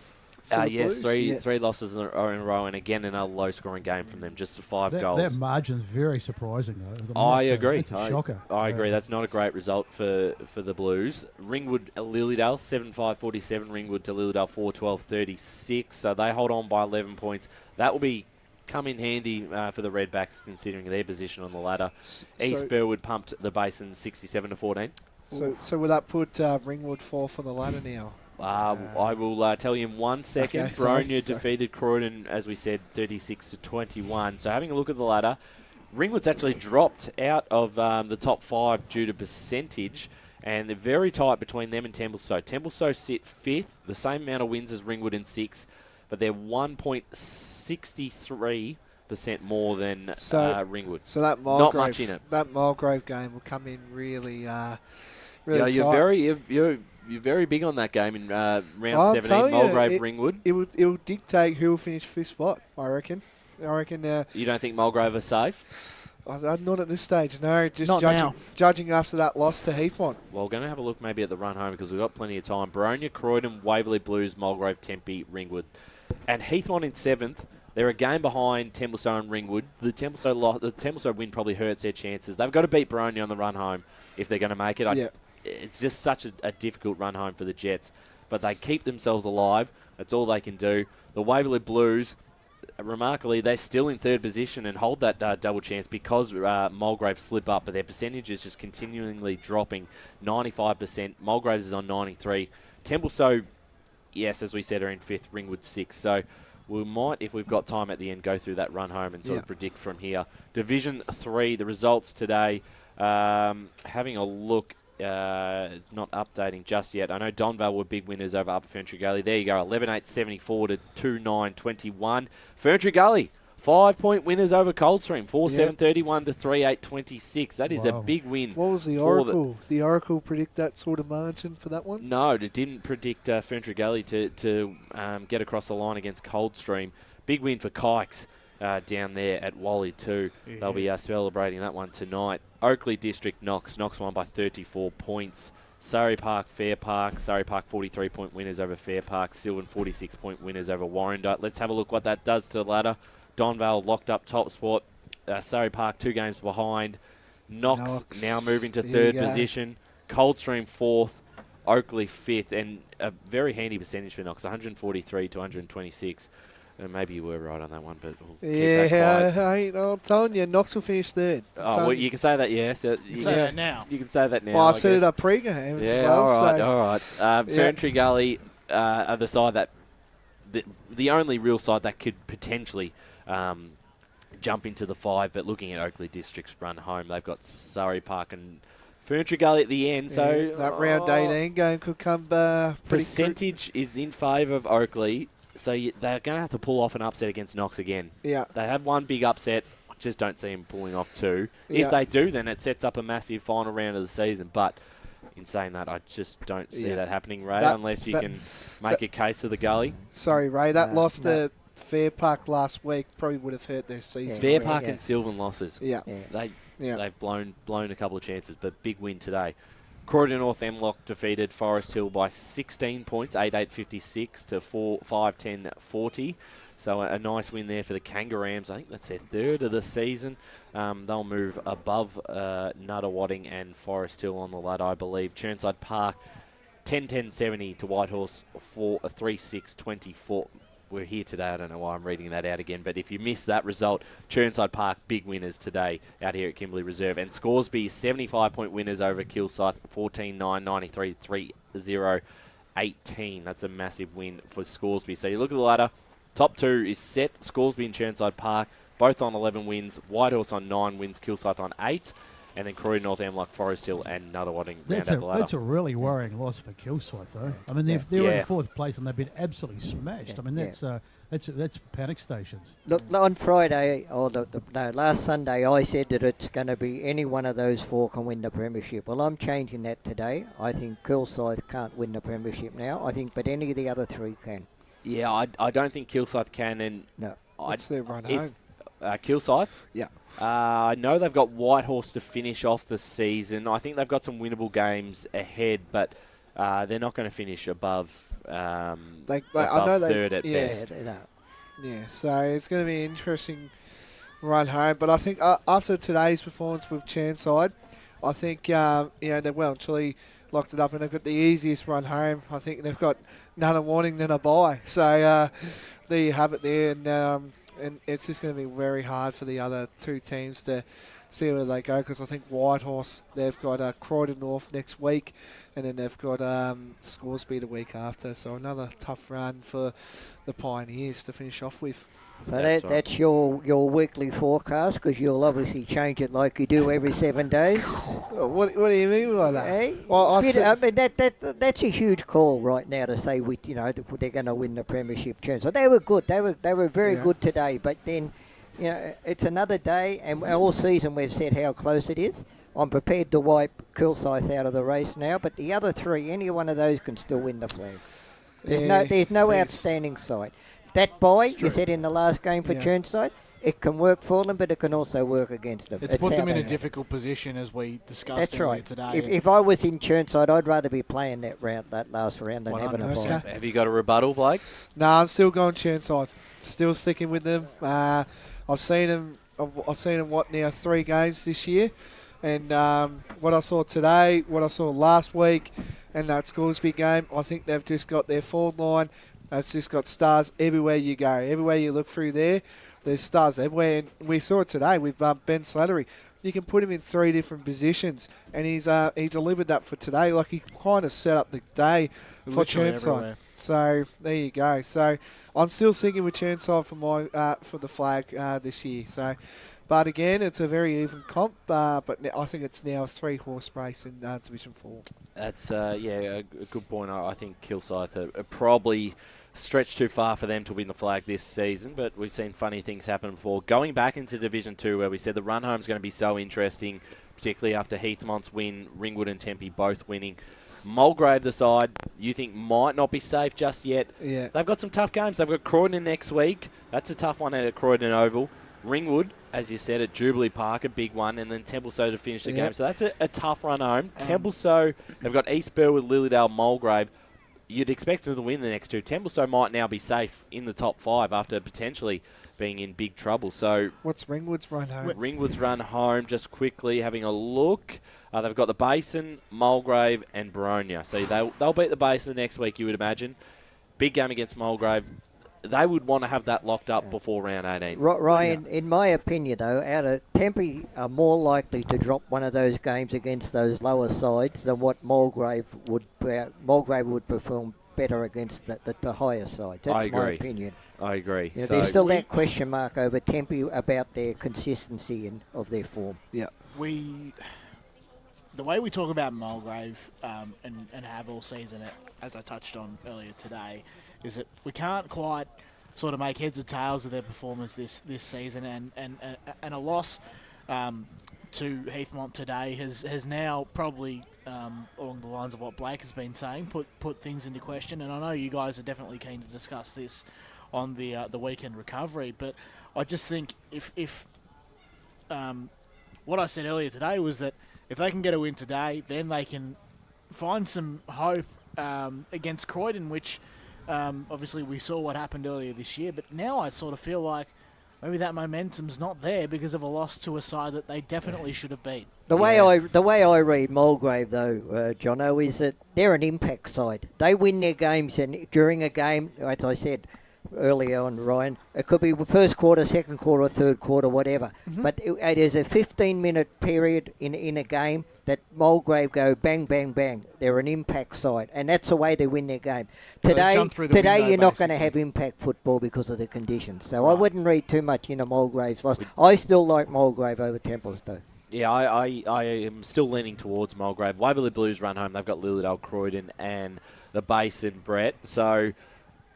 Yes, three losses in a row, and again another low-scoring game from them, just 5 goals. That margin's very surprising, though. I agree. It's a shocker. I agree. That's not a great result for the Blues. Ringwood Lilydale 7-5-47. Ringwood to Lilydale 4-12-36. So they hold on by 11 points. That will come in handy for the Redbacks, considering their position on the ladder. East Burwood pumped the Basin 67-14. So will that put Ringwood 4th on the ladder now? I will tell you in 1 second. Okay, Bronya defeated Croydon, as we said, 36-21. So having a look at the ladder, Ringwood's actually dropped out of the top 5 due to percentage, and they're very tight between them and Templestowe. Templestowe sit 5th, the same amount of wins as Ringwood in 6th, but they're 1.63 more than Ringwood. So that not much in it. That Mulgrave game will come in really Yeah, tight. you're very big on that game in round 17, Mulgrave Ringwood. It will dictate who will finish fifth spot, I reckon. You don't think Mulgrave are safe? Not at this stage, no. Just Not now. judging after that loss to Heathmont. Well, we're going to have a look maybe at the run home because we've got plenty of time. Baronia, Croydon, Waverley Blues, Mulgrave, Tempe, Ringwood. And Heathmont in 7th. They're a game behind Templestowe and Ringwood. The Templestowe win probably hurts their chances. They've got to beat Baronia on the run home if they're going to make it. It's just such a difficult run home for the Jets. But they keep themselves alive. That's all they can do. The Waverley Blues, remarkably, they're still in 3rd position and hold that double chance because Mulgrave slip up, but their percentage is just continually dropping. 95%. Mulgraves is on 93%. Templestowe, yes, as we said, are in 5th. Ringwood 6th. So we might, if we've got time at the end, go through that run home and sort of predict from here. Division 3, the results today, having a look, not updating just yet. I know Donvale were big winners over Upper Ferntree Gully. There you go, 11-8-74 to 2-9-21. Ferntree Gully, 5-point winners over Coldstream, 4-7-31 to 3-8-26. That is a big win. What was the Oracle? The Oracle predict that sort of margin for that one? No, it didn't predict Ferntree Gully to get across the line against Coldstream. Big win for Kikes down there at Wally too. Yeah. They'll be celebrating that one tonight. Oakley District, Knox won by 34 points. Surrey Park, Fair Park. Surrey Park 43-point winners over Fair Park. Sylvan 46-point winners over Warrandyte. Let's have a look what that does to the ladder. Donvale locked up top spot. Surrey Park 2 games behind. Knox now moving to 3rd position. Coldstream 4th. Oakley 5th. And a very handy percentage for Knox, 143 to 126. Maybe you were right on that one, but I'm telling you, Knox will finish 3rd. Well, you can say that, yes. You can say that now. You can say that now. Well, I set it up pre-game. Yeah, all right. Ferntree Gully are the side that, the only real side that could potentially jump into the 5, but looking at Oakley District's run home, they've got Surrey Park and Ferntree Gully at the end. So that round 18 game could come percentage is in favour of Oakley. So they're going to have to pull off an upset against Knox again. Yeah. They have one big upset. I just don't see them pulling off 2. If they do, then it sets up a massive final round of the season. But in saying that, I just don't see that happening, Ray, unless you can make a case for the Gully. Sorry, Ray. That loss to Fair Park last week probably would have hurt their season. Fair Park and Sylvan losses. They've blown a couple of chances, but big win today. Croydon North Emlock defeated Forest Hill by 16 points, 8-8-56 to 5-10-40. So a nice win there for the Kangaroos. I think that's their 3rd of the season. They'll move above Nuttawading and Forest Hill on the ladder, I believe. Chirnside Park, 10-10-70 to Whitehorse, 3-6-24. We're here today. I don't know why I'm reading that out again, but if you missed that result, Chirnside Park, big winners today out here at Kimberley Reserve. And Scoresby, 75-point winners over Kilsyth, 14-9, 93, 3-0, 18. That's a massive win for Scoresby. So you look at the ladder, top 2 is set. Scoresby and Chirnside Park, both on 11 wins. Whitehorse on 9 wins, Kilsyth on 8. And then Croydon North Emlock, Forest Hill and Nuttawading round out the ladder. That's a really worrying loss for Kilsyth, though. I mean, they're in 4th place and they've been absolutely smashed. I mean, that's panic stations. Look, on Friday, last Sunday, I said that it's going to be any one of those 4 can win the premiership. Well, I'm changing that today. I think Kilsyth can't win the premiership now. But any of the other 3 can. Yeah, I don't think Kilsyth can. And no, it's their run home. Kilsyth? Yeah. I know they've got Whitehorse to finish off the season. I think they've got some winnable games ahead, but they're not going to finish above, above 3rd at best. Yeah, so it's going to be an interesting run home. But I think after today's performance with Chirnside, I think they've well and truly locked it up, and they've got the easiest run home. I think they've got none a warning than a bye. So there you have it there, and it's just going to be very hard for the other 2 teams to see where they go, because I think Whitehorse, they've got Croydon North next week, and then they've got Scoresby the week after. So another tough run for the Pioneers to finish off with. So that's your weekly forecast, because you'll obviously change it like you do every 7 days. What do you mean by that? Hey? Well, that's a huge call right now to say they're going to win the premiership chance. So they were good. They were very good today. But then it's another day, and all season we've said how close it is. I'm prepared to wipe Chirnside out of the race now, but the other three, any one of those can still win the flag. There's no outstanding side. That bye, you said in the last game for Chirnside, it can work for them, but it can also work against them. It's put them in a difficult position, as we discussed earlier today. If I was in Chirnside, I'd rather be playing that last round than having a bye. Have you got a rebuttal, Blake? No, I'm still going Chirnside. Still sticking with them. I've seen them. I've seen them 3 games this year, and what I saw today, what I saw last week, and that Scoresby game, I think they've just got their forward line. It's just got stars everywhere you go. Everywhere you look through there, there's stars everywhere. And we saw it today with Ben Slattery. You can put him in 3 different positions, and he delivered that for today. Like, he kind of set up the day for Chirnside. So there you go. So I'm still sticking with Chirnside for the flag this year. So, but again, it's a very even comp. But I think it's now a 3-horse race in Division 4. That's a good point. I think Kilsyth are probably stretched too far for them to win the flag this season, but we've seen funny things happen before. Going back into Division 2, where we said the run home is going to be so interesting, particularly after Heathmont's win, Ringwood and Tempe both winning. Mulgrave, the side you think might not be safe just yet. Yeah. They've got some tough games. They've got Croydon next week. That's a tough one at Croydon Oval. Ringwood, as you said, at Jubilee Park, a big one, and then Templestowe to finish the game. So that's a tough run home. Templestowe, they've got East Burwood, Lilydale, Mulgrave. You'd expect them to win the next 2. Templestowe might now be safe in the top 5 after potentially being in big trouble. So what's Ringwood's run home? Ringwood's run home, just quickly having a look. They've got the Basin, Mulgrave, and Baronia. So they'll beat the Basin next week, you would imagine. Big game against Mulgrave. They would want to have that locked up before round 18. Ryan, in my opinion, though, Tempe are more likely to drop one of those games against those lower sides than what Mulgrave would perform better against the higher sides. That's my opinion. I agree. There's still that question mark over Tempe about their consistency of their form. Yeah. The way we talk about Mulgrave and have all season, as I touched on earlier today, is that we can't quite sort of make heads or tails of their performance this season, and a loss to Heathmont today has now probably along the lines of what Blake has been saying put things into question. And I know you guys are definitely keen to discuss this on the weekend recovery, but I just think if what I said earlier today was that if they can get a win today, then they can find some hope against Croydon, which obviously we saw what happened earlier this year. But now I sort of feel like maybe that momentum's not there because of a loss to a side that they definitely should have beat. The way I read Mulgrave, though, Jono, is that they're an impact side. They win their games, and during a game, as I said earlier on, Ryan, it could be first quarter, second quarter, third quarter, whatever. Mm-hmm. But it is a 15-minute period in a game that Mulgrave go bang, bang, bang. They're an impact side, and that's the way they win their game. Today you're not going to have impact football because of the conditions. So I wouldn't read too much into Mulgrave's loss. I still like Mulgrave over Templestowe. Yeah, I am still leaning towards Mulgrave. Waverley Blues run home. They've got Lilydale, Croydon, and the Basin, Brett. So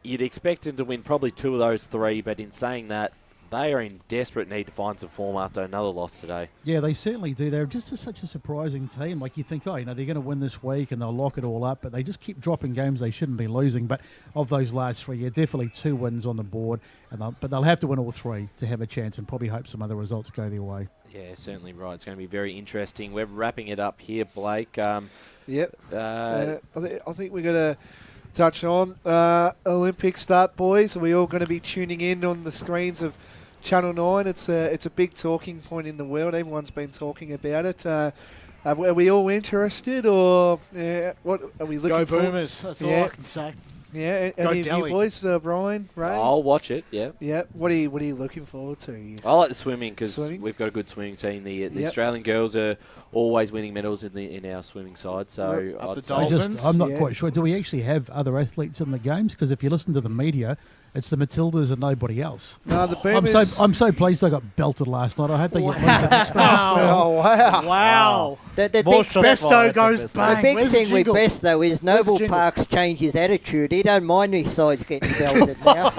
you'd expect them to win probably 2 of those 3, but in saying that, they are in desperate need to find some form after another loss today. Yeah, they certainly do. They're just such a surprising team. Like, you think, they're going to win this week and they'll lock it all up, but they just keep dropping games they shouldn't be losing. But of those last 3, definitely 2 wins on the board, but they'll have to win all 3 to have a chance, and probably hope some other results go their way. Yeah, certainly right. It's going to be very interesting. We're wrapping it up here, Blake. Yep. I think we're going to touch on Olympic start, boys. Are we all going to be tuning in on the screens of Channel 9? It's a big talking point in the world. Everyone's been talking about it. Are we all interested, or what are we looking for? Go Boomers, that's all I can say. Yeah, any of you boys, Brian, Ray? I'll watch it, yeah. Yeah, what are you looking forward to? I like the swimming because we've got a good swimming team. The Australian girls are always winning medals in our swimming side. So I'd say I'm not quite sure. Do we actually have other athletes in the games? Because if you listen to the media, it's the Matildas and nobody else. No, the Boomers. I'm so pleased they got belted last night. I hope they get wins next Oh, wow. Wow. The big Besto goes bang. The big Where's thing the with jingle? Besto is Noble Park's changed his attitude. He don't mind his sides getting belted now.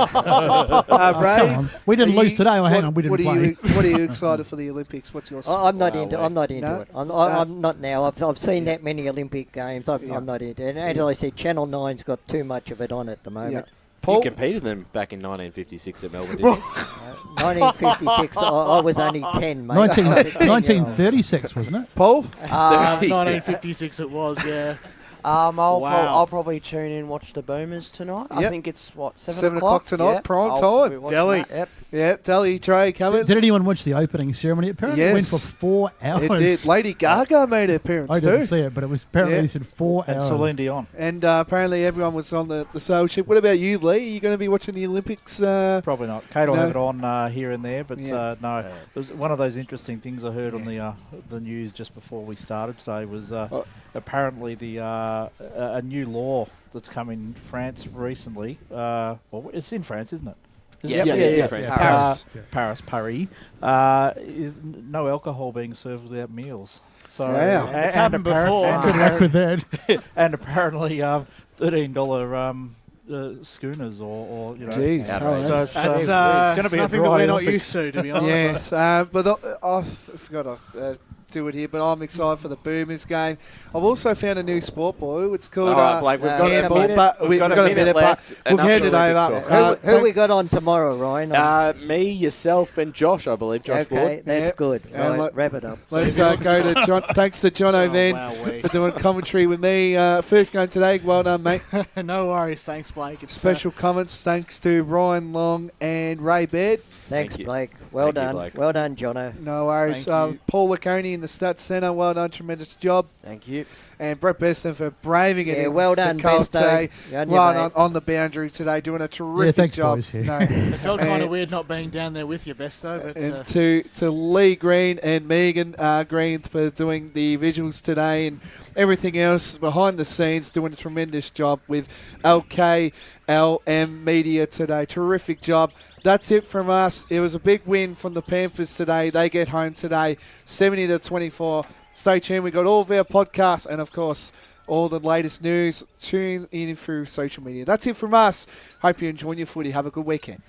Ray, Come on. We didn't lose today. Oh, hang on, we didn't play. What are you excited for the Olympics? What's your? I'm not into No? it. I'm not now. I've seen that many Olympic games. I'm not into it. And as I said, Channel 9's got too much of it on at the moment. Yeah. You competed them back in 1956 at Melbourne, didn't you? 1956, I was only 10, mate. 1936, wasn't it? Paul? 1956 it was, yeah. I'll probably tune in and watch the Boomers tonight. I think it's, 7 o'clock? tonight, Yep. prime I'll time. be watching Delhi. that, Yep. Yeah, Delhi, Trey, coming. Did anyone watch the opening ceremony? Apparently it went for 4 hours. It did. Lady Gaga made an appearance I too. didn't see it, but it was apparently said 4 hours. And Celine Dion. And apparently everyone was on the sail ship. What about you, Lee? Are you going to be watching the Olympics? Probably not. Kate will no? have it on here and there, but no. Yeah. It was one of those interesting things I heard on the news just before we started today was apparently a new law that's come in France recently. Well, it's in France, isn't it? Yeah. Paris. Is no alcohol being served without meals. So It's happened before. Good luck with that. And apparently $13 schooners or you know. Jeez, so it's that's going to be nothing that we're not used to be honest. Yes, but I forgot to do it here, but I'm excited for the Boomers game. I've also found a new sport, boy. It's called Blake, we've got handball, but we've got a minute left. We'll hand it over. Who we got on tomorrow, Ryan? Me, yourself, and Josh, I believe. Josh Okay, Ward. that's good. Right, wrap it up. Let's go to John. Thanks to John O'Van for doing commentary with me. First game today. Well done, mate. No worries. Thanks, Blake. It's, Special comments thanks to Ryan Long and Ray Baird. Thanks, Blake. Well done. Blake. Well done, Jono. No worries. Thank you. Paul Laconey in the Stats Centre. Well done. Tremendous job. Thank you. And Brett Beston for braving it. Yeah, in well the done, cold Besto. today. On you, Well mate. done on the boundary today, doing a terrific thanks, job. boys, yeah. No. it felt kind of weird not being down there with you, Besto. But And to Lee Green and Megan Green for doing the visuals today and everything else behind the scenes, doing a tremendous job with LKLM Media today. Terrific job. That's it from us. It was a big win from the Panthers today. They get home today, 70-24. Stay tuned. We got all of our podcasts and, of course, all the latest news. Tune in through social media. That's it from us. Hope you enjoy your footy. Have a good weekend.